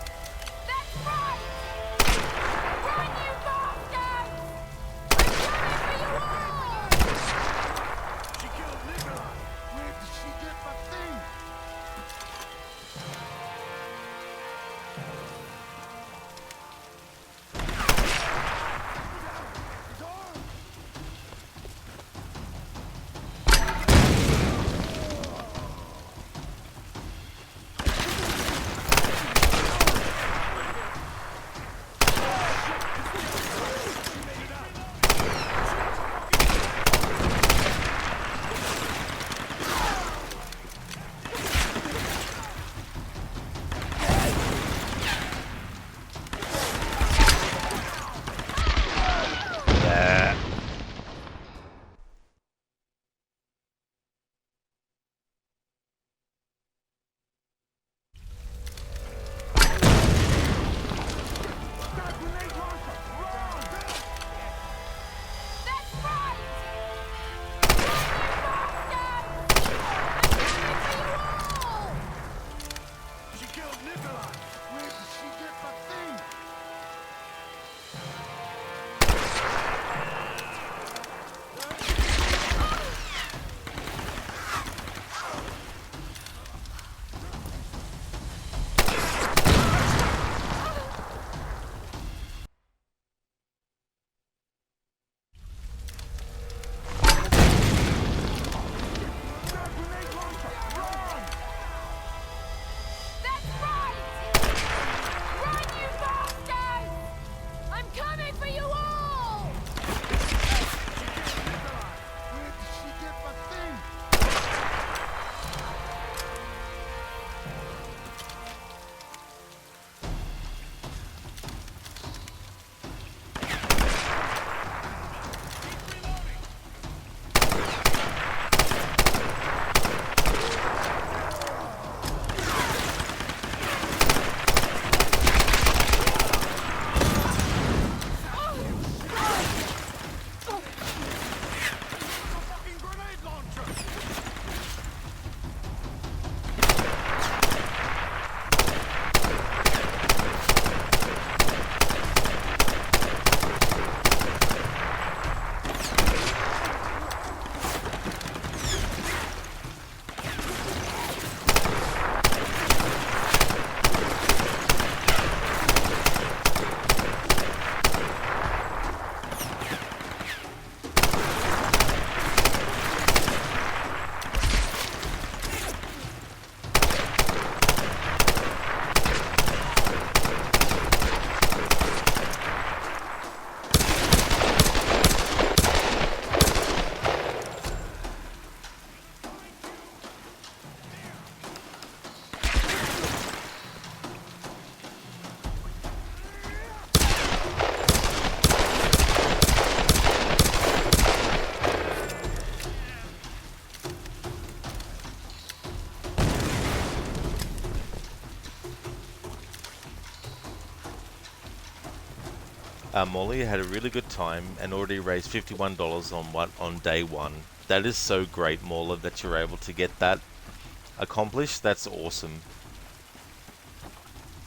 Molly had a really good time and already raised $51 on day one. That is so great, Morla, that you're able to get that accomplished. That's awesome.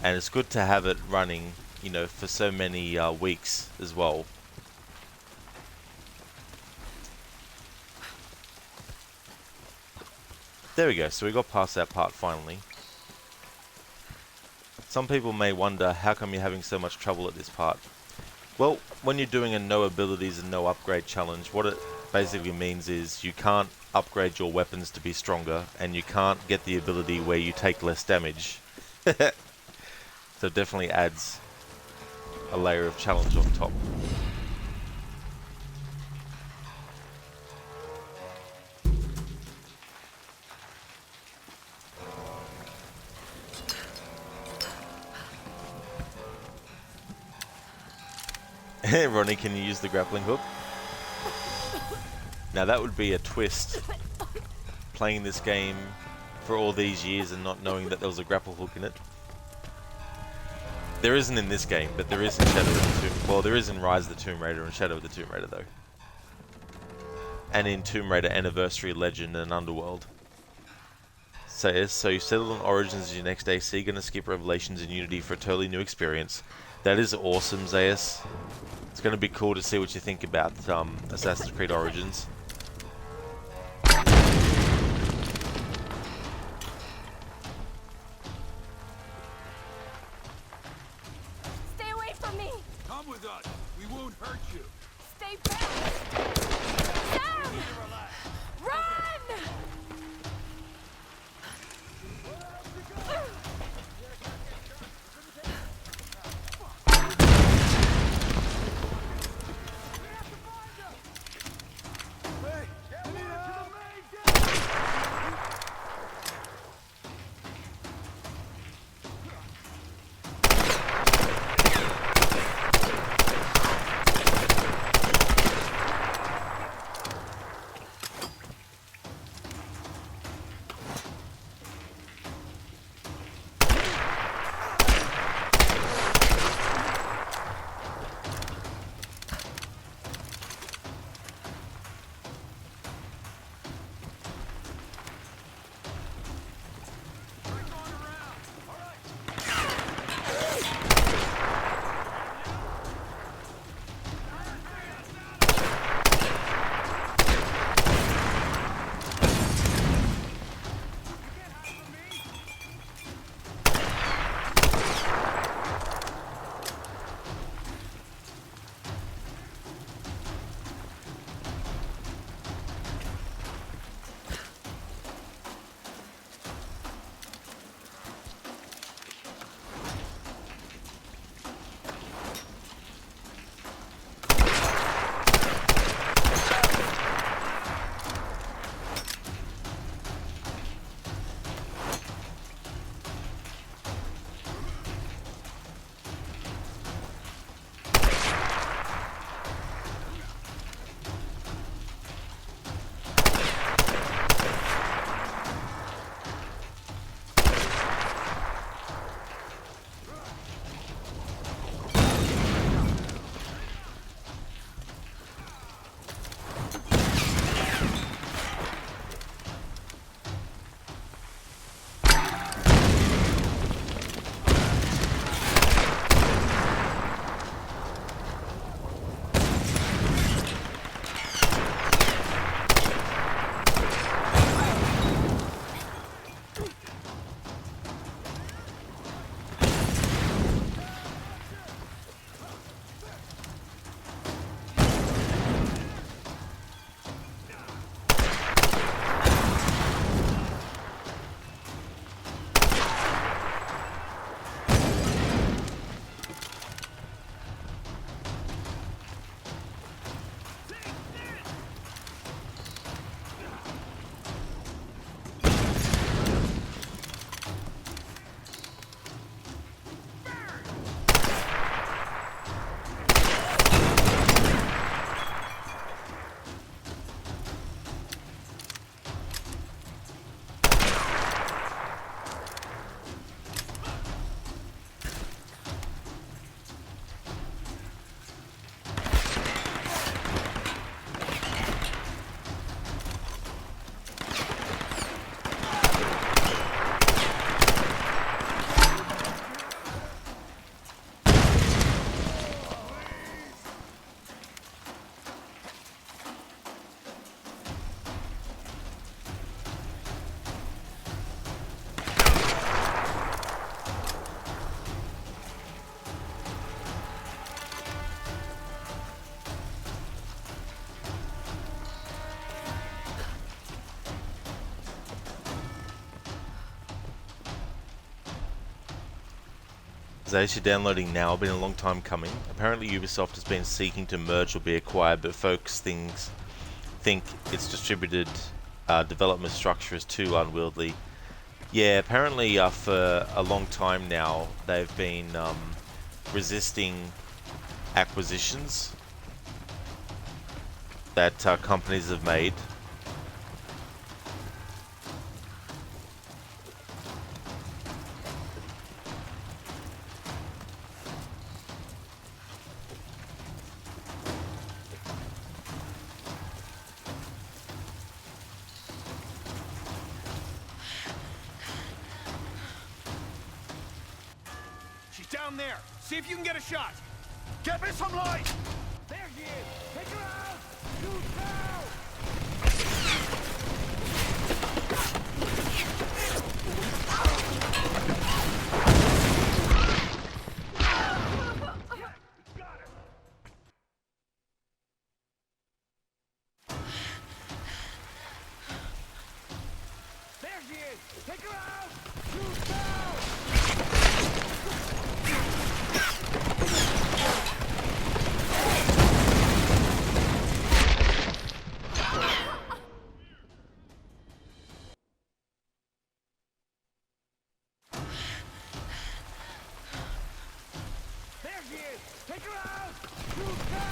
And it's good to have it running, you know, for so many weeks as well. There we go, so we got past that part finally. Some people may wonder, how come you're having so much trouble at this part? Well, when you're doing a no abilities and no upgrade challenge, what it basically means is you can't upgrade your weapons to be stronger, and you can't get the ability where you take less damage. So it definitely adds a layer of challenge on top. Ronnie, can you use the grappling hook? Now that would be a twist. Playing this game for all these years and not knowing that there was a grapple hook in it. There isn't in this game, but there is in Shadow of the Tomb. Well, there is in Rise of the Tomb Raider and Shadow of the Tomb Raider, though. And in Tomb Raider Anniversary, Legend, and Underworld. So you settled on Origins as your next AC, gonna skip Revelations and Unity for a totally new experience. That is awesome, Zaius. It's gonna be cool to see what you think about Assassin's Creed Origins. Stay away from me! Come with us. We won't hurt you. Stay back! Sam! Run! As you're downloading now, been a long time coming. Apparently Ubisoft has been seeking to merge or be acquired, but folks think its distributed development structure is too unwieldy. Yeah, apparently for a long time now they've been resisting acquisitions that companies have made. She's down there. See if you can get a shot. Get me some light. There she is. Take her out. Shoot now. There she is. Take her out. Shoot now. There she is. Take her out. Shoot now.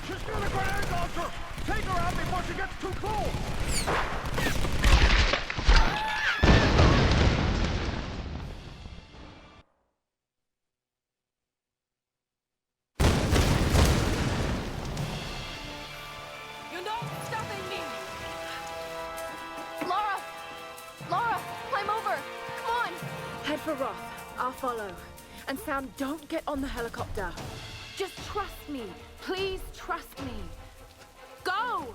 She's got a grenade launcher! Take her out before she gets too close! You're not stopping me! Laura! Laura, climb over! Come on! Head for Roth. I'll follow. And Sam, don't get on the helicopter. Just trust me. Please trust me. Go!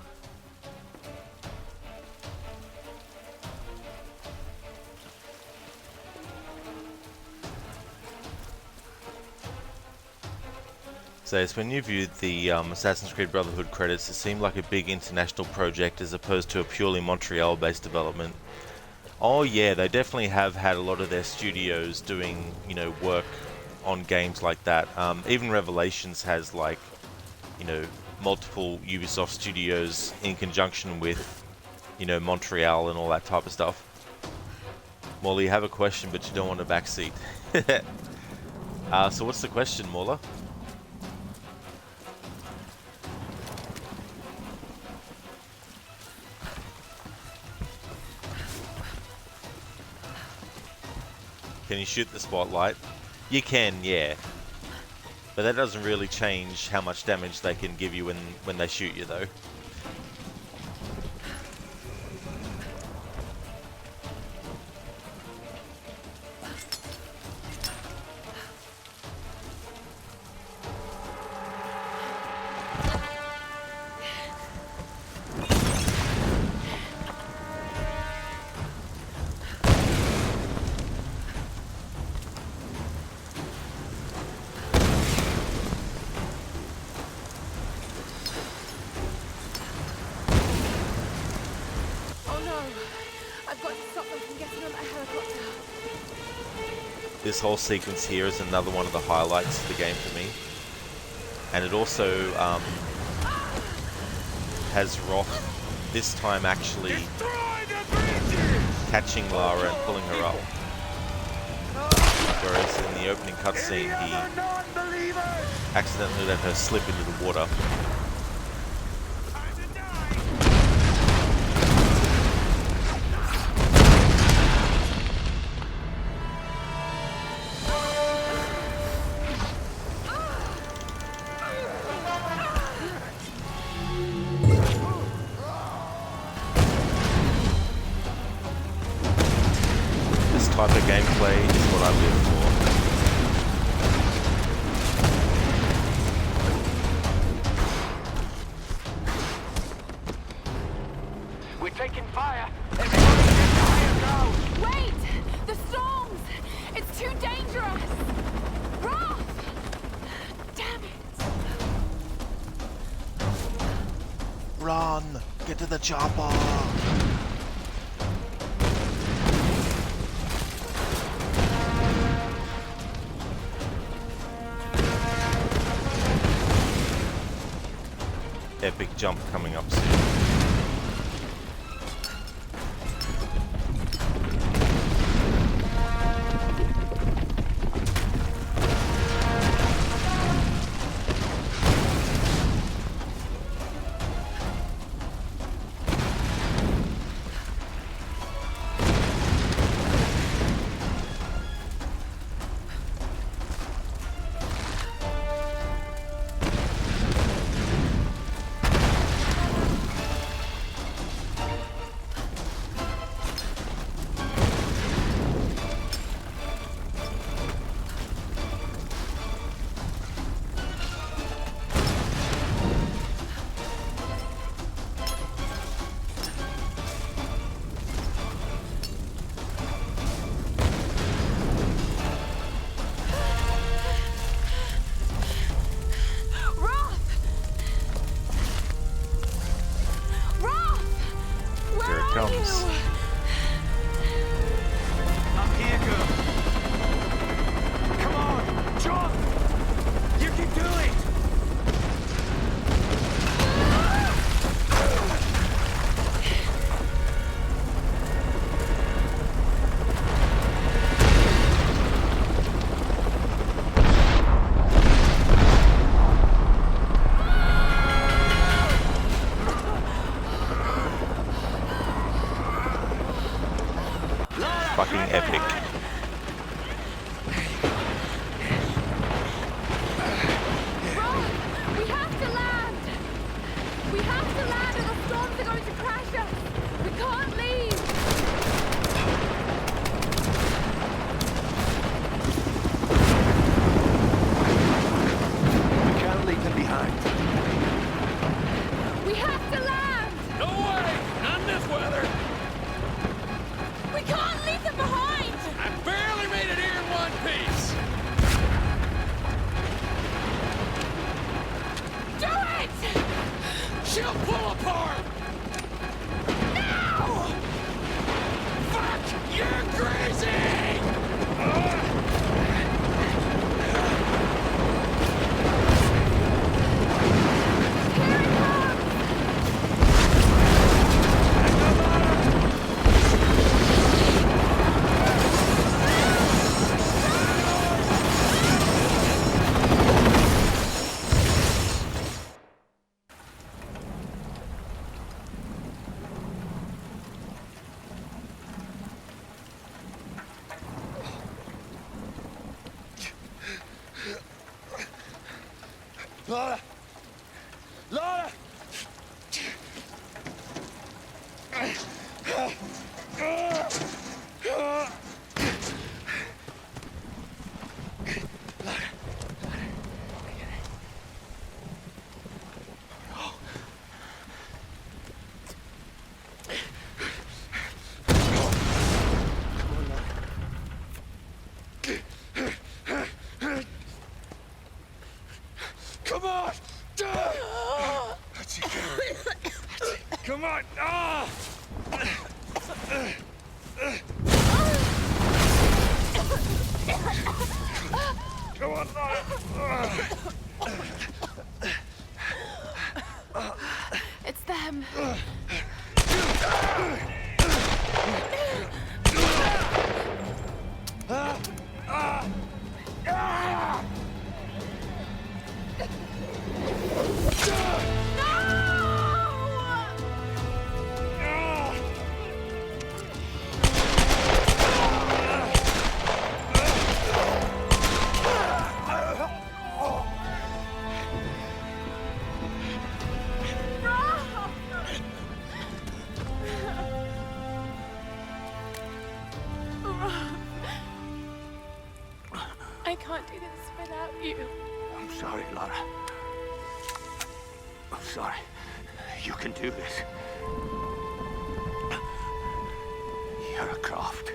So it's when you viewed the Assassin's Creed Brotherhood credits, it seemed like a big international project as opposed to a purely Montreal-based development. Oh yeah, they definitely have had a lot of their studios doing, you know, work on games like that. Even Revelations has, like, you know, multiple Ubisoft studios in conjunction with, you know, Montreal and all that type of stuff. Morley, you have a question, but you don't want a backseat. So what's the question, Morla? Can you shoot the spotlight? You can, yeah. But that doesn't really change how much damage they can give you when they shoot you, though. This whole sequence here is another one of the highlights of the game for me. And it also has Roth this time actually catching Lara and pulling her up. the opening cutscene, he accidentally let her slip into the water. This type of gameplay is what I live for. We're taking fire! Everybody get to higher ground! Wait! The storms! It's too dangerous! Roth! Damn it! Run! Get to the chopper! Epic jump coming up soon. Here it comes. Up here, girl. Come on, jump! You can do it! Fucking epic. We have to land! We have to land or the storms are going to crash us! We can't leave! We can't leave them behind. We have to land! No way! Not in this weather! We can't leave them behind! I barely made it here in one piece! Do it! She'll pull apart! No! Fuck! You're crazy! Laura! Laura! Come on! That's it, Gary. Come on! Ah! Come on, Laura! It's them. can't do this without you. I'm sorry, Lara. I'm sorry. You can do this. You're a Croft.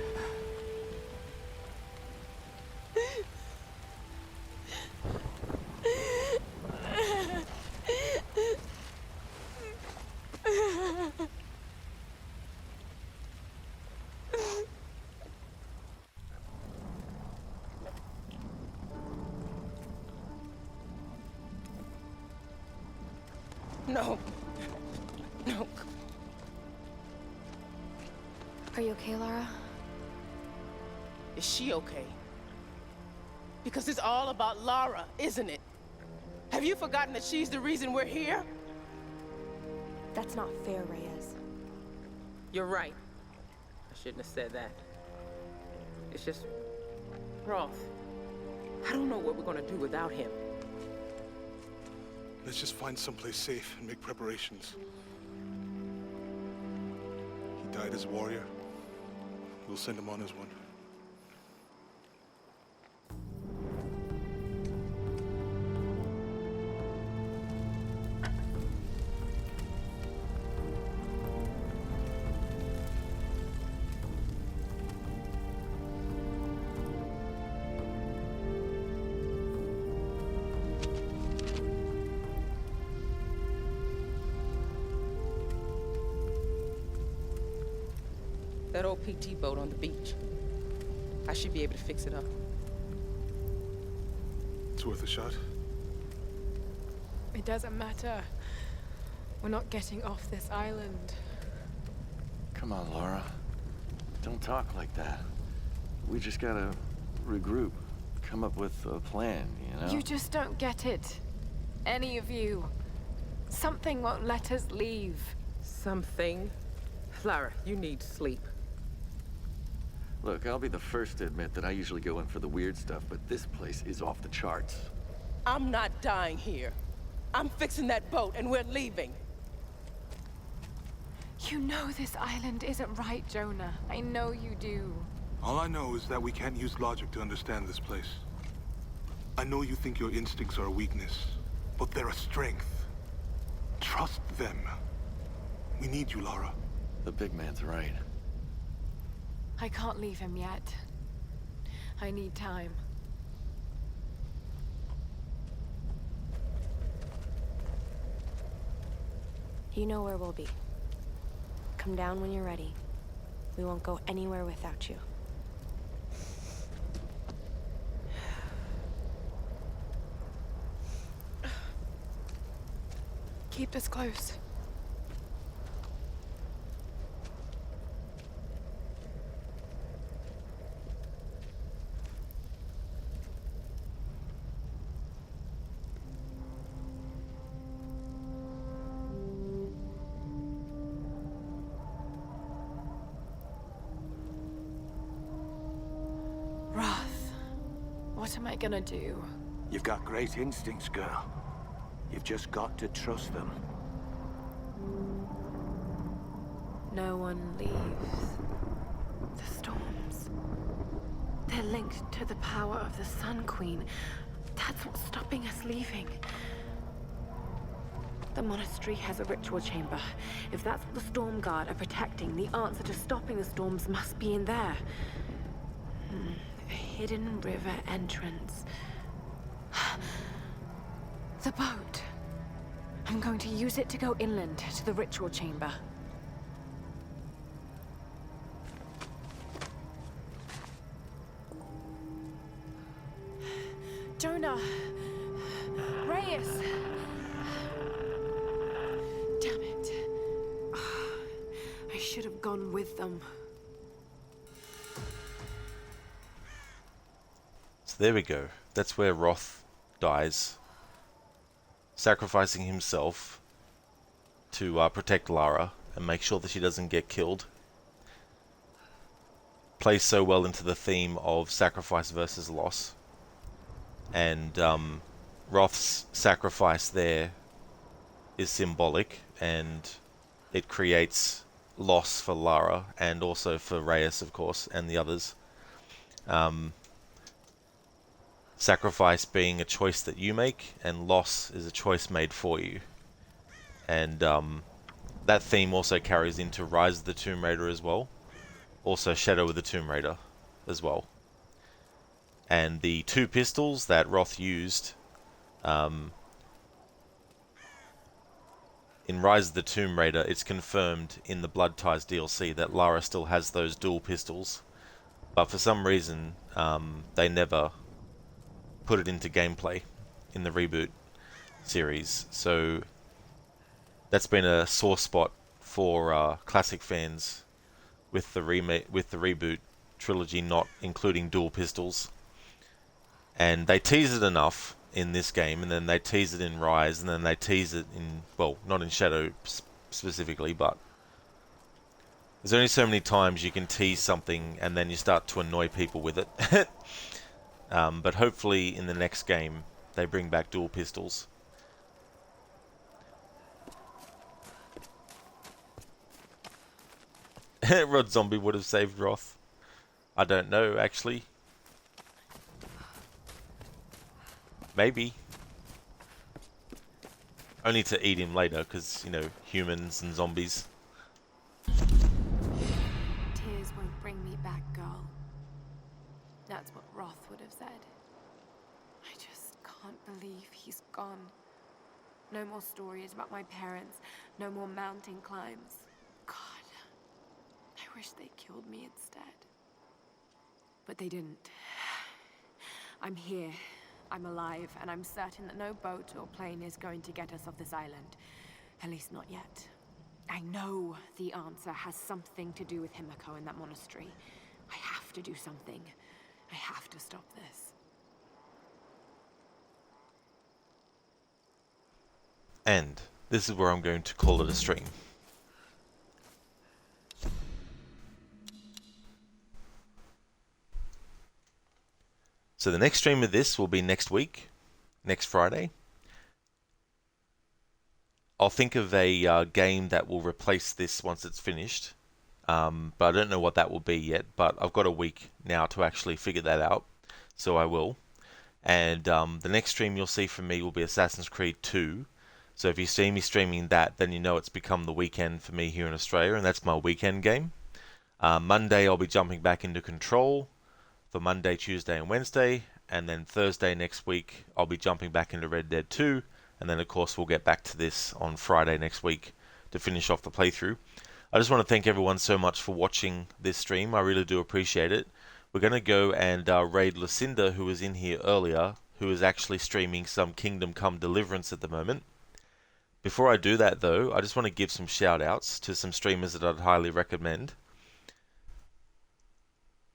No. No. Are you okay, Lara? Is she okay? Because it's all about Lara, isn't it? Have you forgotten that she's the reason we're here? That's not fair, Reyes. You're right. I shouldn't have said that. It's just... Roth. I don't know what we're gonna do without him. Let's just find someplace safe and make preparations. He died as a warrior. We'll send him on as one. That old PT boat on the beach. I should be able to fix it up. It's worth a shot. It doesn't matter. We're not getting off this island. Come on, Laura. Don't talk like that. We just gotta regroup. Come up with a plan, you know? You just don't get it. Any of you. Something won't let us leave. Something? Lara, you need sleep. Look, I'll be the first to admit that I usually go in for the weird stuff, but this place is off the charts. I'm not dying here. I'm fixing that boat and we're leaving. You know this island isn't right, Jonah. I know you do. All I know is that we can't use logic to understand this place. I know you think your instincts are a weakness, but they're a strength. Trust them. We need you, Lara. The big man's right. I can't leave him yet. I need time. You know where we'll be. Come down when you're ready. We won't go anywhere without you. Keep us close. What am I gonna do? You've got great instincts, girl. You've just got to trust them. No one leaves. The storms. They're linked to the power of the Sun Queen. That's what's stopping us leaving. The monastery has a ritual chamber. If that's what the Storm Guard are protecting, the answer to stopping the storms must be in there. A hidden river entrance. The boat. I'm going to use it to go inland to the ritual chamber. Jonah! Reyes! Damn it. I should have gone with them. So there we go. That's where Roth dies. Sacrificing himself to protect Lara and make sure that she doesn't get killed. Plays so well into the theme of sacrifice versus loss. And Roth's sacrifice there is symbolic, and it creates loss for Lara and also for Reyes, of course, and the others. sacrifice being a choice that you make, and loss is a choice made for you. And that theme also carries into Rise of the Tomb Raider as well. Also Shadow of the Tomb Raider as well. And the 2 pistols that Roth used in Rise of the Tomb Raider, it's confirmed in the Blood Ties DLC that Lara still has those dual pistols. But for some reason, they never put it into gameplay in the reboot series. So that's been a sore spot for classic fans with the reboot trilogy not including dual pistols. And they tease it enough in this game, and then they tease it in Rise, and then they tease it in, well, not in Shadow specifically, but there's only so many times you can tease something and then you start to annoy people with it. But hopefully in the next game they bring back dual pistols. Rod Zombie would have saved Roth. I don't know, actually. Maybe. Only to eat him later, because, you know, humans and zombies. Tears won't bring me back, girl. That's what Roth would have said. I just can't believe he's gone. No more stories about my parents. No more mountain climbs. God, I wish they killed me instead. But they didn't. I'm here. I'm alive, and I'm certain that no boat or plane is going to get us off this island. At least not yet. I know the answer has something to do with Himiko and that monastery. I have to do something. I have to stop this. And this is where I'm going to call it a stream. So the next stream of this will be next week, next Friday. I'll think of a game that will replace this once it's finished. But I don't know what that will be yet. But I've got a week now to actually figure that out. So I will. And the next stream you'll see from me will be Assassin's Creed 2. So if you see me streaming that, then you know it's become the weekend for me here in Australia. And that's my weekend game. Monday I'll be jumping back into Control for Monday, Tuesday and Wednesday, and then Thursday next week I'll be jumping back into Red Dead 2, and then of course we'll get back to this on Friday next week to finish off the playthrough. I just want to thank everyone so much for watching this stream. I really do appreciate it. We're going to go and raid Lucinda, who was in here earlier, who is actually streaming some Kingdom Come Deliverance at the moment. Before I do that though, I just want to give some shout outs to some streamers that I'd highly recommend.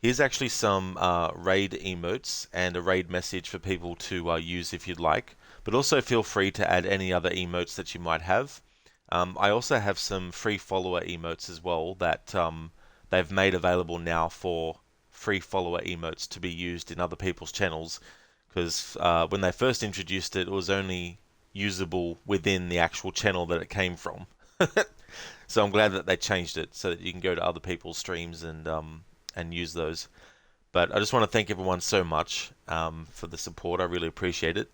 Here's actually some raid emotes and a raid message for people to use if you'd like, but also feel free to add any other emotes that you might have. I also have some free follower emotes as well that they've made available now for free follower emotes to be used in other people's channels, because when they first introduced it, it was only usable within the actual channel that it came from. So I'm glad that they changed it so that you can go to other people's streams and use those. But I just want to thank everyone so much for the support. I really appreciate it.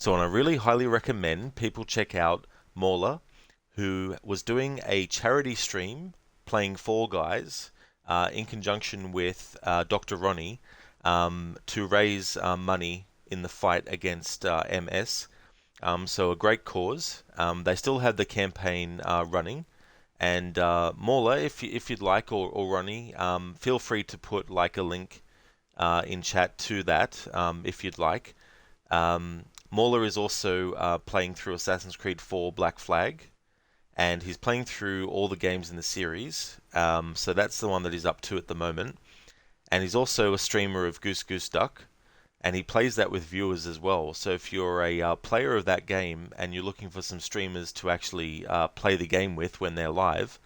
So I really highly recommend people check out Mauler, who was doing a charity stream playing Fall Guys in conjunction with Dr. Ronnie to raise money in the fight against MS. So a great cause. They still have the campaign running. And Mauler, if you'd like, or Ronnie, feel free to put like a link in chat to that if you'd like. Mauler is also playing through Assassin's Creed 4 Black Flag, and he's playing through all the games in the series, so that's the one that he's up to at the moment. And he's also a streamer of Goose Goose Duck, and he plays that with viewers as well. So if you're a player of that game and you're looking for some streamers to actually play the game with when they're live,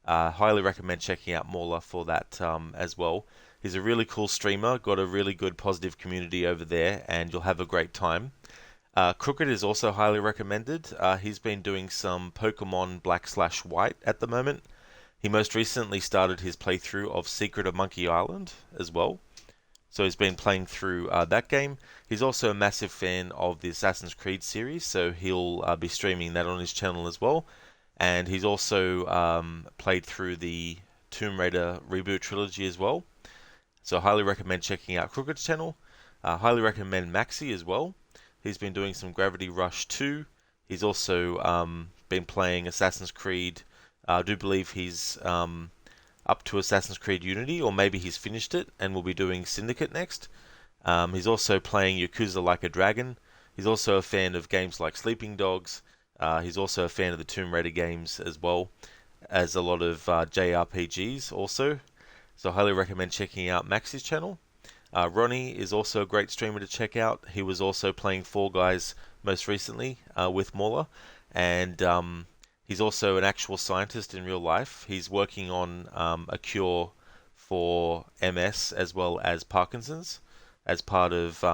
highly recommend checking out Mauler for that as well. He's a really cool streamer, got a really good positive community over there, and you'll have a great time. Crooked is also highly recommended. He's been doing some Pokemon Black/White at the moment. He most recently started his playthrough of Secret of Monkey Island as well. So he's been playing through that game. He's also a massive fan of the Assassin's Creed series, so he'll be streaming that on his channel as well. And he's also played through the Tomb Raider reboot trilogy as well. So highly recommend checking out Crooked's channel. Highly recommend Maxi as well. He's been doing some Gravity Rush 2. He's also been playing Assassin's Creed. I do believe he's up to Assassin's Creed Unity, or maybe he's finished it and will be doing Syndicate next. He's also playing Yakuza Like a Dragon. He's also a fan of games like Sleeping Dogs. He's also a fan of the Tomb Raider games as well as a lot of JRPGs also. So I highly recommend checking out Max's channel. Ronnie is also a great streamer to check out. He was also playing Fall Guys most recently with Mauler, and he's also an actual scientist in real life. He's working on a cure for MS as well as Parkinson's as part of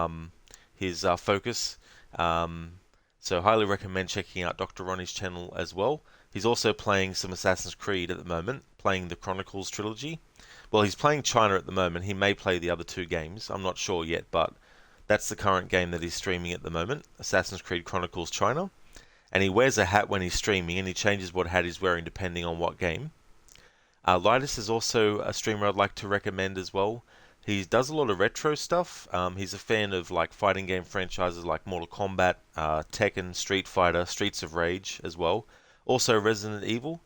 his focus. So highly recommend checking out Dr. Ronnie's channel as well. He's also playing some Assassin's Creed at the moment, playing the Chronicles trilogy. Well, he's playing China at the moment. He may play the other two games. I'm not sure yet, but that's the current game that he's streaming at the moment, Assassin's Creed Chronicles China. And he wears a hat when he's streaming, and he changes what hat he's wearing depending on what game. Lidus is also a streamer I'd like to recommend as well. He does a lot of retro stuff. He's a fan of like fighting game franchises like Mortal Kombat, Tekken, Street Fighter, Streets of Rage as well. Also Resident Evil.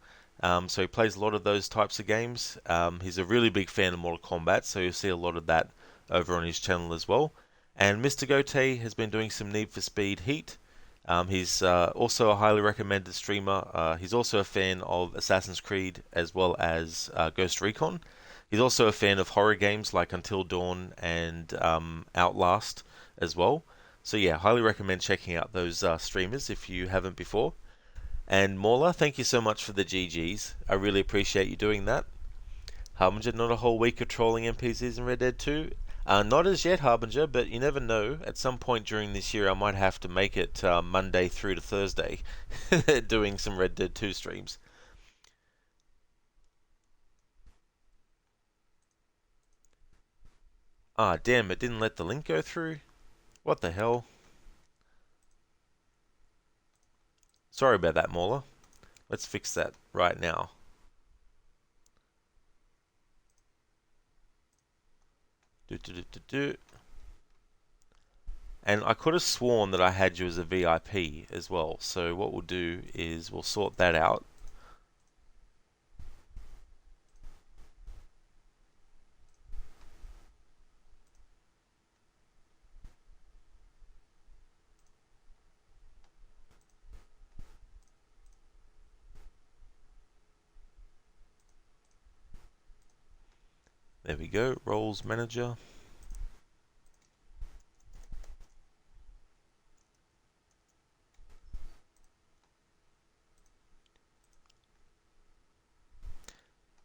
So he plays a lot of those types of games. He's a really big fan of Mortal Kombat, so you'll see a lot of that over on his channel as well. And Mr. Gote has been doing some Need for Speed Heat. He's also a highly recommended streamer. He's also a fan of Assassin's Creed as well as Ghost Recon. He's also a fan of horror games like Until Dawn and Outlast as well. So yeah, highly recommend checking out those streamers if you haven't before. And Mauler, thank you so much for the GGs. I really appreciate you doing that. Harbinger, not a whole week of trolling NPCs in Red Dead 2? Not as yet, Harbinger, but you never know. At some point during this year, I might have to make it Monday through to Thursday, doing some Red Dead 2 streams. Ah, damn, it didn't let the link go through? What the hell? Sorry about that, Mauler. Let's fix that right now. And I could have sworn that I had you as a VIP as well. So what we'll do is we'll sort that out. There we go, roles manager.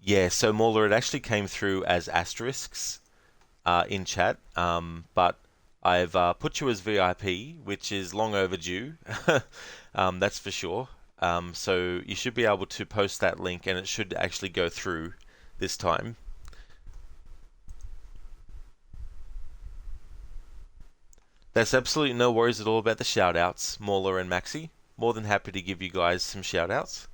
Yeah, so Mauler, it actually came through as asterisks in chat, but I've put you as VIP, which is long overdue. That's for sure. So you should be able to post that link, and it should actually go through this time. There's absolutely no worries at all about the shoutouts, Mauler and Maxi. More than happy to give you guys some shoutouts.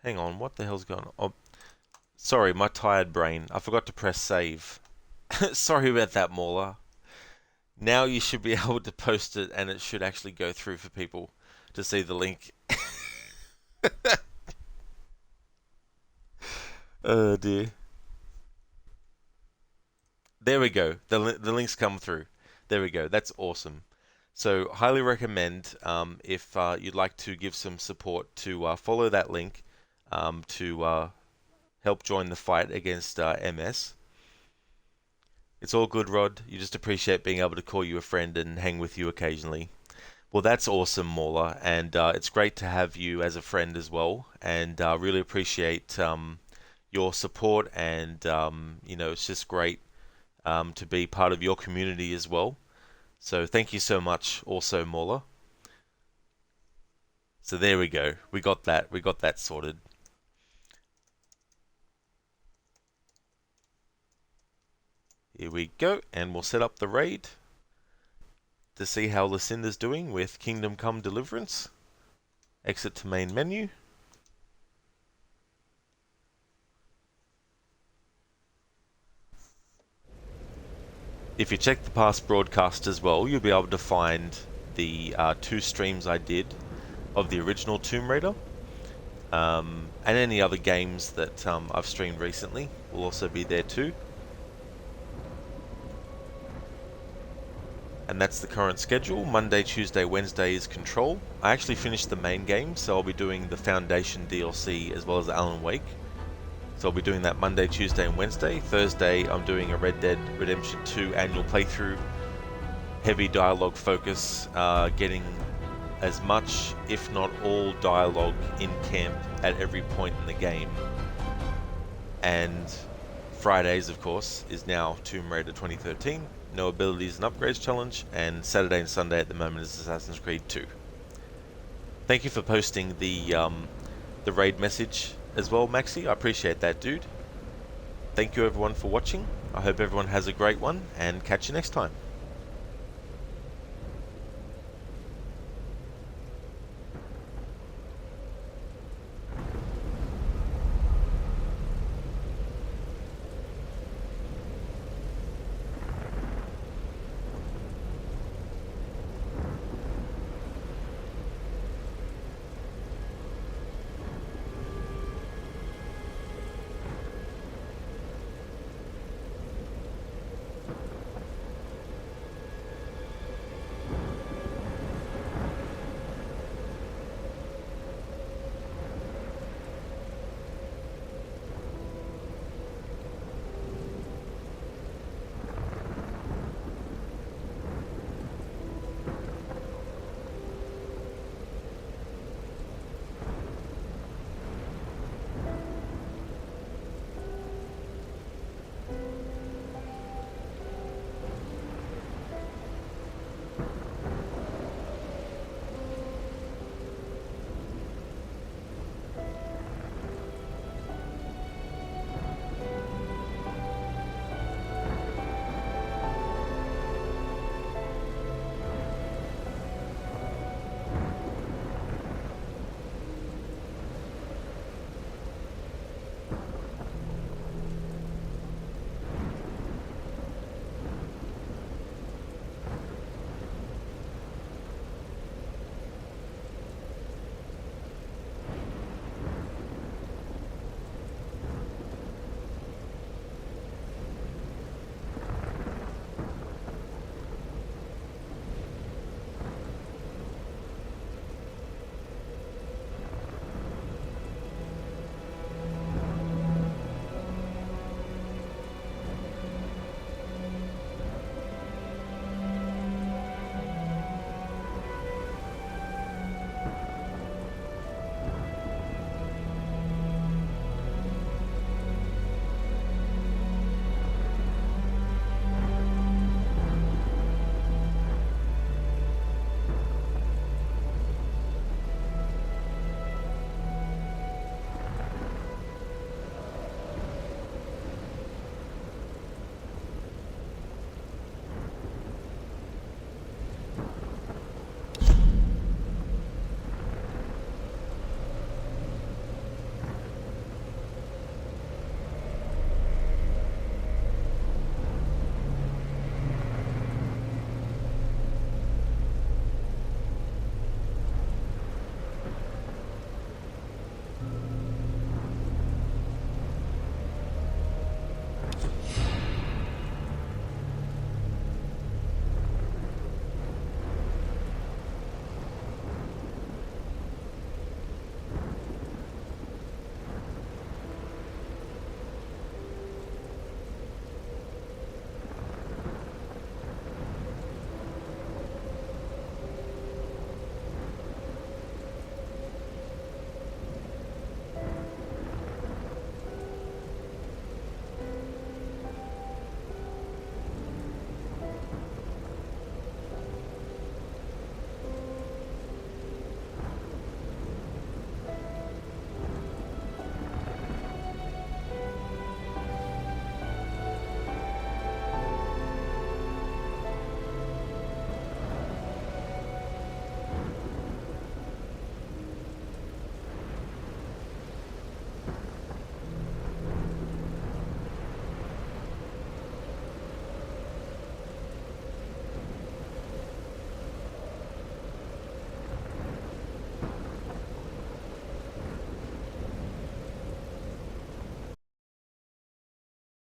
Hang on, what the hell's going on? Oh, sorry, my tired brain. I forgot to press save. Sorry about that, Mauler. Now you should be able to post it, and it should actually go through for people to see the link. Oh dear. There we go. The links come through. There we go. That's awesome. So highly recommend if you'd like to give some support to follow that link to help join the fight against MS. It's all good, Rod. You just appreciate being able to call you a friend and hang with you occasionally. Well, that's awesome, Mauler, and it's great to have you as a friend as well, and really appreciate your support, and it's just great to be part of your community as well. So thank you so much also, Mauler. So there we go. We got that sorted. Here we go, and we'll set up the raid to see how Lucinda's doing with Kingdom Come Deliverance. Exit to main menu. If you check the past broadcast as well, you'll be able to find the 2 streams I did of the original Tomb Raider, and any other games that I've streamed recently will also be there too. And that's the current schedule. Monday, Tuesday, Wednesday is Control. I actually finished the main game, so I'll be doing the Foundation DLC as well as Alan Wake. So I'll be doing that Monday, Tuesday, and Wednesday. Thursday, I'm doing a Red Dead Redemption 2 annual playthrough. Heavy dialogue focus, getting as much, if not all, dialogue in camp at every point in the game. And Fridays, of course, is now Tomb Raider 2013. No abilities and upgrades challenge, and Saturday and Sunday at the moment is Assassin's Creed 2. Thank you for posting the raid message as well, Maxi. I appreciate that, dude. Thank you everyone for watching. I hope everyone has a great one, and catch you next time.